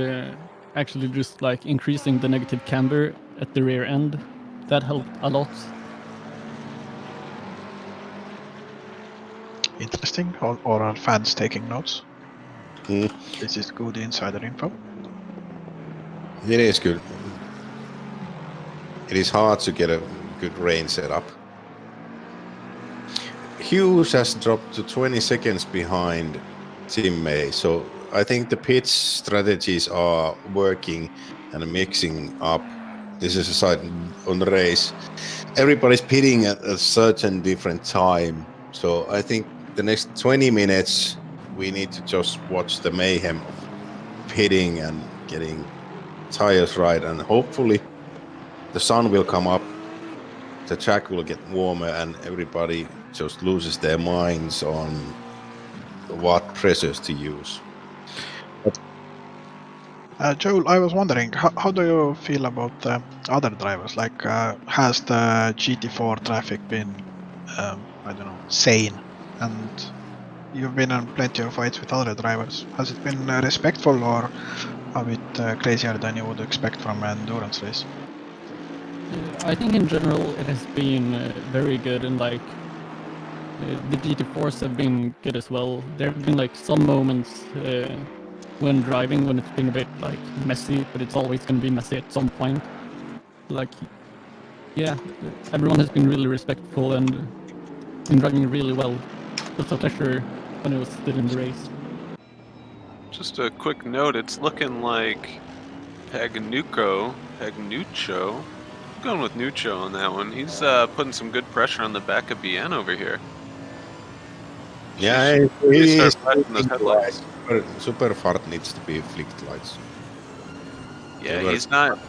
actually just like increasing the negative camber at the rear end. That helped a lot. Interesting. Or are fans taking notes? Mm. This is good insider info. It is good. It is hard to get a good range setup. Hughes has dropped to 20 seconds behind Tim May, so I think the pitch strategies are working and mixing up. This is a side on the race. Everybody's pitting at a certain different time, so I think the next 20 minutes we need to just watch the mayhem of pitting and getting tires right, and hopefully the sun will come up, the track will get warmer, and everybody just loses their minds on what pressures to use. Joel, I was wondering, how do you feel about other drivers? Like, has the GT4 traffic been, I don't know, sane? And you've been in plenty of fights with other drivers. Has it been respectful or a bit crazier than you would expect from an endurance race? I think in general it has been very good, and like the GT4s have been good as well. There have been like some moments when driving when it's been a bit like messy, but it's always going to be messy at some point. Like, yeah, everyone has been really respectful and been driving really well. It was a pleasure when it was still in the race. Just a quick note, it's looking like Pagnucco, I'm going with Nuccio on that one. He's putting some good pressure on the back of Bien over here. Yeah, He he start is flashing those headlights. super fart needs to be flicked lights. Yeah, were- he's not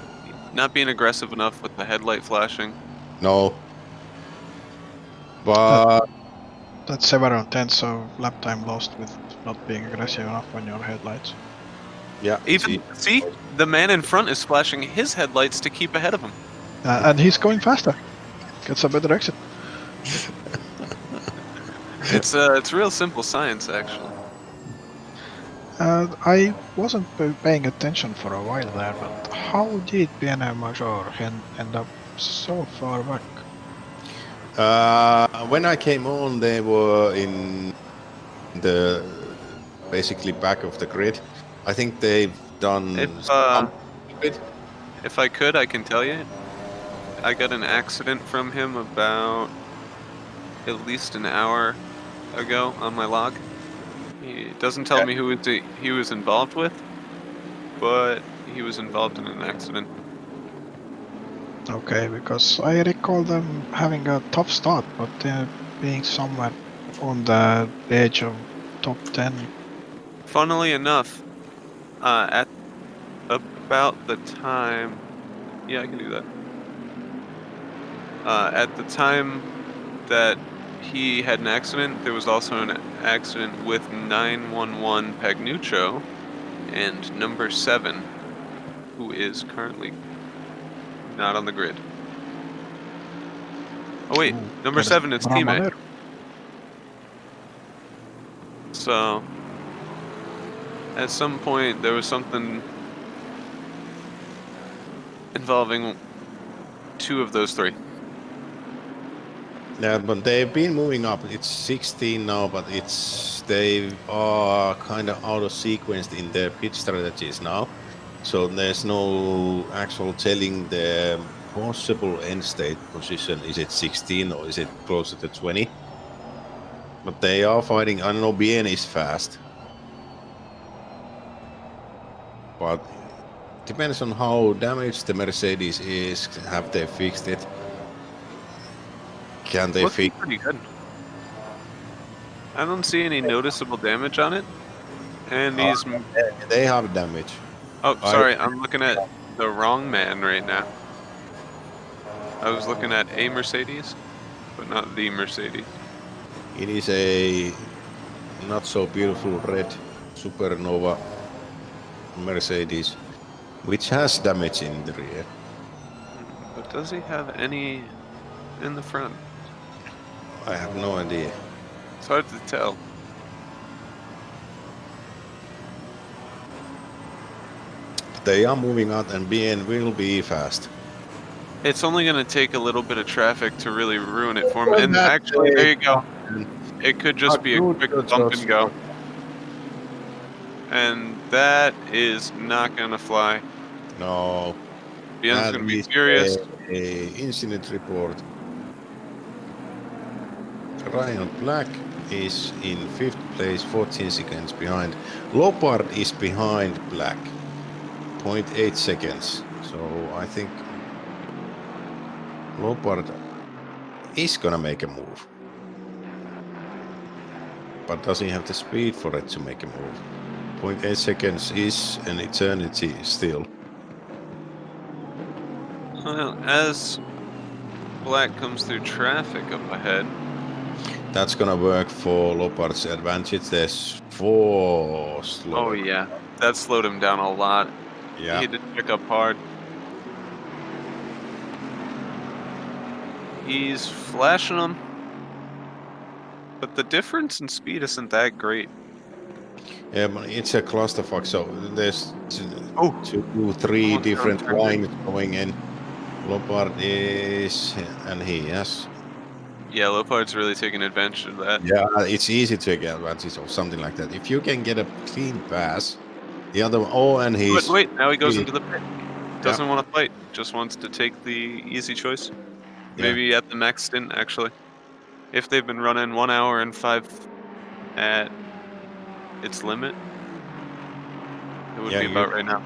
being aggressive enough with the headlight flashing. No. But That's several tenths of lap time lost with not being aggressive enough on your headlights. yeah, Even see, the man in front is flashing his headlights to keep ahead of him. And he's going faster. Gets a better exit. It's real simple science, actually. I wasn't paying attention for a while there, but how did BNM Major end up so far back? when I came on, they were in the basically back of the grid. I think they've done If I could, I can tell you. I got an accident from him about at least an hour ago on my log. He doesn't tell me who he was involved with, but he was involved in an accident. Okay, because I recall them having a tough start, but being somewhere on the edge of top 10. Funnily enough, at about the time, yeah, I can do that. At the time that he had an accident, there was also an accident with 911 Pagnuccio and number 7, who is currently not on the grid. Oh wait, number 7 is teammate. So at some point there was something involving 2 of those 3. Yeah, but they've been moving up. It's 16 now, but they are kind of out of sequence in their pitch strategies now. So there's no actual telling the possible end state position. Is it 16 or is it closer to 20? But they are fighting. I know BN is fast, but depends on how damaged the Mercedes is. Have they fixed it? Can they Looking fix? pretty good. I don't see any noticeable damage on it, and he's. They have damage. Oh, sorry, I'm looking at the wrong man right now. I was looking at a Mercedes, but not the Mercedes. It is a not so beautiful red Supernova Mercedes, which has damage in the rear. But does he have any in the front? I have no idea. It's hard to tell. they are moving out, and BN will be fast. It's only going to take a little bit of traffic to really ruin it for him. Well, And that actually, way- there you go. It could just be a quick bump and go. And that is not going to fly. No. BN's That going to be is furious. a incident report. Ryan Black is in 5th place, 14 seconds behind. Lopard is behind Black, 0.8 seconds. So I think Lopard is gonna make a move. But does he have the speed for it to make a move? 0.8 seconds is an eternity still. Well, as Black comes through traffic up ahead. That's gonna work for Lopard's advantage. There's 4 slower. Oh, yeah. That slowed him down a lot. Yeah. He had to pick up hard. He's flashing them. But the difference in speed isn't that great. Yeah, but it's a clusterfuck, so there's Oh. 2, 3 Almost different got him turned lines going in. Lopard is, and he has. Yeah, Lopard's really taking advantage of that. Yeah, it's easy to get advantage of something like that. If you can get a clean pass, the other one, oh, and he's. But wait, now he goes into the pit. Doesn't want to fight, just wants to take the easy choice. Maybe at the max stint, actually. If they've been running 1 hour and 5 at its limit, it would be about right now.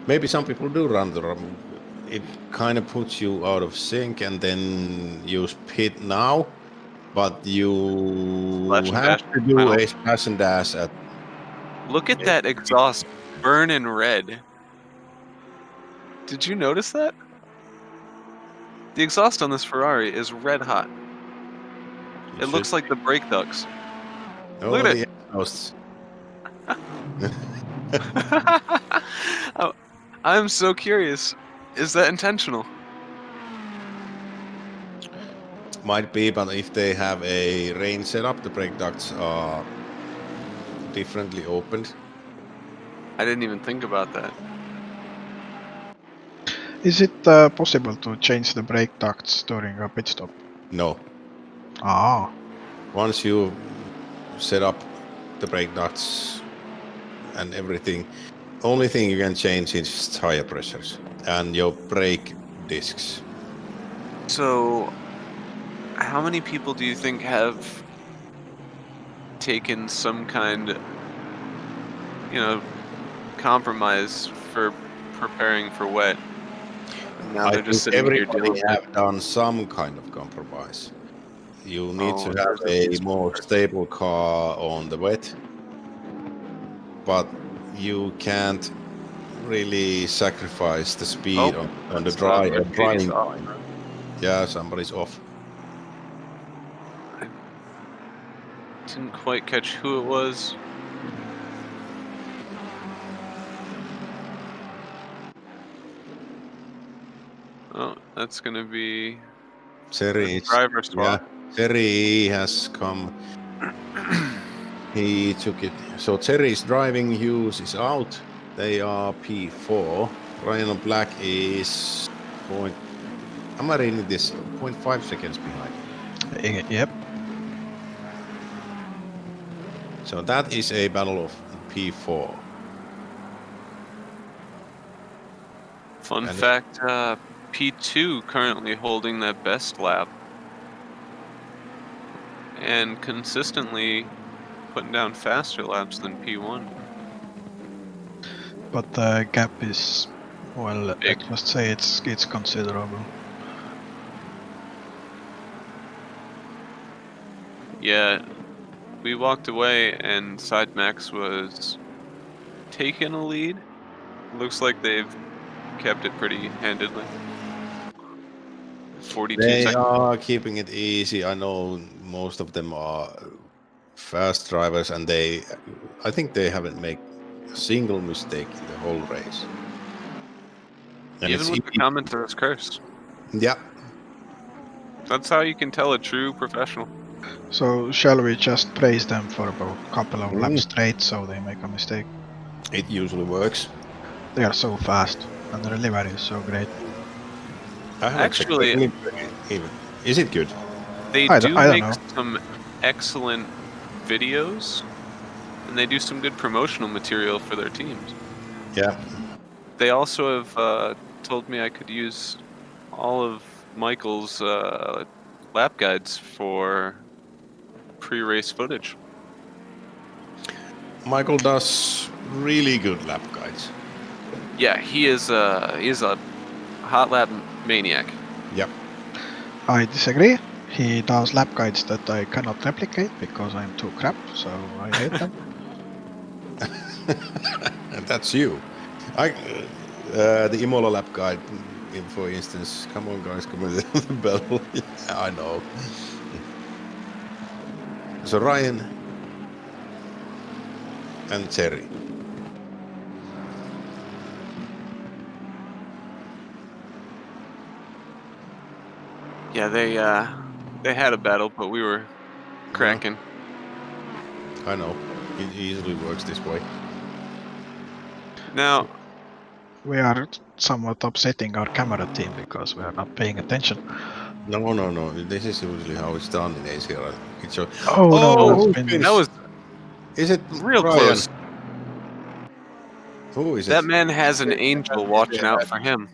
Maybe some people do run the run. It kind of puts you out of sync, and then use pit now, but you have to do a splash and dash at. Look at that exhaust burning red. Did you notice that? The exhaust on this Ferrari is red hot. It looks like the brake ducts. Oh, Look at the it. exhausts. I'm so curious. Is that intentional? Might be, but if they have a rain setup, the brake ducts are differently opened. I didn't even think about that. Is it possible to change the brake ducts during a pit stop? No. Ah. Once you set up the brake ducts and everything, only thing you can change is tire pressures and your brake discs. So, how many people do you think have taken some kind, compromise for preparing for wet? And now I they're just think sitting here everybody dealing with it. have done some kind of compromise. You need to have there's a more stable car on the wet, but you can't really sacrifice the speed on the dry driving line. Yeah, somebody's off. I didn't quite catch who it was. Oh, that's gonna be Jerry, driver swap. Yeah, Jerry has come. He took it. So Jerry's driving. Hughes is out. They are P4. Ryan Black is am I reading this? 0.5 seconds behind. Yep. So that is a battle of P4. Fun fact, P2 currently holding that best lap. And consistently putting down faster laps than P1. But the gap is, well, big. I must say it's considerable. Yeah, we walked away and Side Max was taking a lead. Looks like they've kept it pretty handedly. 42 They seconds. are keeping it easy. I know most of them are fast drivers, and I think they haven't made a single mistake in the whole race. And Even with the commentator's curse. Yeah. That's how you can tell a true professional. So shall we just praise them for about a couple of laps straight so they make a mistake? It usually works. They are so fast, and the delivery is so great. I haven't checked the Actually, delivery even. Is it good? they I do don't make know. some excellent videos, and they do some good promotional material for their teams. Yeah. They also have told me I could use all of Michael's lap guides for pre-race footage. Michael does really good lap guides. Yeah, he is a hot lap maniac. Yep. I disagree. He does lap guides that I cannot replicate because I'm too crap, so I hate them. And that's you. The Imola lap guide, for instance. Come on, guys, come on, the bell. Yeah, I know. So Ryan and Terry. Yeah, they had a battle, but we were cracking. I know. It easily works this way. Now, We are somewhat upsetting our camera team because we are not paying attention. No. This is usually how it's done in ACR. It's a, Oh no, that's who's been been- that was Is it real Ryan? close. Who is it? That man has an angel watching out for him.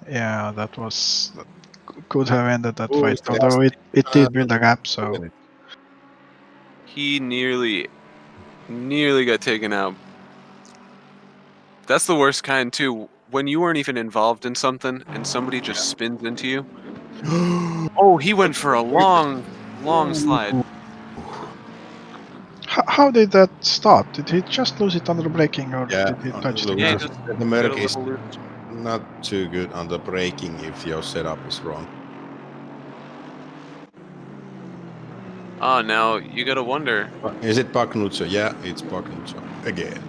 yeah, that was could have ended that Who fight. is the Although it did build a gap, so He nearly got taken out. That's the worst kind too. When you weren't even involved in something and somebody just spins into you. Oh, he went for a long slide. how did that stop? Did he just lose it under braking, or Yeah, did he touch the look, Yeah, he ground? just the got a Merc is little loose. not too good on the braking if your setup is wrong. Oh, now you gotta wonder, Is it Bagnuccio? Yeah, it's Bagnuccio again.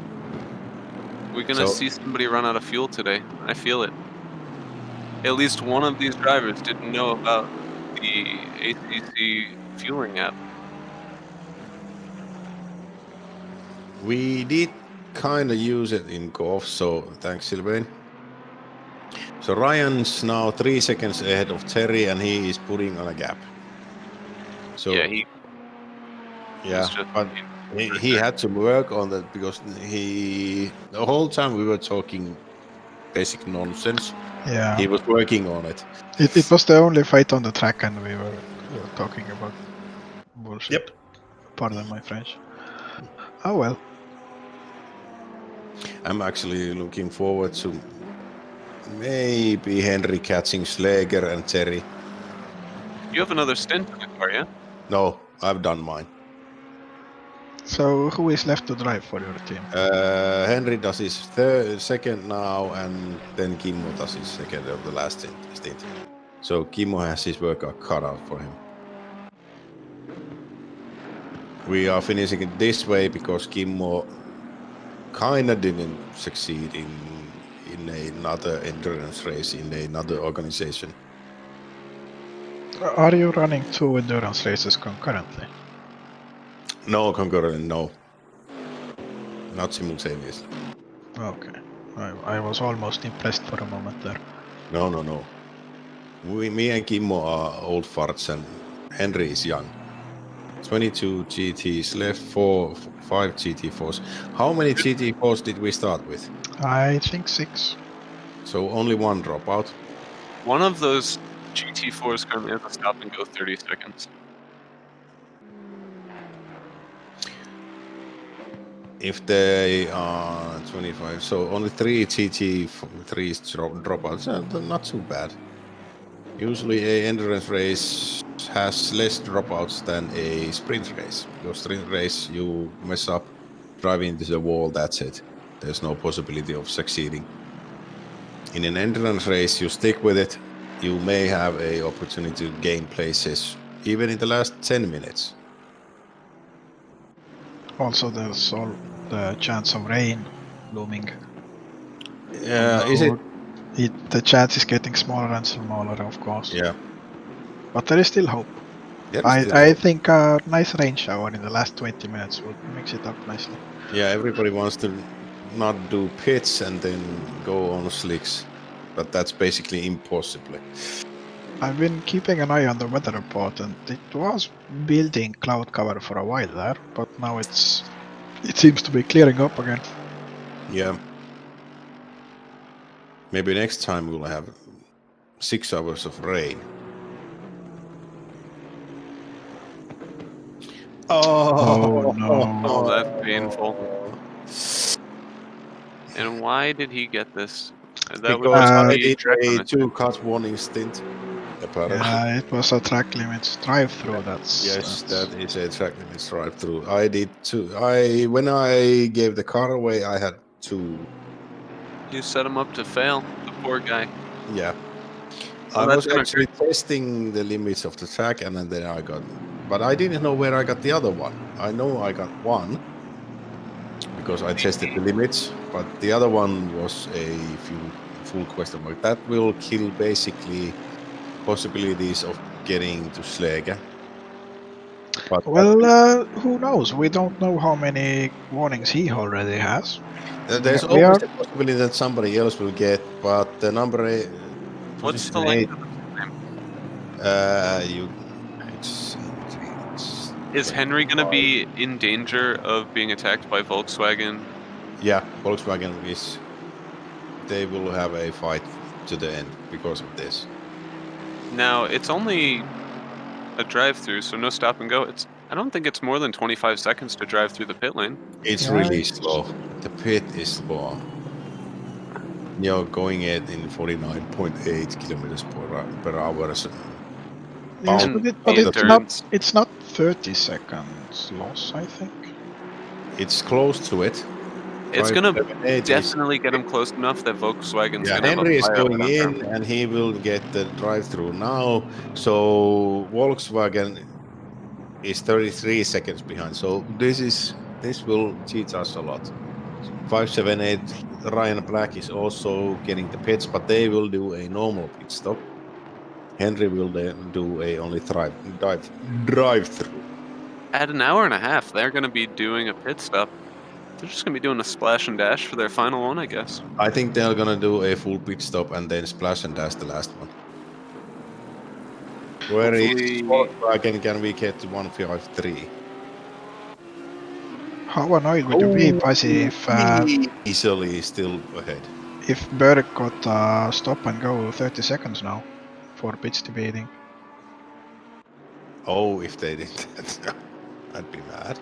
we're gonna So- see somebody run out of fuel today. I feel it. At least one of these drivers didn't know about the ACC fueling app. We did kind of use it in golf, so thanks, Sylvain. So Ryan's now 3 seconds ahead of Terry, and he is putting on a gap. So Yeah, he yeah, was just but he had to work on that because the whole time we were talking basic nonsense. Yeah, He was working on it. it was the only fight on the track, and we were talking about bullshit. Yep. Pardon my French. Oh well. I'm actually looking forward to maybe Henry catching Slager and Terry. You have another stint in the car, yeah? No, I've done mine. So who is left to drive for your team? Henry does his second now, and then Kimmo does his second of the last stint. So Kimmo has his workout cut out for him. We are finishing it this way because Kimmo kind of didn't succeed in another endurance race in another organization. Are you running 2 endurance races concurrently? No, concurrently, no. Not simultaneously. Okay. I was almost impressed for a moment there. No. Me and Kimmo are old farts, and Henry is young. 22 GTs left, 5 GT4s. How many GT4s did we start with? I think 6. So only one dropout. One of those GT4s currently has a stop and go 30 seconds. If they are 25, so only 3 GT3s dropouts. Not too bad. Usually a endurance race has less dropouts than a sprint race. Because sprint race, you mess up, drive into the wall, that's it. There's no possibility of succeeding. In an endurance race, you stick with it, you may have a opportunity to gain places, even in the last 10 minutes. Also, there's all the chance of rain looming. Is it? The chance is getting smaller and smaller, of course. Yeah. But there is still hope. I think a nice rain shower in the last 20 minutes would mix it up nicely. Yeah, everybody wants to not do pits and then go on slicks, but that's basically impossible. I've been keeping an eye on the weather report, and it was building cloud cover for a while there, but now it seems to be clearing up again. Yeah. Maybe next time we'll have 6 hours of rain. Oh no! Oh, that's painful. And why did he get this? That would Because just I be did track a limit. 2-cut warning stint. Apparently. Yeah, it was a track limits drive-through. Yes, that is a track limits drive-through. I did 2. When I gave the car away, I had 2. You set him up to fail, the poor guy. Yeah. Oh, I that's was gonna actually testing the limits of the track, and then I got, but I didn't know where I got the other one. I know I got one because I tested the limits, but the other one was a full question mark. That will kill basically possibilities of getting to Slega. But Well, who knows? We don't know how many warnings he already has. there's We always are the possibility that somebody else will get, but the number What's position the 8, length of the pit lane? it's Is Henry gonna 25. be in danger of being attacked by Volkswagen? Yeah, Volkswagen they will have a fight to the end because of this. Now, it's only a drive-through, so no stop and go. I don't think it's more than 25 seconds to drive through the pit lane. It's Yeah, really slow. The pit is slow. You're going it in 49.8 kilometers per hour. So yes, And but the endurance. it's not 30 seconds loss, I think. It's close to it. It's gonna 578 is. definitely get him close enough that Volkswagen's Yeah, gonna have a Henry is fire going under him. in and he will get the drive-through now. So Volkswagen is 33 seconds behind. So this will cheat us a lot. 578 Ryan Black is also getting the pits, but they will do a normal pit stop. Henry will then do a only drive-through. At an hour and a half, they're gonna be doing a pit stop. They're just gonna be doing a splash and dash for their final one, I guess. I think they're gonna do a full pit stop and then splash and dash the last one. Where is Hopefully, Volkswagen? Can we get to 153? How annoyed would you be, Pasi, Easily still ahead. if Berg got stop and go 30 seconds now for pitch debating? Oh, if they did that, I'd be mad.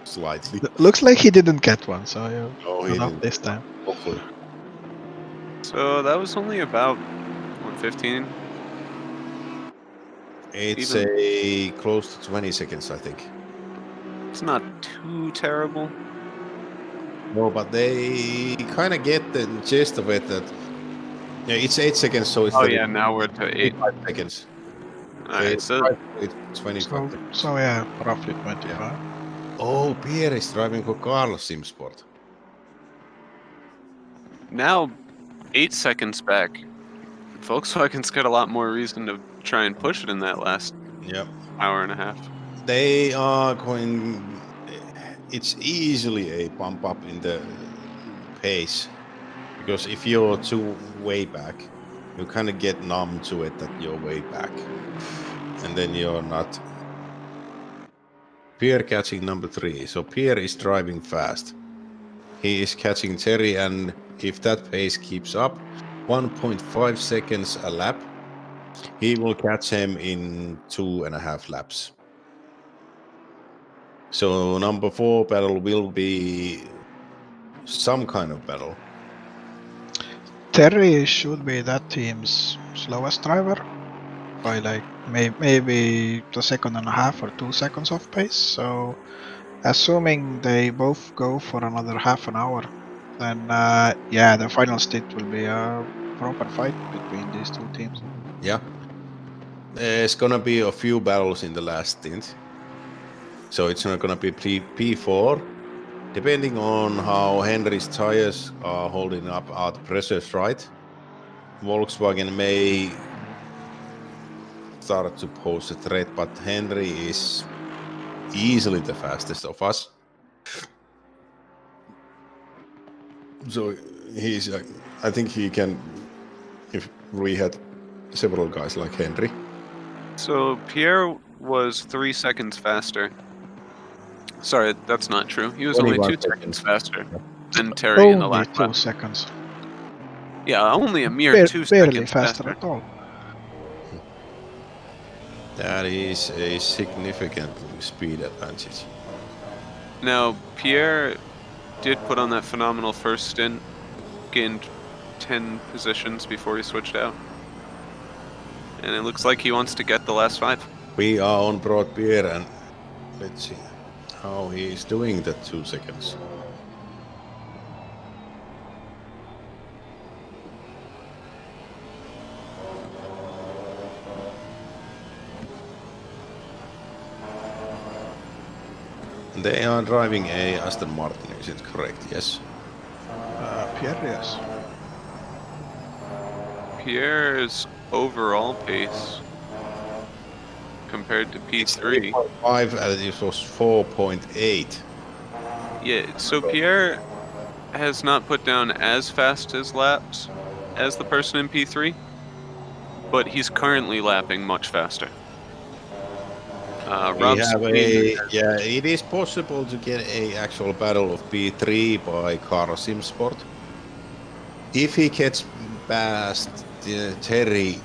Slightly. Looks like he didn't get one, so No, he not didn't. this time. Hopefully. so that was only about 15. It's Even- a close to 20 seconds, I think. It's not too terrible. No, but they kind of get the gist of it that it's 8 seconds, so it's Oh yeah, now we're to 8. 25 seconds. Alright, so It's 25 seconds. So yeah, roughly 25. Oh, Pierre is driving for Carlos Simsport. now 8 seconds back. Volkswagen's got a lot more reason to try and push it in that last hour and a half. They are going. It's easily a bump up in the pace because if you're too way back, you kind of get numb to it that you're way back, and then you're not. Pierre catching number 3, so Pierre is driving fast. He is catching Terry, and if that pace keeps up, 1.5 seconds a lap, he will catch him in 2.5 laps. So number 4 battle will be some kind of battle. Terry should be that team's slowest driver by like maybe the second and a half or 2 seconds off pace. So assuming they both go for another half an hour, then yeah, the final stint will be a proper fight between these two teams. Yeah. There's gonna be a few battles in the last stint. So it's not gonna be P4. Depending on how Henry's tires are holding up, are the pressures right, Volkswagen may start to pose a threat, but Henry is easily the fastest of us. So he's. I think he can. If we had several guys like Henry. So Pierre was 3 seconds faster. Sorry, that's not true. He was only 21 2 seconds seconds. faster than Terry in the Only last 2 lap. seconds. Yeah, only a mere 2 Barely seconds faster faster. at all. That is a significant speed advantage. Now, Pierre did put on that phenomenal first stint, gained 10 positions before he switched out. And it looks like he wants to get the last 5. We are on Broad Pierre, and let's see how he is doing that 2 seconds. They are driving a Aston Martin, is it correct? Yes. Pierre, yes. Pierre's overall pace compared to P3. 5 and it was 4.8. Yeah, so Pierre has not put down as fast as laps as the person in P3, but he's currently lapping much faster. We Rob have Spain, yeah, it is possible to get a actual battle of P3 by Car Simsport. If he gets past Terry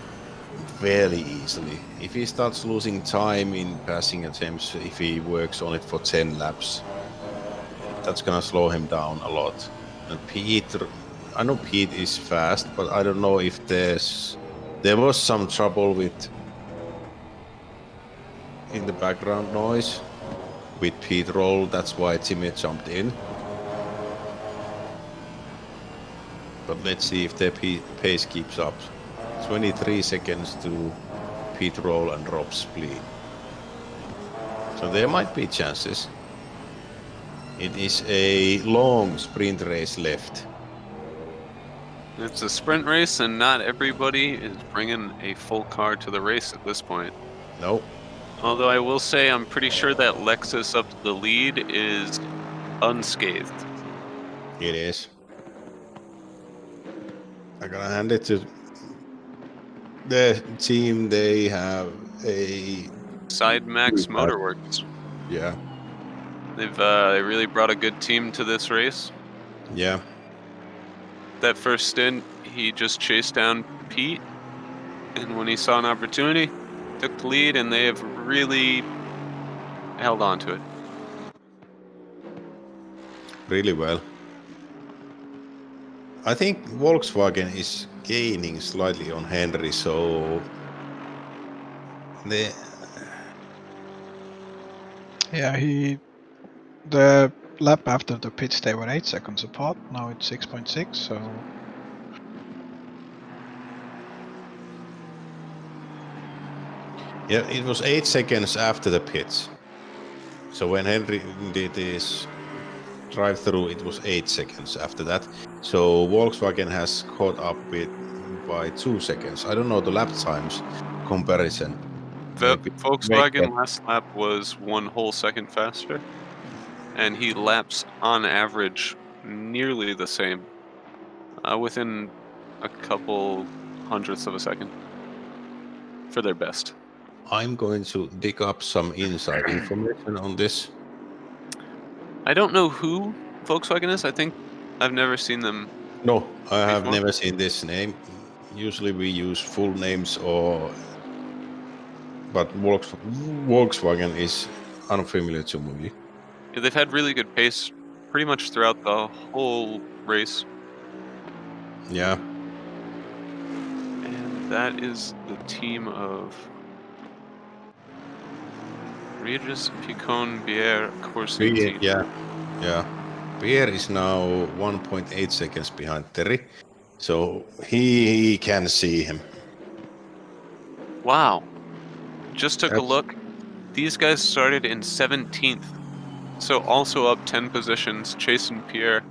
fairly easily, if he starts losing time in passing attempts, if he works on it for 10 laps, that's gonna slow him down a lot. And Pete, I know Pete is fast, but I don't know if there was some trouble with in the background noise with Pete roll. That's why Timmy jumped in. But let's see if their pace keeps up. 23 seconds to Pete roll and Rob split. So there might be chances. It is a long sprint race left. it's a sprint race, and not everybody is bringing a full car to the race at this point. No. Although I will say I'm pretty sure that Lexus up to the lead is unscathed. It is. I'm gonna hand it to the team. They have a Side Max Motorworks. yeah, They've they really brought a good team to this race. yeah. That first stint, he just chased down Pete, and when he saw an opportunity, took the lead, and they have really held on to it. Really well. I think Volkswagen is gaining slightly on Henry, so Yeah, the lap after the pits they were 8 seconds apart. Now it's 6.6. So yeah, it was 8 seconds after the pits. So when Henry did his drive-through, it was 8 seconds after that. So Volkswagen has caught up by 2 seconds. I don't know the lap times comparison. The Maybe Volkswagen last lap was 1 whole second faster, and he laps on average nearly the same, within a couple hundredths of a second for their best. I'm going to dig up some inside information on this. I don't know who Volkswagen is. I think I've never seen them. No, I have before. never seen this name. Usually we use full names but Volkswagen is unfamiliar to me. Yeah, they've had really good pace pretty much throughout the whole race. Yeah. And that is the team of Regis, Picon, Bier, Corsi team. Yeah. Pierre is now 1.8 seconds behind Terry, so he can see him. Wow. Just took a look. These guys started in 17th. So also up 10 positions, chasing Pierre.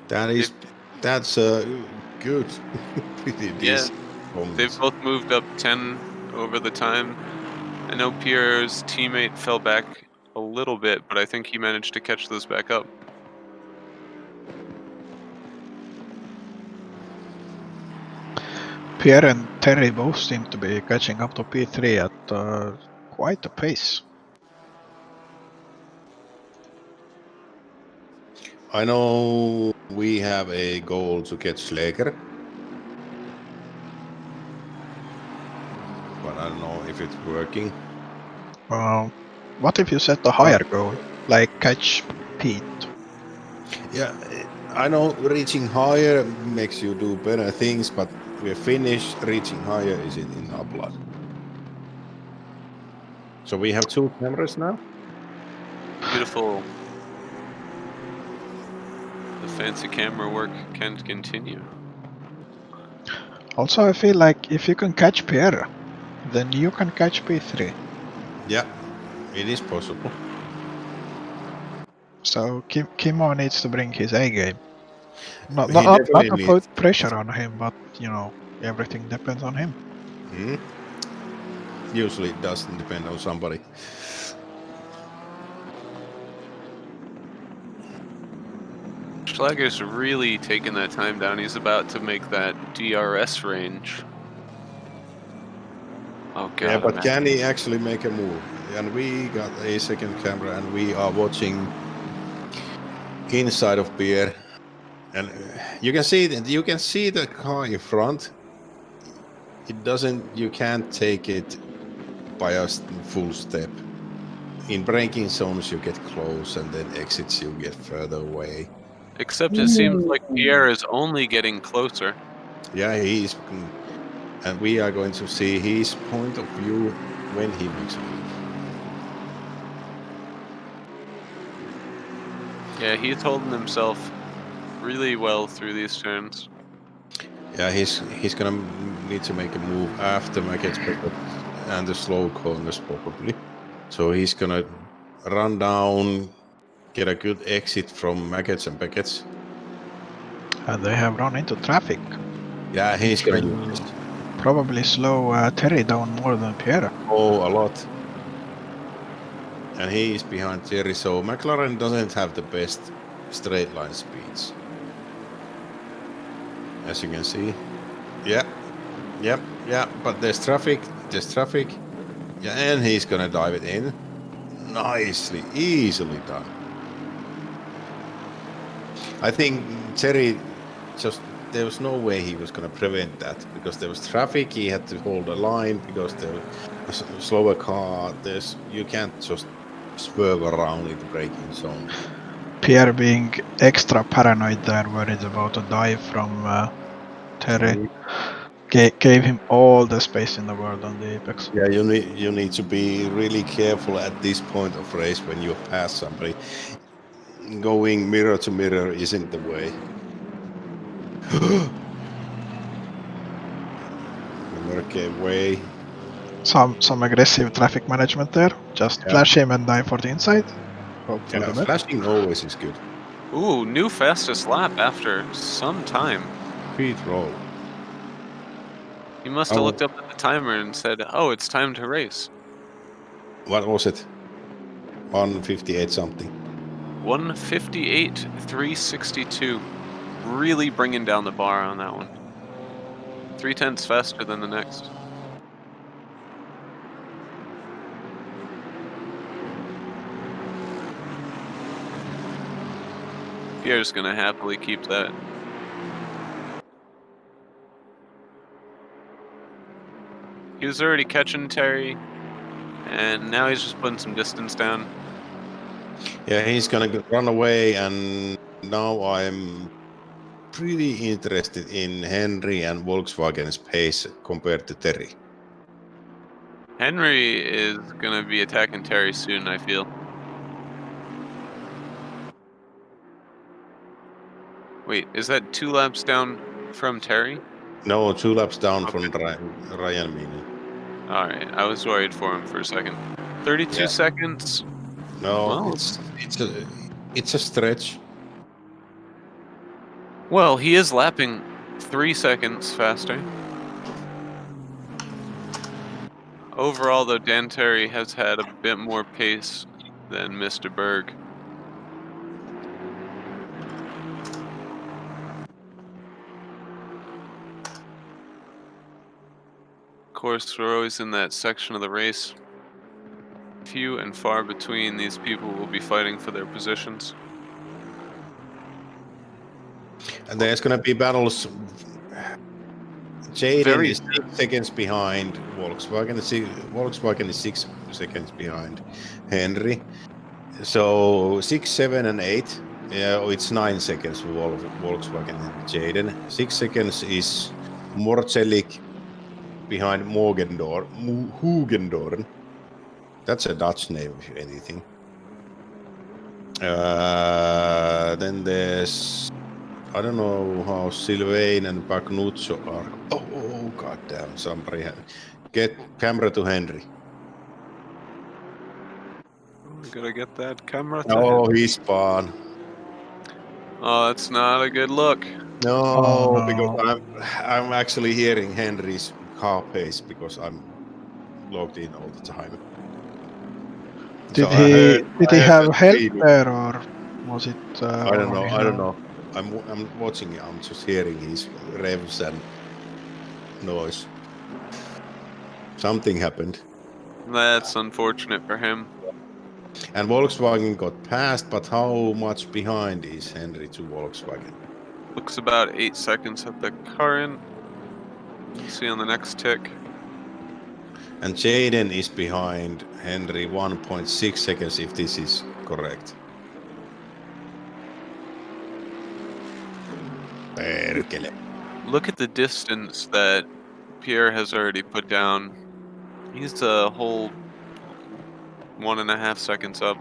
That's good. Yeah, they've both moved up 10 over the time. I know Pierre's teammate fell back a little bit, but I think he managed to catch those back up. Pierre and Terry both seem to be catching up to P3 at quite a pace. I know we have a goal to get Schläger. But I don't know if it's working. What if you set a higher goal, like catch Pete? Yeah, I know reaching higher makes you do better things, but we're Finnish, reaching higher is in our blood. So we have 2 cameras now? Beautiful. The fancy camera work can continue. Also, I feel like if you can catch Pierre, then you can catch P3. Yeah, it is possible. So Kimmo needs to bring his A game. Not He definitely to needs. put pressure on him, but everything depends on him. Usually it doesn't depend on somebody. Schlager's really taking that time down. He's about to make that DRS range. Oh god. Yeah, but can he actually make a move? And we got a second camera and we are watching inside of Pierre. And you can see the car in front. You can't take it by a full step. In braking zones you get close, and then exits you get further away. Except it seems like Pierre is only getting closer. Yeah, and we are going to see his point of view when he makes a move. Yeah, he's holding himself really well through these turns. Yeah, he's gonna need to make a move after Macket's and the slow corners probably. So he's gonna run down, get a good exit from Macket's and Beckett's. And they have run into traffic. Yeah, he's gonna will use this. probably slow Terry down more than Pierre. Oh, a lot. And he is behind Thierry, so McLaren doesn't have the best straight line speeds. As you can see. Yeah. But there's traffic. Yeah, and he's gonna dive it in. Nicely, easily done. I think Thierry there was no way he was gonna prevent that, because there was traffic. He had to hold a line because there was a slower car. You can't just swerve around in the braking zone. Pierre being extra paranoid there, worried about a dive from Terry, gave him all the space in the world on the apex. Yeah, you need to be really careful at this point of race when you pass somebody. Going mirror to mirror isn't the way. Okay, way. Some aggressive traffic management there. Just flash him and dive for the inside. Hope for the best. Flashing always is good. Ooh, new fastest lap after some time. Pete roll. He must have looked up at the timer and said, "Oh, it's time to race." What was it? 158 something. 158.362. Really bringing down the bar on that one. 3/10 faster than the next. Pierre's gonna happily keep that. He was already catching Terry, and now he's just putting some distance down. Yeah, he's gonna run away, and now I'm pretty interested in Henry and Volkswagen's pace compared to Terry. Henry is gonna be attacking Terry soon, I feel. Wait, is that 2 laps down from Terry? No, 2 laps down from Ryan Meany. Alright, I was worried for him for a second. 32 seconds. No, Well, it's a stretch. Well, he is lapping 3 seconds faster. Overall, though, Dan Terry has had a bit more pace than Mr. Berg. course, we're always in that section of the race. Few and far between these people will be fighting for their positions. And there's gonna be battles. Jaden Very- is 6 seconds behind Volkswagen. Volkswagen is 6 seconds behind Henry. So 6, 7, and 8. Yeah, it's 9 seconds for Volkswagen and Jaden. 6 seconds is Morcelik behind Hugendorn. That's a Dutch name, if anything. Then there's, I don't know how Sylvain and Bagnuccio are. Oh, goddamn! Somebody get camera to Henry. We gotta get that camera to Oh, him. he's spawn. Oh, that's not a good look. No, Oh, no. because I'm actually hearing Henry's car pace because I'm logged in all the time. Did So I heard he have the help speed. there, or was it? I don't know. running I don't alone? know. I'm watching it. I'm just hearing his revs and noise. Something happened. That's unfortunate for him. And Volkswagen got passed, but how much behind is Henry to Volkswagen? Looks about 8 seconds at the current. We'll see on the next tick. And Jaden is behind Henry 1.6 seconds, if this is correct. Perkele. Look at the distance that Pierre has already put down. He's a whole 1.5 seconds up.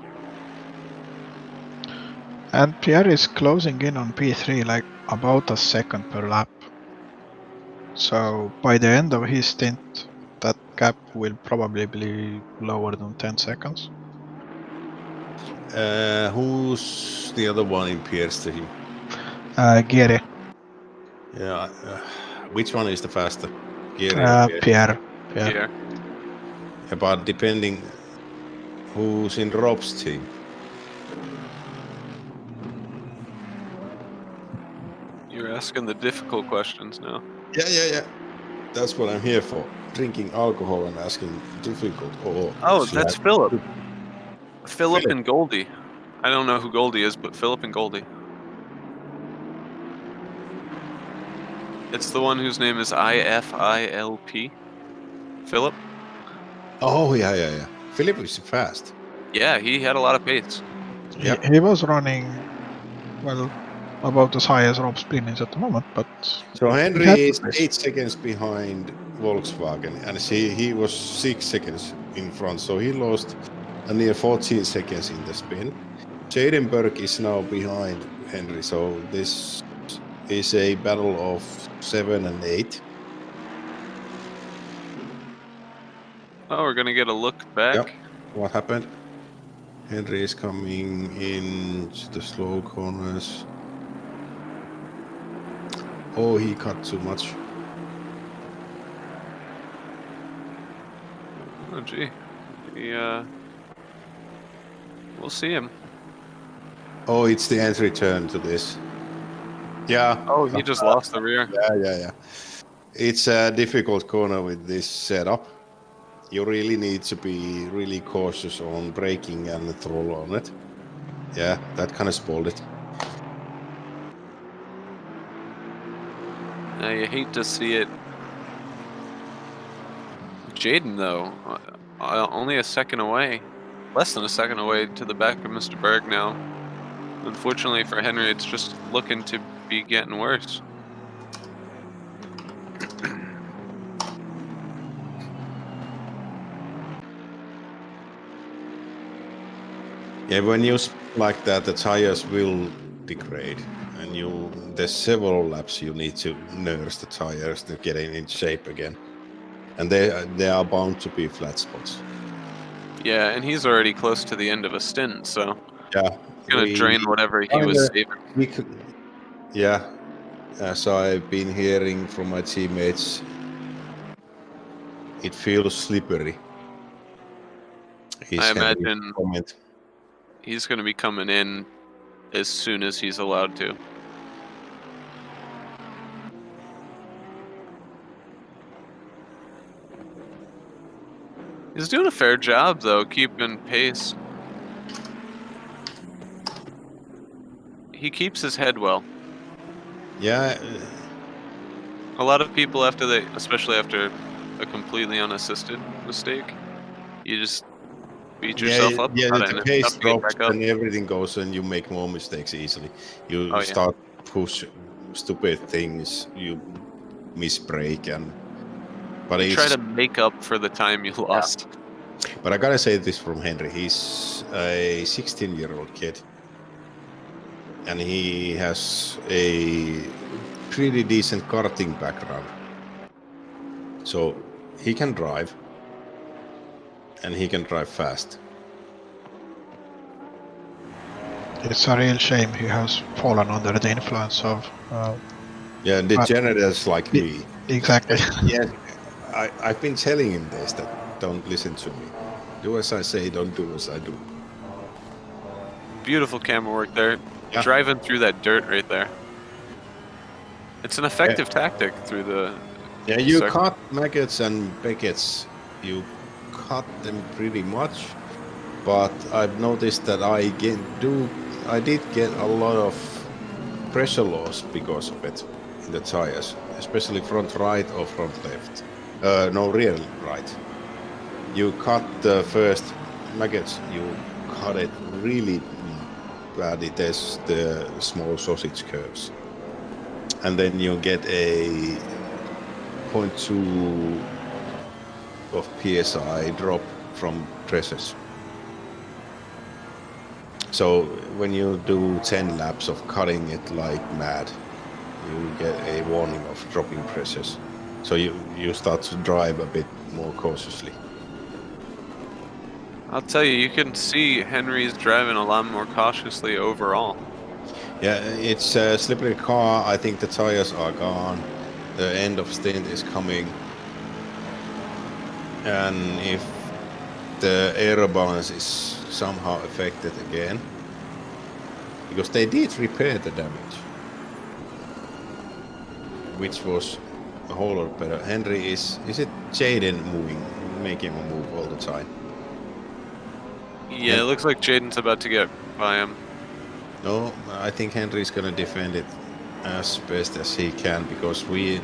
And Pierre is closing in on P3 like about a second per lap. So by the end of his stint, that gap will probably be lower than 10 seconds. Who's the other one in Pierre's team? Gere, Yeah, which one is the faster? Giri or Pierre? Pierre. Yeah. Yeah, but depending who's in Rob's team. You're asking the difficult questions now. Yeah. That's what I'm here for. Drinking alcohol and asking difficult. Oh, that's Philip. Philip Philip. and Goldie. I don't know who Goldie is, but Philip and Goldie. It's the one whose name is IFILP. Philip? Oh, yeah. Philip is fast. Yeah, he had a lot of pace. Yep. He was running, well, about as high as Rob Spin is at the moment, but So he Henry had is the pace. 8 seconds behind Volkswagen, and he was 6 seconds in front, so he lost a near 14 seconds in the spin. Jadenberg is now behind Henry, so this is a battle of 7 and 8. Oh, we're gonna get a look back. Yep. What happened? Henry is coming into the slow corners. Oh, he cut too much. Oh, gee. We'll see him. Oh, it's the entry turn to this. Yeah. Oh, he just lost the rear. Yeah. It's a difficult corner with this setup. You really need to be really cautious on braking and the throttle on it. Yeah, that kind of spoiled it. You hate to see it. Jaden, though, only a second away. Less than a second away to the back of Mr. Berg now. Unfortunately for Henry, it's just looking to be getting worse. Yeah, when you like that, the tires will degrade, and there's several laps you need to nurse the tires to get in shape again, and they are bound to be flat spots. Yeah, and he's already close to the end of a stint, so Yeah, gonna drain whatever he was saving. Yeah, so I've been hearing from my teammates, it feels slippery. I imagine he's going to be coming in as soon as he's allowed to. He's doing a fair job, though, keeping pace. He keeps his head well. Yeah, A lot of people, especially after a completely unassisted mistake, you just beat yourself up yeah. about it, The and it's pace tough to get drops back up. and everything goes, and you make more mistakes easily. You Oh, yeah. start push stupid things. You misbreak but You try it's to make up for the time you lost. but I gotta say this from Henry. He's a 16-year-old kid, and he has a pretty decent karting background. So he can drive, and he can drive fast. It's a real shame he has fallen under the influence of. Yeah, degenerates like y- me. Exactly. Yes, I've been telling him this, that don't listen to me. Do as I say, don't do as I do. Beautiful camera work there. Yeah. Driving through that dirt right there. It's an effective tactic through the. Yeah, you circuit. cut maggots and beckets. You cut them pretty much, but I've noticed that I did get a lot of pressure loss because of it in the tires, especially front right or front left. No, rear right. You cut the first maggots, you cut it really badly. There's the small sausage curves. And then you get a 0.2 of PSI drop from presses. So when you do 10 laps of cutting it like mad, you get a warning of dropping presses. So you start to drive a bit more cautiously. I'll tell you, you can see Henry's driving a lot more cautiously overall. Yeah, it's a slippery car. I think the tires are gone. The end of stint is coming. And if the aero balance is somehow affected again, because they did repair the damage, which was a whole lot better. Henry is it Jaden making a move all the time? Yeah, it looks like Jaden's about to get by him. No, I think Henry's gonna defend it as best as he can, because we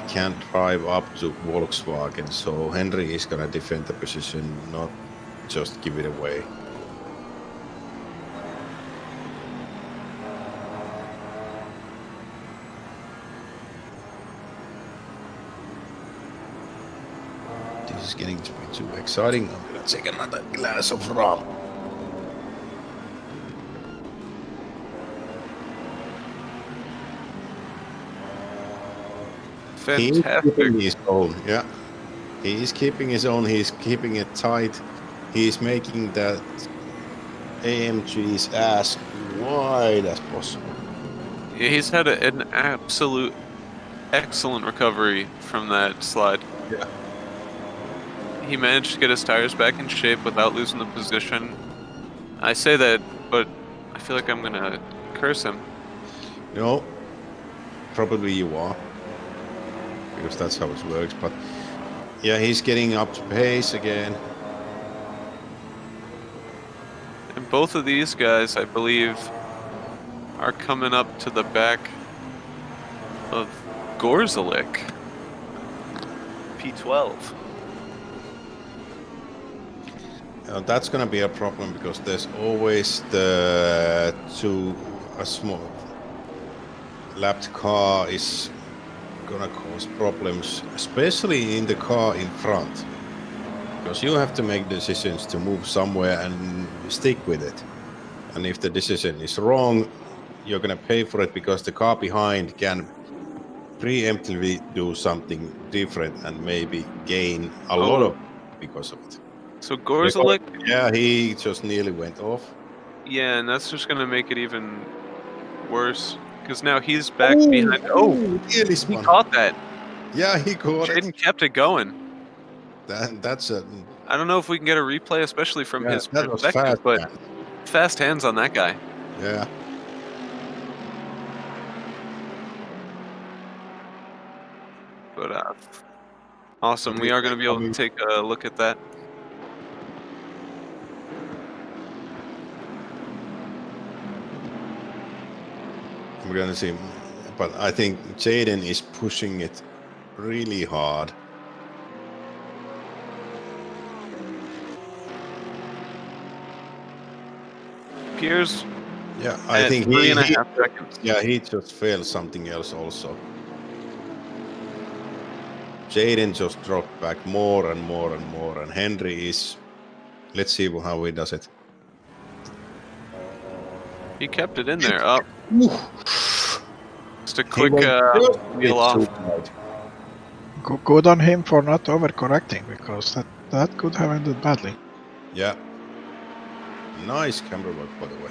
can't drive up to Volkswagen, so Henry is gonna defend the position, not just give it away. This is getting to be too exciting. I'm gonna take another glass of rum. Fantastic. He's keeping his own, yeah. He is keeping his own, he's keeping it tight. He's making that AMG's ass wide as possible. Yeah, he's had an absolute excellent recovery from that slide. Yeah. He managed to get his tires back in shape without losing the position. I say that, but I feel like I'm gonna curse him. No, probably you are, because that's how it works. But yeah, he's getting up to pace again. And both of these guys, I believe, are coming up to the back of Gorzelik. P12. That's gonna be a problem, because there's always a small lapped car is gonna cause problems, especially in the car in front, because you have to make decisions to move somewhere and stick with it. And if the decision is wrong, you're gonna pay for it, because the car behind can preemptively do something different and maybe gain a lot of because of it. So Gorzelik, yeah, he just nearly went off. Yeah, and that's just gonna make it even worse, because now he's back behind. Nearly He caught that. Yeah, he caught it. Jaden kept it going. That's a. I don't know if we can get a replay, especially from his that was perspective, fast, but man. fast hands on that guy. Yeah. But Awesome. We are going to be able to take a look at that. We're gonna see, but I think Jaden is pushing it really hard. Pierre's Yeah, I at think 3.5 seconds. Yeah, he just failed something else also. Jaden just dropped back more and more and more, and Henry is. Let's see how he does it. He kept it in there. Up. Just a He quick went just a bit wheel off. too wide. Good on him for not overcorrecting, because that could have ended badly. Yeah. Nice camera work, by the way.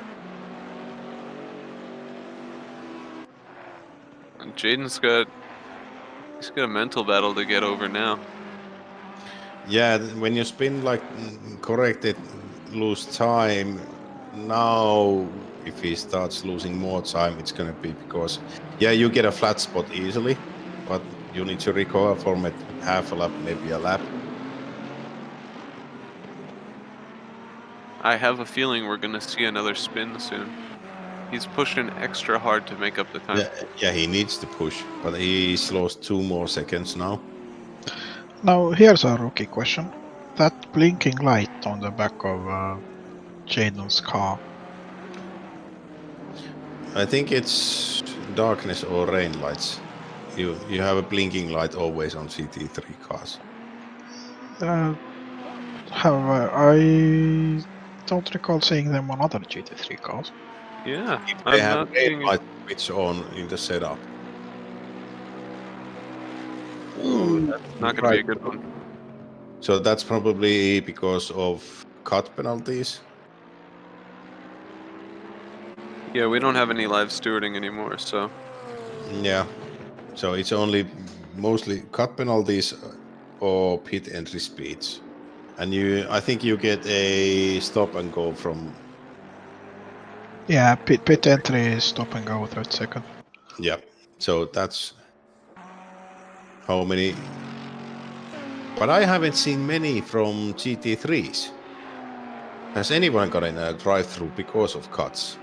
And Jaden's he's got a mental battle to get over now. Yeah, when you spin like correct it, lose time. Now, if he starts losing more time, it's gonna be because you get a flat spot easily, but you need to recover from it half a lap, maybe a lap. I have a feeling we're going to see another spin soon. He's pushing extra hard to make up the time. Yeah, he needs to push, but he's lost 2 more seconds now. Now, here's a rookie question. That blinking light on the back of Jaden's car. I think it's darkness or rain lights. You have a blinking light always on GT3 cars. However, I don't recall seeing them on other GT3 cars. Yeah, They I'm have not rain seeing it. light switch on in the setup. Ooh, that's not going to be a good one. So that's probably because of cut penalties. Yeah, we don't have any live stewarding anymore, so. Yeah. So it's only mostly cut penalties or pit entry speeds. And I think you get a stop and go from. Yeah, pit entry is stop and go 30 seconds. Yeah. So that's how many. But I haven't seen many from GT3s. Has anyone gotten a drive-through because of cuts?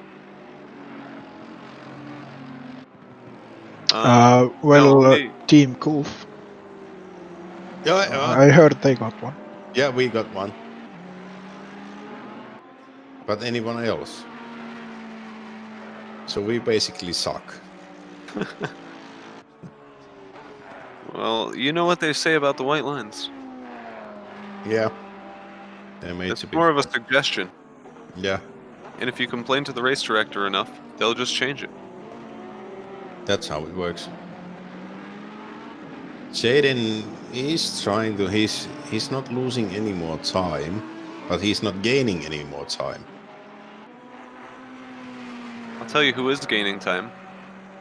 Team Kulf. Yeah, I heard they got one. Yeah, we got one. But anyone else? So we basically suck. Well, you know what they say about the white lines. Yeah. They're made It's to be. more of a suggestion. Yeah. And if you complain to the race director enough, they'll just change it. That's how it works. Jaden is trying to. He's not losing any more time, but he's not gaining any more time. I'll tell you who is gaining time.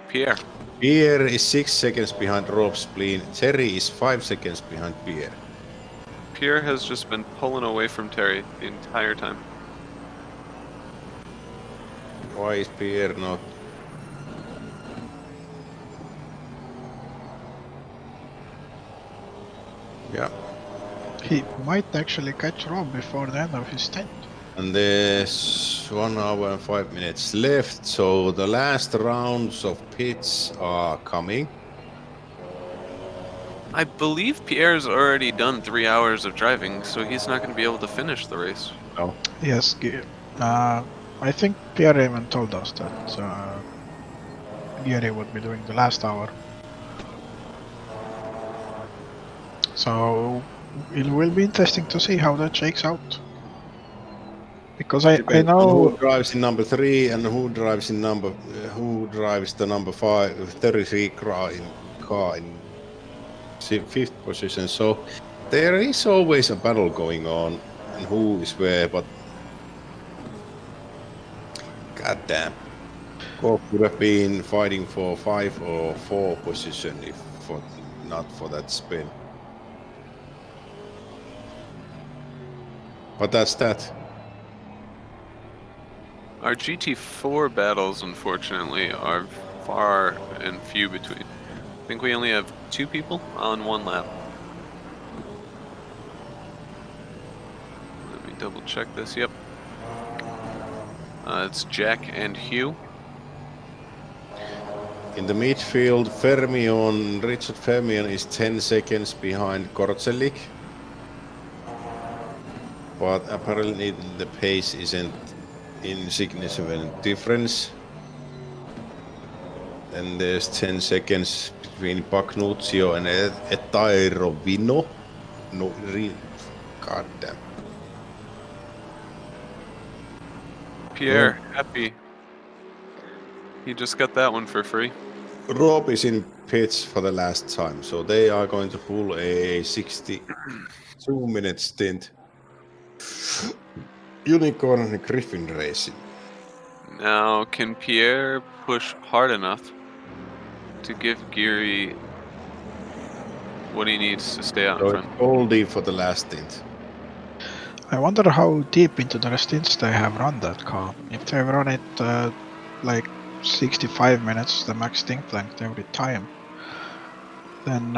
Pierre. Pierre is 6 seconds behind Rob Spleen. Terry is 5 seconds behind Pierre. Pierre has just been pulling away from Terry the entire time. Why is Pierre not? Yeah. He might actually catch Rob before the end of his stint. And there's 1 hour and 5 minutes left, so the last rounds of pits are coming. I believe Pierre's already done 3 hours of driving, so he's not going to be able to finish the race. Oh. Yes, I think Pierre even told us that Gary would be doing the last hour. So it will be interesting to see how that shakes out. Because I know who drives in number 3 and who drives in who drives the number 33 car in 5th position. So there is always a battle going on and who is where, but goddamn, Corp would have been fighting for 5 or 4 position if not for that spin. But that's that. Our GT4 battles, unfortunately, are far and few between. I think we only have 2 people on 1 lap. double check this. Yep. It's Jack and Hugh. In the midfield, Richard Fermion is 10 seconds behind Korcelik. But apparently the pace isn't insignificant difference. Then there's 10 seconds between Pagnuzio and Etairo Vino. No, goddamn. Pierre, happy. He just got that one for free. Rob is in pits for the last time, so they are going to pull a 62-minute stint. Unicorn and Griffin Racing. Now, can Pierre push hard enough to give Geary what he needs to stay out in So front? it's Goldie for the last stint. I wonder how deep into the stints they have run that car. If they run it like 65 minutes, the max stint length every time, then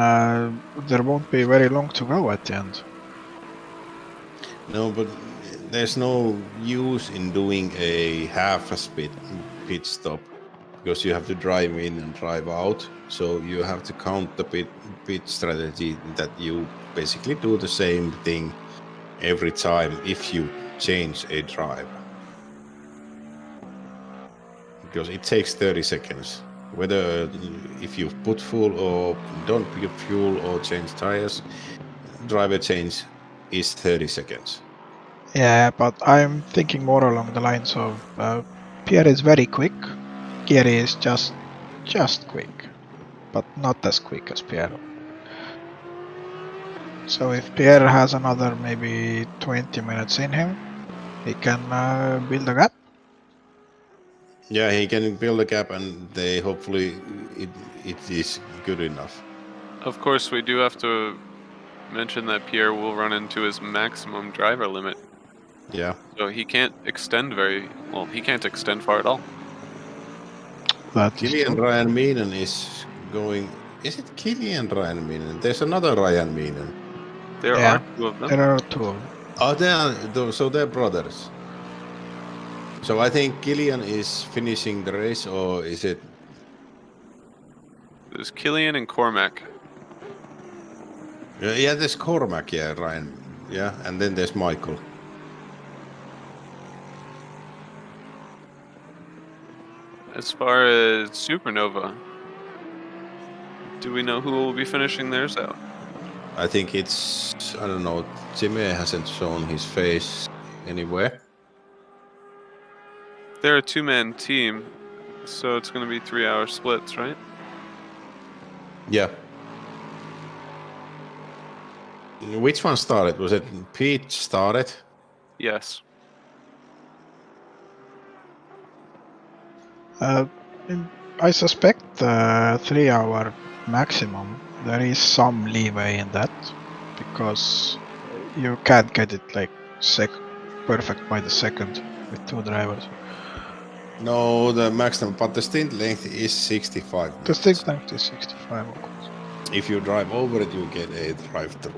there won't be very long to go at the end. No, but there's no use in doing a half a pit stop because you have to drive in and drive out. So you have to count the pit strategy that you basically do the same thing every time if you change a drive. Because it takes 30 seconds. Whether if you put fuel or don't put fuel or change tires, driver change is 30 seconds. Yeah, but I'm thinking more along the lines of Pierre is very quick, Geary is just quick, but not as quick as Pierre. So if Pierre has another maybe 20 minutes in him, he can build a gap. Yeah, he can build a gap, and they hopefully it is good enough. Of course, we do have to mention that Pierre will run into his maximum driver limit. Yeah. So he can't extend he can't extend far at all. Killian Ryan Meenen is going. Is it Killian Ryan Meenen? There's another Ryan Meenen. There are two of them. There are two of them. Oh, so they're brothers. So I think Killian is finishing the race, or is it? There's Killian and Cormac. Yeah, there's Cormac, yeah, Ryan. Yeah, and then there's Michael. As far as Supernova, do we know who will be finishing theirs out? I think it's, I don't know, Jimmy hasn't shown his face anywhere. They're a two-man team, so it's going to be 3-hour splits, right? Yeah. Which one started? Was it Pete started? Yes. I suspect 3-hour maximum, there is some leeway in that, because you can't get it like perfect by the second with two drivers. No, the maximum, but the stint length is 65 minutes. The stint length is 65, of course. If you drive over it, you get a drive-through.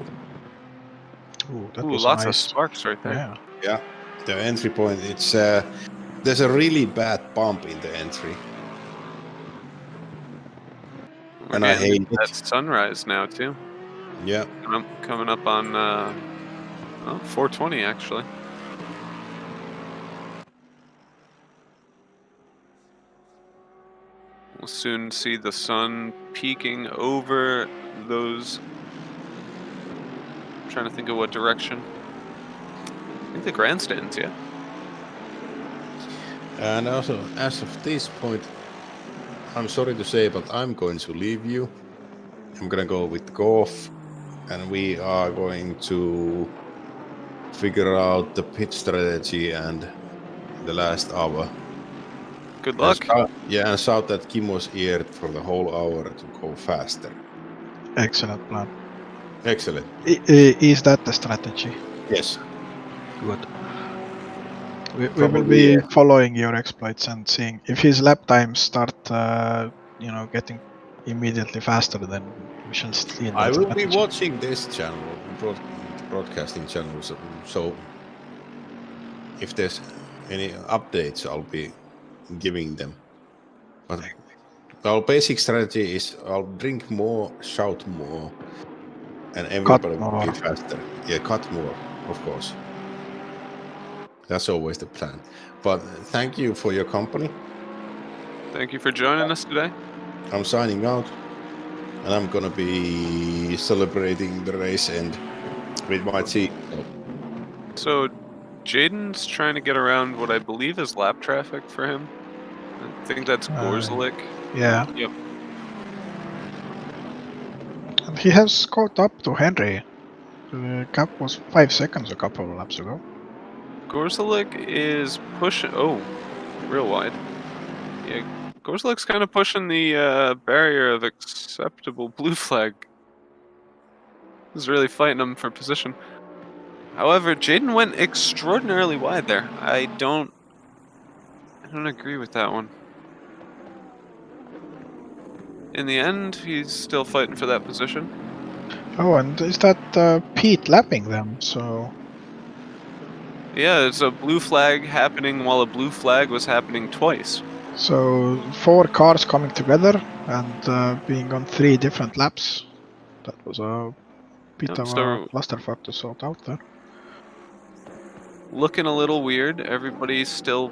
Ooh, that Ooh, was lots of nice. sparks right there. Yeah. Yeah, the entry point, it's there's a really bad bump in the entry. We're And I getting hate that it. sunrise now too. Yeah. Coming up on 4:20 actually. We'll soon see the sun peeking over those. I'm trying to think of what direction. I think the grandstands, yeah. And also, as of this point, I'm sorry to say, but I'm going to leave you. I'm gonna go with golf, and we are going to figure out the pit strategy and the last hour. Good luck. And shout at Kimo's ear for the whole hour to go faster. Excellent plan. Excellent. Is that the strategy? Yes. Good. We will be following your exploits and seeing if his lap times start, getting immediately faster. Then we shall see that I will strategy. be watching this channel, broadcasting channel. So if there's any updates, I'll be giving them. But our basic strategy is I'll drink more, shout more, and everybody will be more. faster. Yeah, cut more, of course. That's always the plan. But thank you for your company. Thank you for joining us today. I'm signing out, and I'm gonna be celebrating the race end with my team. So Jaden's trying to get around what I believe is lap traffic for him. I think that's Gorzelik. Yeah. Yep. And he has caught up to Henry. The gap was 5 seconds a couple of laps ago. Gorzelik is pushing. Oh, real wide. Yeah, Gorzelik's kind of pushing the barrier of acceptable blue flag. He's really fighting him for position. However, Jaden went extraordinarily wide there. I don't agree with that one. In the end, he's still fighting for that position. Oh, and is that Pete lapping them? So Yeah, it's a blue flag happening while a blue flag was happening twice. So 4 cars coming together and being on 3 different laps. That was a bit Yep, of a so clusterfuck to sort out there. looking a little weird. Everybody's still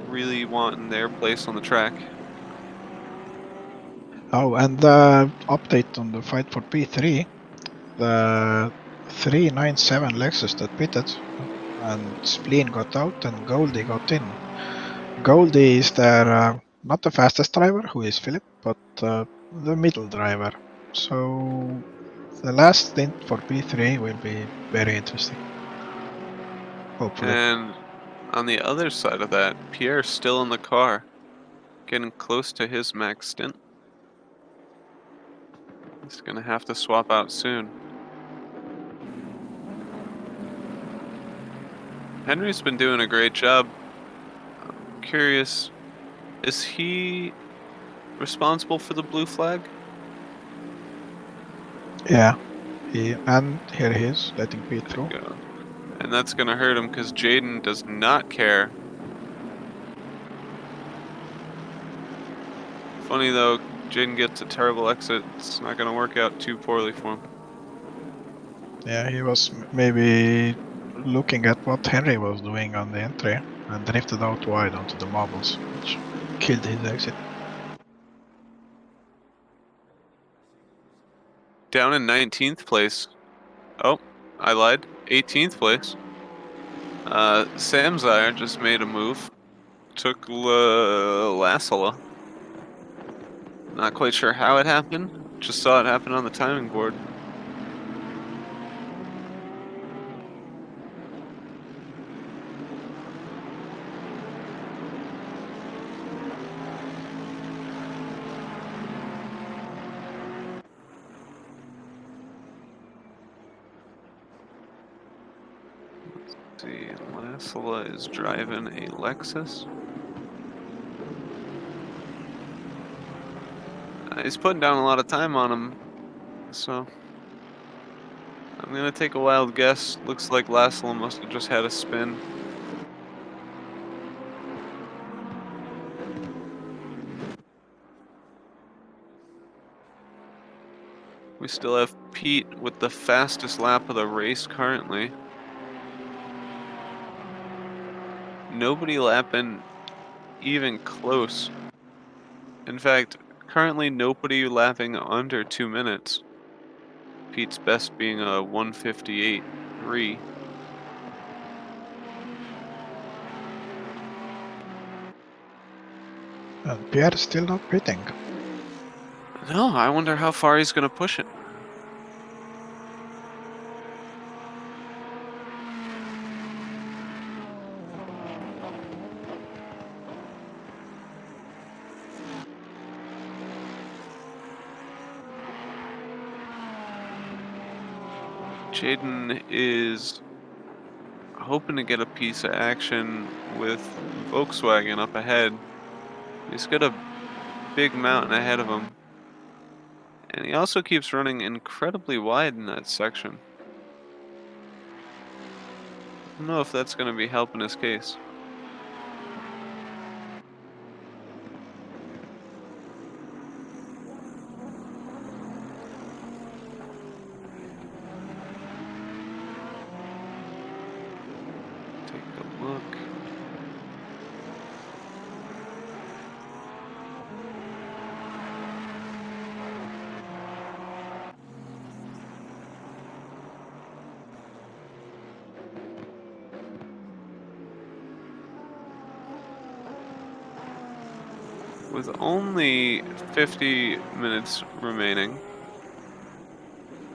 really wanting their place on the track. Oh, and update on the fight for P3. The 397 Lexus that pitted and Spleen got out and Goldie got in. Goldie is their not the fastest driver, who is Philip, but the middle driver. So the last stint for P3 will be very interesting. Hopefully. And on the other side of that, Pierre's still in the car, getting close to his max stint. He's gonna have to swap out soon. Henry's been doing a great job. I'm curious, is he responsible for the blue flag? Yeah. And here he is, letting Pete through. Go. And that's gonna hurt him because Jaden does not care. Funny though, Jaden gets a terrible exit. It's not gonna work out too poorly for him. Yeah, he was maybe looking at what Henry was doing on the entry and drifted out wide onto the marbles, which killed his exit. Down in 19th place. Oh, I lied. 18th place. Sam Zaire just made a move. Took Lassala. Not quite sure how it happened. Just saw it happen on the timing board. Let's see, Lassala is driving a Lexus. He's putting down a lot of time on him, so I'm gonna take a wild guess. Looks like Lassala must have just had a spin. We still have Pete with the fastest lap of the race currently. Nobody lapping even close. In fact, currently nobody lapping under 2 minutes. Pete's best being a 1:58.3. And Pierre's still not pitting. No, I wonder how far he's gonna push it. Jaden is hoping to get a piece of action with Volkswagen up ahead. He's got a big mountain ahead of him. And he also keeps running incredibly wide in that section. don't know if that's going to be helping his case. Take a look. With only 50 minutes remaining,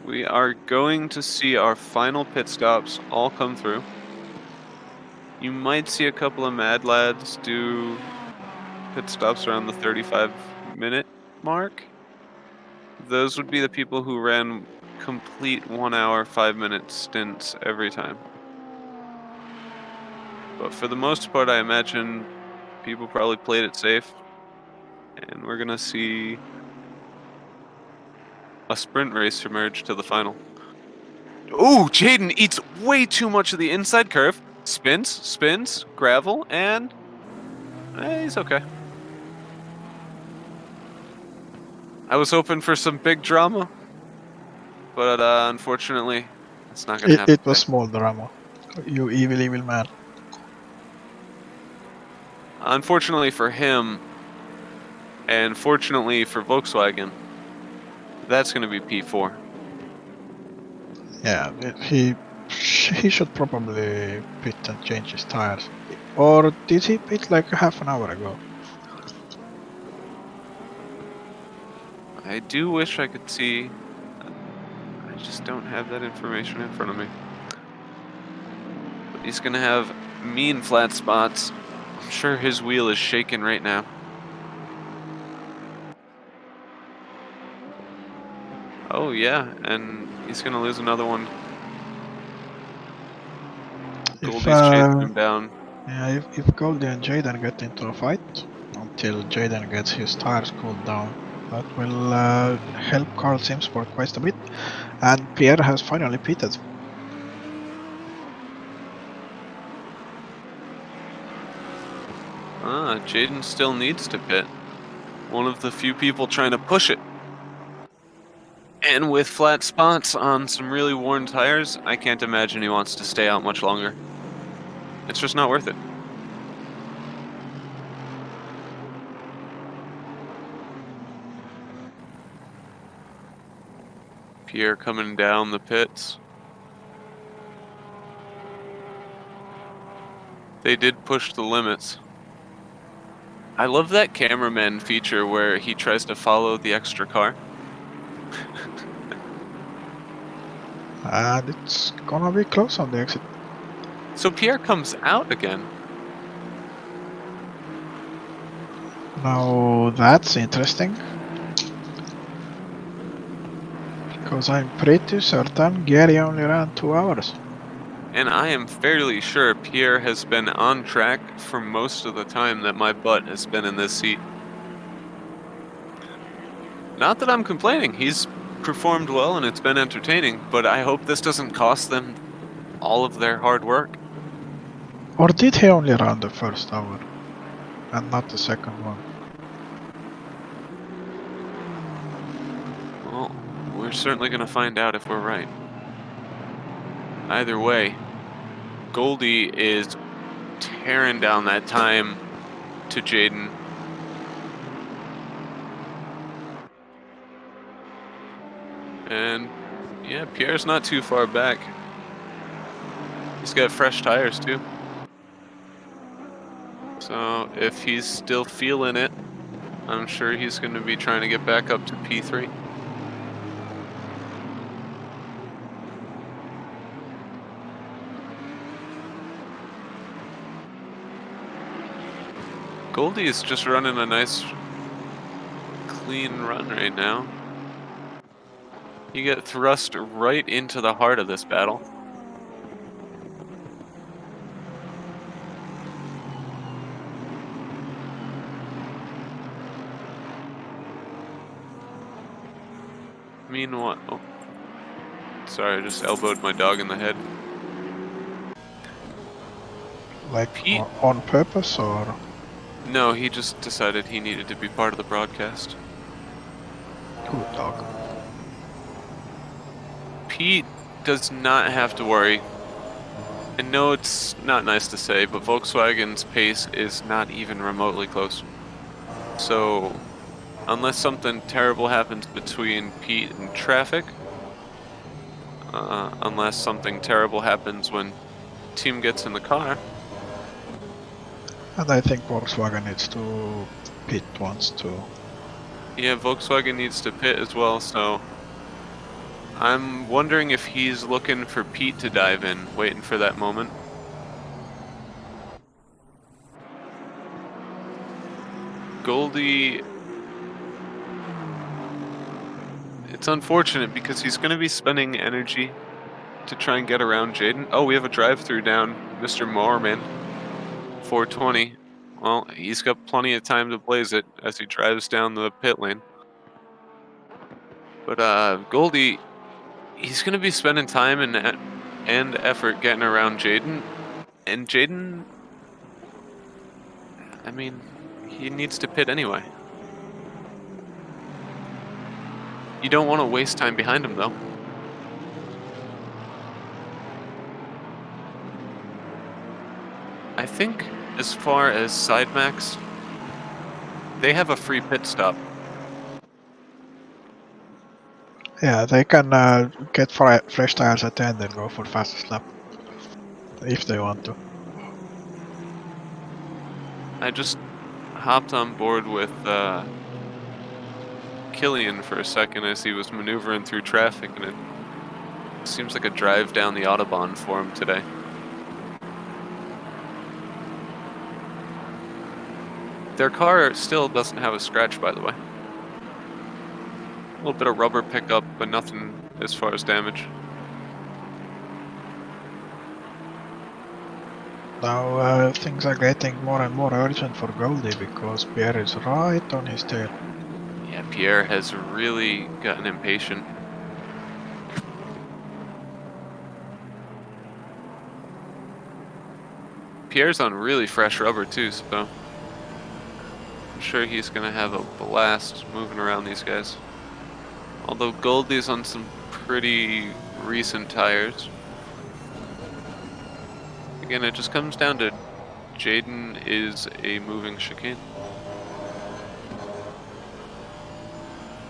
we are going to see our final pit stops all come through. You might see a couple of mad lads do pit stops around the 35-minute mark. Those would be the people who ran complete 1 hour, 5-minute stints every time. But for the most part, I imagine people probably played it safe. And we're going to see a sprint race emerge to the final. Ooh, Jaden eats way too much of the inside curve. Spins, gravel, and he's okay. I was hoping for some big drama, but unfortunately, it's not going to happen. It was small drama. You evil man. Unfortunately for him, and fortunately for Volkswagen, that's going to be P4. Yeah, he should probably pit and change his tires. Or did he pit like half an hour ago? I do wish I could see. I just don't have that information in front of me. But he's going to have mean flat spots. I'm sure his wheel is shaking right now. Oh yeah, and he's going to lose another one. Goldie's chasing him down. Yeah, if Goldie and Jaden get into a fight until Jaden gets his tires cooled down, that will help Carl Simsport quite a bit. And Pierre has finally pitted. Jaden still needs to pit. One of the few people trying to push it. And with flat spots on some really worn tires, I can't imagine he wants to stay out much longer. It's just not worth it. Pierre coming down the pits. They did push the limits. I love that cameraman feature where he tries to follow the extra car. And it's gonna be close on the exit. So Pierre comes out again. Now that's interesting. Because I'm pretty certain Gary only ran 2 hours. And I am fairly sure Pierre has been on track for most of the time that my butt has been in this seat. Not that I'm complaining, he's performed well and it's been entertaining, but I hope this doesn't cost them all of their hard work. Or did he only run the first hour and not the second one? Well, we're certainly going to find out if we're right. Either way, Goldie is tearing down that time to Jaden. And yeah, Pierre's not too far back. He's got fresh tires too. So if he's still feeling it, I'm sure he's going to be trying to get back up to P3. Goldie is just running a nice clean run right now. You get thrust right into the heart of this battle. Meanwhile, oh, sorry, I just elbowed my dog in the head. Like Pete? on purpose or? No, he just decided he needed to be part of the broadcast. Good dog. Pete does not have to worry. I know it's not nice to say, but Volkswagen's pace is not even remotely close. So, unless something terrible happens between Pete and traffic, unless something terrible happens when team gets in the car. And I think Volkswagen needs to pit once too. Yeah, Volkswagen needs to pit as well, so I'm wondering if he's looking for Pete to dive in, waiting for that moment. Goldie, it's unfortunate because he's going to be spending energy to try and get around Jaden. Oh, we have a drive-through down, Mr. Moorman, 420. Well, he's got plenty of time to blaze it as he drives down the pit lane. But Goldie, he's going to be spending time and effort getting around Jaden. And Jaden, I mean, he needs to pit anyway. You don't want to waste time behind him, though. I think as far as side max, they have a free pit stop. Yeah, they can get fresh tires at the end and go for fastest lap. If they want to. I just hopped on board with Killian for a second as he was maneuvering through traffic, and it seems like a drive down the Autobahn for him today. Their car still doesn't have a scratch, by the way. A little bit of rubber pickup, but nothing as far as damage. Now things are getting more and more urgent for Goldie because Pierre is right on his tail. Yeah, Pierre has really gotten impatient. Pierre's on really fresh rubber too, so I'm sure he's gonna have a blast moving around these guys. Although Goldie's on some pretty recent tires. Again, it just comes down to Jaden is a moving chicane.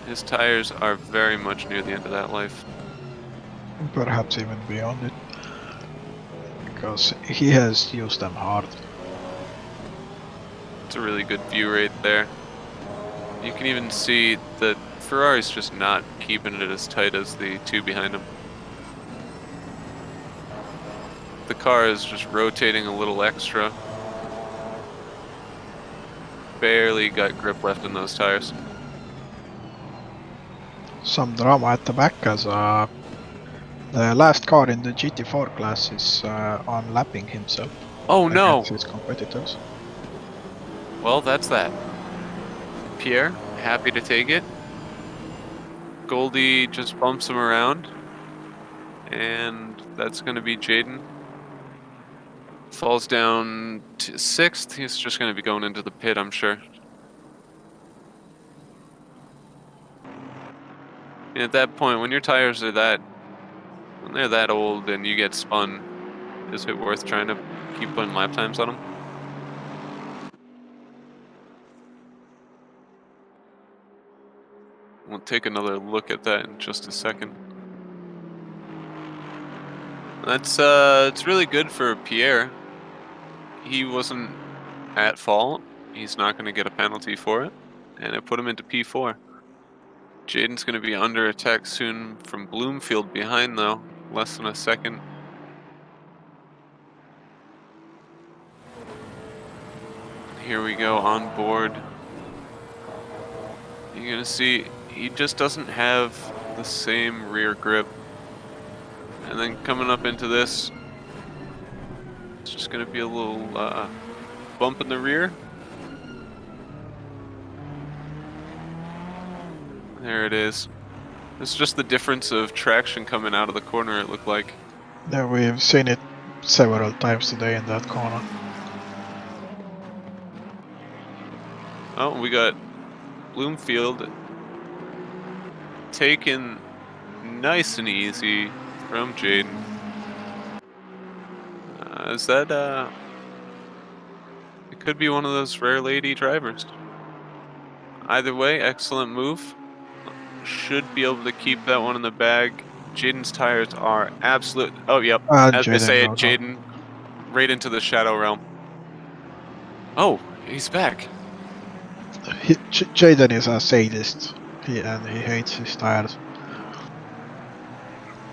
His tires are very much near the end of that life. Perhaps even beyond it. Because he has used them hard. It's a really good view right there. You can even see that Ferrari's just not keeping it as tight as the two behind him. The car is just rotating a little extra. Barely got grip left in those tires. Some drama at the back as the last car in the GT4 class is unlapping himself. Oh no! Against his competitors. Well, that's that. Pierre, happy to take it. Goldie just bumps him around. And that's going to be Jaden. Falls down to 6th. He's just going to be going into the pit, I'm sure. And at that point, when your tires are when they're that old and you get spun, is it worth trying to keep putting lap times on them? We'll take another look at that in just a second. That's it's really good for Pierre. He wasn't at fault. He's not going to get a penalty for it, and it put him into P4. Jaden's going to be under attack soon from Bloomfield behind, though. Less than a second. Here we go on board. You're going to see he just doesn't have the same rear grip. And then coming up into this, it's just going to be a little bump in the rear. There it is. It's just the difference of traction coming out of the corner, it looked like. Yeah, we've seen it several times today in that corner. Oh, we got Bloomfield taken nice and easy from Jaden. Is that it could be one of those rare lady drivers. Either way, excellent move. Should be able to keep that one in the bag. Jaden's tires are absolute. Oh, yep. As they Jaden say it, goes on. Jaden right into the shadow realm. Oh, he's back. Jaden is a sadist. He hates his tires.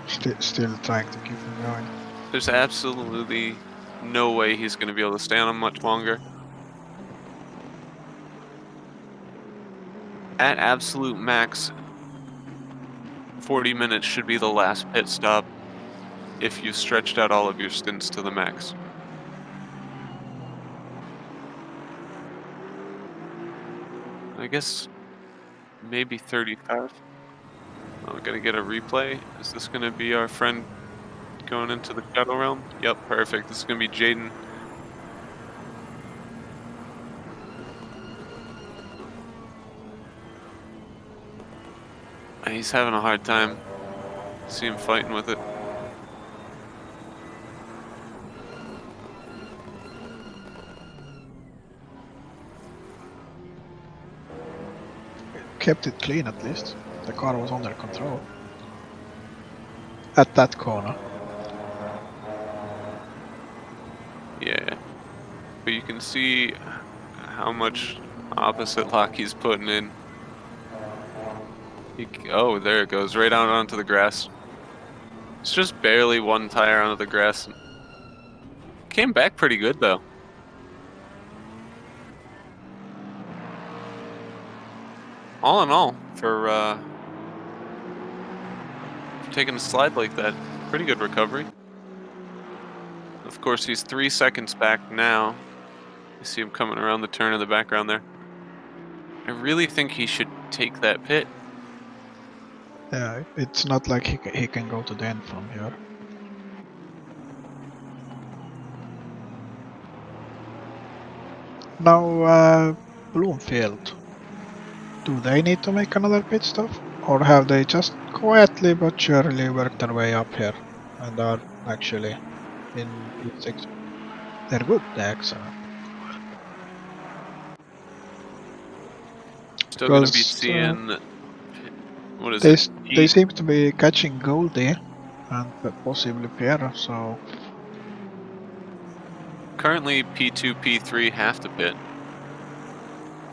Still trying to keep them going. There's absolutely no way he's going to be able to stay on them much longer. At absolute max, 40 minutes should be the last pit stop if you've stretched out all of your stints to the max. I guess maybe 35. Oh, we're gonna get a replay. Is this gonna be our friend going into the Shadow Realm? Yep, perfect. This is gonna be Jaden. He's having a hard time. See him fighting with it. Kept it clean at least. The car was under control. At that corner. Yeah. But you can see how much opposite lock he's putting in. Oh, there it goes, right out onto the grass. It's just barely one tire onto the grass. Came back pretty good though. All in all, for taking a slide like that, pretty good recovery. Of course, he's 3 seconds back now. You see him coming around the turn in the background there. I really think he should take that pit. Yeah, it's not like he can go to the end from here. Now, Bloomfield. Do they need to make another pit stop? Or have they just quietly but surely worked their way up here and are actually in P6? They're good, they're excellent. Still going to be Because seeing, what is they, it? they seem to be catching Goldie and possibly Pierre, so... Currently P2, P3 have to pit.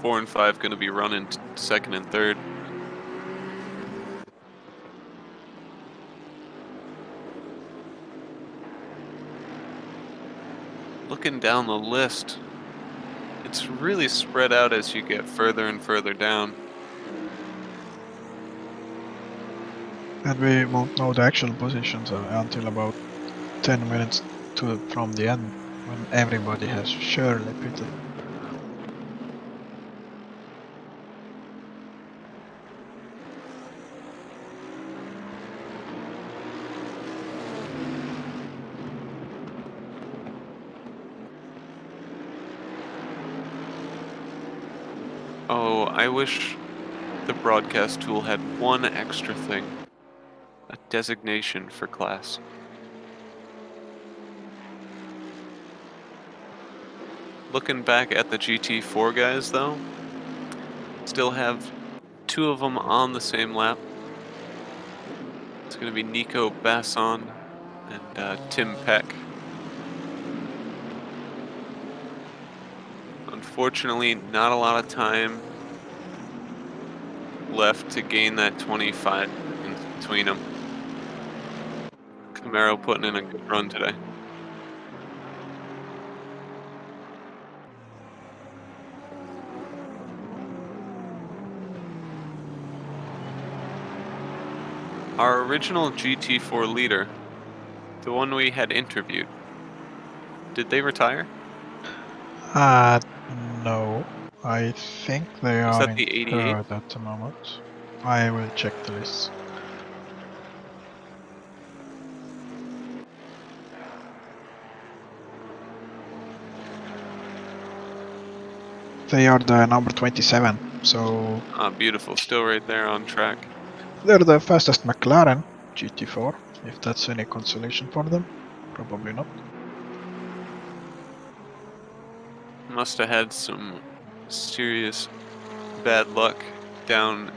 4 and 5 going to be running second and third. Looking down the list, it's really spread out as you get further and further down. And we won't know the actual positions until about 10 minutes from the end, when everybody has surely pitted. Oh, I wish the broadcast tool had one extra thing. A designation for class. Looking back at the GT4 guys though, still have 2 of them on the same lap. It's going to be Nico Basson and Tim Peck. Unfortunately, not a lot of time left to gain that 25 seconds between them. Camaro putting in a good run today. Our original GT4 leader, the one we had interviewed, did they retire? No. I think they Was are that in the 88? third at the moment. I will check the list. They are the number 27, so Ah, beautiful. Still right there on track. they're the fastest McLaren GT4, if that's any consolation for them. Probably not. Must have had some serious bad luck down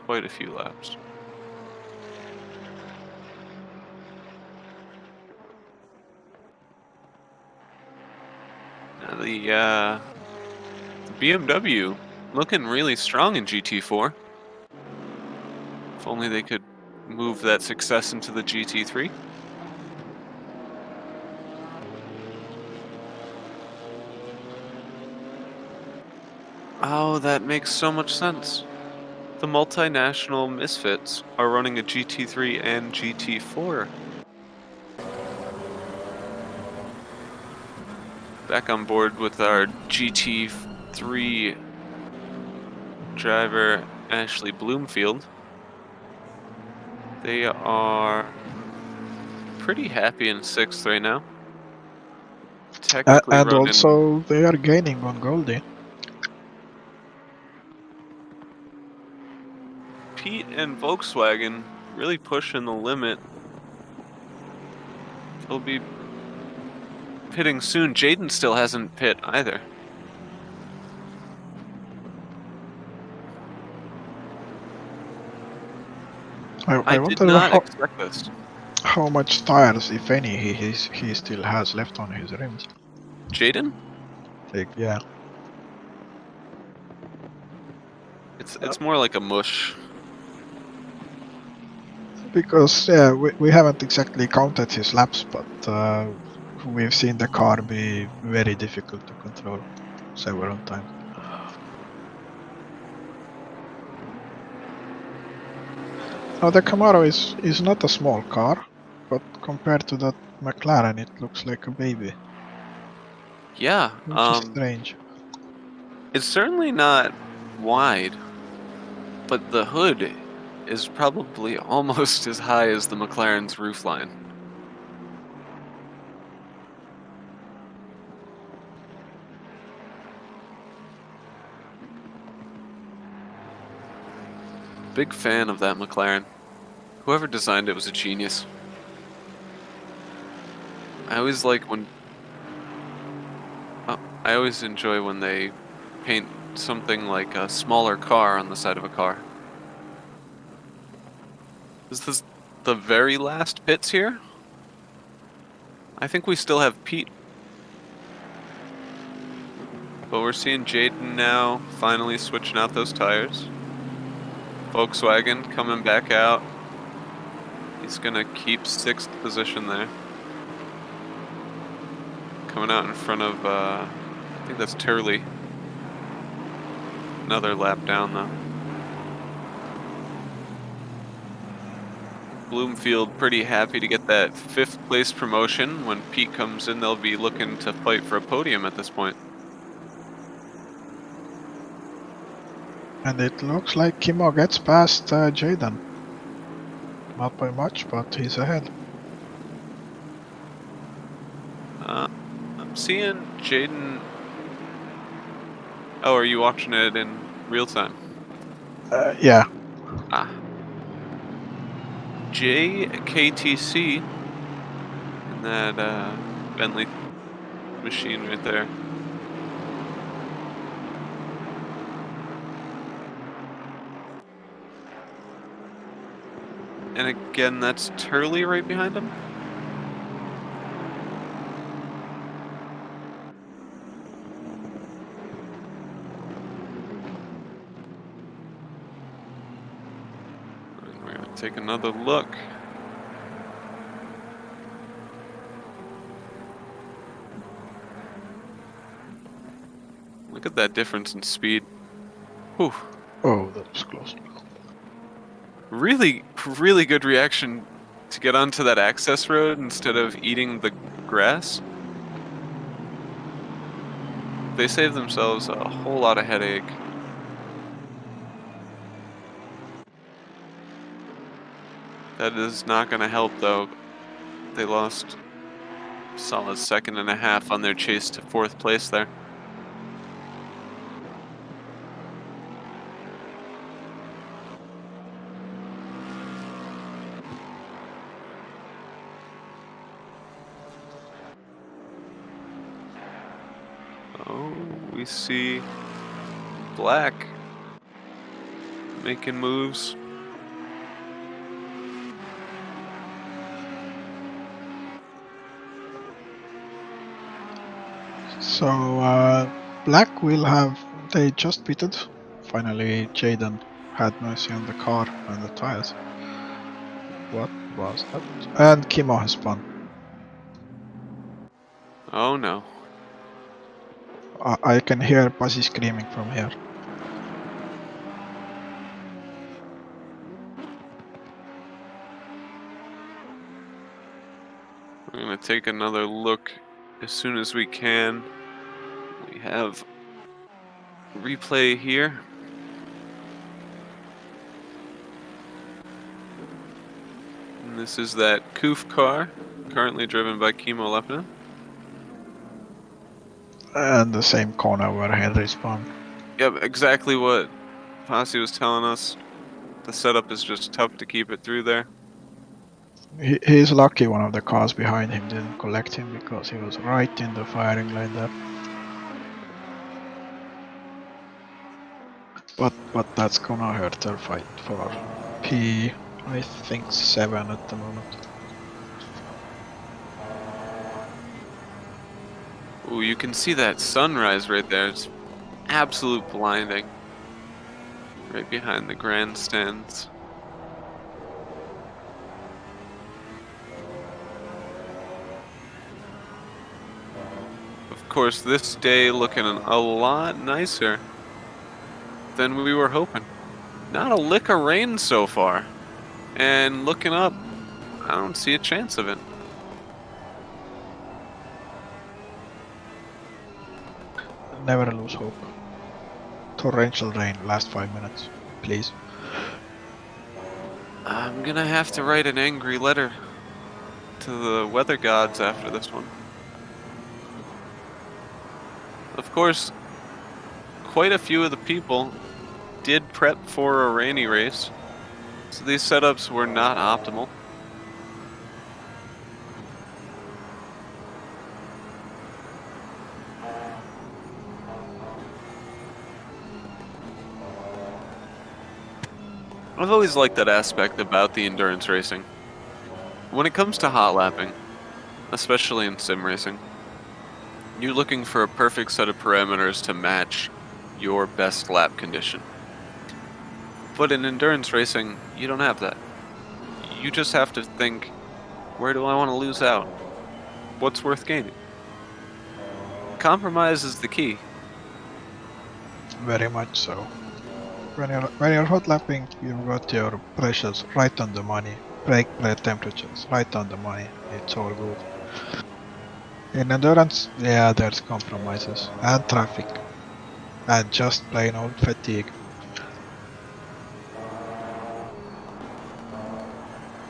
quite a few laps. Now the BMW looking really strong in GT4. If only they could move that success into the GT3. Oh, that makes so much sense. The multinational misfits are running a GT3 and GT4. Back on board with our GT3 driver, Ashley Bloomfield. They are pretty happy in 6th right now. Technically And running. also, they are gaining on Goldie. Pete and Volkswagen really pushing the limit. They'll be pitting soon. Jaden still hasn't pit either. I did wonder not expect this. how much tires, if any, he still has left on his rims. Jaden? Like, yeah. It's more like a mush. Because, yeah, we haven't exactly counted his laps, but we've seen the car be very difficult to control several times. Now, the Camaro is not a small car, but compared to that McLaren, it looks like a baby. Yeah, Which is strange. it's certainly not wide, but the hood is probably almost as high as the McLaren's roofline. Big fan of that McLaren. Whoever designed it was a genius. I always like when... I always enjoy when they paint something like a smaller car on the side of a car. Is this the very last pits here? I think we still have Pete. But we're seeing Jaden now finally switching out those tires. Volkswagen coming back out. He's gonna keep 6th position there. Coming out in front of, I think that's Turley. Another lap down though. Bloomfield pretty happy to get that 5th place promotion. When Pete comes in, they'll be looking to fight for a podium at this point. And it looks like Kimo gets past Jaden. Not by much, but he's ahead. I'm seeing Jaden. Oh, are you watching it in real time? Yeah. Ah. JKTC in that Bentley machine right there. And again, that's Turley right behind him. And we're gonna take another look. Look at that difference in speed. Whew. Oh, that was close. Really, really good reaction to get onto that access road instead of eating the grass. They saved themselves a whole lot of headache. That is not going to help though. They lost a solid 1.5 seconds on their chase to 4th place there. see Black making moves. So Black will have. They just pitted. Finally, Jaden had mercy on the car and the tires. What was that? And Kimo has spun. Oh no. I can hear Buzzy screaming from here. We're gonna take another look as soon as we can. We have replay here. And this is that Koof car, currently driven by Kimo Lepinen. And the same corner where Henry spun. Yep, exactly what Posse was telling us. The setup is just tough to keep it through there. He's lucky one of the cars behind him didn't collect him because he was right in the firing line there. But that's gonna hurt their fight for P, I think 7 at the moment. Ooh, you can see that sunrise right there. It's absolute blinding. Right behind the grandstands. Of course, this day looking a lot nicer than we were hoping. Not a lick of rain so far. And looking up, I don't see a chance of it. Never lose hope. Torrential rain last 5 minutes, please. I'm gonna have to write an angry letter to the weather gods after this one. Of course, quite a few of the people did prep for a rainy race, so these setups were not optimal. I've always liked that aspect about the endurance racing. When it comes to hot lapping, especially in sim racing, you're looking for a perfect set of parameters to match your best lap condition. But in endurance racing, you don't have that. You just have to think, where do I want to lose out? What's worth gaining? Compromise is the key. Very much so. When you're hot lapping, you've got your pressures right on the money. Brake plate temperatures right on the money. It's all good. In endurance, yeah, there's compromises. And traffic. And just plain old fatigue.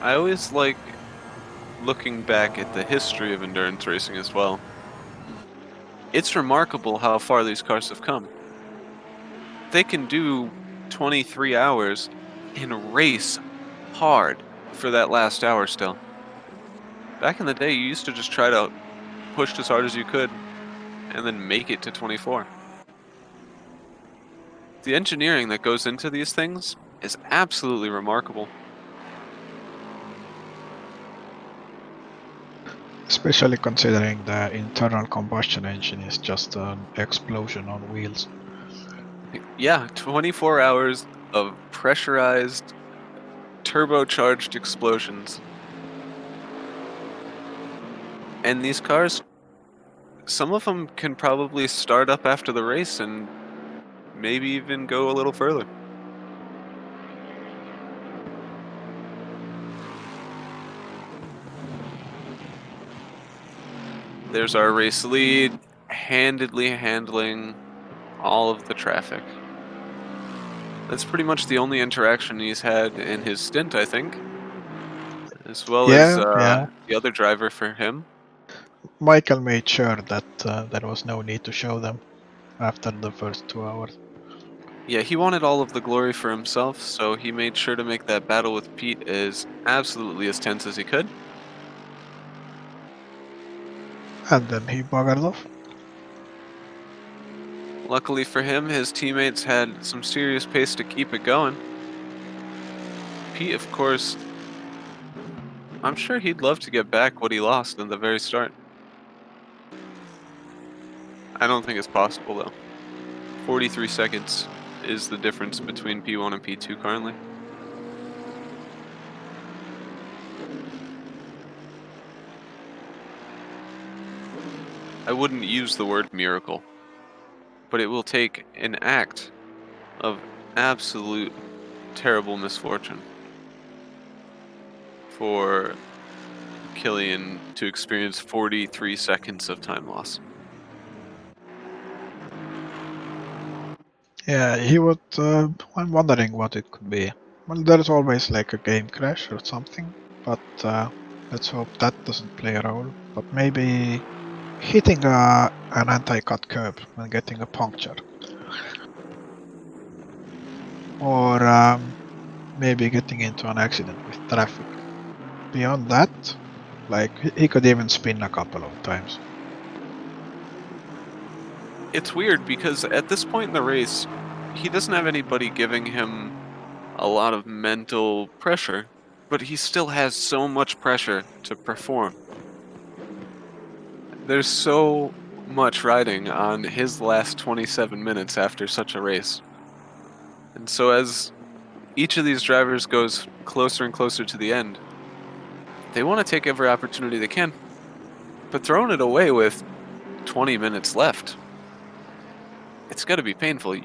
I always like looking back at the history of endurance racing as well. It's remarkable how far these cars have come. They can do 23 hours and race hard for that last hour still. Back in the day, you used to just try to push as hard as you could and then make it to 24. The engineering that goes into these things is absolutely remarkable. Especially considering the internal combustion engine is just an explosion on wheels. Yeah, 24 hours of pressurized, turbocharged explosions. And these cars, some of them can probably start up after the race and maybe even go a little further. There's our race lead, handedly handling all of the traffic. That's pretty much the only interaction he's had in his stint, I think. As well as Yeah. the other driver for him. Michael made sure that there was no need to show them after the first 2 hours. Yeah, he wanted all of the glory for himself, so he made sure to make that battle with Pete as absolutely as tense as he could. And then he buggered off. Luckily for him, his teammates had some serious pace to keep it going. Pete, of course, I'm sure he'd love to get back what he lost in the very start. I don't think it's possible, though. 43 seconds is the difference between P1 and P2 currently. I wouldn't use the word miracle, but it will take an act of absolute terrible misfortune for Killian to experience 43 seconds of time loss. Yeah, he would. I'm wondering what it could be. Well, there's always like a game crash or something, but let's hope that doesn't play a role. But maybe hitting an anti-cut curb and getting a puncture, or maybe getting into an accident with traffic. Beyond that, like he could even spin a couple of times. It's weird because at this point in the race, he doesn't have anybody giving him a lot of mental pressure, but he still has so much pressure to perform. There's so much riding on his last 27 minutes after such a race. And so as each of these drivers goes closer and closer to the end, they want to take every opportunity they can. But throwing it away with 20 minutes left, it's got to be painful.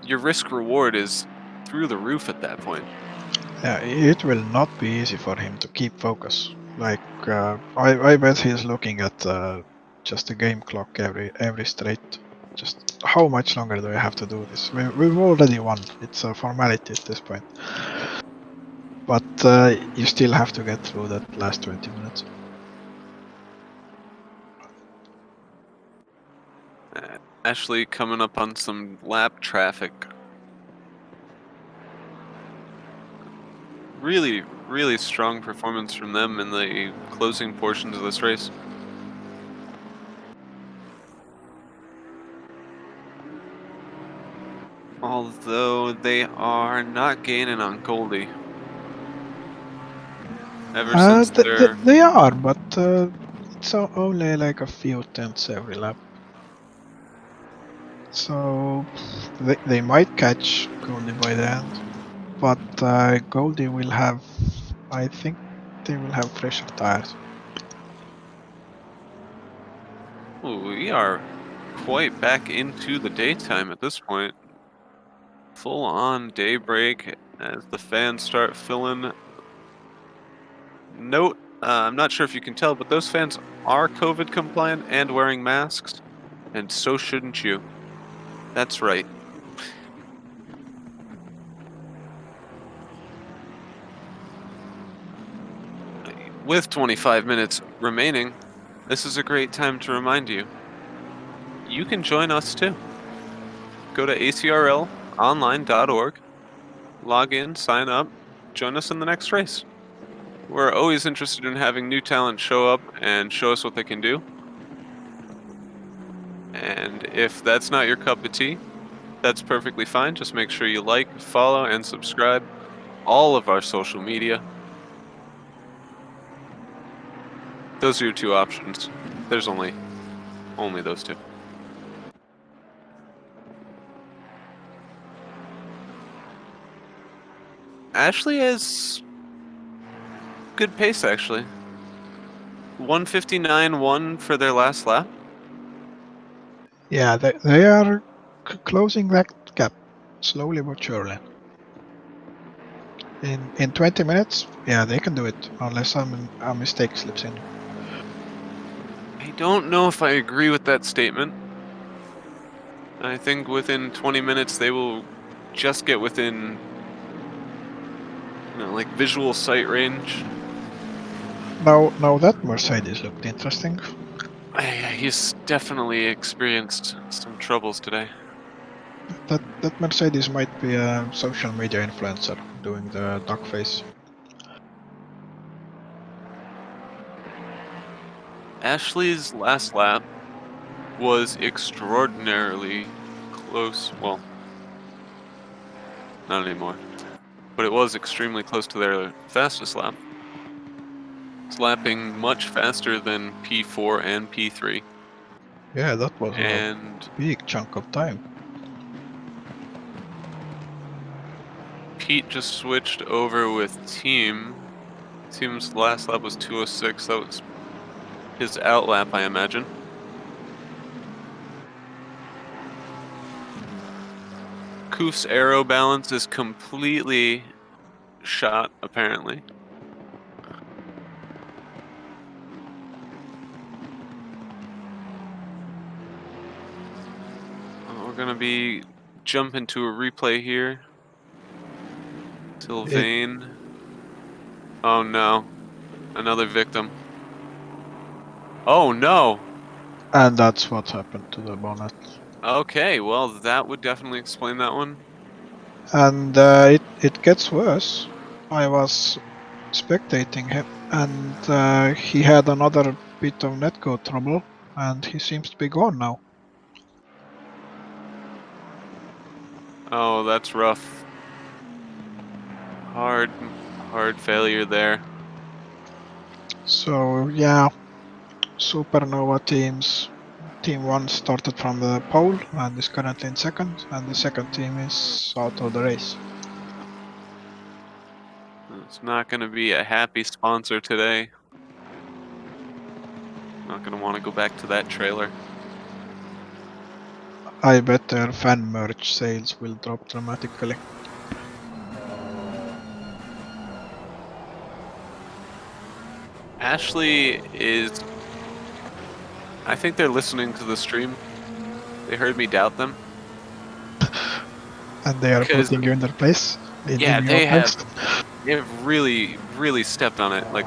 Your risk reward is through the roof at that point. Yeah, it will not be easy for him to keep focus. Like I bet he's looking at just the game clock every straight. Just how much longer do I have to do this? We've already won. It's a formality at this point. But you still have to get through that last 20 minutes. Ashley coming up on some lap traffic. Really, really strong performance from them in the closing portions of this race. Although they are not gaining on Goldie. Ever since They are, but it's only like a few tenths every lap. So they might catch Goldie by the end, but Goldie will have, I think they will have fresher tires. we are quite back into the daytime at this point. Full on daybreak as the fans start filling. Note, I'm not sure if you can tell, but those fans are COVID compliant and wearing masks, and so shouldn't you. That's right. With 25 minutes remaining, this is a great time to remind you, you can join us too. Go to acrlonline.org, log in, sign up, join us in the next race. We're always interested in having new talent show up and show us what they can do. And if that's not your cup of tea, that's perfectly fine. Just make sure you like, follow, and subscribe all of our social media. Those are your two options. There's only those two. Ashley has good pace, actually. 159.1 for their last lap. Yeah, they are closing that gap slowly but surely. In 20 minutes, yeah, they can do it unless a mistake slips in. I don't know if I agree with that statement. I think within 20 minutes they will just get within, like visual sight range. Now that Mercedes looked interesting. He's definitely experienced some troubles today. That Mercedes might be a social media influencer doing the duck face. Ashley's last lap was extraordinarily close. Well, not anymore. But it was extremely close to their fastest lap. It's lapping much faster than P4 and P3. Yeah, that was And a big chunk of time. Pete just switched over with Team. Team's last lap was 2:06. That was his out lap, I imagine. Koof's aero balance is completely shot, apparently. We're gonna be jumping to a replay here. Sylvain. Oh no. Another victim. Oh no! And that's what happened to the bonnet. Okay, well that would definitely explain that one. And it gets worse. I was spectating him, and he had another bit of netcode trouble, and he seems to be gone now. Oh, that's rough. Hard failure there. So yeah, Supernova teams. Team 1 started from the pole and is currently in second, and the second team is out of the race. It's not gonna be a happy sponsor today. Not gonna want to go back to that trailer. I bet their fan merch sales will drop dramatically. Ashley is... I think they're listening to the stream. They heard me doubt them. And they are Because, putting you in their place? yeah, in your they place? have really stepped on it. Like,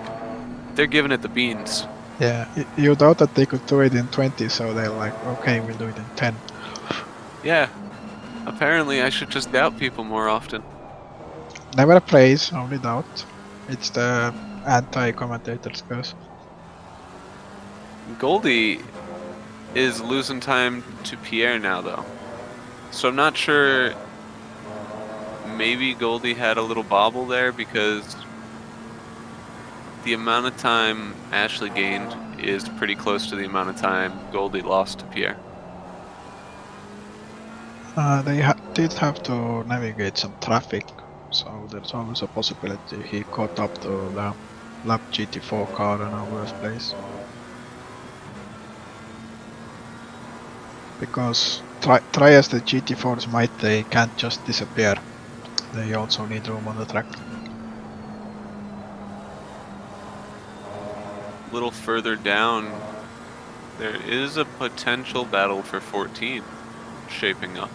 they're giving it the beans. Yeah, you doubt that they could do it in 20, so they're like, okay, we'll do it in 10. Yeah. Apparently I should just doubt people more often. Never praise, only doubt. It's the anti-commentators curse. Goldie is losing time to Pierre now, though. So I'm not sure. Maybe Goldie had a little bobble there because the amount of time Ashley gained is pretty close to the amount of time Goldie lost to Pierre. They did have to navigate some traffic, so there's always a possibility he caught up to the lap GT4 car in a worse place. Because try as the GT4s might, they can't just disappear. They also need room on the track. A little further down, there is a potential battle for 14 shaping up,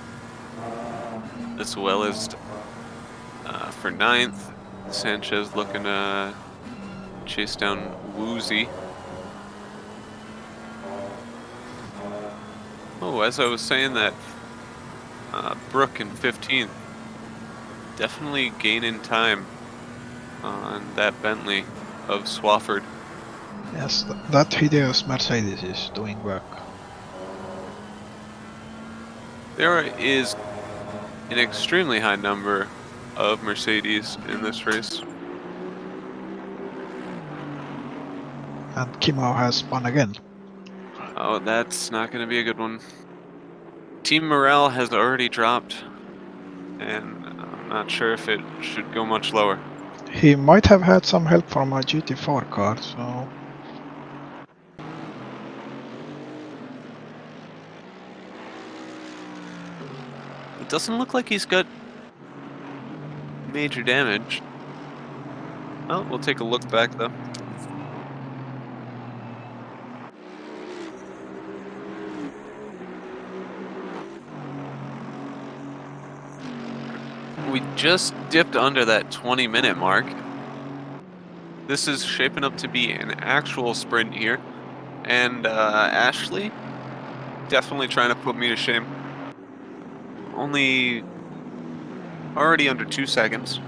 as well as for 9th. Sanchez looking to chase down Woozy. Oh, as I was saying that, Brooke in 15th, definitely gaining time on that Bentley of Swafford. Yes, that hideous Mercedes is doing work. There is an extremely high number of Mercedes in this race. And Kimau has spun again. Oh, that's not going to be a good one. Team morale has already dropped, and I'm not sure if it should go much lower. He might have had some help from a GT4 car, so... It doesn't look like he's got major damage. Oh, we'll take a look back though. We just dipped under that 20-minute mark. This is shaping up to be an actual sprint here. And Ashley, definitely trying to put me to shame. Already under 2 seconds.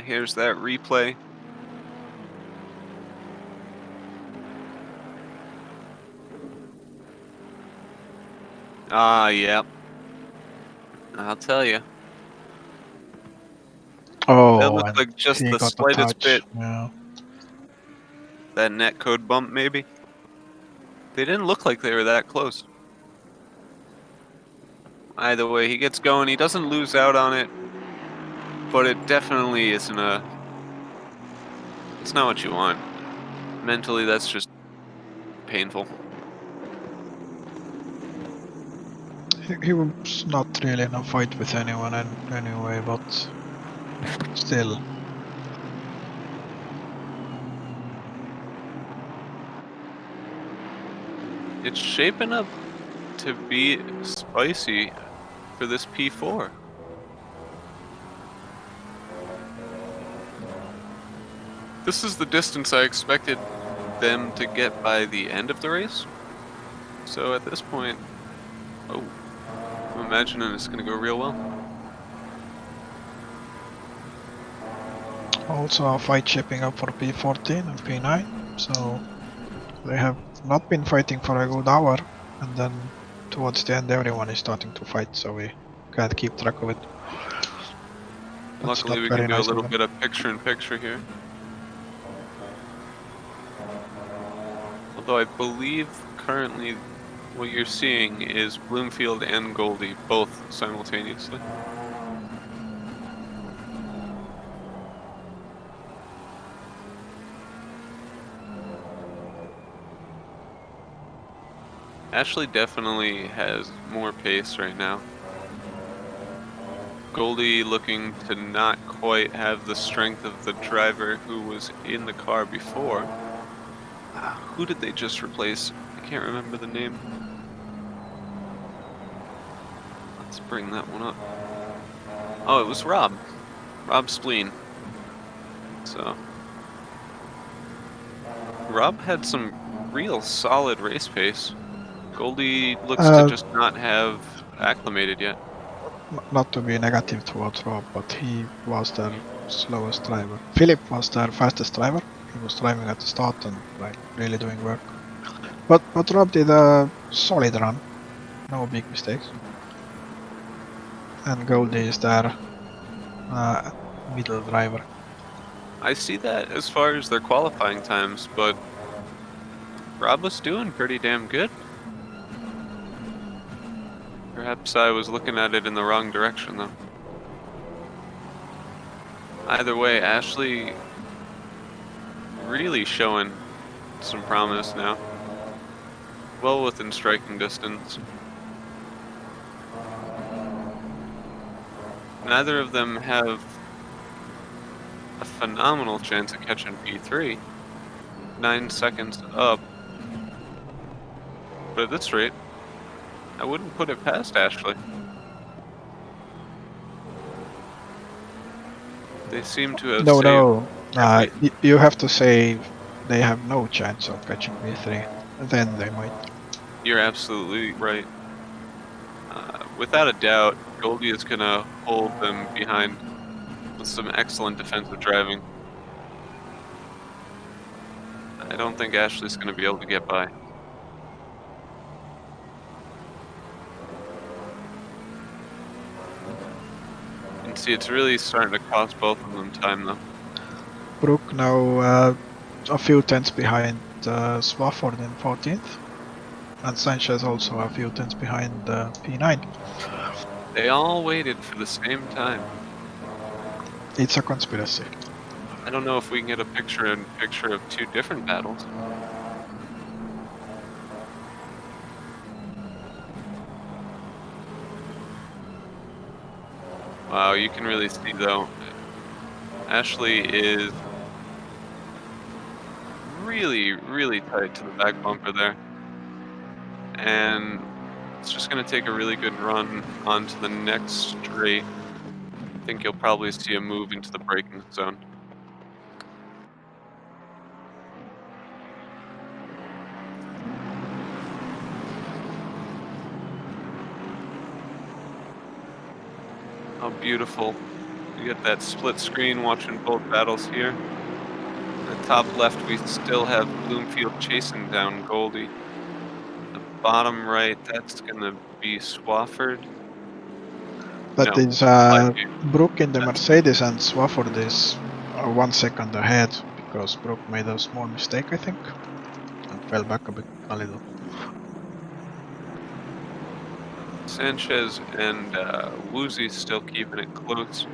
Here's that replay. Yep. I'll tell you. Oh, That looked and like just he the got a slightest touch. bit. Yeah. That netcode bump, maybe? They didn't look like they were that close. Either way, he gets going. He doesn't lose out on it. But it definitely isn't a... It's not what you want. Mentally, that's just painful. He was not really in a fight with anyone anyway, but still. It's shaping up to be spicy for this P4. This is the distance I expected them to get by the end of the race. So at this point, oh, I'm imagining it's going to go real well. Also a fight shaping up for P14 and P9, so they have not been fighting for a good hour, and then towards the end everyone is starting to fight, so we can't keep track of it. That's Luckily, not we very can do a nice of little them. bit of picture-in-picture here. Although I believe currently what you're seeing is Bloomfield and Goldie both simultaneously. Ashley definitely has more pace right now. Goldie looking to not quite have the strength of the driver who was in the car before. Who did they just replace? I can't remember the name. Let's bring that one up. Oh, it was Rob. Rob Spleen. So Rob had some real solid race pace. Goldie looks to just not have acclimated yet. Not to be negative towards Rob, but he was their slowest driver. Philip was their fastest driver. He was driving at the start and like really doing work. But Rob did a solid run, no big mistakes. And Goldie is their middle driver. I see that as far as their qualifying times, but Rob was doing pretty damn good. Perhaps I was looking at it in the wrong direction, though. Either way, Ashley really showing some promise now. Well within striking distance. Neither of them have a phenomenal chance of catching P3. 9 seconds up. But at this rate, I wouldn't put it past Ashley. They seem to have No. saved You have to say they have no chance of catching V3. Then they might. You're absolutely right. Without a doubt, Goldie is going to hold them behind with some excellent defensive driving. I don't think Ashley's going to be able to get by. You can see it's really starting to cost both of them time, though. Brook now a few tenths behind Swafford in 14th. And Sanchez also a few tenths behind P9. They all waited for the same time. It's a conspiracy. I don't know if we can get a picture-in-picture of two different battles. Wow, you can really see though, Ashley is really tight to the back bumper there. And it's just going to take a really good run onto the next straight. I think you'll probably see a move into the braking zone. How beautiful We got that split screen watching both battles here. In the top left, we still have Bloomfield chasing down Goldie. The bottom right, that's gonna be Swafford. But No, it's Brook in the Mercedes and Swafford is 1 second ahead because Brook made a small mistake, I think, and fell back a little. Sanchez and Woozy still keeping it close.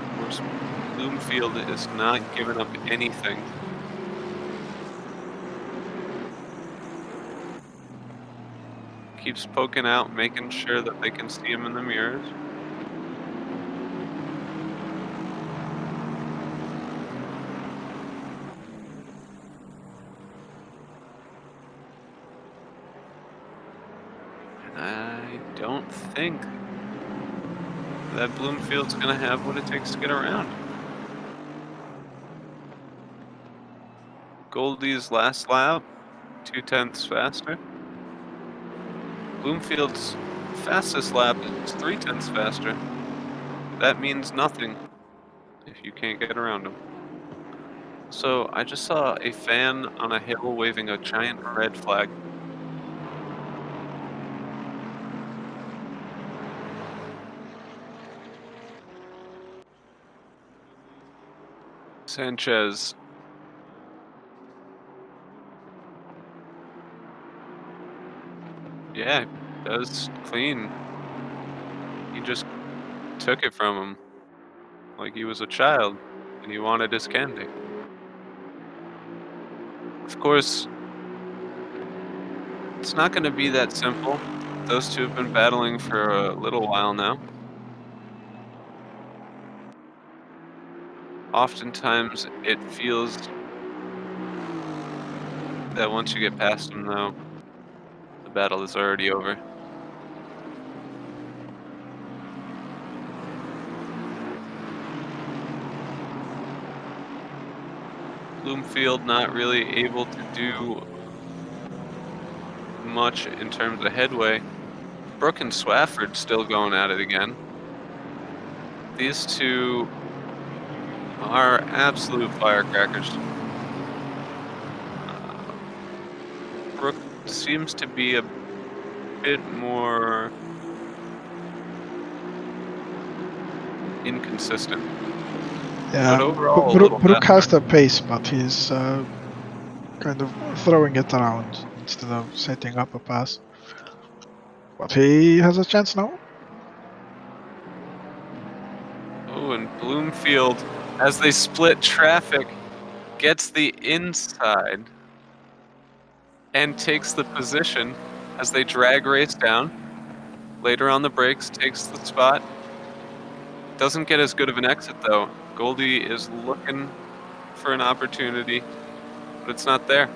Of course, Bloomfield is not giving up anything. Keeps poking out, making sure that they can see him in the mirrors. I don't think that Bloomfield's gonna have what it takes to get around. Goldie's last lap, 0.2 faster. Bloomfield's fastest lap is 0.3 faster. That means nothing if you can't get around him. So I just saw a fan on a hill waving a giant red flag. Sanchez. Yeah, does clean. He just took it from him like he was a child and he wanted his candy. Of course, it's not going to be that simple. Those two have been battling for a little while now. Oftentimes, it feels that once you get past them, though, the battle is already over. Bloomfield not really able to do much in terms of headway. Brook and Swafford still going at it again. These two are absolute firecrackers. Brook seems to be a bit more inconsistent. Yeah, But overall, a little Brook has faster. the pace, but he's kind of throwing it around instead of setting up a pass. But he has a chance now. Oh, and Bloomfield, as they split traffic, gets the inside and takes the position as they drag race down. Later on the brakes, takes the spot. Doesn't get as good of an exit though. Goldie is looking for an opportunity, but it's not there.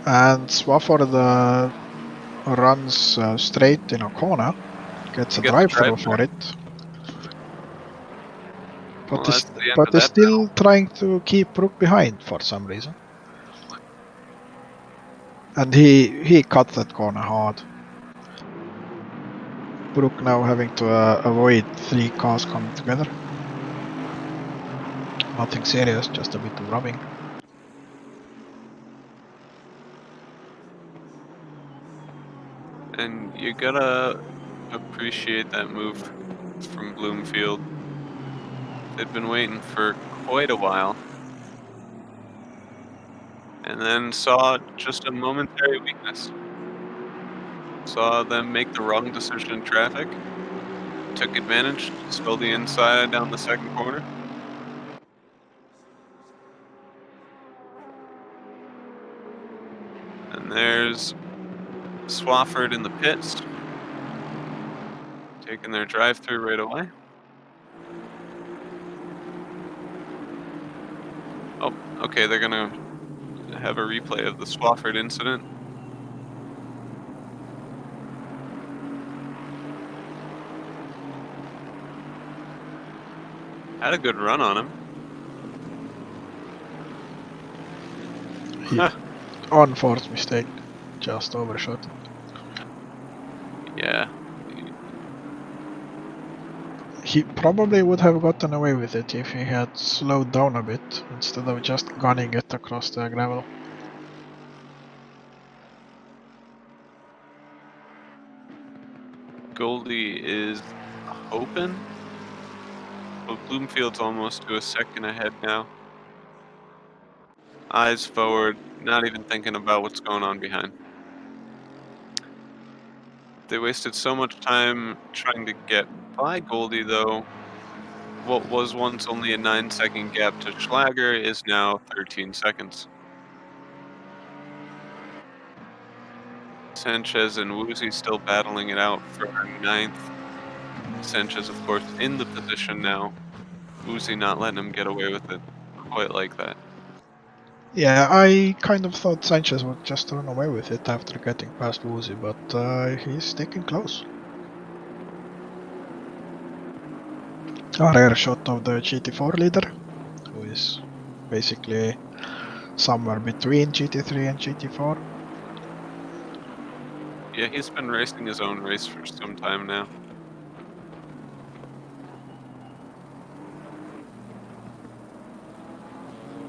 And Swafford runs straight in a corner, gets a Gets a drive-through drive-through. for it. Well, that's the end But of is that still trying to keep Brook behind for some reason. And he cut that corner hard. Brook now having to avoid 3 cars coming together. Nothing serious, just a bit of rubbing. And you gotta appreciate that move from Bloomfield. They'd been waiting for quite a while. And then saw just a momentary weakness. Saw them make the wrong decision in traffic. Took advantage, stole the inside down the second corner. And there's Swafford in the pits, taking their drive-through right away. Oh, okay, they're gonna have a replay of the Swafford incident. Had a good run on him. Unforced mistake, just overshot. Yeah. he probably would have gotten away with it if he had slowed down a bit instead of just gunning it across the gravel. Goldie is hoping, but Bloomfield's almost to a second ahead now. Eyes forward, not even thinking about what's going on behind. They wasted so much time trying to get by Goldie, though. What was once only a 9-second gap to Schlager is now 13 seconds. Sanchez and Woozy still battling it out for 9th. Sanchez, of course, in the position now. Woozy not letting him get away with it quite like that. Yeah, I kind of thought Sanchez would just run away with it after getting past Woozy, but he's sticking close. A rare shot of the GT4 leader, who is basically somewhere between GT3 and GT4. Yeah, he's been racing his own race for some time now.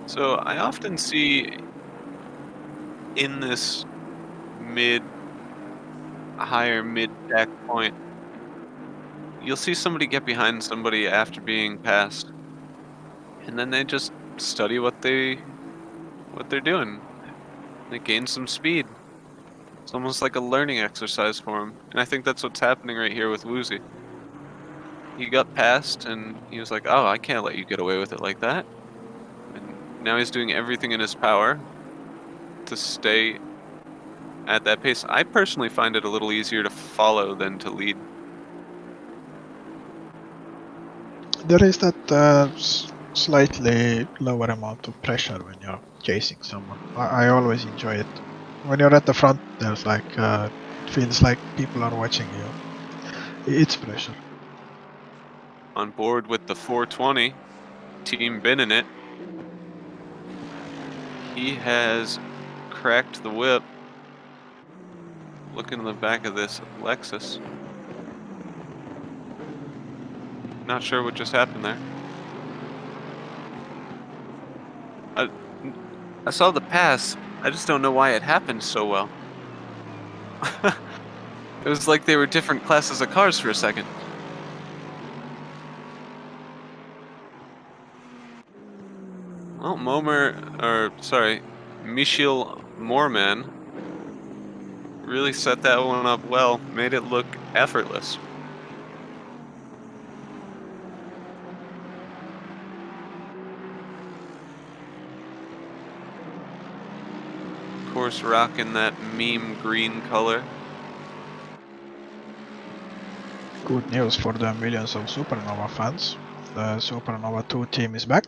So I often see in this higher mid deck point, you'll see somebody get behind somebody after being passed, and then they just study what they're doing. They gain some speed. It's almost like a learning exercise for him, and I think that's what's happening right here with Woozy. He got passed, and he was like, "Oh, I can't let you get away with it like that." And now he's doing everything in his power to stay at that pace. I personally find it a little easier to follow than to lead. There is that slightly lower amount of pressure when you're chasing someone. I always enjoy it. When you're at the front, there's it feels like people are watching you. It's pressure. On board with the 420, Team Bin in it. He has cracked the whip. Look in the back of this Lexus. Not sure what just happened there. I saw the pass. I just don't know why it happened so well. It was like they were different classes of cars for a second. Well, Michiel Moorman really set that one up well, made it look effortless. Of course, rocking that meme green color. Good news for the millions of Supernova fans. The Supernova 2 team is back.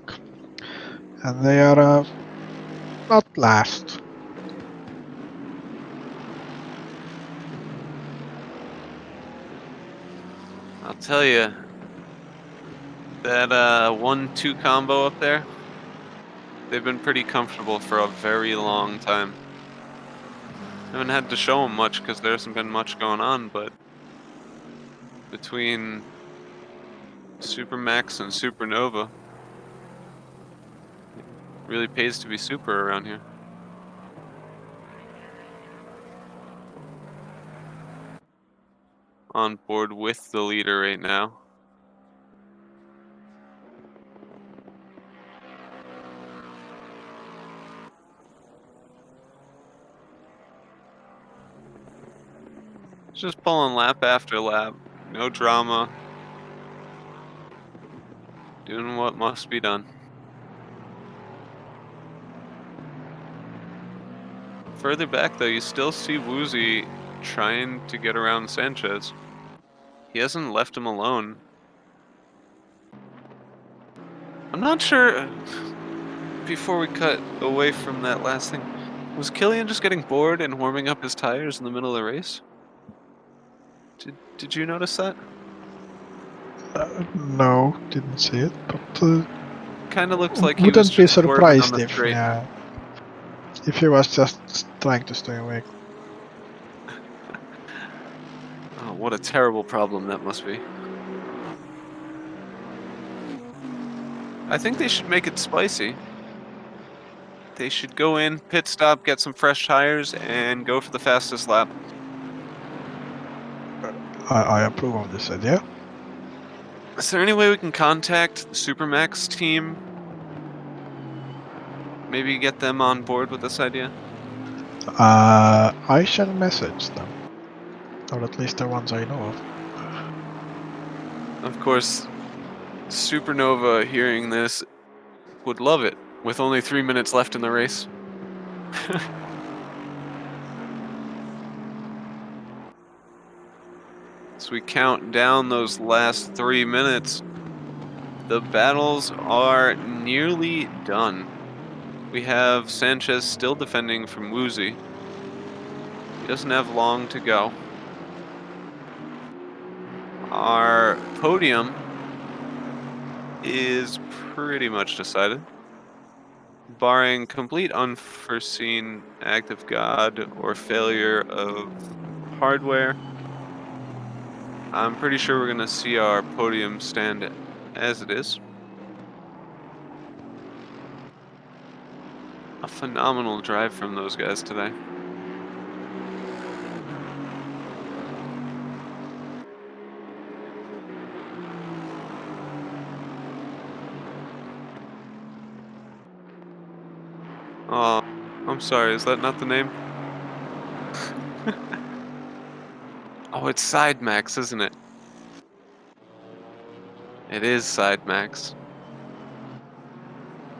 And they are not last. I'll tell you, that 1-2 combo up there, they've been pretty comfortable for a very long time. Haven't had to show them much because there hasn't been much going on, but between Supermax and Supernova, it really pays to be super around here. On board with the leader right now. Just pulling lap after lap, no drama. Doing what must be done. Further back though, you still see Woozy trying to get around Sanchez. He hasn't left him alone. I'm not sure, before we cut away from that last thing, was Killian just getting bored and warming up his tires in the middle of the race? Did you notice that? No, didn't see it, but Kind of looks like he was wouldn't be just swerving on surprised the straight. if he was just trying to stay awake. Oh, what a terrible problem that must be. I think they should make it spicy. They should go in, pit stop, get some fresh tires, and go for the fastest lap. I approve of this idea. Is there any way we can contact the Supermax team? Maybe get them on board with this idea? I shall message them. Or at least the ones I know of. Of course, Supernova hearing this would love it, with only 3 minutes left in the race. As we count down those last 3 minutes, the battles are nearly done. We have Sanchez still defending from Woozy. He doesn't have long to go. Our podium is pretty much decided. Barring complete unforeseen act of God or failure of hardware, I'm pretty sure we're going to see our podium stand as it is. A phenomenal drive from those guys today. Oh, I'm sorry, is that not the name? Oh, it's Side Max, isn't it? It is Side Max.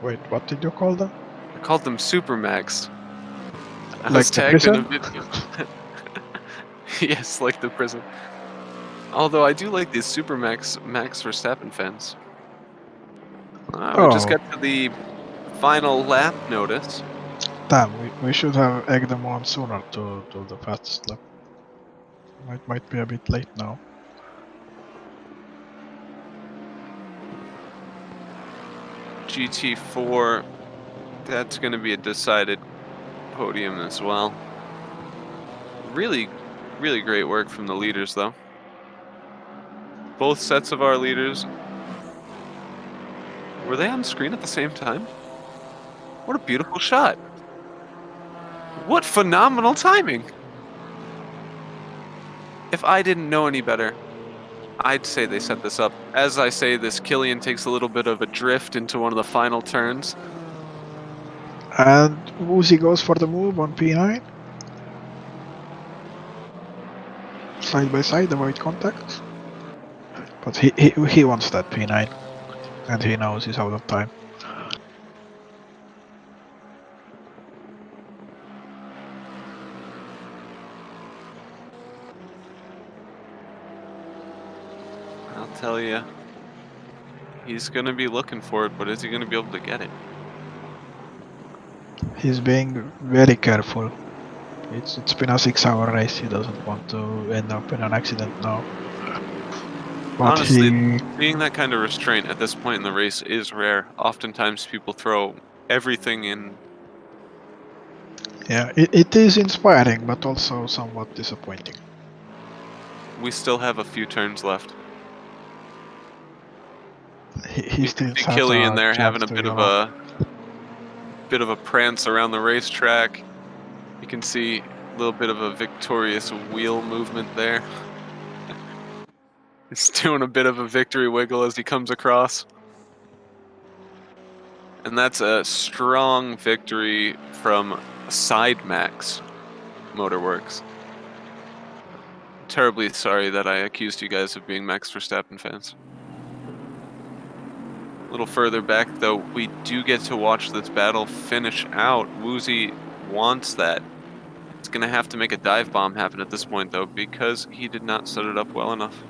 Wait, what did you call them? I called them Super Max. I Like was the tagged in a prison? video. Yes, like the prison. Although I do like these Super Max Verstappen fans. We just Oh, got to the final lap notice. damn, we should have egged them on sooner to do the fastest lap. Might be a bit late now. GT4, that's going to be a decided podium as well. Really, really great work from the leaders, though. Both sets of our leaders. Were they on screen at the same time? What a beautiful shot. What phenomenal timing. If I didn't know any better, I'd say they set this up. As I say this, Killian takes a little bit of a drift into one of the final turns. And Woozy goes for the move on P9. Side by side, avoid contact. But he wants that P9. And he knows he's out of time. I'll tell you, he's going to be looking for it, but is he going to be able to get it? He's being very careful. It's been a 6-hour race. He doesn't want to end up in an accident now. But Honestly, seeing that kind of restraint at this point in the race is rare. Oftentimes people throw everything in. Yeah, it is inspiring, but also somewhat disappointing. We still have a few turns left. He You still can see has Killian a there chance having a to bit of yellow. a prance around the racetrack. You can see a little bit of a victorious wheel movement there. He's doing a bit of a victory wiggle as he comes across. And that's a strong victory from Side Max Motorworks. I'm terribly sorry that I accused you guys of being Max Verstappen fans. A little further back, though, we do get to watch this battle finish out. Woozy wants that. He's going to have to make a dive bomb happen at this point, though, because he did not set it up well enough.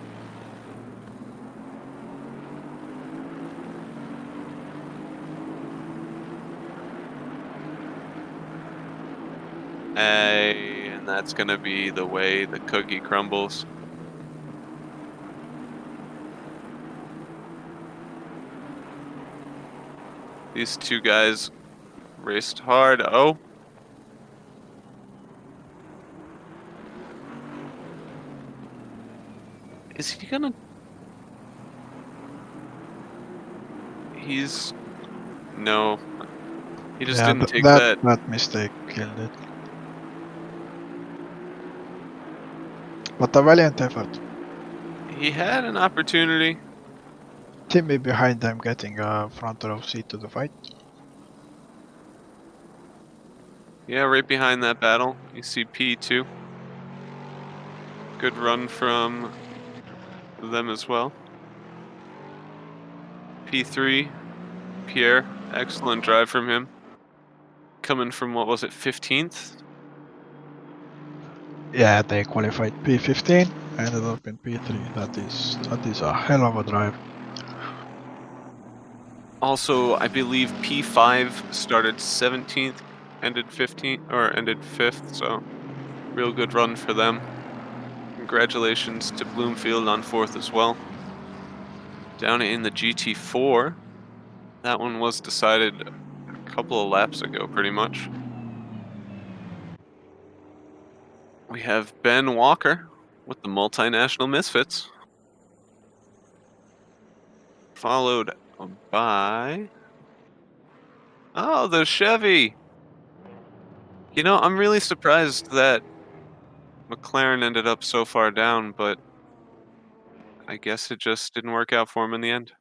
And that's going to be the way the cookie crumbles. These two guys raced hard. Oh. Is he gonna... he's no, he just Yeah, didn't take that that. that mistake killed it. But a valiant effort. He had an opportunity. Timmy behind them getting a front row seat to the fight. Yeah, right behind that battle, you see P2. Good run from them as well. P3, Pierre, excellent drive from him. Coming from, what was it, 15th? Yeah, they qualified P15, ended up in P3. That is a hell of a drive. Also, I believe P5 started 17th, ended 15th, or ended 5th, so real good run for them. Congratulations to Bloomfield on 4th as well. Down in the GT4, that one was decided a couple of laps ago, pretty much. We have Ben Walker with the Multinational Misfits, followed by, oh, the Chevy. You know, I'm really surprised that McLaren ended up so far down, but I guess it just didn't work out for him in the end,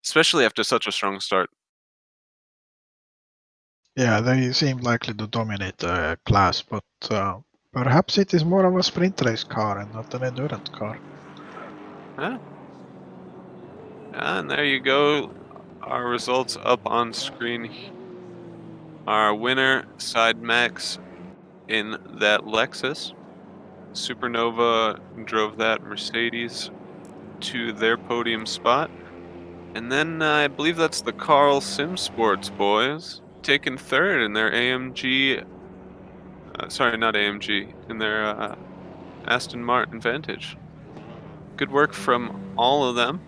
especially after such a strong start. Yeah, they seem likely to dominate the class, but perhaps it is more of a sprint race car and not an endurance car. Yeah. And there you go. Our results up on screen. Our winner, Side Max, in that Lexus. Supernova drove that Mercedes to their podium spot. And then I believe that's the Carl Sim Sports boys taking third in their AMG. Sorry, not AMG, in their Aston Martin Vantage. Good work from all of them.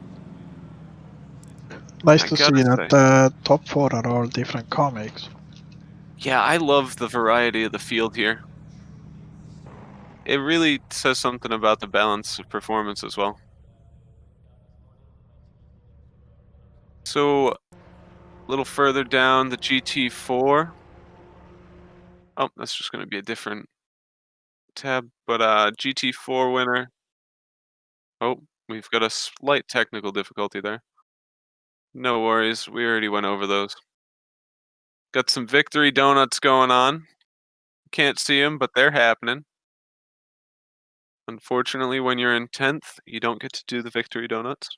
Nice I to see gotta that say. the top four are all different car makes. Yeah, I love the variety of the field here. It really says something about the balance of performance as well. So, a little further down, the GT4. Oh, that's just going to be a different tab. But GT4 winner. Oh, we've got a slight technical difficulty there. No worries, we already went over those. Got some victory donuts going on. Can't see them, but they're happening. Unfortunately, when you're in 10th, you don't get to do the victory donuts.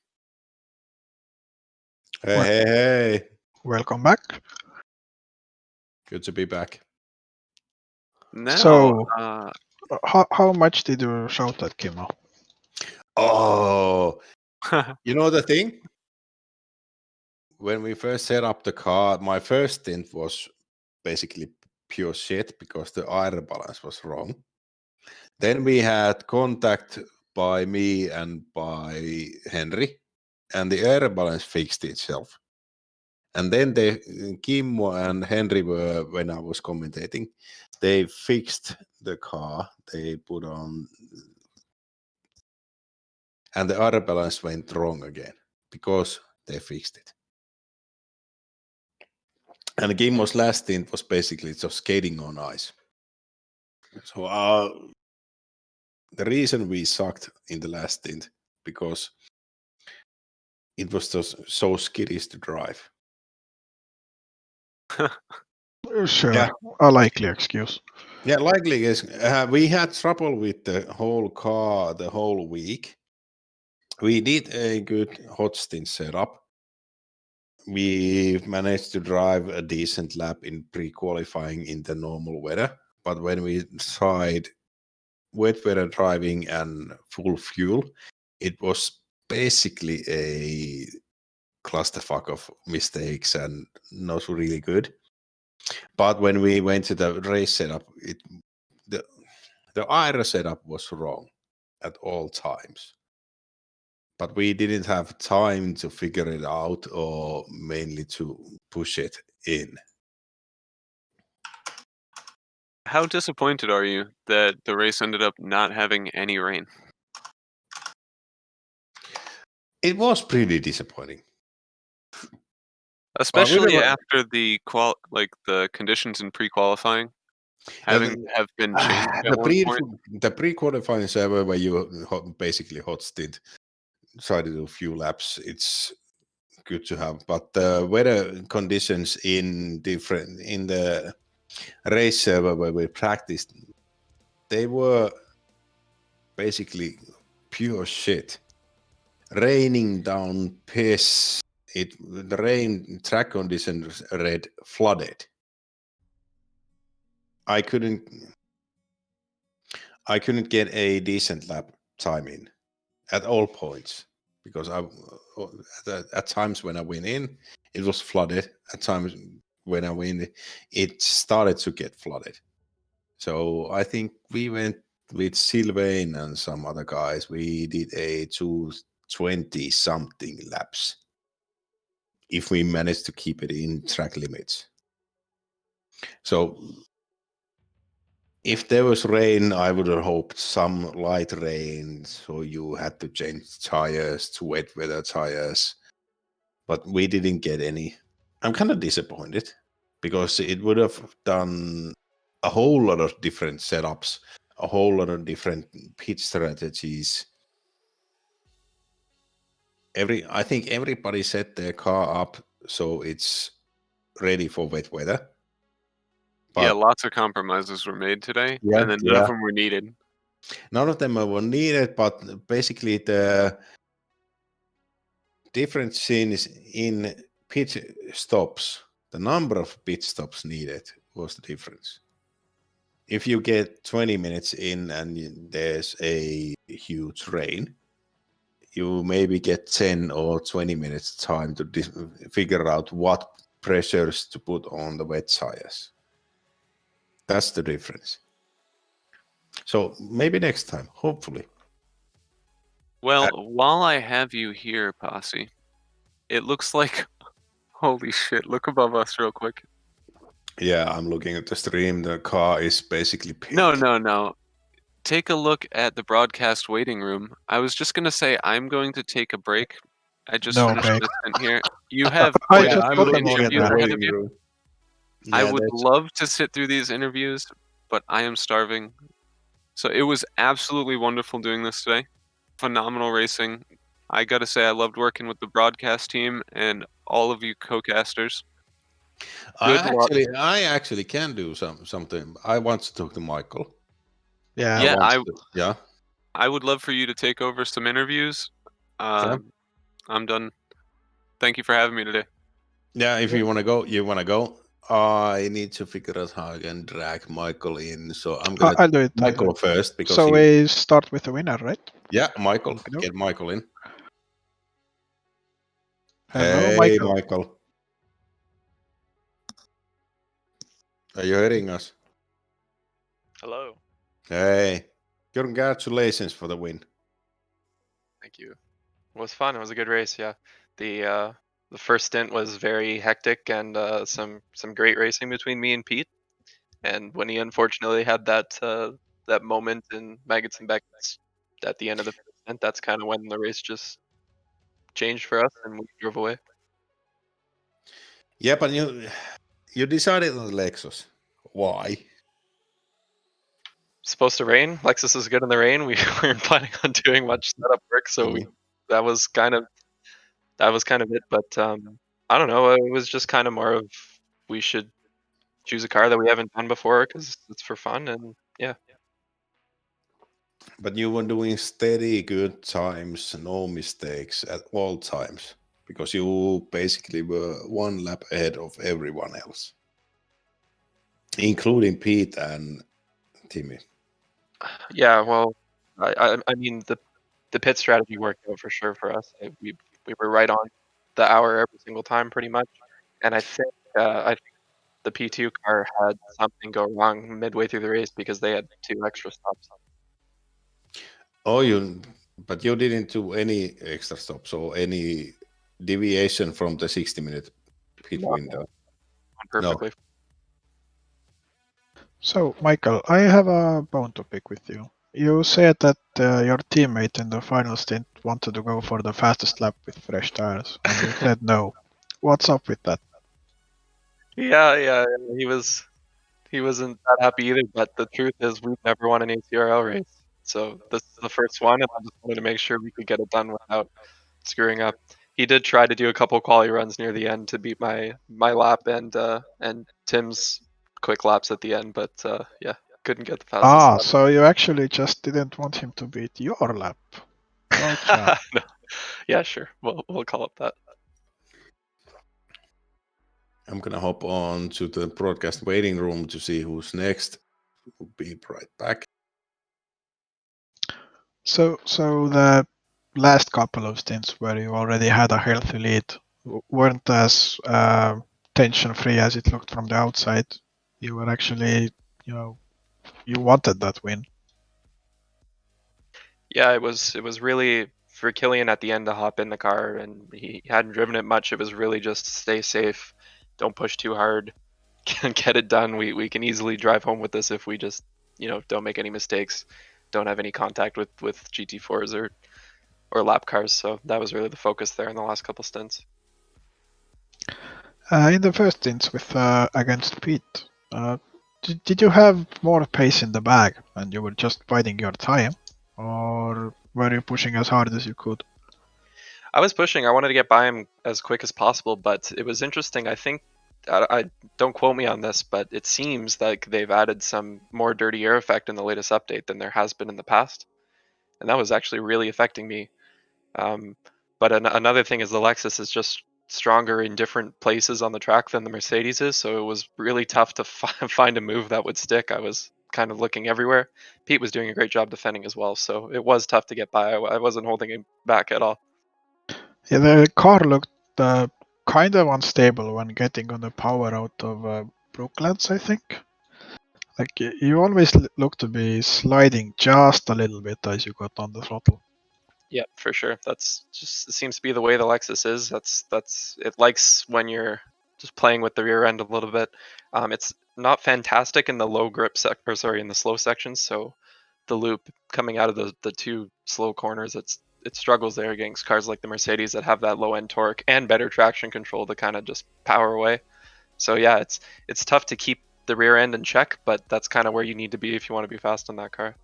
Hey, Well- hey, hey. Welcome back. Good to be back. Now, So, how much did you shout at Kimmo? Oh, you know the thing? When we first set up the car, my first stint was basically pure shit because the air balance was wrong. Then we had contact by me and by Henry, and the air balance fixed itself. And then Kimmo and Henry were, when I was commentating, they fixed the car. They put on, and the air balance went wrong again because they fixed it. And Kimmo's last stint was basically just skating on ice. So the reason we sucked in the last stint because it was just so skittish to drive. Sure, Yeah. a likely excuse. Yeah, likely is we had trouble with the whole car the whole week. We did a good hot stint setup. We managed to drive a decent lap in pre-qualifying in the normal weather, but when we tried wet weather driving and full fuel, it was basically a clusterfuck of mistakes and not really good. But when we went to the race setup, the aero setup was wrong at all times. But we didn't have time to figure it out or mainly to push it in. How disappointed are you that the race ended up not having any rain? It was pretty disappointing. Especially never- after the the conditions in pre-qualifying have been changed at one point. The pre-qualifying server where you basically hot stint, try to do a few laps. It's good to have, but the weather conditions in the race server where we practiced, they were basically pure shit. Raining down piss. The rain track conditions read flooded. I couldn't get a decent lap time in at all points because at times when I went in, it was flooded. At times when I went, it started to get flooded. So I think we went with Sylvain and some other guys. We did a 220 something laps if we managed to keep it in track limits. So if there was rain, I would have hoped some light rain, so you had to change tires to wet weather tires. But we didn't get any. I'm kind of disappointed because it would have done a whole lot of different setups, a whole lot of different pit strategies. I think everybody set their car up so it's ready for wet weather. Yeah, lots of compromises were made today, Yeah, and then none of them were needed. None of them were needed, but basically the difference in pit stops, the number of pit stops needed was the difference. If you get 20 minutes in and there's a huge rain, you maybe get 10 or 20 minutes time to figure out what pressures to put on the wet tires. That's the difference. So maybe next time, hopefully. Well, while I have you here, Posse, it looks like holy shit, look above us real quick. Yeah, I'm looking at the stream. The car is basically pink. No. Take a look at the broadcast waiting room. I was just gonna say I'm going to take a break. I just No finished break. my stint here. You have I quite a just few got them interviews together. ahead of you. I Yeah, would that's- love to sit through these interviews, but I am starving. So it was absolutely wonderful doing this today. Phenomenal racing. I gotta say, I loved working with the broadcast team and all of you co-casters. I actually can do something. I want to talk to Michael. Yeah. Yeah, I would love for you to take over some interviews. I'm done. Thank you for having me today. Yeah, if you want to go, you want to go. I need to figure out how I can drag Michael in. So I'm gonna I'll do it. Michael first because So we start with the winner, right? Yeah, Michael. Okey-doke. Get Michael in. Hello, Hey, Michael. Michael. Are you hearing us? Hello. Hey, congratulations for the win. Thank you. It was fun. It was a good race. Yeah. The first stint was very hectic and some great racing between me and Pete. And when he unfortunately had that moment in Maggots and Beckett's at the end of the first stint, that's kind of when the race just changed for us and we drove away. Yeah, but you decided on the Lexus. Why? Supposed to rain. Lexus is good in the rain. We weren't planning on doing much setup work, so that was kind of it. But I don't know. It was just kind of more of we should choose a car that we haven't done before because it's for fun and yeah. But you were doing steady, good times, no mistakes at all times, because you basically were one lap ahead of everyone else, including Pete and Timmy. Yeah, well, I mean the pit strategy worked out for sure for us. We were right on the hour every single time, pretty much. And I think the P2 car had something go wrong midway through the race because they had 2 extra stops. Oh, but you didn't do any extra stops or any deviation from the 60-minute pit window. Perfectly. No. So, Michael, I have a bone to pick with you. You said that your teammate in the final stint wanted to go for the fastest lap with fresh tires, and you said no. What's up with that? Yeah, he wasn't that happy either. But the truth is, we've never won an ACRL race, so this is the first one, and I just wanted to make sure we could get it done without screwing up. He did try to do a couple quali runs near the end to beat my lap and Tim's quick laps at the end, but yeah, couldn't get the fastest lap. So you actually just didn't want him to beat your lap. Gotcha. No. Yeah, sure. We'll call it that. I'm gonna hop on to the broadcast waiting room to see who's next. We'll be right back. So the last couple of stints where you already had a healthy lead weren't as tension-free as it looked from the outside. You were actually, you wanted that win. Yeah, it was really for Killian at the end to hop in the car, and he hadn't driven it much. It was really just stay safe, don't push too hard, get it done. We can easily drive home with this if we just don't make any mistakes, don't have any contact with GT4s or lap cars. So that was really the focus there in the last couple stints. In the first stints with against Pete, did you have more pace in the bag and you were just biding your time, or were you pushing as hard as you could? I was pushing. I wanted to get by him as quick as possible, but it was interesting. I think I don't quote me on this, but it seems like they've added some more dirty air effect in the latest update than there has been in the past, and that was actually really affecting me. But another thing is the Lexus is just stronger in different places on the track than the Mercedes is, so it was really tough to find a move that would stick. I was kind of looking everywhere. Pete was doing a great job defending as well, so it was tough to get by. I wasn't holding him back at all. Yeah, the car looked kind of unstable when getting on the power out of Brooklands, I think. Like you always look to be sliding just a little bit as you got on the throttle. Yeah, for sure. That's just it seems to be the way the Lexus is. That's it likes when you're just playing with the rear end a little bit. It's not fantastic in the low grip in the slow sections. So the loop coming out of the two slow corners, it struggles there against cars like the Mercedes that have that low end torque and better traction control to kind of just power away. So yeah, it's tough to keep the rear end in check, but that's kind of where you need to be if you want to be fast on that car.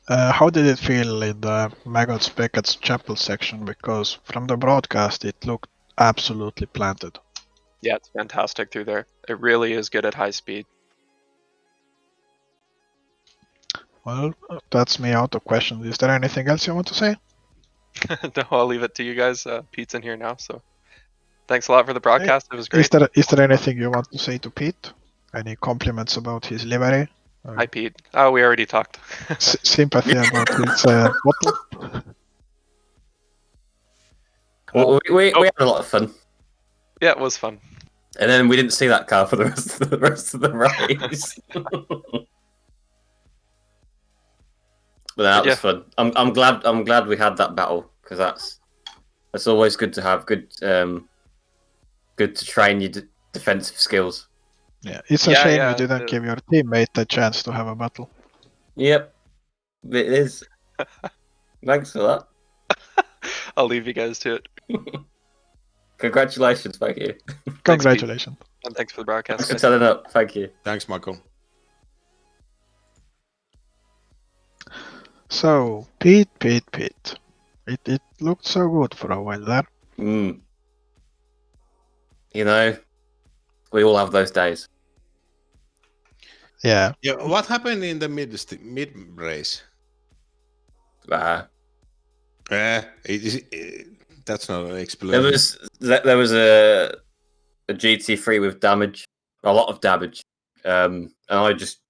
How did it feel in the Maggots Beckett's Chapel section? Because from the broadcast, it looked absolutely planted. Yeah, it's fantastic through there. It really is good at high speed. Well, that's me out of questions. Is there anything else you want to say? No, I'll leave it to you guys. Pete's in here now, so thanks a lot for the broadcast. It was great. Is there anything you want to say to Pete? Any compliments about his livery? Hi, Pete. Oh, we already talked. Sympathy about his bottle? Well, we had a lot of fun. Yeah, it was fun. And then we didn't see that car for the rest of the race. But that was fun. I'm glad we had that battle, because that's always good to have. Good to train your defensive skills. Yeah, it's a shame you didn't give your teammate a chance to have a battle. Yep, it is. Thanks for that. I'll leave you guys to it. Congratulations, thank you. Congratulations. And thanks for the broadcast. Thanks for telling up, thank you. Thanks, Michael. So, Pete. It looked so good for a while there. You know, we all have those days. Yeah. Yeah. What happened in the mid race? That's not an explanation. There was a GT3 with damage, a lot of damage, and I just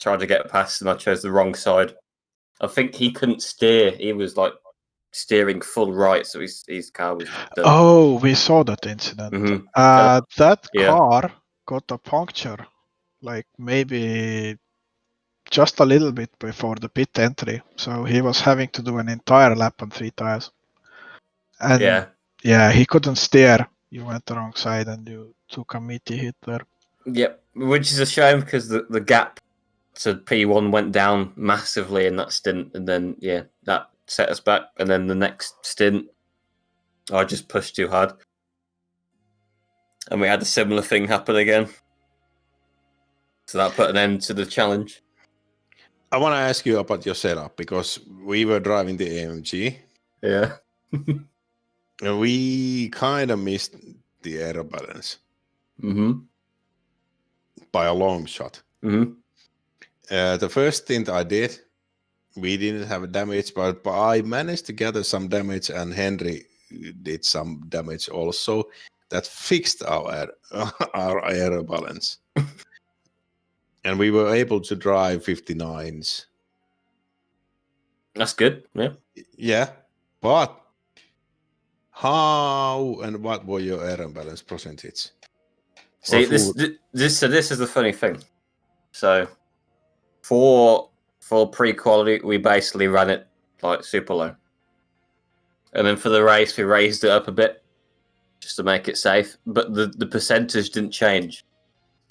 tried to get past, and I chose the wrong side. I think he couldn't steer. He was like steering full right, so his car was done. Oh, we saw that incident. Mm-hmm. That car got a puncture, like maybe just a little bit before the pit entry. So he was having to do an entire lap on 3 tires. And yeah, he couldn't steer. You went the wrong side and you took a meaty hit there. Yep, which is a shame because the gap to P1 went down massively in that stint, and then that set us back. And then the next stint, I just pushed too hard. and we had a similar thing happen again. So that put an end to the challenge. I want to ask you about your setup because we were driving the AMG. Yeah. And we kind of missed the aero balance. Mm-hmm. By a long shot. Mm-hmm. The first stint I did, we didn't have damage, but I managed to gather some damage, and Henry did some damage also. That fixed our aero balance. And we were able to drive 59s. That's good. Yeah. Yeah. But how and what were your aero balance percentage? See, this is the funny thing. So for pre-quality, we basically ran it like super low. And then for the race, we raised it up a bit just to make it safe. But the percentage didn't change.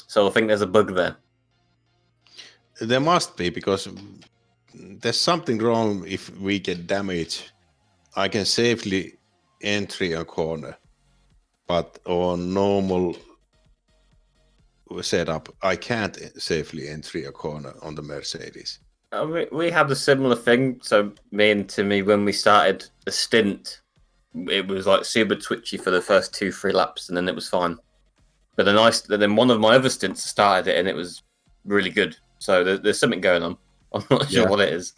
So I think there's a bug there. There must be, because there's something wrong if we get damage. I can safely enter a corner, but on normal setup, I can't safely enter a corner on the Mercedes. We had a similar thing. So me and Timmy, when we started the stint, it was like super twitchy for the first 2-3 laps, and then it was fine. But then one of my other stints started it, and it was really good. So there's something going on. I'm not sure what it is.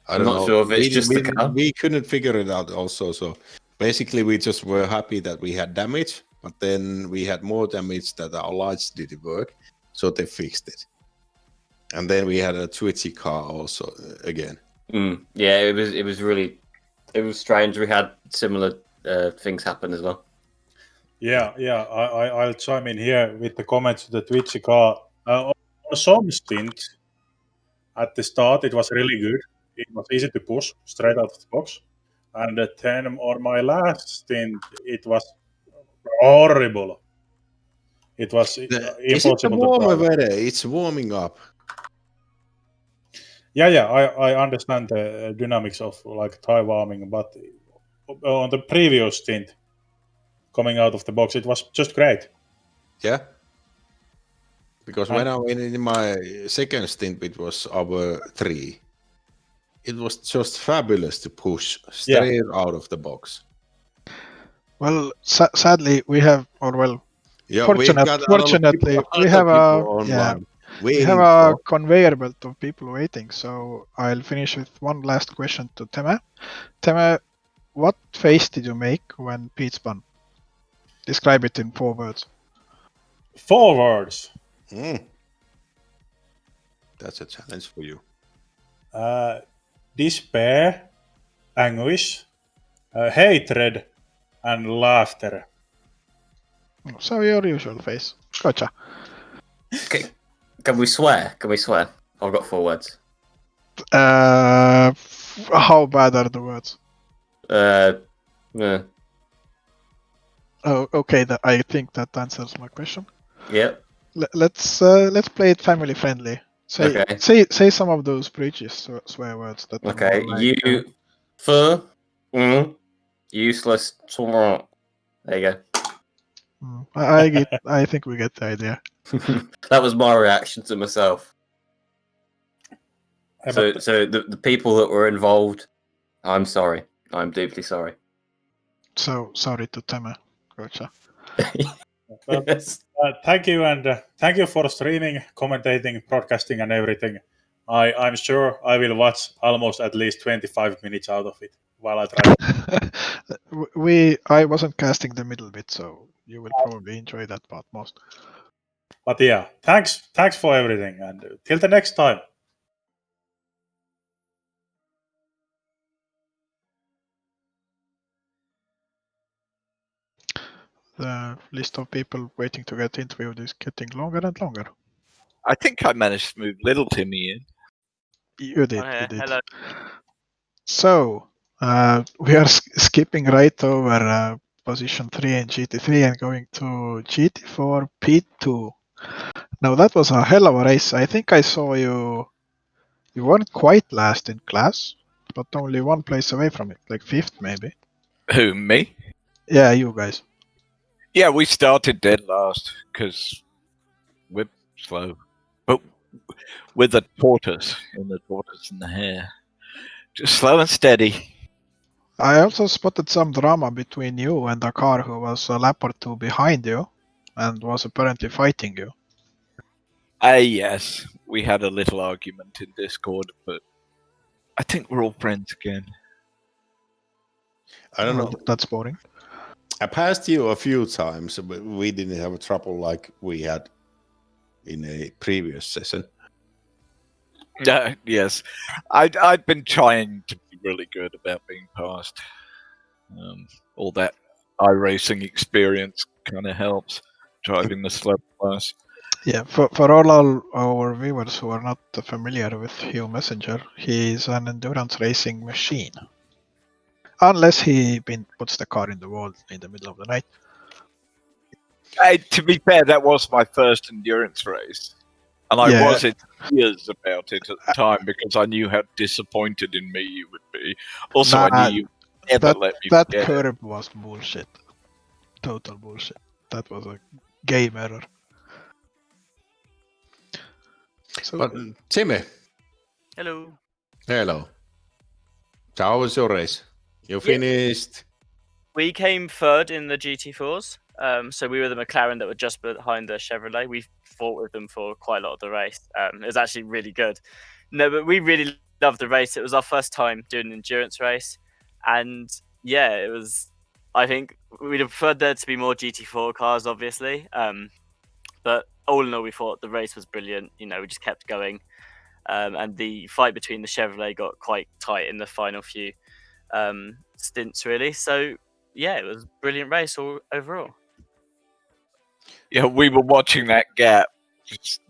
I'm not sure if it's just the car. We couldn't figure it out also. So basically, we just were happy that we had damage, but then we had more damage that our lights didn't work, so they fixed it. And then we had a twitchy car also again. Yeah, it was strange. We had similar things happen as well. Yeah. I'll chime in here with the comments to the twitchy car. On some stint, at the start, it was really good. It was easy to push straight out of the box. And then on my last stint, it was horrible. It was Is it impossible the warmer to drive. weather? It's warming up. Yeah, I understand the dynamics of like tire warming, but on the previous stint, coming out of the box, it was just great. Yeah. Because when I went in my second stint, it was our 3. It was just fabulous to push straight out of the box. Well, sadly, we have, fortunately, we have a conveyor belt of people waiting. So I'll finish with one last question to Teme. Teme, what face did you make when Pete spun? Describe it in 4 words. 4 words. That's a challenge for you. Despair, anguish, hatred, and laughter. So your usual face. Gotcha. Okay. Can we swear? I've got 4 words. How bad are the words? Yeah. Oh, okay. I think that answers my question. Yep. Let's play it family friendly. Say some of those preaches swear words that. Okay. Useless. There you go. I think we get the idea. That was my reaction to myself. So the people that were involved, I'm sorry. I'm deeply sorry. So sorry to Teme. Gotcha. Yes. Thank you, and thank you for streaming, commentating, broadcasting, and everything. I'm sure I will watch almost at least 25 minutes out of it while I try. I wasn't casting the middle bit, so you will probably enjoy that part most. But yeah, thanks for everything, and till the next time. The list of people waiting to get interviewed is getting longer and longer. I think I managed to move little Timmy in. You did. Hello. So we are skipping right over position 3 and GT3 and going to GT4 P2. Now that was a hell of a race. I think I saw you. You weren't quite last in class, but only 1 place away from it, like 5th maybe. Who, me? Yeah, you guys. Yeah, we started dead last because we're slow, but with the tortoise and the hare, just slow and steady. I also spotted some drama between you and a car who was a lap or two behind you and was apparently fighting you. Yes, we had a little argument in Discord, but I think we're all friends again. I don't Well, know. that's boring. I passed you a few times, but we didn't have trouble like we had in a previous session. Yes, I've been trying to be really good about being passed. All that iRacing experience kind of helps driving the slow class. Yeah, for all our viewers who are not familiar with Hugh Messenger, he is an endurance racing machine. Unless he puts the car in the wall in the middle of the night. To be fair, that was my first endurance race. And I was in tears about it at the time because I knew how disappointed in me you would be. Also, I knew you would never let me that forget it. curb was bullshit. Total bullshit. That was a game error. So, But Timmy. Hello. Hello. So how was your race? You finished? We came third in the GT4s. So we were the McLaren that were just behind the Chevrolet. We fought with them for quite a lot of the race. It was actually really good. No, but we really loved the race. It was our first time doing an endurance race. And yeah, it was, I think we'd have preferred there to be more GT4 cars, obviously. But all in all, we thought the race was brilliant. You know, we just kept going. And the fight between the Chevrolet got quite tight in the final few stints, really. So yeah, it was a brilliant race overall. Yeah, we were watching that gap, just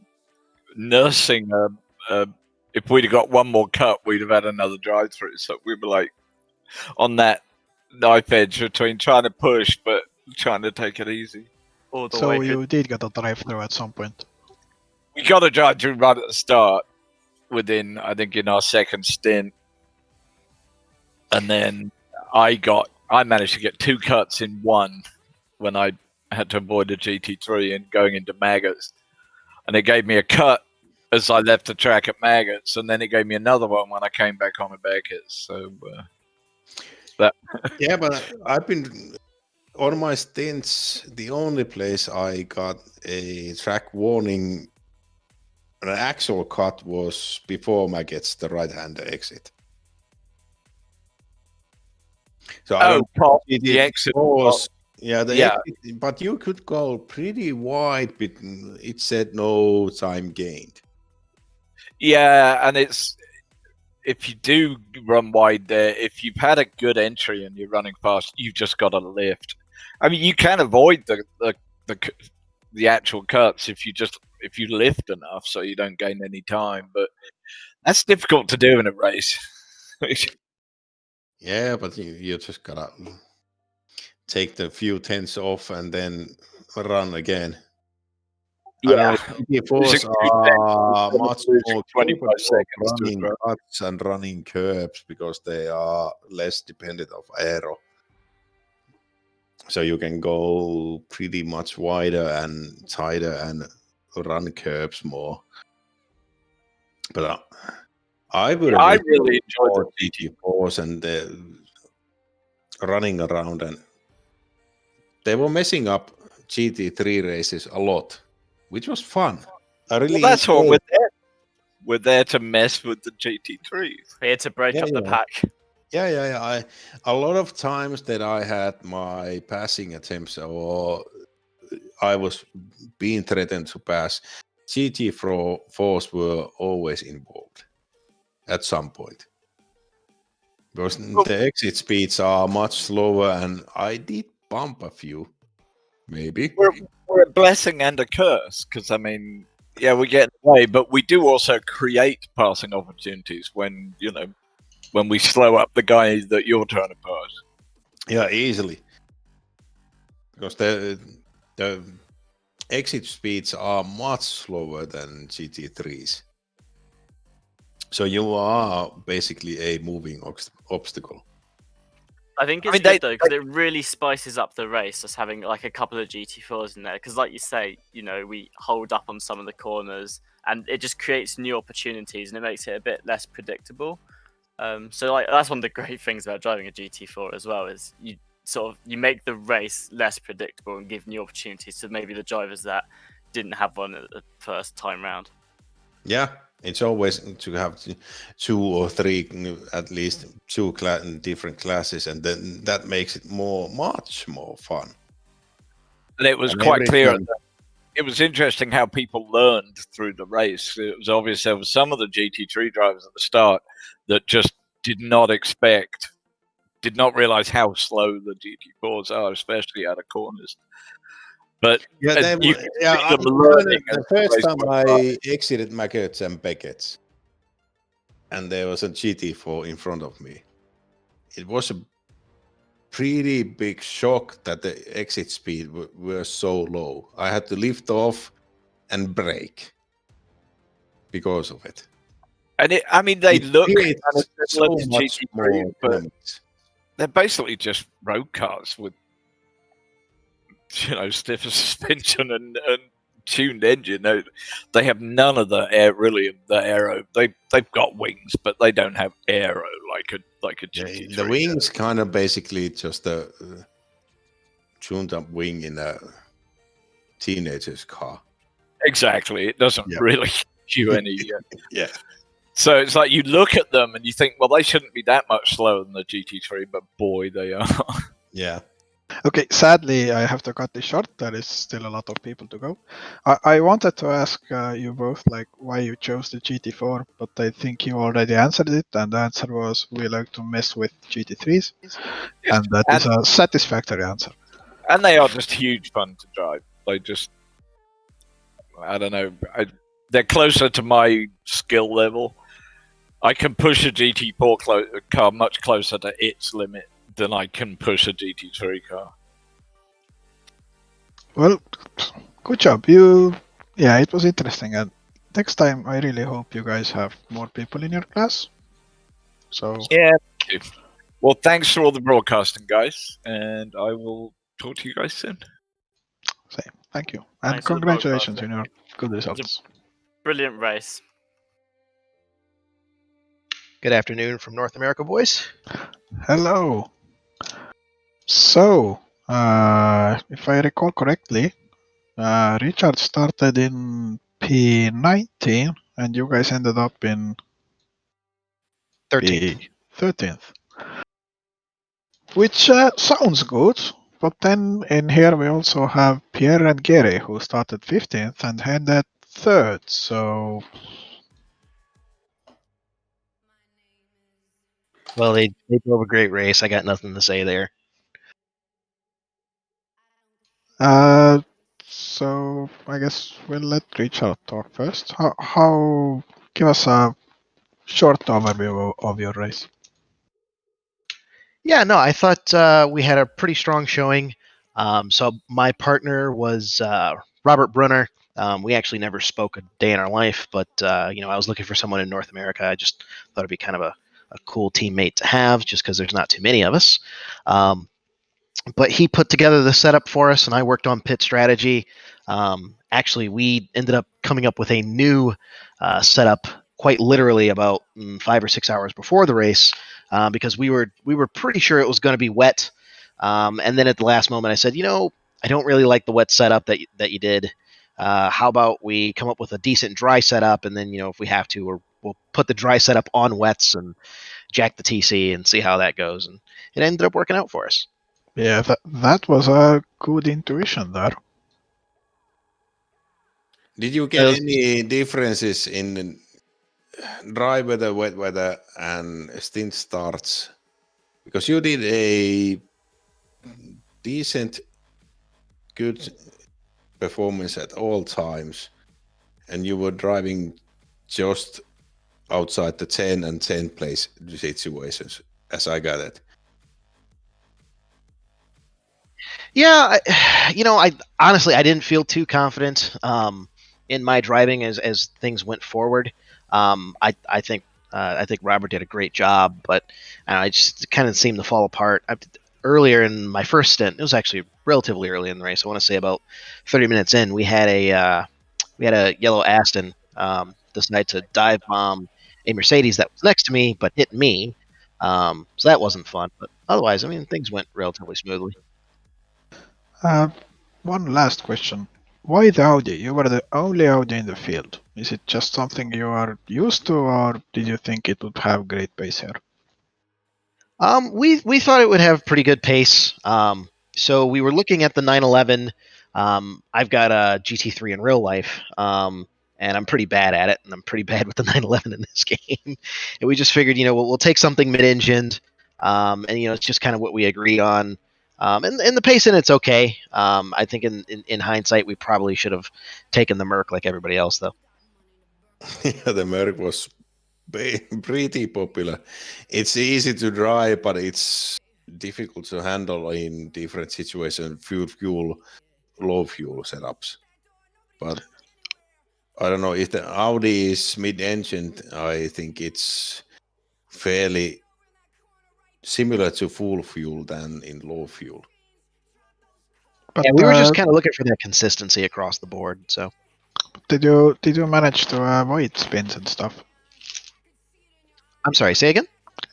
nursing if we'd have got one more cut, we'd have had another drive-through. So we were like on that knife edge between trying to push but trying to take it easy. So you did get a drive-through at some point. We got a drive-through right at the start within, I think, in our second stint. And then I managed to get 2 cuts in one when I had to avoid a GT3 and going into maggots. And it gave me a cut as I left the track at maggots, and then it gave me another one when I came back on at Beckett's. So that. Yeah, but I've been on my stints. The only place I got a track warning, an actual cut, was before maggots, the right-hand exit. So I don't know if the exit was, exit, but you could go pretty wide. It said no time gained. Yeah, and it's if you do run wide there, if you've had a good entry and you're running fast, you've just got to lift. I mean, you can avoid the actual cuts if you lift enough, so you don't gain any time. But that's difficult to do in a race. Yeah, but you just gotta take the few tenths off and then run again. Yeah, GT4s are much more 25 seconds running cuts and running curbs because they are less dependent of aero. So you can go pretty much wider and tighter and run curbs more. But I really enjoyed the GT4s and the running around, and they were messing up GT3 races a lot, which was fun. I really that's what we're there. We're there to mess with the GT3s. We're here to break up the pack. Yeah. A lot of times that I had my passing attempts or I was being threatened to pass, GT4s were always involved at some point. Because the exit speeds are much slower, and I did bump a few, maybe. We're a blessing and a curse, because, I mean, yeah, we get away, but we do also create passing opportunities when we slow up the guy that you're trying to pass. Yeah, easily. Because the exit speeds are much slower than GT3s. So you are basically a moving obstacle. I think it's good though because it really spices up the race. Just having like a couple of GT4s in there, because like you say, we hold up on some of the corners, and it just creates new opportunities, and it makes it a bit less predictable. So like that's one of the great things about driving a GT4 as well, is you make the race less predictable and give new opportunities to maybe the drivers that didn't have one at the first time round. Yeah, it's always to have 2 or 3, at least 2 different classes, and then that makes it much more fun. And it was quite clear. It was interesting how people learned through the race. It was obvious there were some of the GT3 drivers at the start that just did not realize how slow the GT4s are, especially out of corners. But yeah, the first time I exited Maggots and Beckett's, and there was a GT4 in front of me. It was a pretty big shock that the exit speed were so low. I had to lift off and brake because of it. And they look so much more, but they're basically just road cars with stiffer suspension and tuned engine. They have none of the aero. They've got wings, but they don't have aero like a GT3. The wings kind of basically just a tuned up wing in a teenager's car. Exactly, it doesn't really give you any. Yeah. So it's like you look at them and you think, well, they shouldn't be that much slower than the GT3, but boy, they are. Yeah. Okay, sadly, I have to cut this short. There is still a lot of people to go. I wanted to ask you both, like, why you chose the GT4, but I think you already answered it, and the answer was we like to mess with GT3s, and that is a satisfactory answer. And they are just huge fun to drive. They just, I don't know, they're closer to my skill level. I can push a GT4 car much closer to its limit than I can push a GT3 car. Well, good job. It was interesting, and next time I really hope you guys have more people in your class. So yeah. Well, thanks for all the broadcasting, guys, and I will talk to you guys soon. Same. Thank you, and congratulations on your good results. Brilliant race. Good afternoon from North America, boys. Hello. So, if I recall correctly, Richard started in P19, and you guys ended up in 13th. P13th. Which sounds good, but then in here we also have Pierre and Gary, who started 15th and ended 3rd, so... Well, they drove a great race. I got nothing to say there. So I guess we'll let Richard talk first. How give us a short overview of your race. Yeah, no, I thought we had a pretty strong showing. So my partner was Robert Brunner. We actually never spoke a day in our life, but I was looking for someone in North America. I just thought it'd be kind of a cool teammate to have, just because there's not too many of us. But he put together the setup for us, and I worked on pit strategy. Actually, we ended up coming up with a new setup quite literally about 5 or 6 hours before the race, because we were pretty sure it was going to be wet. And then at the last moment, I said, I don't really like the wet setup that you did. How about we come up with a decent dry setup, and then if we have to, we'll put the dry setup on wets and jack the TC and see how that goes. And it ended up working out for us. Yeah, that was a good intuition there. Did you get any differences in dry weather, wet weather, and stint starts? Because you did a decent, good performance at all times, and you were driving just outside the 10 and 10 place situations, as I got it. Yeah, I honestly I didn't feel too confident in my driving as things went forward. I think I think Robert did a great job, but I just kind of seemed to fall apart. Earlier in my first stint, it was actually relatively early in the race. I want to say about 30 minutes in, we had a yellow Aston decide to dive bomb a Mercedes that was next to me, but hit me. So that wasn't fun. But otherwise, I mean, things went relatively smoothly. One last question. Why the Audi? You were the only Audi in the field. Is it just something you are used to, or did you think it would have great pace here? We thought it would have pretty good pace. So we were looking at the 911. I've got a GT3 in real life, and I'm pretty bad at it, and I'm pretty bad with the 911 in this game. And we just figured, we'll take something mid-engined, and it's just kind of what we agreed on. And the pace in it's okay. I think in hindsight, we probably should have taken the Merc like everybody else, though. Yeah, the Merc was pretty popular. It's easy to drive, but it's difficult to handle in different situations, fuel, low fuel setups. But I don't know if the Audi is mid-engine. I think it's fairly similar to full fuel than in low fuel. But Yeah, we were just kind of looking for that consistency across the board. So did you manage to avoid spins and stuff? I'm sorry, say again?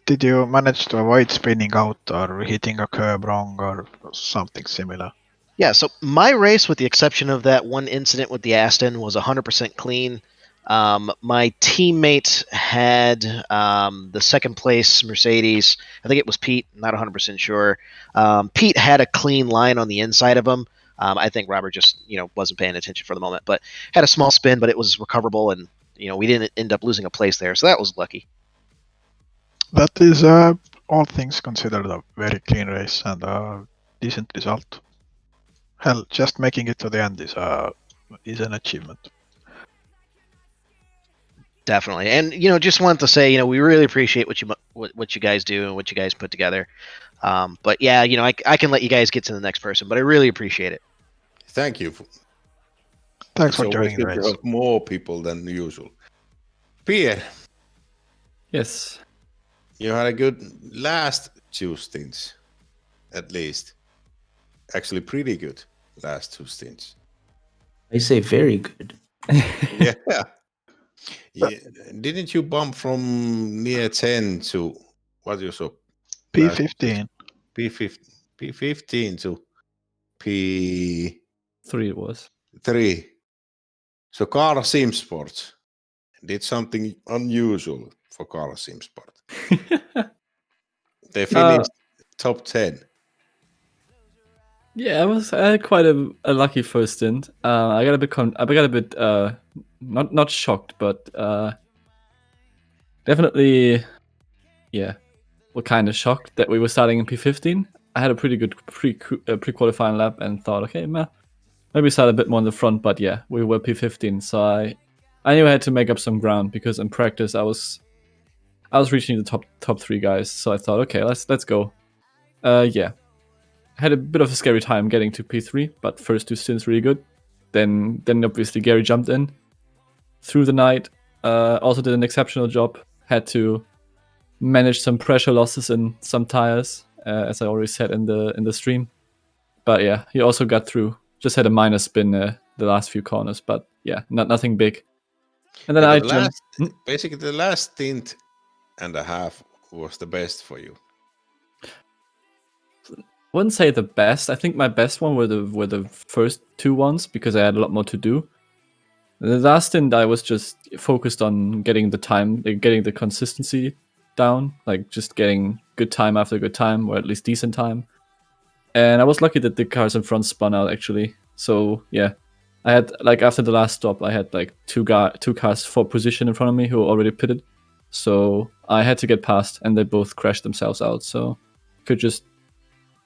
Did you manage to avoid spinning out or hitting a curb wrong or something similar? Yeah, so my race, with the exception of that one incident with the Aston, was 100% clean. My teammate had the second place Mercedes. I think it was Pete, not 100% sure. Pete had a clean line on the inside of him. I think Robert just, wasn't paying attention for the moment, but had a small spin, but it was recoverable, and, we didn't end up losing a place there, so that was lucky. That is, all things considered, a very clean race and a decent result. Hell, just making it to the end is an achievement. Definitely, and just wanted to say, we really appreciate what you guys do and what you guys put together. But yeah, I can let you guys get to the next person, but I really appreciate it. Thank you. Thanks for It's joining the always good to race. have more people than usual. Pierre, Yes. you had a good last two stints, at least. Actually, pretty good last two stints. I say very good. Yeah. Yeah. Didn't you bump from near 10 to what you saw? P15. P15 to P3 it was. So Car Sim Sports did something unusual for Car Sim Sport. They finished top 10. Yeah, I had quite a lucky first stint. I got a bit not shocked, but definitely, yeah, were kind of shocked that we were starting in P15. I had a pretty good pre-qualifying lap and thought, okay, maybe start a bit more in the front, but yeah, we were P15, so I knew I had to make up some ground because in practice I was reaching the top 3 guys, so I thought, okay, let's go. Yeah. Had a bit of a scary time getting to P3, but first 2 stints really good. Then obviously Gary jumped in through the night. Also did an exceptional job. Had to manage some pressure losses in some tires, as I already said in the stream. But yeah, he also got through. Just had a minor spin the last few corners, but yeah, nothing big. And then basically the last stint and a half was the best for you. Wouldn't say the best. I think my best one were the first 2 ones because I had a lot more to do. The last stint I was just focused on getting the time, getting the consistency down, like just getting good time after good time, or at least decent time. And I was lucky that the cars in front spun out actually. So yeah, I had after the last stop, I had two cars for position in front of me who were already pitted. So I had to get past, and they both crashed themselves out. So could just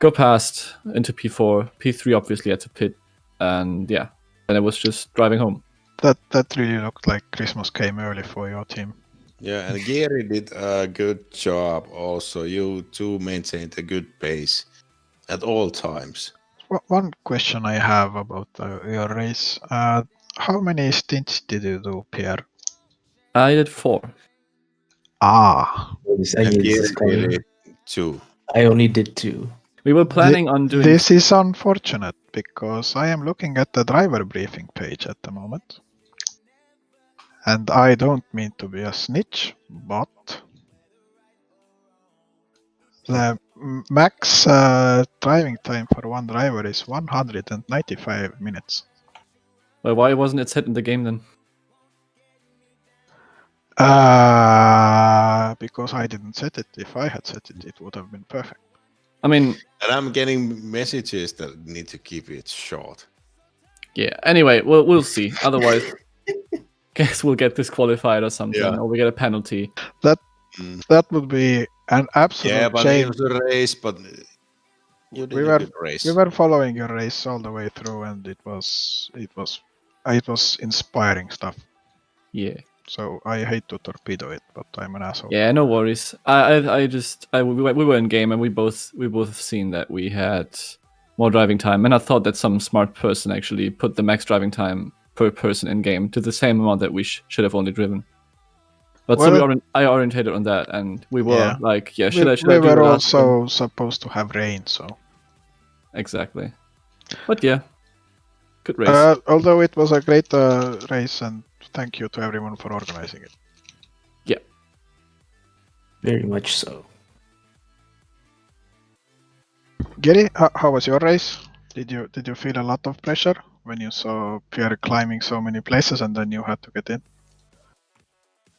go past into P4. P3 obviously had to pit, and yeah, and it was just driving home. That really looked like Christmas came early for your team. Yeah, and Gary did a good job also. You two maintained a good pace at all times. One question I have about your race. How many stints did you do, Pierre? I did 4. Ah. Yes, I knew this is coming. 2. I only did 2. We were planning on doing. This is unfortunate because I am looking at the driver briefing page at the moment. And I don't mean to be a snitch, but the max driving time for one driver is 195 minutes. Well, why wasn't it set in the game then? Because I didn't set it. If I had set it, it would have been perfect. I mean, and I'm getting messages that need to keep it short. Yeah. Anyway, we'll see. Otherwise, guess we'll get disqualified or something, Yeah. or we get a penalty. That would be an absolute Yeah, but shame. it was a race, but you did we a were good race. we were following your race all the way through, and it was inspiring stuff. Yeah. So I hate to torpedo it, but I'm an asshole. Yeah, no worries. We were in game, and we both have seen that we had more driving time, and I thought that some smart person actually put the max driving time per person in game to the same amount that we should have only driven. But I orientated on that, and we were like, yeah, should I do we were the last one? also supposed to have rain, so Exactly. But yeah, good race. although it was a great race, and thank you to everyone for organizing it. Yeah. Very much so. Gary, how was your race? Did you feel a lot of pressure when you saw Pierre climbing so many places and then you had to get in?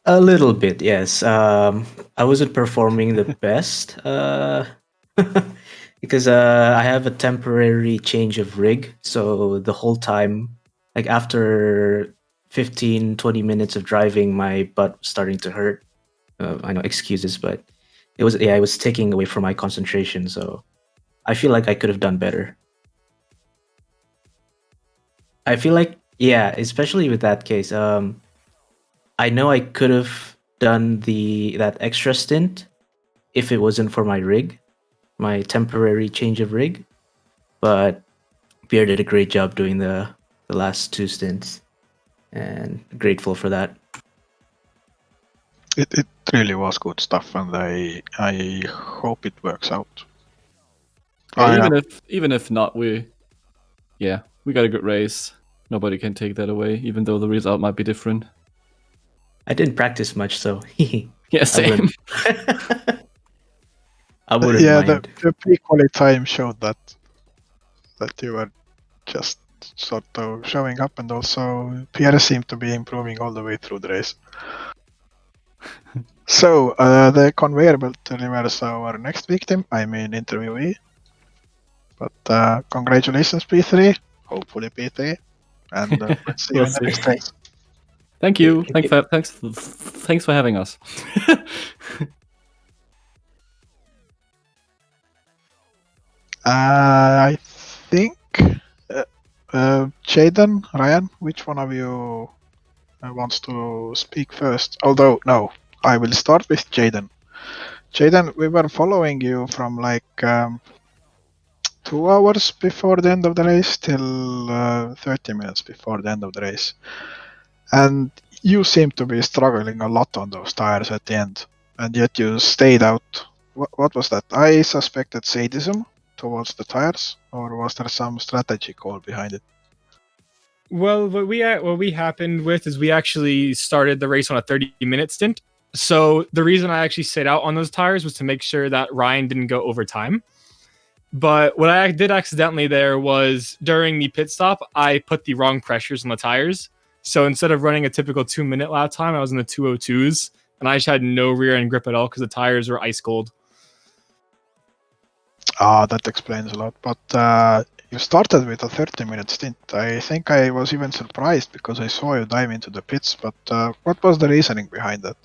A little bit, yes. I wasn't performing the best because I have a temporary change of rig. So the whole time, like after 15-20 minutes of driving, my butt was starting to hurt. I know, excuses, but it was taking away from my concentration. So I feel like I could have done better. I feel like, yeah, especially with that case, I know I could have done that extra stint if it wasn't for my rig, my temporary change of rig. But Pierre did a great job doing the last 2 stints, and grateful for that. It really was good stuff, and I hope it works out. Yeah, even if not, we got a good race. Nobody can take that away, even though the result might be different. I didn't practice much, so yeah, same. I wouldn't mind. The pre-quali time showed that you were just sort of showing up, and also Pierre seemed to be improving all the way through the race. So the conveyor belt delivers our next victim, I mean interviewee. But congratulations, P3. Hopefully P3, and let's see you in the next race. Thank you. Thanks for having us. I think Jaden, Ryan, which one of you wants to speak first? Although, no, I will start with Jaden. Jaden, we were following you from like 2 hours before the end of the race till 30 minutes before the end of the race. And you seem to be struggling a lot on those tires at the end, and yet you stayed out. What was that? I suspected sadism towards the tires, or was there some strategy call behind it? Well, what we happened with is we actually started the race on a 30-minute stint. So the reason I actually stayed out on those tires was to make sure that Ryan didn't go over time. But what I did accidentally there was during the pit stop, I put the wrong pressures on the tires. So instead of running a typical 2-minute lap time, I was in the 2:02s, and I just had no rear end grip at all because the tires were ice cold. That explains a lot. But you started with a 30-minute stint. I think I was even surprised because I saw you dive into the pits. But what was the reasoning behind that?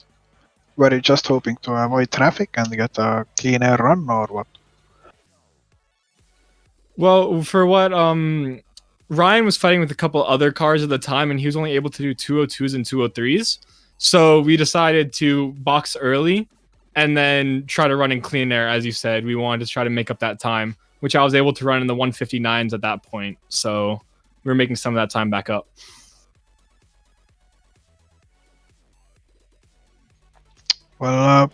Were you just hoping to avoid traffic and get a clean air run, or what? Well, for what Ryan was fighting with a couple other cars at the time, and he was only able to do 202s and 203s. So we decided to box early and then try to run in clean air. As you said, we wanted to try to make up that time, which I was able to run in the 159s at that point. So we were making some of that time back up. Well,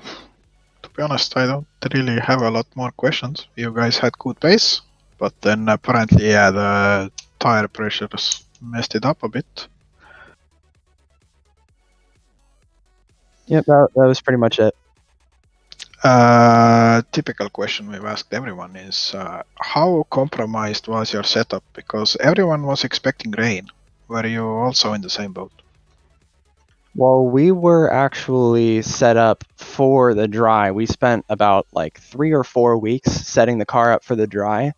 to be honest, I don't really have a lot more questions. You guys had good pace, but then apparently, yeah, the tire pressures messed it up a bit. Yep, that was pretty much it. Typical question we've asked everyone is how compromised was your setup? Because everyone was expecting rain. Were you also in the same boat? Well, we were actually set up for the dry. We spent about like 3 or 4 weeks setting the car up for the dry,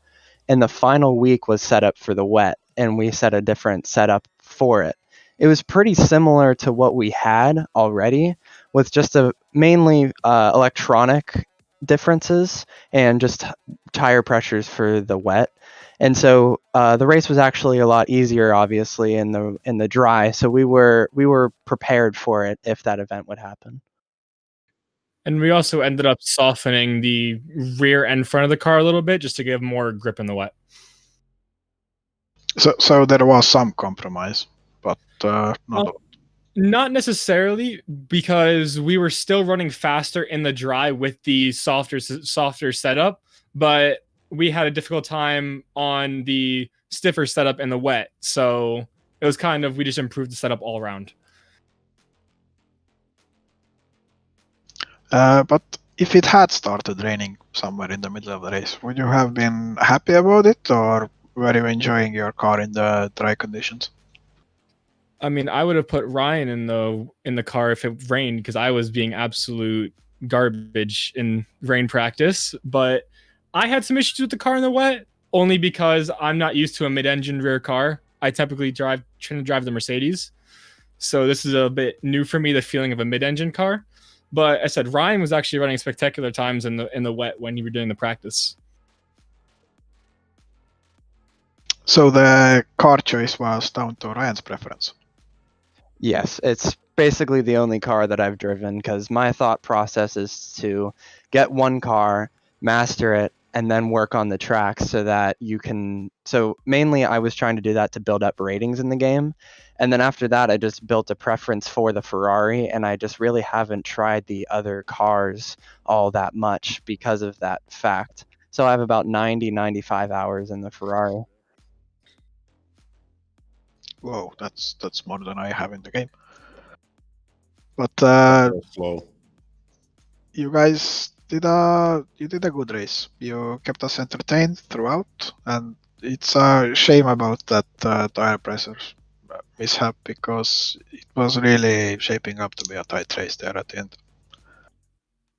and the final week was set up for the wet, and we set a different setup for it. It was pretty similar to what we had already, with just a mainly electronic differences and just tire pressures for the wet. And so the race was actually a lot easier, obviously, in the dry. So we were prepared for it if that event would happen. And we also ended up softening the rear and front of the car a little bit just to give more grip in the wet. So there was some compromise, but not a lot. Not necessarily, because we were still running faster in the dry with the softer setup, but we had a difficult time on the stiffer setup in the wet. So it was kind of, we just improved the setup all around. But if it had started raining somewhere in the middle of the race, would you have been happy about it, or were you enjoying your car in the dry conditions? I mean, I would have put Ryan in the car if it rained, because I was being absolute garbage in rain practice. But I had some issues with the car in the wet, only because I'm not used to a mid-engine rear car. I typically trying to drive the Mercedes, so this is a bit new for me, the feeling of a mid-engine car. But I said Ryan was actually running spectacular times in the wet when you were doing the practice. So the car choice was down to Ryan's preference. Yes, it's basically the only car that I've driven, because my thought process is to get one car, master it, and then work on the track so that you can. So mainly I was trying to do that to build up ratings in the game. And then after that, I just built a preference for the Ferrari, and I just really haven't tried the other cars all that much because of that fact. So I have about 95 hours in the Ferrari. Whoa, that's more than I have in the game. But slow. You guys did a good race. You kept us entertained throughout, and it's a shame about that tire pressures mishap, because it was really shaping up to be a tight race there at the end.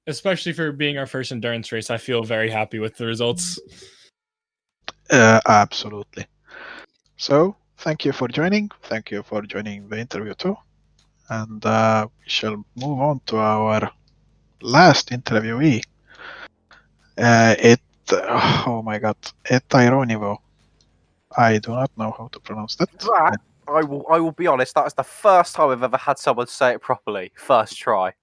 Especially for being our first endurance race, I feel very happy with the results. Absolutely. So, thank you for joining. Thank you for joining the interview too. And we shall move on to our last interviewee. Oh my god, Etyronivo. I do not know how to pronounce that. That, I will be honest, that is the first time I've ever had someone say it properly. First try.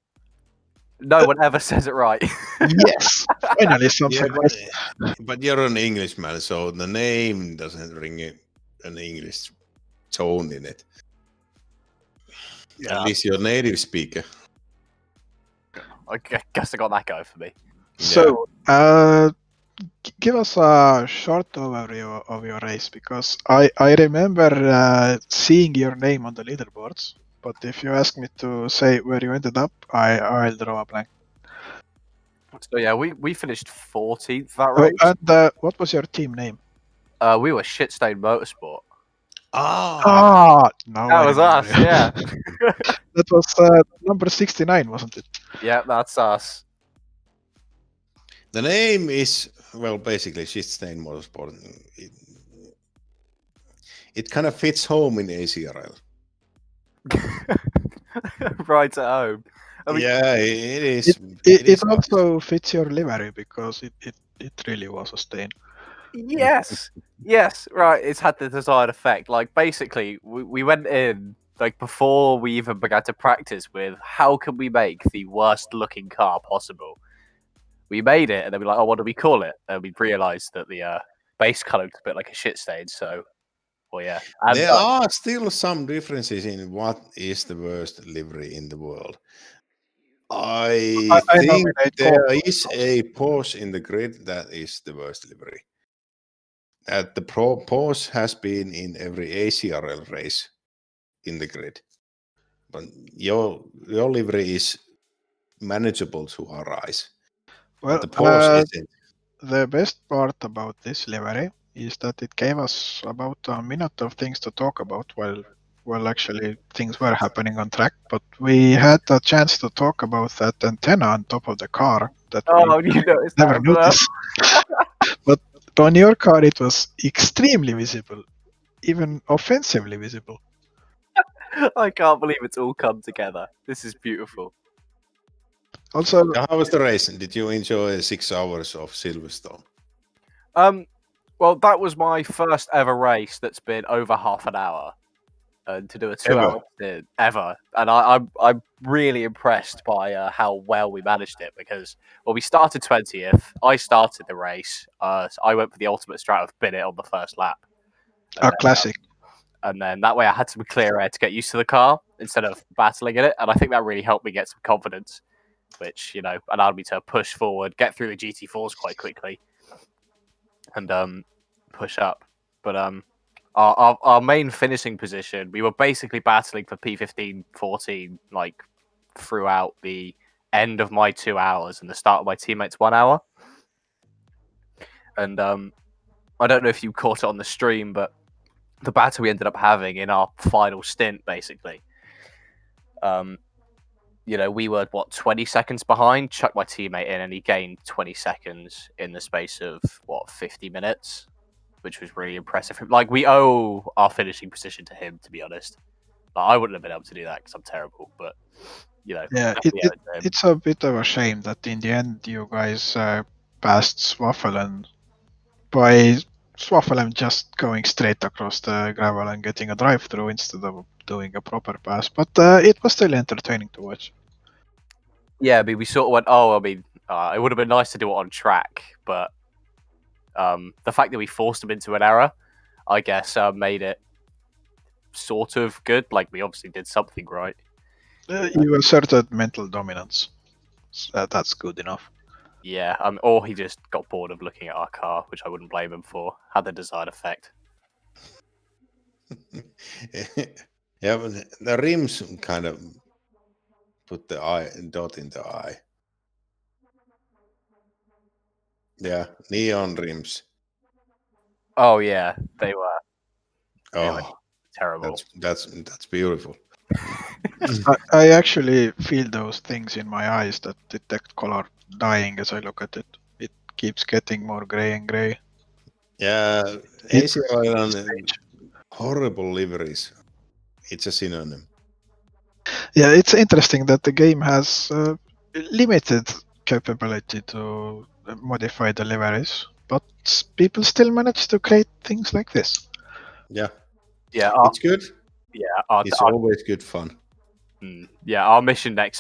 No one ever says it right. Yes, finally some Yeah, success. but you're an Englishman, so the name doesn't ring an English tone in it. Yeah. At least you're a native speaker. I guess I got that going for me. So, give us a short overview of your race, because I remember seeing your name on the leaderboards, but if you ask me to say where you ended up, I'll draw a blank. So yeah, we finished 14th that Oh, race. and what was your team name? We were Shitstain Motorsport. Ah, no, that I was remember us. you. Yeah. That was number 69, wasn't it? Yeah, that's us. The name is, well, basically Shitstain Motorsport. It kind of fits home in ACRL. Right at home. I mean, yeah, it is. It also fits your livery, because it really was a stain. Yes, yes, right. It's had the desired effect. Like basically, we went in like before we even began to practice with how can we make the worst looking car possible. We made it, and then we're like, oh, what do we call it? And we realised that the base colour looked a bit like a shit stain. So, well, yeah. And, There are still some differences in what is the worst livery in the world. I I think nominate there Corp. is a pause in the grid that is the worst livery. The pause has been in every ACRL race in the grid, but your livery is manageable to our eyes. Well, the pause isn't. the best part about this livery is that it gave us about a minute of things to talk about while actually things were happening on track. But we had a chance to talk about that antenna on top of the car that Oh, we you noticed never that as well? noticed. But on your car, it was extremely visible, even offensively visible. I can't believe it's all come together. This is beautiful. Also, How was the race? Did you enjoy 6 hours of Silverstone? Well, that was my first ever race that's been over half an hour, and to do a 2-hour stint ever. And I'm really impressed by how well we managed it because we started 20th. I started the race. So I went for the ultimate strat of bin it on the first lap. A classic. And then that way I had some clear air to get used to the car instead of battling in it. And I think that really helped me get some confidence, which, allowed me to push forward, get through the GT4s quite quickly, and push up. But our main finishing position, we were basically battling for P15, 14, like throughout the end of my 2 hours and the start of my teammates' 1 hour. And I don't know if you caught it on the stream, but the battle we ended up having in our final stint, basically, we were 20 seconds behind. Chucked my teammate in, and he gained 20 seconds in the space of 50 minutes, which was really impressive. Like, we owe our finishing position to him, to be honest. Like, I wouldn't have been able to do that because I'm terrible, but Yeah, definitely owe it to him. it's a bit of a shame that in the end you guys passed Swaffelen by Swaffelen just going straight across the gravel and getting a drive through instead of doing a proper pass. But it was still entertaining to watch. Yeah, I mean, we sort of went, it would have been nice to do it on track, but the fact that we forced him into an error, I guess, made it sort of good. Like, we obviously did something right. You asserted mental dominance. So that's good enough. Yeah, or he just got bored of looking at our car, which I wouldn't blame him for. Had the desired effect. Yeah, but the rims kind of put the dot in the eye. Yeah, neon rims. Oh yeah, they were. They were Oh, terrible. that's beautiful. I actually feel those things in my eyes that detect color dying as I look at it. It keeps getting more gray and gray. Yeah, ACRL horrible liveries. It's a synonym. Yeah, it's interesting that the game has limited capability to modify the liveries, but people still manage to create things like this. Yeah. Yeah, it's good. Yeah, It's always good fun. Yeah, our mission next